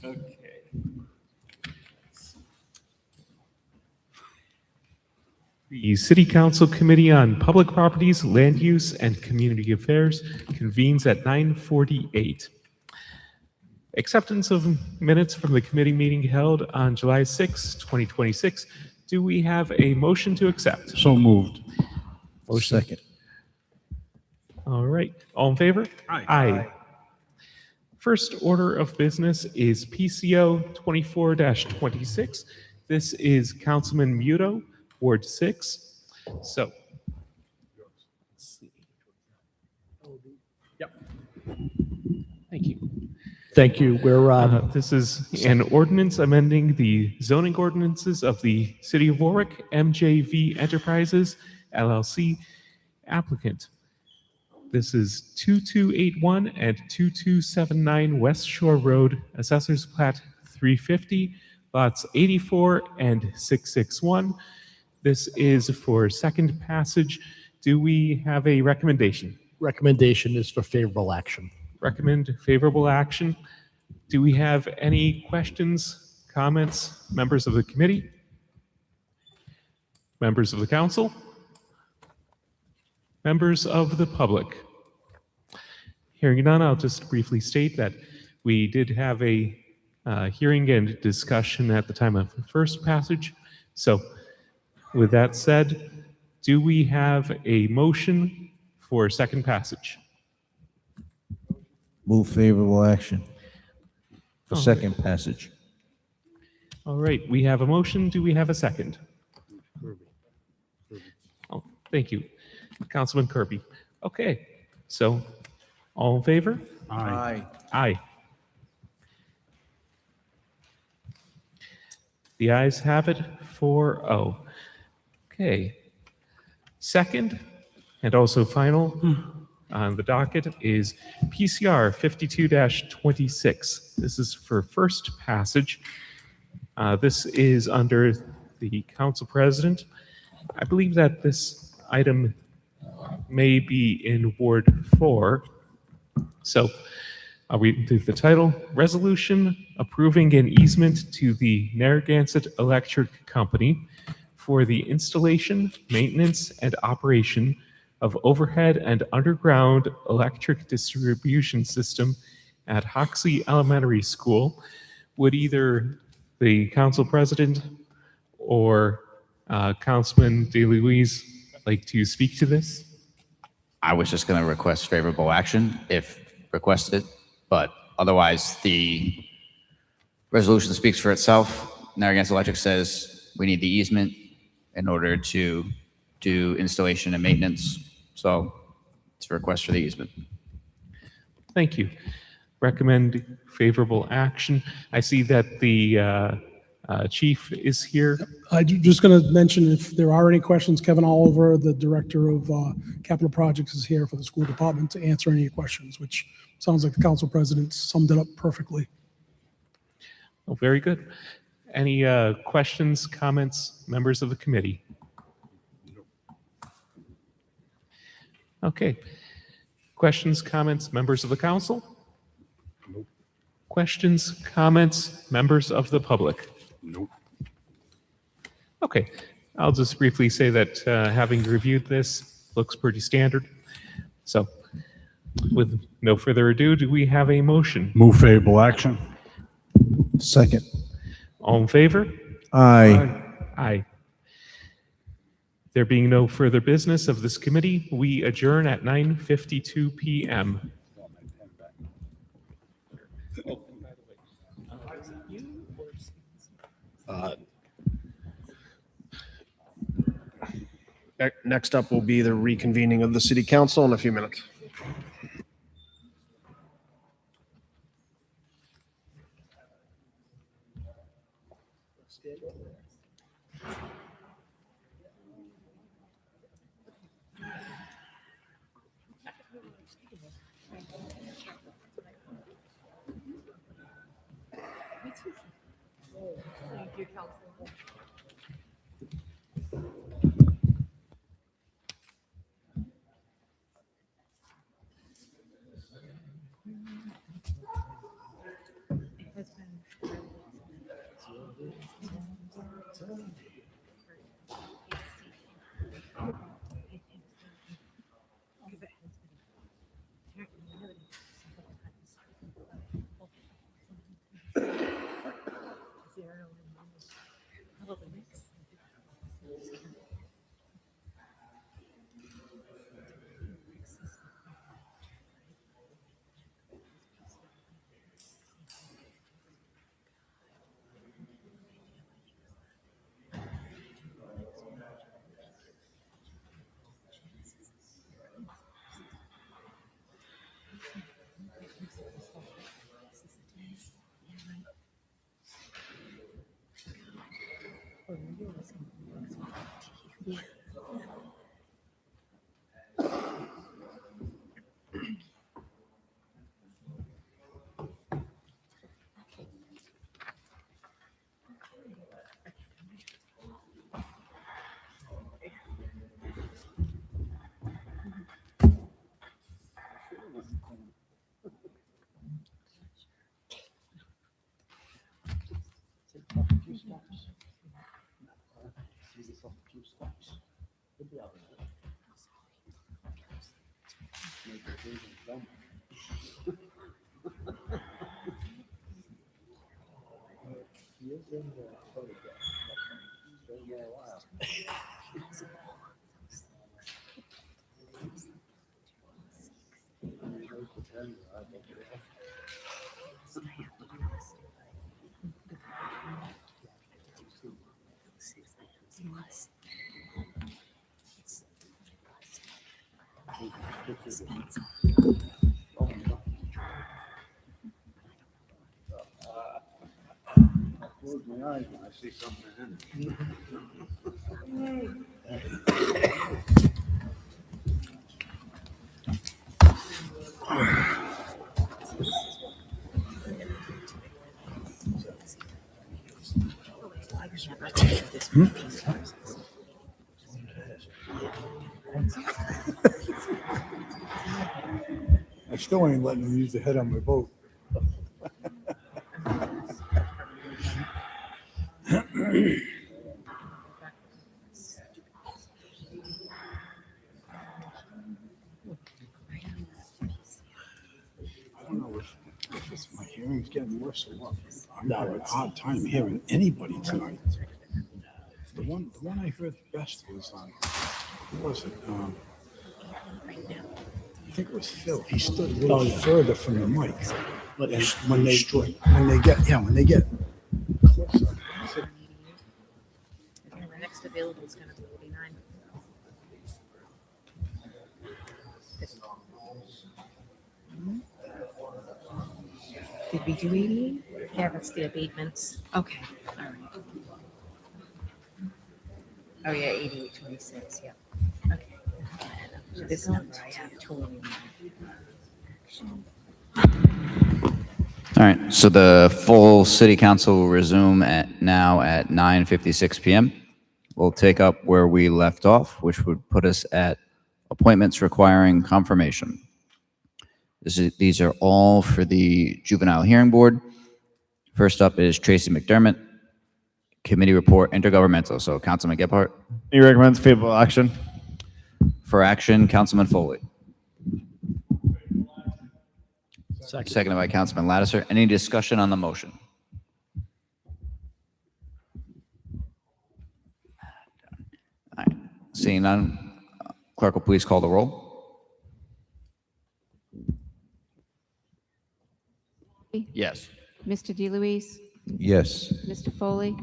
Okay. The City Council Committee on Public Properties, Land Use, and Community Affairs convenes at 9:48. Acceptance of minutes from the committee meeting held on July 6, 2026. Do we have a motion to accept? So moved. Motion. Second. All right. All in favor? Aye. Aye. First order of business is PCO 24-26. This is Councilman Muto, Ward 6. So, let's see. Yep. Thank you. Thank you. We're This is an ordinance amending the zoning ordinances of the City of Warwick, MJV Enterprises, LLC, applicant. This is 2281 and 2279 West Shore Road, Assessors Plat 350, lots 84 and 661. This is for second passage. Do we have a recommendation? recommendation is for favorable action. Recommend favorable action. Do we have any questions, comments, members of the committee? Members of the council? Members of the public? Hearing none, I'll just briefly state that we did have a hearing and discussion at the time of the first passage. So with that said, do we have a motion for second passage? Move favorable action for All second passage. All right, we have a motion. Do we have a second? Oh, thank you. Councilman Kirby. Okay, so all in favor? Aye. Aye. The ayes have it, 4-0. Okay. Second, and also final on the docket is PCR 52-26. This is for first passage. This is under the council president. I believe that this item may be in Ward 4. So I'll read through the title. Resolution approving an easement to the Narragansett Electric Company for the installation, maintenance, and operation of overhead and underground electric distribution system at Hoxley Elementary School. Would either the council president or Councilman DeLuise like to speak to this? I was just going to request favorable action if requested, but otherwise the resolution speaks for itself. Narragansett Electric says we need the easement in order to do installation and maintenance. So it's a request for the easement. Thank you. Recommend favorable action. I see that the chief is here. I'm just going to mention if there are any questions, Kevin Oliver, the director of capital projects, is here for the school department to answer any questions, which sounds like the council president summed it up perfectly. Oh, very good. Any questions, comments, members of the committee? Okay. Questions, comments, members of the council? Nope. Questions, comments, members of the public? Nope. Okay. I'll just briefly say that having reviewed this, looks pretty standard. So with no further ado, do we have a motion? Move favorable action. Second. All in favor? Aye. Aye. There being no further business of this committee, we adjourn at 9:52 p.m. Next up will be the reconvening of the city council in a few minutes. Close my eyes when I see something in I still ain't letting them use the head on my boat. I don't know if it's my hearing's getting worse or what. I'm having a hard time hearing anybody tonight. The one I heard best was who was it? I think it was Phil. He stood a little further from the mic. But when they get closer. The next available is going to be 49. Did we do 88? Yeah, that's the abatements. Okay, all right. Oh, yeah, 8826, yeah. Okay. So this number I have totally. All right, so the full city council will resume now at 9:56 p.m. We'll take up where we left off, which would put us at appointments requiring confirmation. These are all for the Juvenile Hearing Board. First up is Tracy McDermott, Committee Report Intergovernmental. So Councilman Gephardt. He recommends favorable action. For action, Councilman Foley. Second. Seconded by Councilman Lattiser. Any discussion on the motion? All right. Seeing none, clerk will please call the roll. Yes. Mr. DeLuise? Yes. Mr. Foley?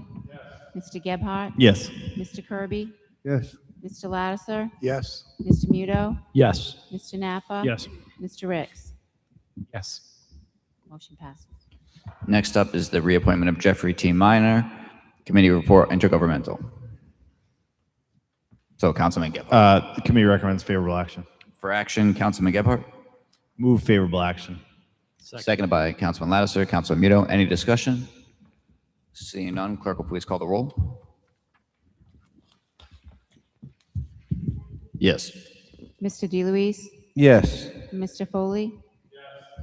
Mr. Gebhardt? Yes. Mr. Kirby? Yes. Mr. Lattiser? Yes. Mr. Muto? Yes. Mr. Napa? Yes. Mr. Ricks? Yes. Motion passes. Next up is the reappointment of Jeffrey T. Minor, committee report intergovernmental. So Councilman Gebhardt. The committee recommends favorable action. For action, Councilman Gebhardt. Move favorable action. Seconded by Councilman Lattiser. Councilman Muto, any discussion? Seeing none, clerk will please call the roll. Yes. Mr. DeLuise? Yes. Mr. Foley?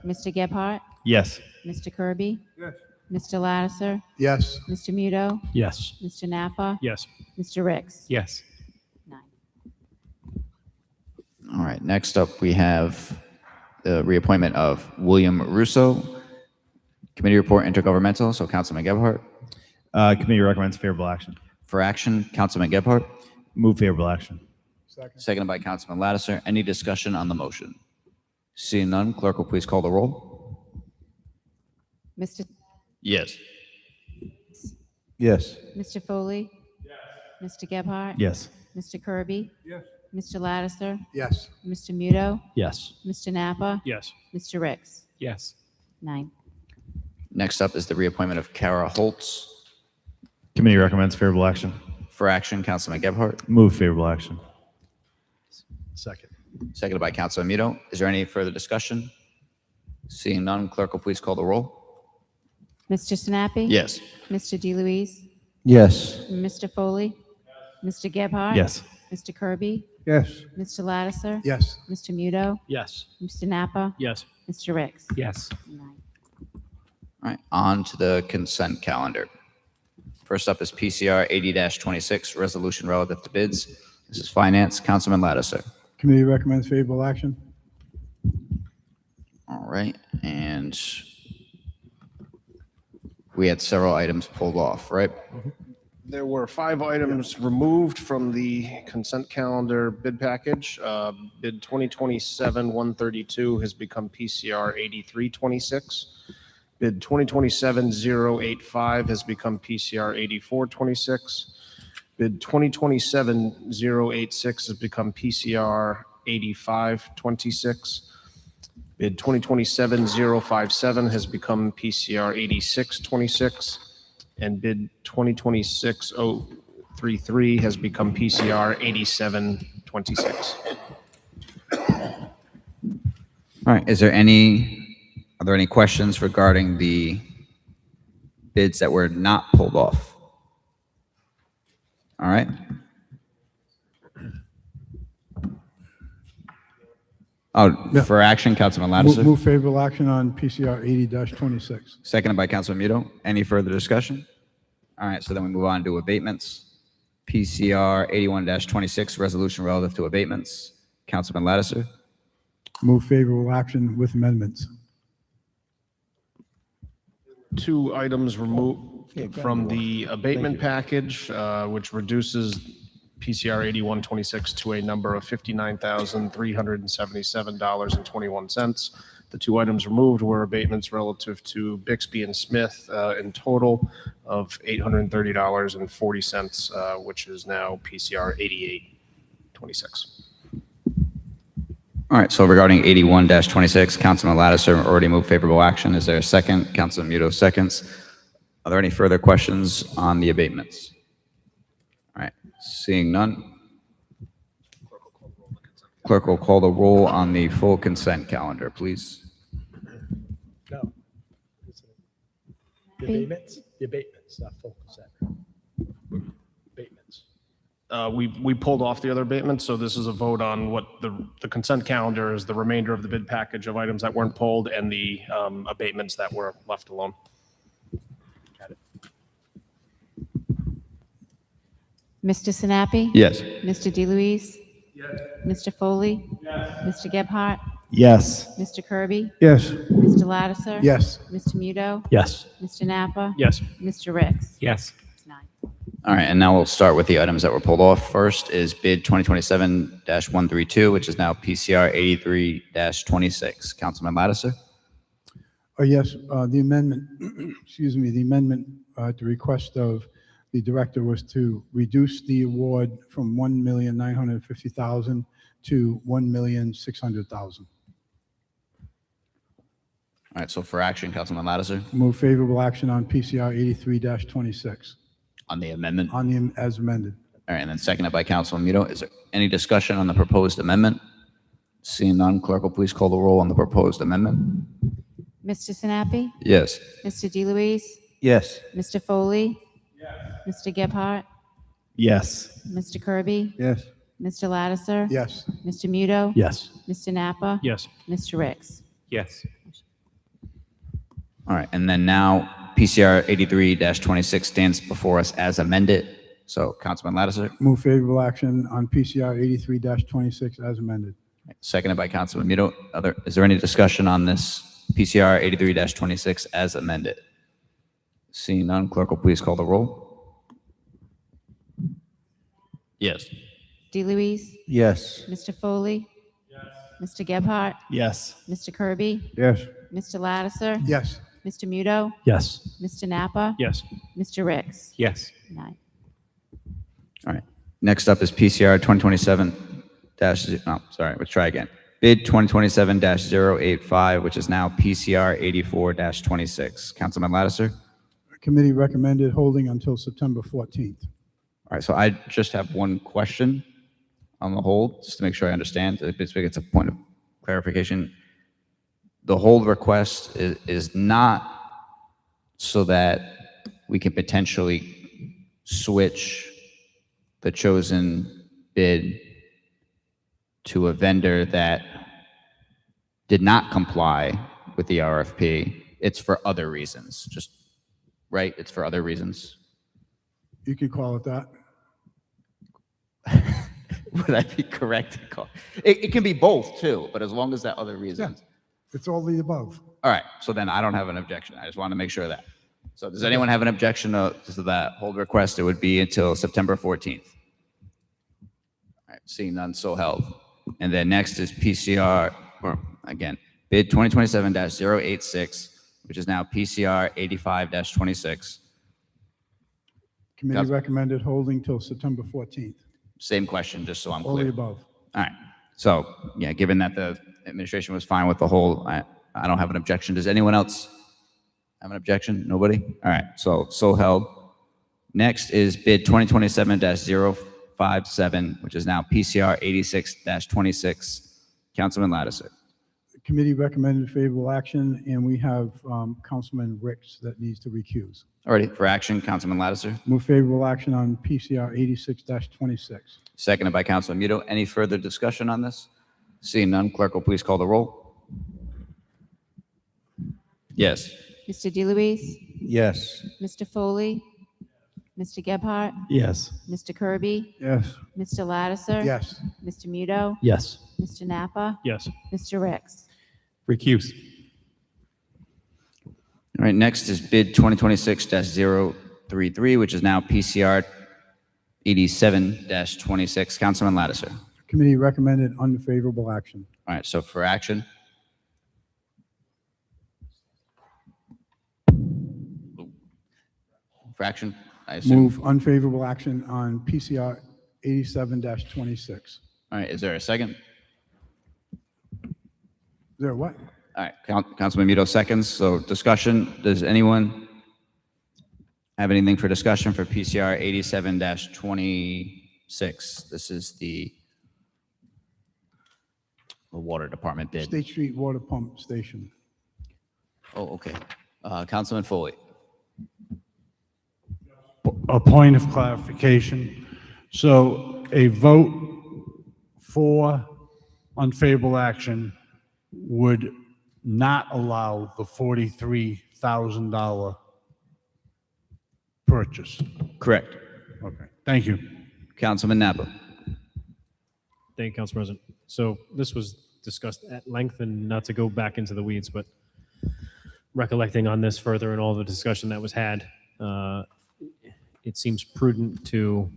Mr. Gebhardt? Yes. Mr. Kirby? Mr. Lattiser? Yes. Mr. Muto? Yes. Mr. Napa? Yes. Mr. Ricks? Yes. All right, next up, we have the reappointment of William Russo, committee report intergovernmental. So Councilman Gebhardt. Committee recommends favorable action. For action, Councilman Gebhardt. Move favorable action. Seconded by Councilman Lattiser. Any discussion on the motion? Seeing none, clerk will please call the roll. Mr. Yes. Yes. Mr. Foley? Mr. Gebhardt? Yes. Mr. Kirby? Yes. Mr. Lattiser? Yes. Mr. Muto? Yes. Mr. Napa? Yes. Mr. Ricks? Yes. 9. Next up is the reappointment of Kara Holtz. Committee recommends favorable action. For action, Councilman Gebhardt. Move favorable action. Second. Seconded by Councilman Muto. Is there any further discussion? Seeing none, clerk will please call the roll. Mr. Sinapi? Yes. Mr. DeLuise? Yes. Mr. Foley? Mr. Gebhardt? Yes. Mr. Kirby? Yes. Mr. Lattiser? Yes. Mr. Muto? Yes. Mr. Napa? Yes. Mr. Ricks? Yes. 9. All right, on to the consent calendar. First up is PCR 80-26, resolution relative to bids. This is Finance, Councilman Lattiser. Committee recommends favorable action. All right, and we had several items pulled off, right? There were 5 items removed from the consent calendar bid package. Bid 2027-132 has become PCR 8326. Bid 2027-085 has become PCR 8426. Bid 2027-086 has become PCR 8526. Bid 2027-057 has become PCR 8626. And bid 2026-033 has become PCR 8726. All right, are there any questions regarding the bids that were not pulled off? All right. Oh, Yeah. for action, Councilman Move Lattiser. favorable action on PCR 80-26. Seconded by Councilman Muto. Any further discussion? All right, so then we move on to abatements. PCR 81-26, resolution relative to abatements. Councilman Lattiser. Move favorable action with amendments. 2 items removed from the abatement package, which reduces PCR 8126 to a number of $59,377.21. The 2 items removed were abatements relative to Bixby and Smith in total of $830.40, which is now PCR 8826. All right, so regarding 81-26, Councilman Lattiser already moved favorable action. Is there a second? Councilman Muto seconds. Are there any further questions on the abatements? All right, seeing none. Clerk will call the roll on the full consent calendar, please. No. The abatements? The abatements, not full consent. Abatements. We pulled off the other abatements, so this is a vote on what the consent calendar is, the remainder of the bid package of items that weren't pulled and the abatements that were left alone. Mr. Sinapi? Yes. Mr. DeLuise? Mr. Foley? Mr. Gebhardt? Yes. Mr. Kirby? Yes. Mr. Lattiser? Yes. Mr. Muto? Yes. Mr. Napa? Yes. Mr. Ricks? Yes. 9. All right, and now we'll start with the items that were pulled off. First is bid 2027-132, which is now PCR 83-26. Councilman Lattiser. Yes, the amendment, excuse me, the amendment at the request of the director was to reduce the award from $1,950,000 to $1,600,000. All right, so for action, Councilman Lattiser, Move favorable action on PCR 83-26 on the amendment. on the, as amended. All right, and then seconded by Councilman Muto. Is there any discussion on the proposed amendment? Seeing none, clerk will please call the roll on the proposed amendment. Mr. Sinapi? Yes. Mr. DeLuise? Yes. Mr. Foley? Mr. Gebhardt? Yes. Mr. Kirby? Yes. Mr. Lattiser? Yes. Mr. Muto? Yes. Mr. Napa? Yes. Mr. Ricks? Yes. All right, and then now PCR 83-26 stands before us as amended. So Councilman Lattiser, Move favorable action on PCR 83-26 as amended. seconded by Councilman Muto. Is there any discussion on this PCR 83-26 as amended? Seeing none, clerk will please call the roll. Yes. DeLuise? Yes. Mr. Foley? Mr. Gebhardt? Yes. Mr. Kirby? Yes. Mr. Lattiser? Yes. Mr. Muto? Yes. Mr. Napa? Yes. Mr. Ricks? Yes. 9. All right. Next up is PCR 2027 dash, oh, sorry, let's try again. Bid 2027-085, which is now PCR 84-26. Councilman Lattiser? Committee recommended holding until September 14th. All right, so I just have one question on the hold, just to make sure I understand. It's a point of clarification. The hold request is not so that we can potentially switch the chosen bid to a vendor that did not comply with the RFP. It's for other reasons, just, right? It's for other reasons. You could call it that. Would I be correct to call? It can be both too, but as long as that other reason. It's all the above. All right, so then I don't have an objection. I just want to make sure of that. So does anyone have an objection to that hold request? It would be until September 14th. All right, seeing none, so held. And then next is PCR, or again, bid 2027-086, which is now PCR 85-26. Committee recommended holding till September 14th. Same question, just so I'm All the clear. above. All right. So, yeah, given that the administration was fine with the whole, I don't have an objection. Does anyone else have an objection? Nobody? All right. So held. Next is bid 2027-057, which is now PCR 86-26. Councilman Lattiser. Committee recommended favorable action, and we have Councilman Ricks that needs to recuse. Alrighty, for action, Councilman Lattiser. Move favorable action on PCR 86-26. Seconded by Councilman Muto. Any further discussion on this? Seeing none, clerk will please call the roll. Yes. Mr. DeLuise? Yes. Mr. Foley? Mr. Gebhardt? Yes. Mr. Kirby? Yes. Mr. Lattiser? Yes. Mr. Muto? Yes. Mr. Napa? Yes. Mr. Ricks? Recuse. All right, next is bid 2026-033, which is now PCR 87-26. Councilman Lattiser. Committee recommended unfavorable action. All right, so for action. For action, I assume. Move unfavorable action on PCR 87-26. All right, is there a second? Is there a what? All right, Councilman Muto seconds. So discussion, does anyone have anything for discussion for PCR 87-26? This is the water department bid. State Street Water Pump Station. Oh, okay. Councilman Foley. A point of clarification. So a vote for unfavorable action would not allow the $43,000 purchase. Correct. Okay, thank you. Councilman Napa. Thank you, Council President. So this was discussed at length, and not to go back into the weeds, but recollecting on this further and all the discussion that was had, it seems prudent to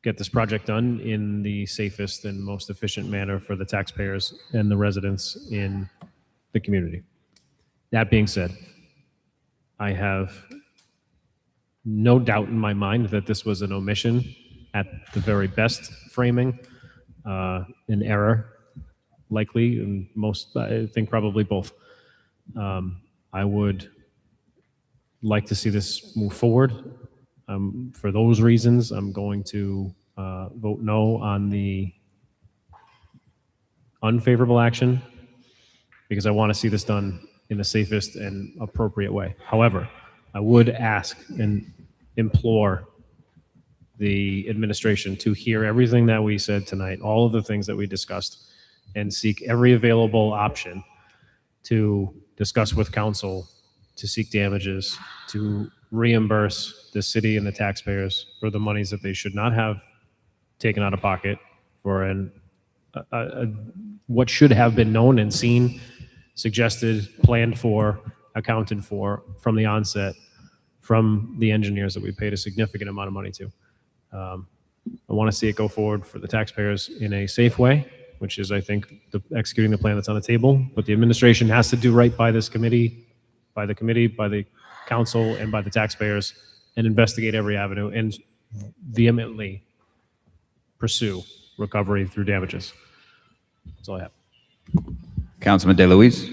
get this project done in the safest and most efficient manner for the taxpayers and the residents in the community. That being said, I have no doubt in my mind that this was an omission at the very best framing, an error, likely, and most, I think probably both. I would like to see this move forward. For those reasons, I'm going to vote no on the unfavorable action because I want to see this done in the safest and appropriate way. However, I would ask and implore the administration to hear everything that we said tonight, all of the things that we discussed, and seek every available option to discuss with council, to seek damages, to reimburse the city and the taxpayers for the monies that they should not have taken out of pocket for what should have been known and seen, suggested, planned for, accounted for from the onset from the engineers that we paid a significant amount of money to. I want to see it go forward for the taxpayers in a safe way, which is, I think, executing the plan that's on the table. But the administration has to do right by this committee, by the council, and by the taxpayers, and investigate every avenue and vehemently pursue recovery through damages. That's all I have. Councilman DeLuise.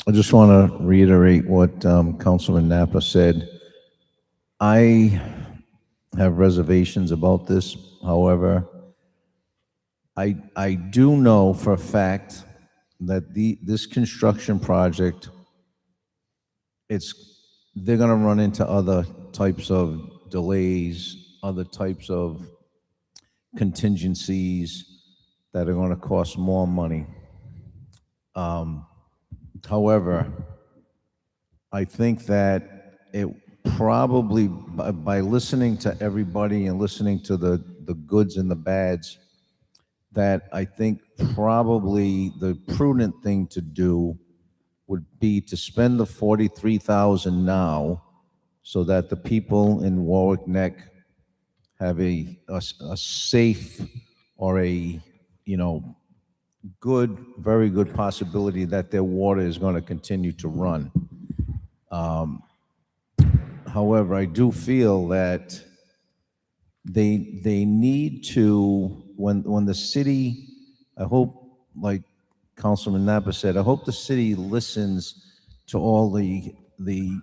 I just want to reiterate what Councilman Napa said. I have reservations about this. However, I do know for a fact that this construction project, they're going to run into other types of delays, other types of contingencies that are going to cost more money. However, I think that it probably, by listening to everybody and listening to the goods and the bads, that I think probably the prudent thing to do would be to spend the $43,000 now so that the people in Warwick Neck have a safe or a, good, very good possibility that their water is going to continue to run. However, I do feel that they need to, when the city, I hope, like Councilman Napa said, I hope the city listens to all the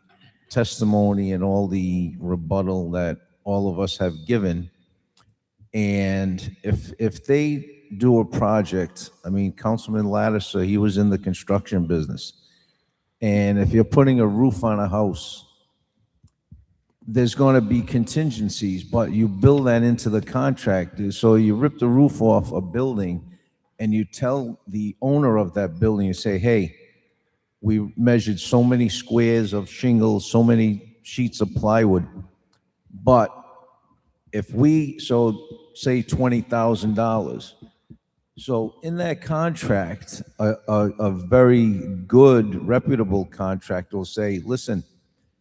testimony and all the rebuttal that all of us have given. And if they do a project, I mean, Councilman Lattiser, he was in the construction business. And if you're putting a roof on a house, there's going to be contingencies, but you build that into the contract. So you rip the roof off a building and you tell the owner of that building, you say, hey, we measured so many squares of shingles, so many sheets of plywood, but if we, so say $20,000. So in that contract, a very good, reputable contract will say, listen,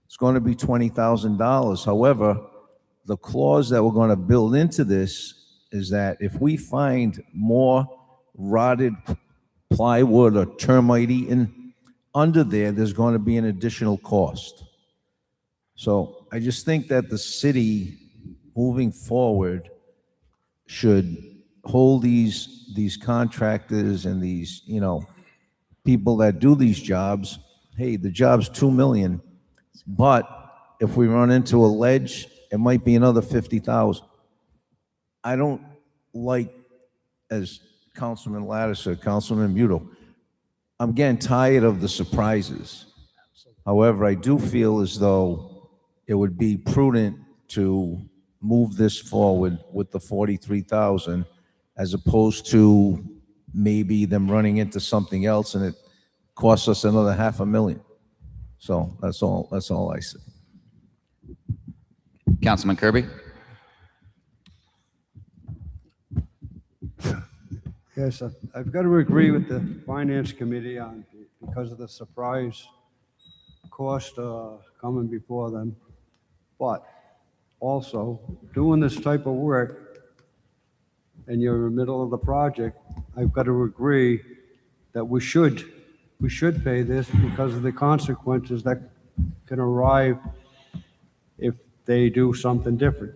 it's going to be $20,000. However, the clause that we're going to build into this is that if we find more rotted plywood or termite eaten under there, there's going to be an additional cost. So I just think that the city, moving forward, should hold these contractors and these, people that do these jobs. Hey, the job's $2 million. But if we run into a ledge, it might be another 50,000. I don't like, as Councilman Lattiser, Councilman Muto, I'm getting tired of the surprises. However, I do feel as though it would be prudent to move this forward with the 43,000 as opposed to maybe them running into something else and it costs us another $500,000. So that's all I say. Councilman Kirby. Yes, I've got to agree with the Finance Committee on, because of the surprise cost coming before them. But also, doing this type of work and you're in the middle of the project, I've got to agree that we should we should pay this because of the consequences that can arrive if they do something different.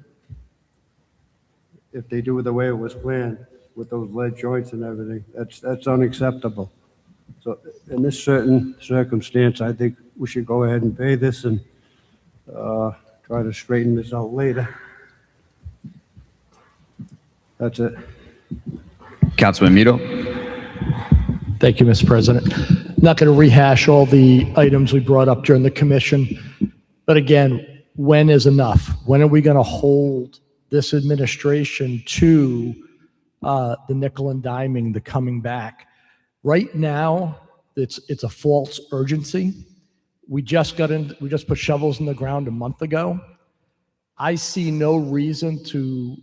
If they do it the way it was planned with those lead joints and everything, that's unacceptable. So in this certain circumstance, I think we should go ahead and pay this and try to straighten this out later. That's it. Councilman Muto. Thank you, Mr. President. Not going to rehash all the items we brought up during the commission, but again, when is enough? When are we going to hold this administration to the nickel and diming, the coming back? Right now, it's a false urgency. We just put shovels in the ground a month ago. I see no reason to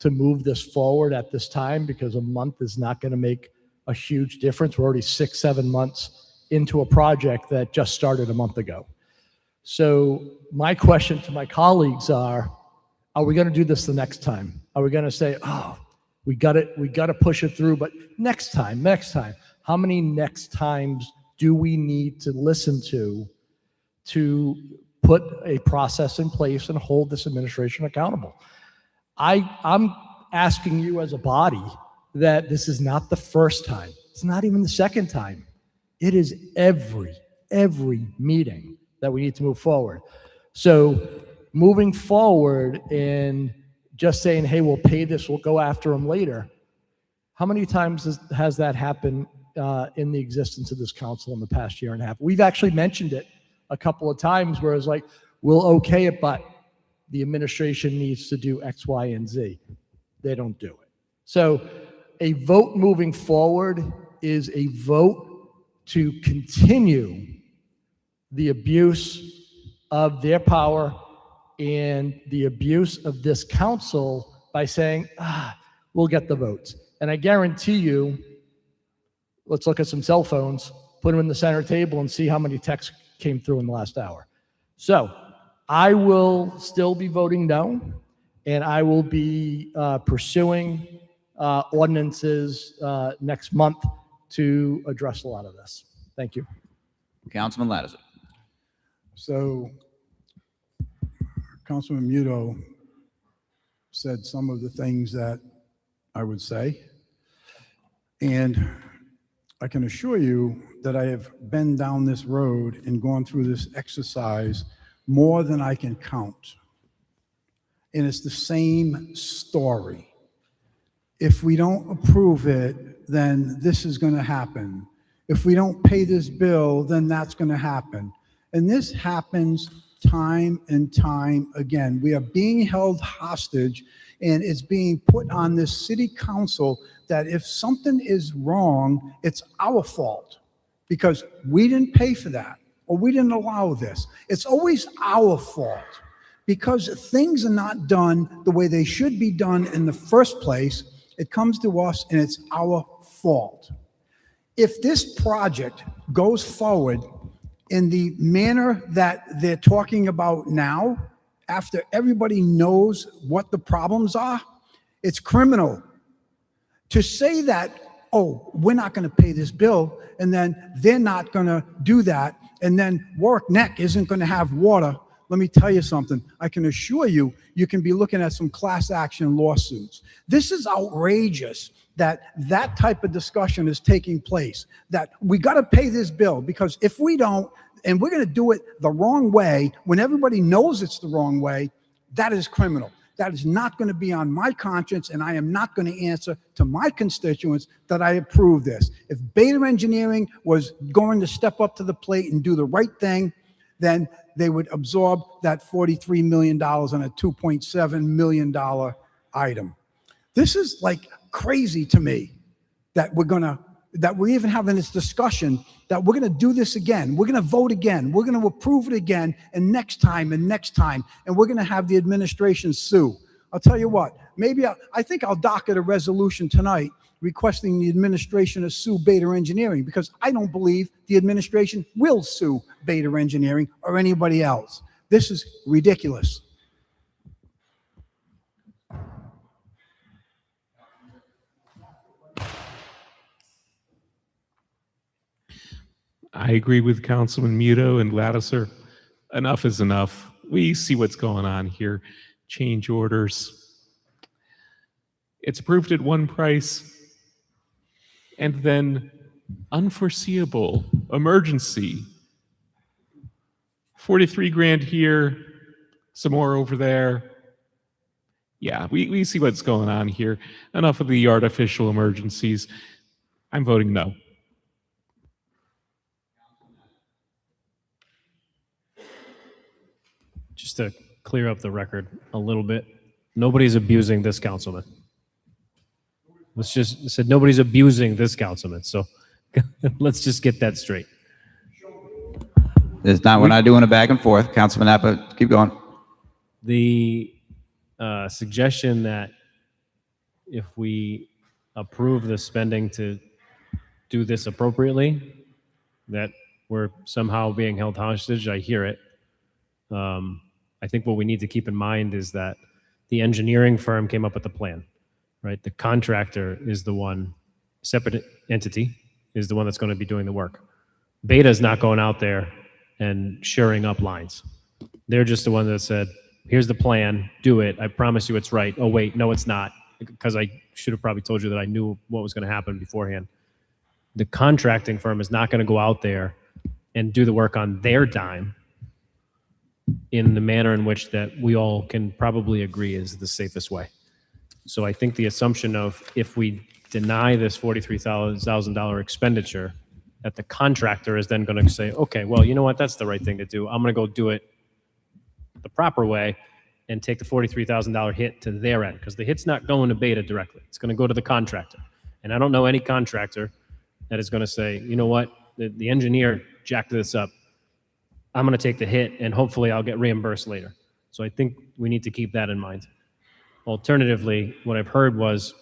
move this forward at this time because a month is not going to make a huge difference. We're already 6-7 months into a project that just started a month ago. So my question to my colleagues are we going to do this the next time? Are we going to say, oh, we got to push it through, but next time? How many next times do we need to listen to put a process in place and hold this administration accountable? I'm asking you as a body that this is not the first time. It's not even the second time. It is every meeting that we need to move forward. So moving forward and just saying, hey, we'll pay this, we'll go after them later. How many times has that happened in the existence of this council in the past year and a half? We've actually mentioned it a couple of times where it's like, we'll okay it, but the administration needs to do X, Y, and Z. They don't do it. So a vote moving forward is a vote to continue the abuse of their power and the abuse of this council by saying, we'll get the votes. And I guarantee you, let's look at some cell phones, put them in the center table and see how many texts came through in the last hour. So I will still be voting no, and I will be pursuing ordinances next month to address a lot of this. Thank you. Councilman Lattiser. So Councilman Muto said some of the things that I would say. And I can assure you that I have been down this road and gone through this exercise more than I can count. And it's the same story. If we don't approve it, then this is going to happen. If we don't pay this bill, then that's going to happen. And this happens time and time again. We are being held hostage, and it's being put on this city council that if something is wrong, it's our fault because we didn't pay for that or we didn't allow this. It's always our fault because things are not done the way they should be done in the first place. It comes to us and it's our fault. If this project goes forward in the manner that they're talking about now, after everybody knows what the problems are, it's criminal. To say that, oh, we're not going to pay this bill, and then they're not going to do that, and then Warwick Neck isn't going to have water, let me tell you something. I can assure you, you can be looking at some class action lawsuits. This is outrageous that that type of discussion is taking place, that we got to pay this bill, because if we don't, and we're going to do it the wrong way, when everybody knows it's the wrong way, that is criminal. That is not going to be on my conscience, and I am not going to answer to my constituents that I approve this. If Beta Engineering was going to step up to the plate and do the right thing, then they would absorb that $43 million on a $2.7 million item. This is like crazy to me that we're even having this discussion that we're going to do this again. We're going to vote again. We're going to approve it again, and next time, and we're going to have the administration sue. I'll tell you what, maybe I think I'll docket a resolution tonight requesting the administration to sue Beta Engineering, because I don't believe the administration will sue Beta Engineering or anybody else. This is ridiculous. I agree with Councilman Muto and Lattiser. Enough is enough. We see what's going on here. Change orders. It's approved at one price, and then unforeseeable emergency. 43 grand here, some more over there. Yeah, we see what's going on here. Enough of the artificial emergencies. I'm voting no. Just to clear up the record a little bit, nobody's abusing this councilman. Let's just said nobody's abusing this councilman. So let's just get that straight. It's not, we're not doing a back and forth. Councilman Napa, keep going. The suggestion that if we approve the spending to do this appropriately, that we're somehow being held hostage, I hear it. I think what we need to keep in mind is that the engineering firm came up with the plan, right? The contractor is the one, separate entity, is the one that's going to be doing the work. Beta is not going out there and shoring up lines. They're just the one that said, here's the plan, do it. I promise you it's right. Oh, wait, no, it's not. Because I should have probably told you that I knew what was going to happen beforehand. The contracting firm is not going to go out there and do the work on their dime in the manner in which that we all can probably agree is the safest way. So I think the assumption of if we deny this $43,000 expenditure, that the contractor is then going to say, okay, well, you know what? That's the right thing to do. I'm going to go do it the proper way and take the $43,000 hit to their end, because the hit's not going to Beta directly. It's going to go to the contractor. And I don't know any contractor that is going to say, you know what? The engineer jacked this up. I'm going to take the hit and hopefully I'll get reimbursed later. So I think we need to keep that in mind. Alternatively, what I've heard was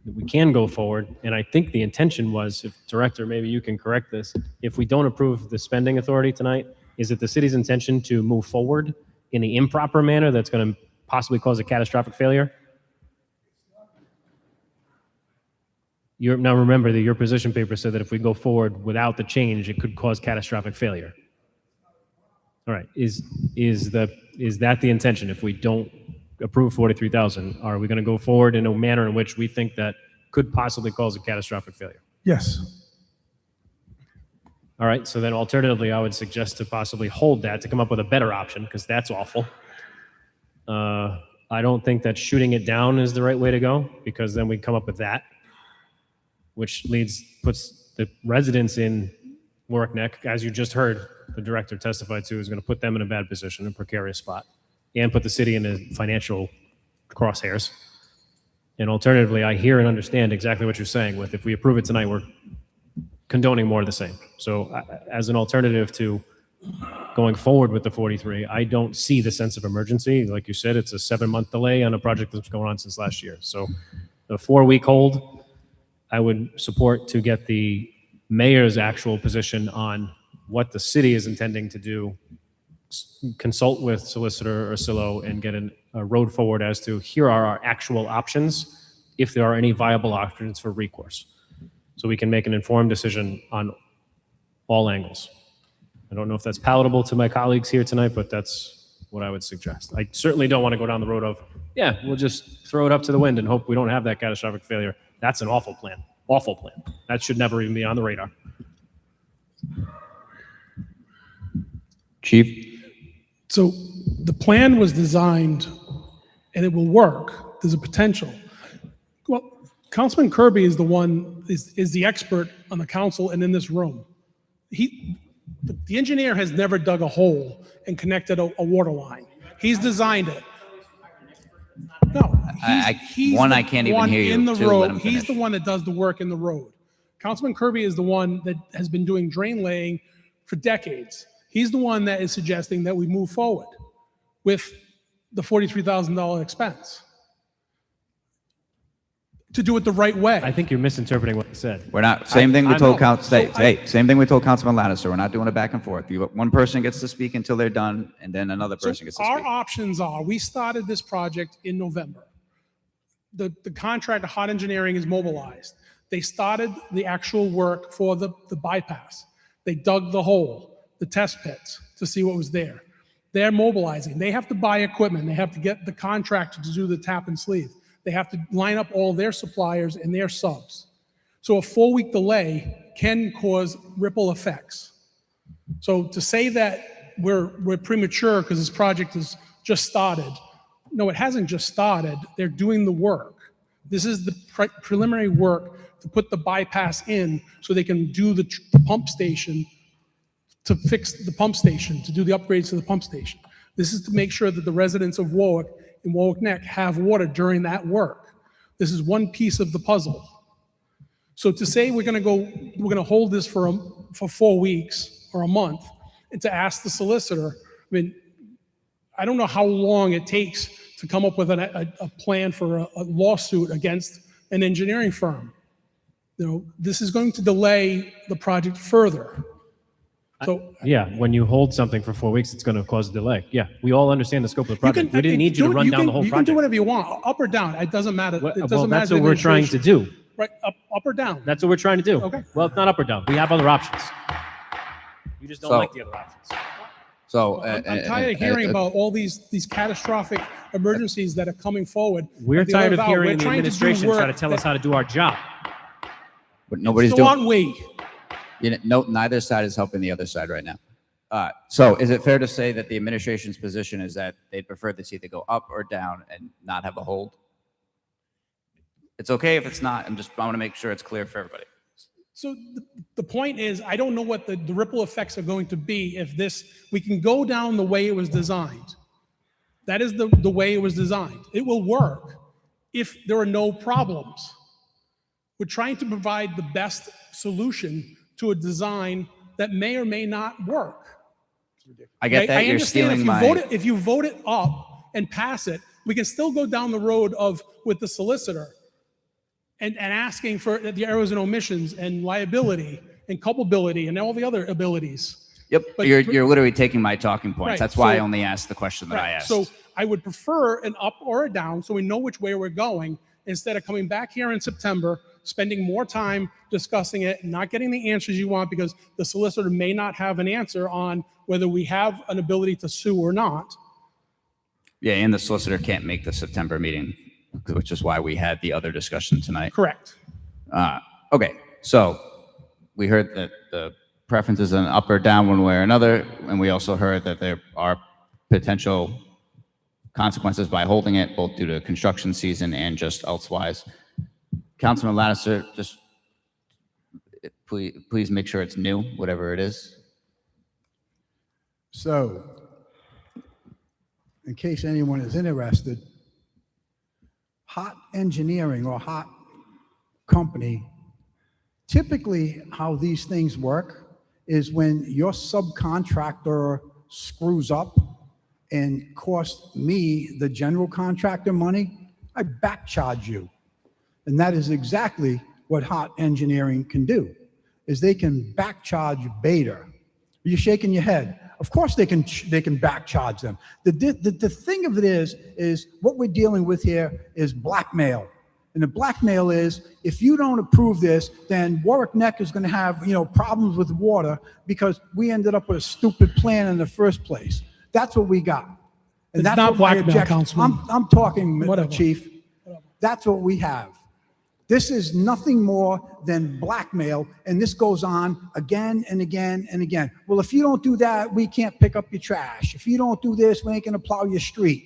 that we can go forward, and I think the intention was, if Director, maybe you can correct this, if we don't approve the spending authority tonight, is it the city's intention to move forward in the improper manner that's going to possibly cause a catastrophic failure? Now remember that your position paper said that if we go forward without the change, it could cause catastrophic failure. All right, is that the intention? If we don't approve 43,000, are we going to go forward in a manner in which we think that could possibly cause a catastrophic failure? Yes. All right, so then alternatively, I would suggest to possibly hold that to come up with a better option, because that's awful. I don't think that shooting it down is the right way to go, because then we come up with that, which puts the residents in Warwick Neck, as you just heard the director testified to, is going to put them in a bad position, a precarious spot, and put the city in the financial crosshairs. And alternatively, I hear and understand exactly what you're saying with, if we approve it tonight, we're condoning more of the same. So as an alternative to going forward with the 43, I don't see the sense of emergency. Like you said, it's a 7-month delay on a project that's going on since last year. So the 4-week hold, I would support to get the mayor's actual position on what the city is intending to do, consult with Solicitor Ursillo and get a road forward as to here are our actual options, if there are any viable options for recourse. So we can make an informed decision on all angles. I don't know if that's palatable to my colleagues here tonight, but that's what I would suggest. I certainly don't want to go down the road of, yeah, we'll just throw it up to the wind and hope we don't have that catastrophic failure. That's an awful plan. Awful plan. That should never even be on the radar. Chief? So the plan was designed and it will work. There's a potential. Well, Councilman Kirby is the one, is the expert on the council and in this room. The engineer has never dug a hole and connected a water line. He's designed it. No, he's I can't even hear you. in the Two, let road. him He's finish. the one that does the work in the road. Councilman Kirby is the one that has been doing drain laying for decades. He's the one that is suggesting that we move forward with the $43,000 expense to do it the right way. I think you're misinterpreting what I said. We're not, same thing we told same thing we told Councilman Lattiser. We're not doing a back and forth. One person gets to speak until they're done, and then another person gets to Our speak. options are, we started this project in November. The contractor, Hot Engineering, is mobilized. They started the actual work for the bypass. They dug the hole, the test pits, to see what was there. They're mobilizing. They have to buy equipment. They have to get the contractor to do the tap and sleeve. They have to line up all their suppliers and their subs. So a 4-week delay can cause ripple effects. So to say that we're premature because this project has just started, no, it hasn't just started. They're doing the work. This is the preliminary work to put the bypass in so they can do the pump station, to fix the pump station, to do the upgrades to the pump station. This is to make sure that the residents of Warwick and Warwick Neck have water during that work. This is one piece of the puzzle. So to say we're going to hold this for 4 weeks or a month, and to ask the solicitor, I mean, I don't know how long it takes to come up with a plan for a lawsuit against an engineering firm. You know, this is going to delay the project further. So Yeah, when you hold something for 4 weeks, it's going to cause a delay. Yeah, we all understand the scope of the project. We didn't need you to run down the whole You can do project. whatever you want, up or down. It doesn't matter. It doesn't Well, matter that's the what we're trying to administration. do. Right, up or down. That's what we're trying to do. Okay. Well, it's not up or down. We have other options. You just don't So- like the other options. So I'm tired of hearing about all these catastrophic emergencies that are coming forward. We're at the tired of 11th hour. hearing We're the trying to do administration try to work tell us that- how to do our job. but nobody's So doing. aren't we? You know, no, neither side is helping the other side right now. So is it fair to say that the administration's position is that they'd prefer this either go up or down and not have a hold? It's okay if it's not. I want to make sure it's clear for everybody. So the point is, I don't know what the ripple effects are going to be if we can go down the way it was designed. That is the way it was designed. It will work if there are no problems. We're trying to provide the best solution to a design that may or may not work. I get Okay? that I you're understand stealing my. if you vote it up and pass it, we can still go down the road with the solicitor and asking for the errors and omissions and liability and culpability and all the other abilities. Yep, But- you're literally taking my talking points. Right, That's why I so- only asked the question that I Right, asked. so I would prefer an up or a down so we know which way we're going instead of coming back here in September, spending more time discussing it, not getting the answers you want because the solicitor may not have an answer on whether we have an ability to sue or not. Yeah, and the solicitor can't make the September meeting, which is why we had the other discussion tonight. Correct. Okay, so we heard that the preference is an up or down one way or another, and we also heard that there are potential consequences by holding it, both due to construction season and just elsewise. Councilman Lannister, just please make sure it's new, whatever it is. So, in case anyone is interested, Hot Engineering or Hot Company, typically how these things work is when your subcontractor screws up and costs me, the general contractor, money, I back charge you. And that is exactly what Hot Engineering can do, is they can back charge Beta. You're shaking your head. Of course they can back charge them. The thing of it is what we're dealing with here is blackmail. And the blackmail is, if you don't approve this, then Warwick Neck is going to have, problems with water because we ended up with a stupid plan in the first place. That's what we got. And It's that's not what my blackmail, objection- Councilman. I'm talking, Whatever. Chief. That's what we have. This is nothing more than blackmail, and this goes on again and again and again. Well, if you don't do that, we can't pick up your trash. If you don't do this, we ain't gonna plow your street.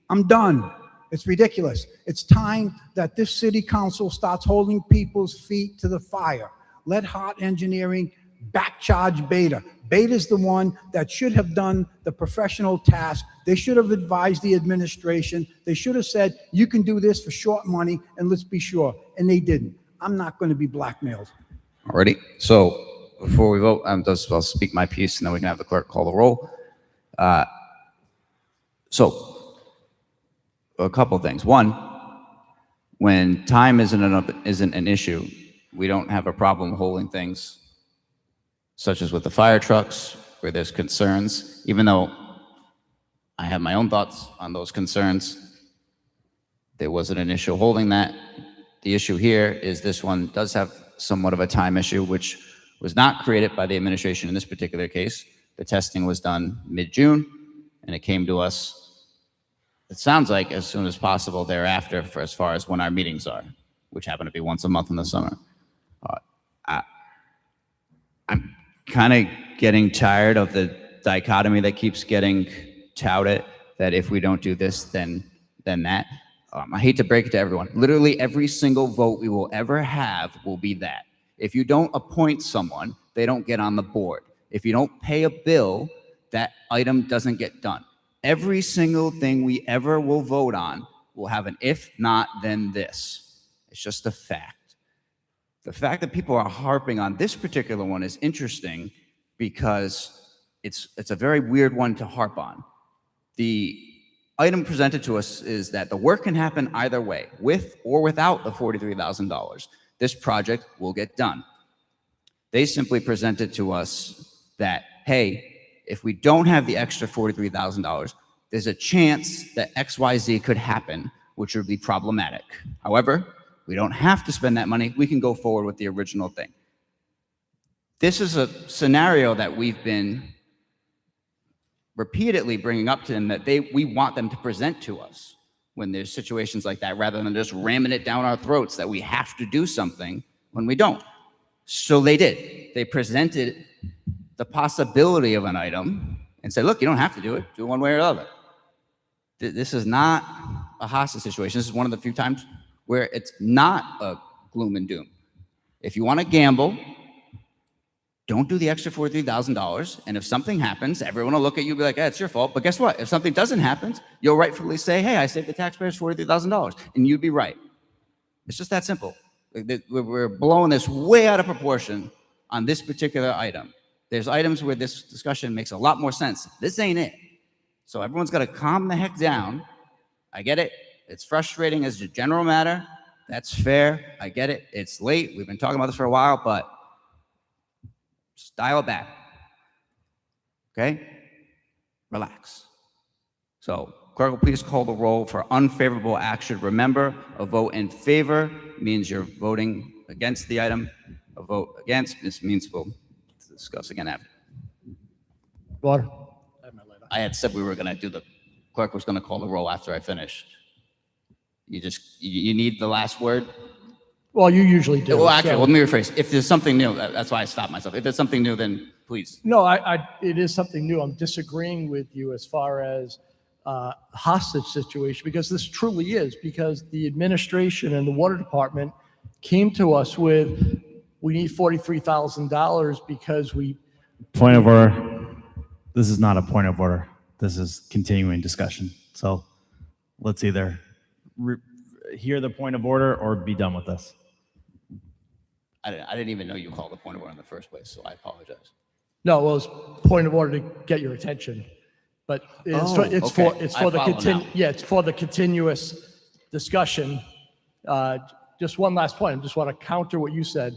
I'm done. It's ridiculous. It's time that this city council starts holding people's feet to the fire. Let Hot Engineering back charge Beta. Beta's the one that should have done the professional task. They should have advised the administration. They should have said, you can do this for short money, and let's be sure. And they didn't. I'm not going to be blackmailed. Alrighty, so before we vote, I'll speak my piece and then we can have the clerk call the roll. So a couple things. One, when time isn't an issue, we don't have a problem holding things such as with the fire trucks where there's concerns, even though I have my own thoughts on those concerns. There wasn't an issue holding that. The issue here is this one does have somewhat of a time issue, which was not created by the administration in this particular case. The testing was done mid-June, and it came to us, it sounds like, as soon as possible thereafter, for as far as when our meetings are, which happen to be once a month in the summer. I'm kind of getting tired of the dichotomy that keeps getting touted, that if we don't do this, then that. I hate to break it to everyone. Literally every single vote we will ever have will be that. If you don't appoint someone, they don't get on the board. If you don't pay a bill, that item doesn't get done. Every single thing we ever will vote on will have an if not, then this. It's just a fact. The fact that people are harping on this particular one is interesting because it's a very weird one to harp on. The item presented to us is that the work can happen either way, with or without the $43,000. This project will get done. They simply presented to us that, hey, if we don't have the extra $43,000, there's a chance that XYZ could happen, which would be problematic. However, we don't have to spend that money. We can go forward with the original thing. This is a scenario that we've been repeatedly bringing up to them, that we want them to present to us when there's situations like that, rather than just ramming it down our throats that we have to do something when we don't. So they did. They presented the possibility of an item and said, look, you don't have to do it. Do it one way or the other. This is not a hostage situation. This is one of the few times where it's not a gloom and doom. If you want to gamble, don't do the extra $43,000. And if something happens, everyone will look at you and be like, it's your fault. But guess what? If something doesn't happen, you'll rightfully say, hey, I saved the taxpayers $43,000. And you'd be right. It's just that simple. We're blowing this way out of proportion on this particular item. There's items where this discussion makes a lot more sense. This ain't it. So everyone's got to calm the heck down. I get it. It's frustrating as a general matter. That's fair. I get it. It's late. We've been talking about this for a while, but just dial it back. Okay? Relax. So, clerk will please call the roll for unfavorable action. Remember, a vote in favor means you're voting against the item. A vote against, this means we'll discuss again after. Water. I had said we were going to do the clerk was going to call the roll after I finished. You need the last word? Well, you usually do. Well, actually, so- let me rephrase. If there's something new, that's why I stopped myself. If there's something new, then please. No, it is something new. I'm disagreeing with you as far as hostage situation, because this truly is, because the administration and the water department came to us with, we need $43,000 because we. Point of order. This is not a point of order. This is continuing discussion. So let's either hear the point of order or be done with this. I didn't even know you called the point of order in the first place, so I apologize. No, well, it's point of order to get your attention, but it's for the continuous discussion. Just one last point. I just want to counter what you said.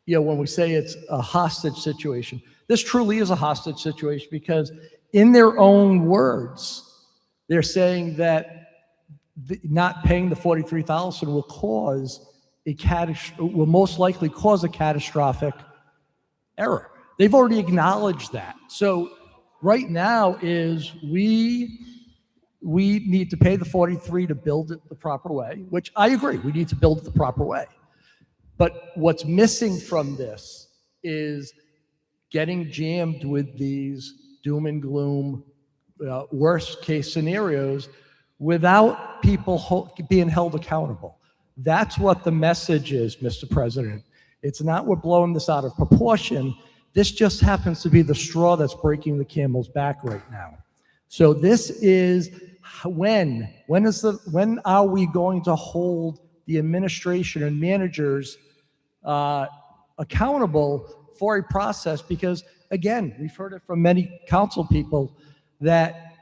You know, when we say it's a hostage situation, this truly is a hostage situation, because in their own words, they're saying that not paying the $43,000 will cause will most likely cause a catastrophic error. They've already acknowledged that. So right now is we need to pay the 43 to build it the proper way, which I agree, we need to build it the proper way. But what's missing from this is getting jammed with these doom and gloom, worst case scenarios without people being held accountable. That's what the message is, Mr. President. It's not we're blowing this out of proportion. This just happens to be the straw that's breaking the camel's back right now. So this is when are we going to hold the administration and managers accountable for a process? Because again, we've heard it from many council people that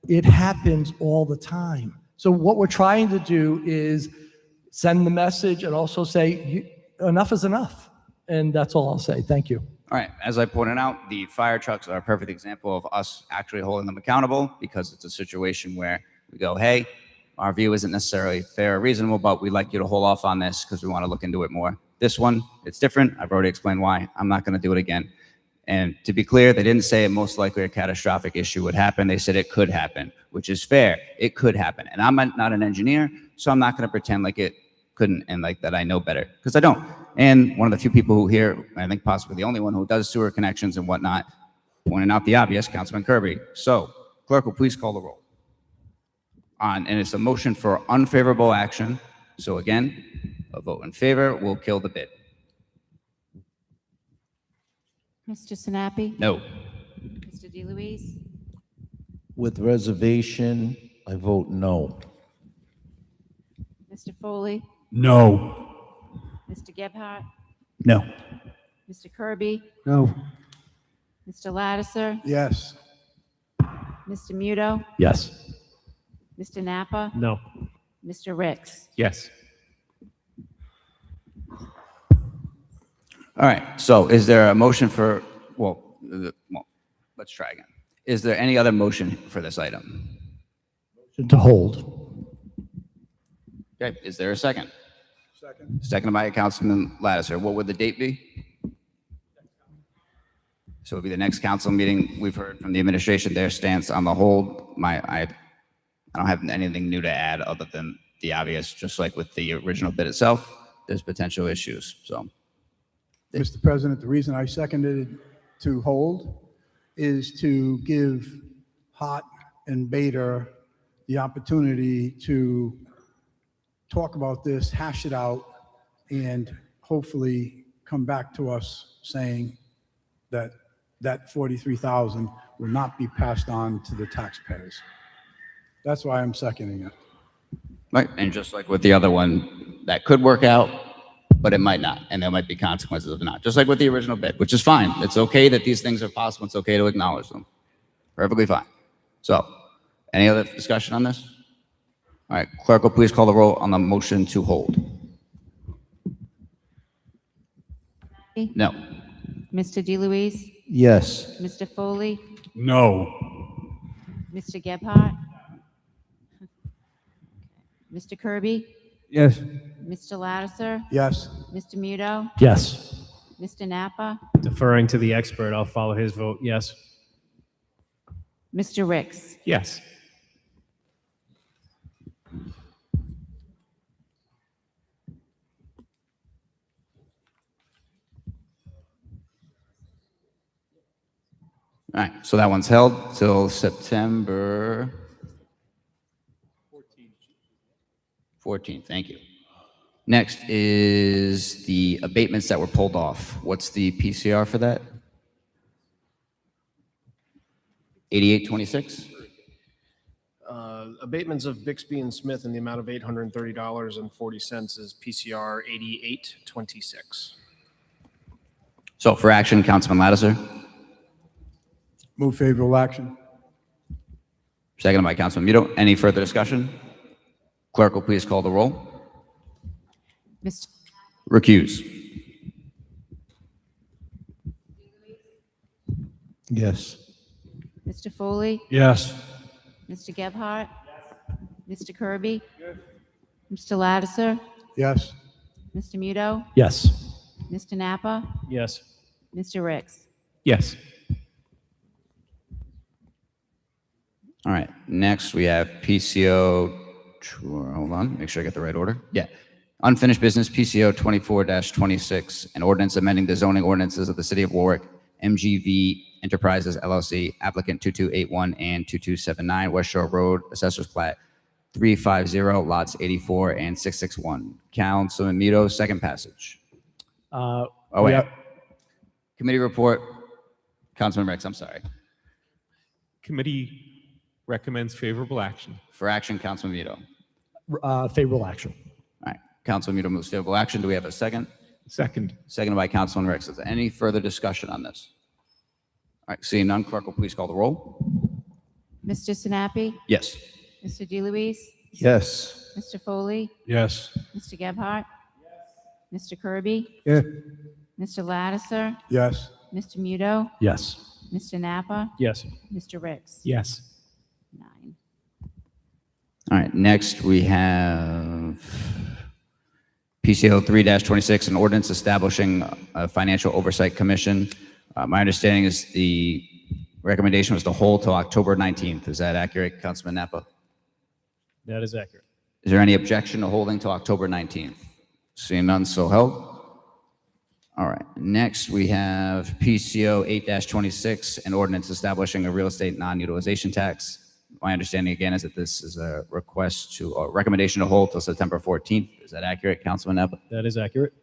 it happens all the time. So what we're trying to do is send the message and also say enough is enough. And that's all I'll say. Thank you. All right, as I pointed out, the fire trucks are a perfect example of us actually holding them accountable, because it's a situation where we go, hey, our view isn't necessarily fair or reasonable, but we'd like you to hold off on this because we want to look into it more. This one, it's different. I've already explained why. I'm not going to do it again. And to be clear, they didn't say most likely a catastrophic issue would happen. They said it could happen, which is fair. It could happen. And I'm not an engineer, so I'm not going to pretend like it couldn't and like that I know better, because I don't. And one of the few people who here, I think possibly the only one who does sewer connections and whatnot, pointing out the obvious, Councilman Kirby. So, clerk will please call the roll. And it's a motion for unfavorable action. So again, a vote in favor will kill the bid. Mr. Sinapi? No. Mr. DeLuise? With reservation, I vote no. Mr. Foley? No. Mr. Gebhardt? No. Mr. Kirby? No. Mr. Lattiser? Yes. Mr. Muto? Yes. Mr. Napa? No. Mr. Ricks? Yes. All right, so is there a motion for, well, let's try again. Is there any other motion for this item? To hold. Okay, is there a second? Second. Seconded by Councilman Lattiser. What would the date be? So it'll be the next council meeting. We've heard from the administration their stance on the hold. I don't have anything new to add other than the obvious. Just like with the original bid itself, there's potential issues. So, Mr. President, the reason I seconded to hold is to give Hart and Bader the opportunity to talk about this, hash it out, and hopefully come back to us saying that that 43,000 will not be passed on to the taxpayers. That's why I'm seconding it. right, and just like with the other one, that could work out, but it might not, and there might be consequences of it not. Just like with the original bid, which is fine. It's okay that these things are possible. It's okay to acknowledge them. Perfectly fine. So, any other discussion on this? All right, clerk will please call the roll on the motion to hold. No. Mr. DeLuise? Yes. Mr. Foley? No. Mr. Gebhardt? Mr. Kirby? Yes. Mr. Lattiser? Yes. Mr. Muto? Yes. Mr. Napa? Deferring to the expert, I'll follow his vote. Yes. Mr. Ricks? Yes. All right, so that one's held till September 14th. Thank you. Next is the abatements that were pulled off. What's the PCR for that? 8826? Abatements of Bixby and Smith in the amount of $830.40 is PCR 8826. So for action, Councilman Lattiser, Move favorable action. seconded by Councilman Muto. Any further discussion? Clerk will please call the roll. Mr. Recuse. Yes. Mr. Foley? Yes. Mr. Gebhardt? Mr. Kirby? Mr. Lattiser? Yes. Mr. Muto? Yes. Mr. Napa? Yes. Mr. Ricks? Yes. All right, next we have PCO, hold on, make sure I get the right order. Yeah. Unfinished business, PCO 24-26, an ordinance amending the zoning ordinances of the city of Warwick, MGV Enterprises LLC, applicant 2281 and 2279, West Shore Road, Assessor's Plat 350, lots 84 and 661. Councilman Muto, second passage. Oh, wait. yeah. Committee report, Councilman Ricks, I'm sorry. Committee recommends favorable action. For action, Councilman Muto. Favorable action. All right, Councilman Muto moves favorable action. Do we have a second? Second. Seconded by Councilman Ricks. Is there any further discussion on this? All right, seeing none, clerk will please call the roll. Mr. Sinapi? Yes. Mr. DeLuise? Yes. Mr. Foley? Yes. Mr. Gebhardt? Mr. Kirby? Yes. Mr. Lattiser? Yes. Mr. Muto? Yes. Mr. Napa? Yes. Mr. Ricks? Yes. 9. All right, next we have PCO 3-26, an ordinance establishing a financial oversight commission. My understanding is the recommendation was to hold till October 19th. Is that accurate, Councilman Napa? That is accurate. Is there any objection to holding till October 19th? Seeing none, so held. All right, next we have PCO 8-26, an ordinance establishing a real estate non-utilization tax. My understanding again is that this is a recommendation to hold till September 14th. Is that accurate, Councilman Napa? That is accurate.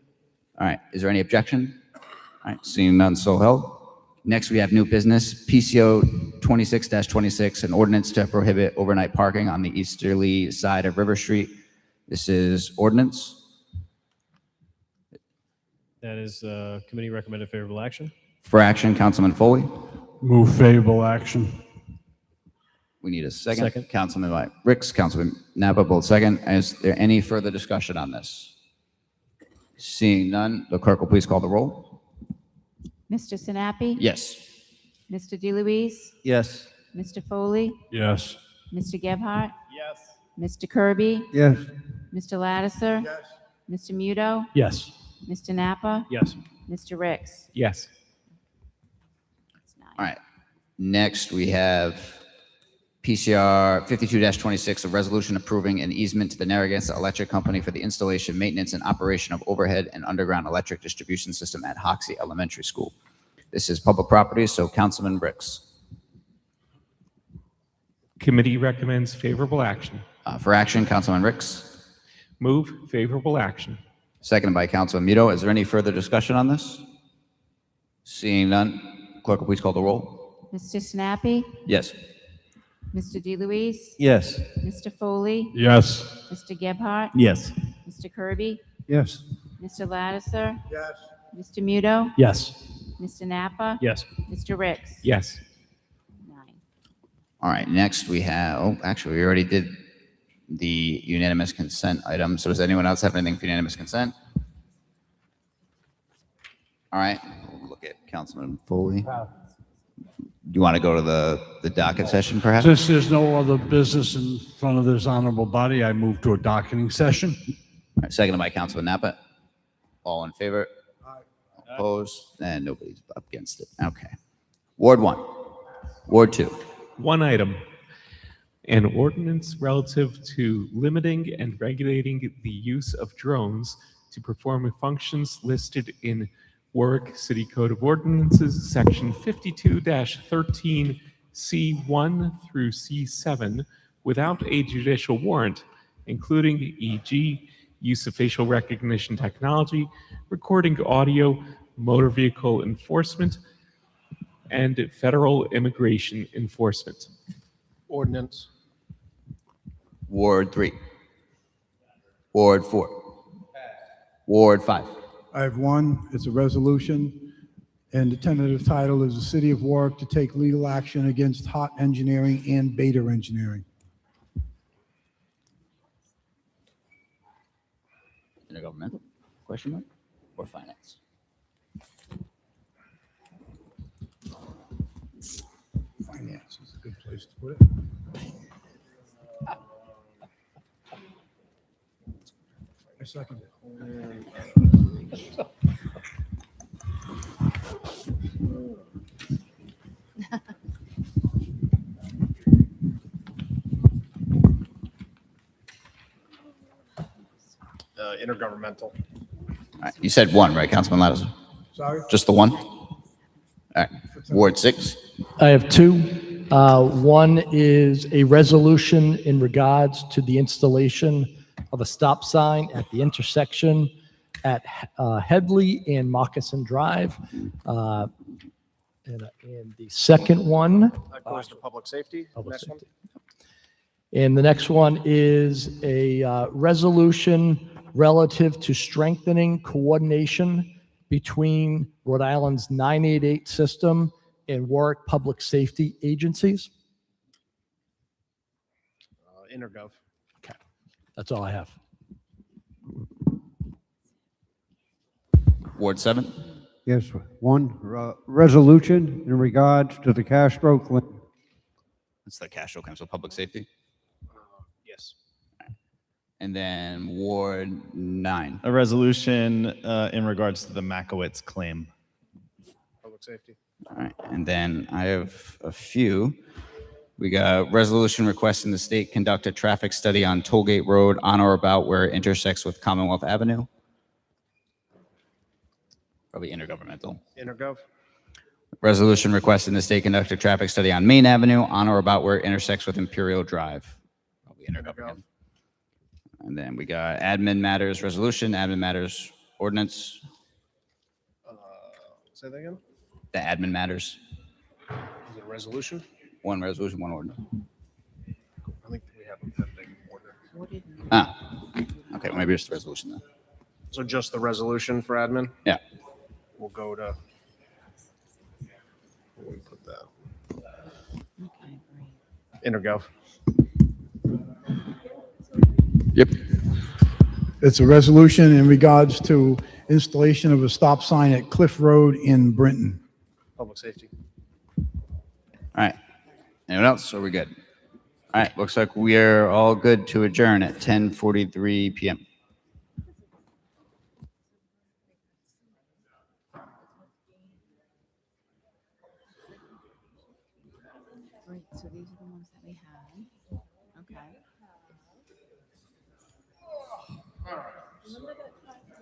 All right, is there any objection? All right, seeing none, so held. Next, we have new business, PCO 26-26, an ordinance to prohibit overnight parking on the easterly side of River Street. This is ordinance. That is committee recommended favorable action. For action, Councilman Foley. Move favorable action. We need a second. Second. Councilman Ricks, Councilman Napa, both second. Is there any further discussion on this? Seeing none, the clerk will please call the roll. Mr. Sinapi? Yes. Mr. DeLuise? Yes. Mr. Foley? Yes. Mr. Gebhardt? Yes. Mr. Kirby? Yes. Mr. Lattiser? Yes. Mr. Muto? Yes. Mr. Napa? Yes. Mr. Ricks? Yes. That's 9. All right. Next, we have PCR 52-26, a resolution approving an easement to the Narragansett Electric Company for the installation, maintenance, and operation of overhead and underground electric distribution system at Hoxie Elementary School. This is public property, so Councilman Ricks. Committee recommends favorable action. For action, Councilman Ricks. Move favorable action. Seconded by Councilman Muto. Is there any further discussion on this? Seeing none, clerk will please call the roll. Mr. Sinapi? Yes. Mr. DeLuise? Yes. Mr. Foley? Yes. Mr. Gebhardt? Yes. Mr. Kirby? Yes. Mr. Lattiser? Yes. Mr. Muto? Yes. Mr. Napa? Yes. Mr. Ricks? Yes. 9. All right, next we have, oh, actually, we already did the unanimous consent item. So does anyone else have anything for unanimous consent? All right, we'll look at Councilman Foley. You want to go to the docket session, perhaps? Since there's no other business in front of this honorable body, I move to a docketing session. All right, seconded by Councilman Napa. All in favor? Opposed? And nobody's up against it. Okay. Ward 1. Ward 2. One item. An ordinance relative to limiting and regulating the use of drones to perform functions listed in Warwick City Code of Ordinances, Section 52-13 C1 through C7, without a judicial warrant, including e.g. use of facial recognition technology, recording audio, motor vehicle enforcement, and federal immigration enforcement. Ordinance. Ward 3. Ward 4. Ward 5. I have one. It's a resolution, and the tentative title is the City of Warwick to take legal action against Hot Engineering and Beta Engineering. Intergovernmental? Question mark? Or finance? Finance is a good place to put it. I second it. Intergovernmental. All right, you said one, right, Councilman Lattiser? Sorry? Just the one? All right. Ward 6. I have two. One is a resolution in regards to the installation of a stop sign at the intersection at Headley and Moccasin Drive. And the second one. That goes to public safety. Public Next one. safety. And the next one is a resolution relative to strengthening coordination between Rhode Island's 988 system and Warwick Public Safety agencies. Intergov. Okay, that's all I have. Ward 7. Yes, one resolution in regards to the Castro That's the Castro Council Public Safety. Yes. And then Ward 9. A resolution in regards to the Makowitz claim. Public safety. All right, and then I have a few. We got resolution requesting the state conduct a traffic study on Tollgate Road on or about where it intersects with Commonwealth Avenue. Probably intergovernmental. Intergov. Resolution requesting the state conduct a traffic study on Main Avenue on or about where it intersects with Imperial Drive. Probably intergovernmental. And then we got admin matters resolution, admin matters ordinance, Say that again? the admin matters. Is it a resolution? One resolution, one ordinance. I think we have a pending order. Ah, okay, well, maybe it's the resolution then. So just the resolution for admin? Yeah. We'll go to. Where we put that? Intergov. Yep. It's a resolution in regards to installation of a stop sign at Cliff Road in Brenton. Public safety. All right. Anyone else? Or we good? All right. Looks like we are all good to adjourn at 10:43 p.m. Right, so these are the ones that we had. Okay.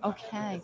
Okay.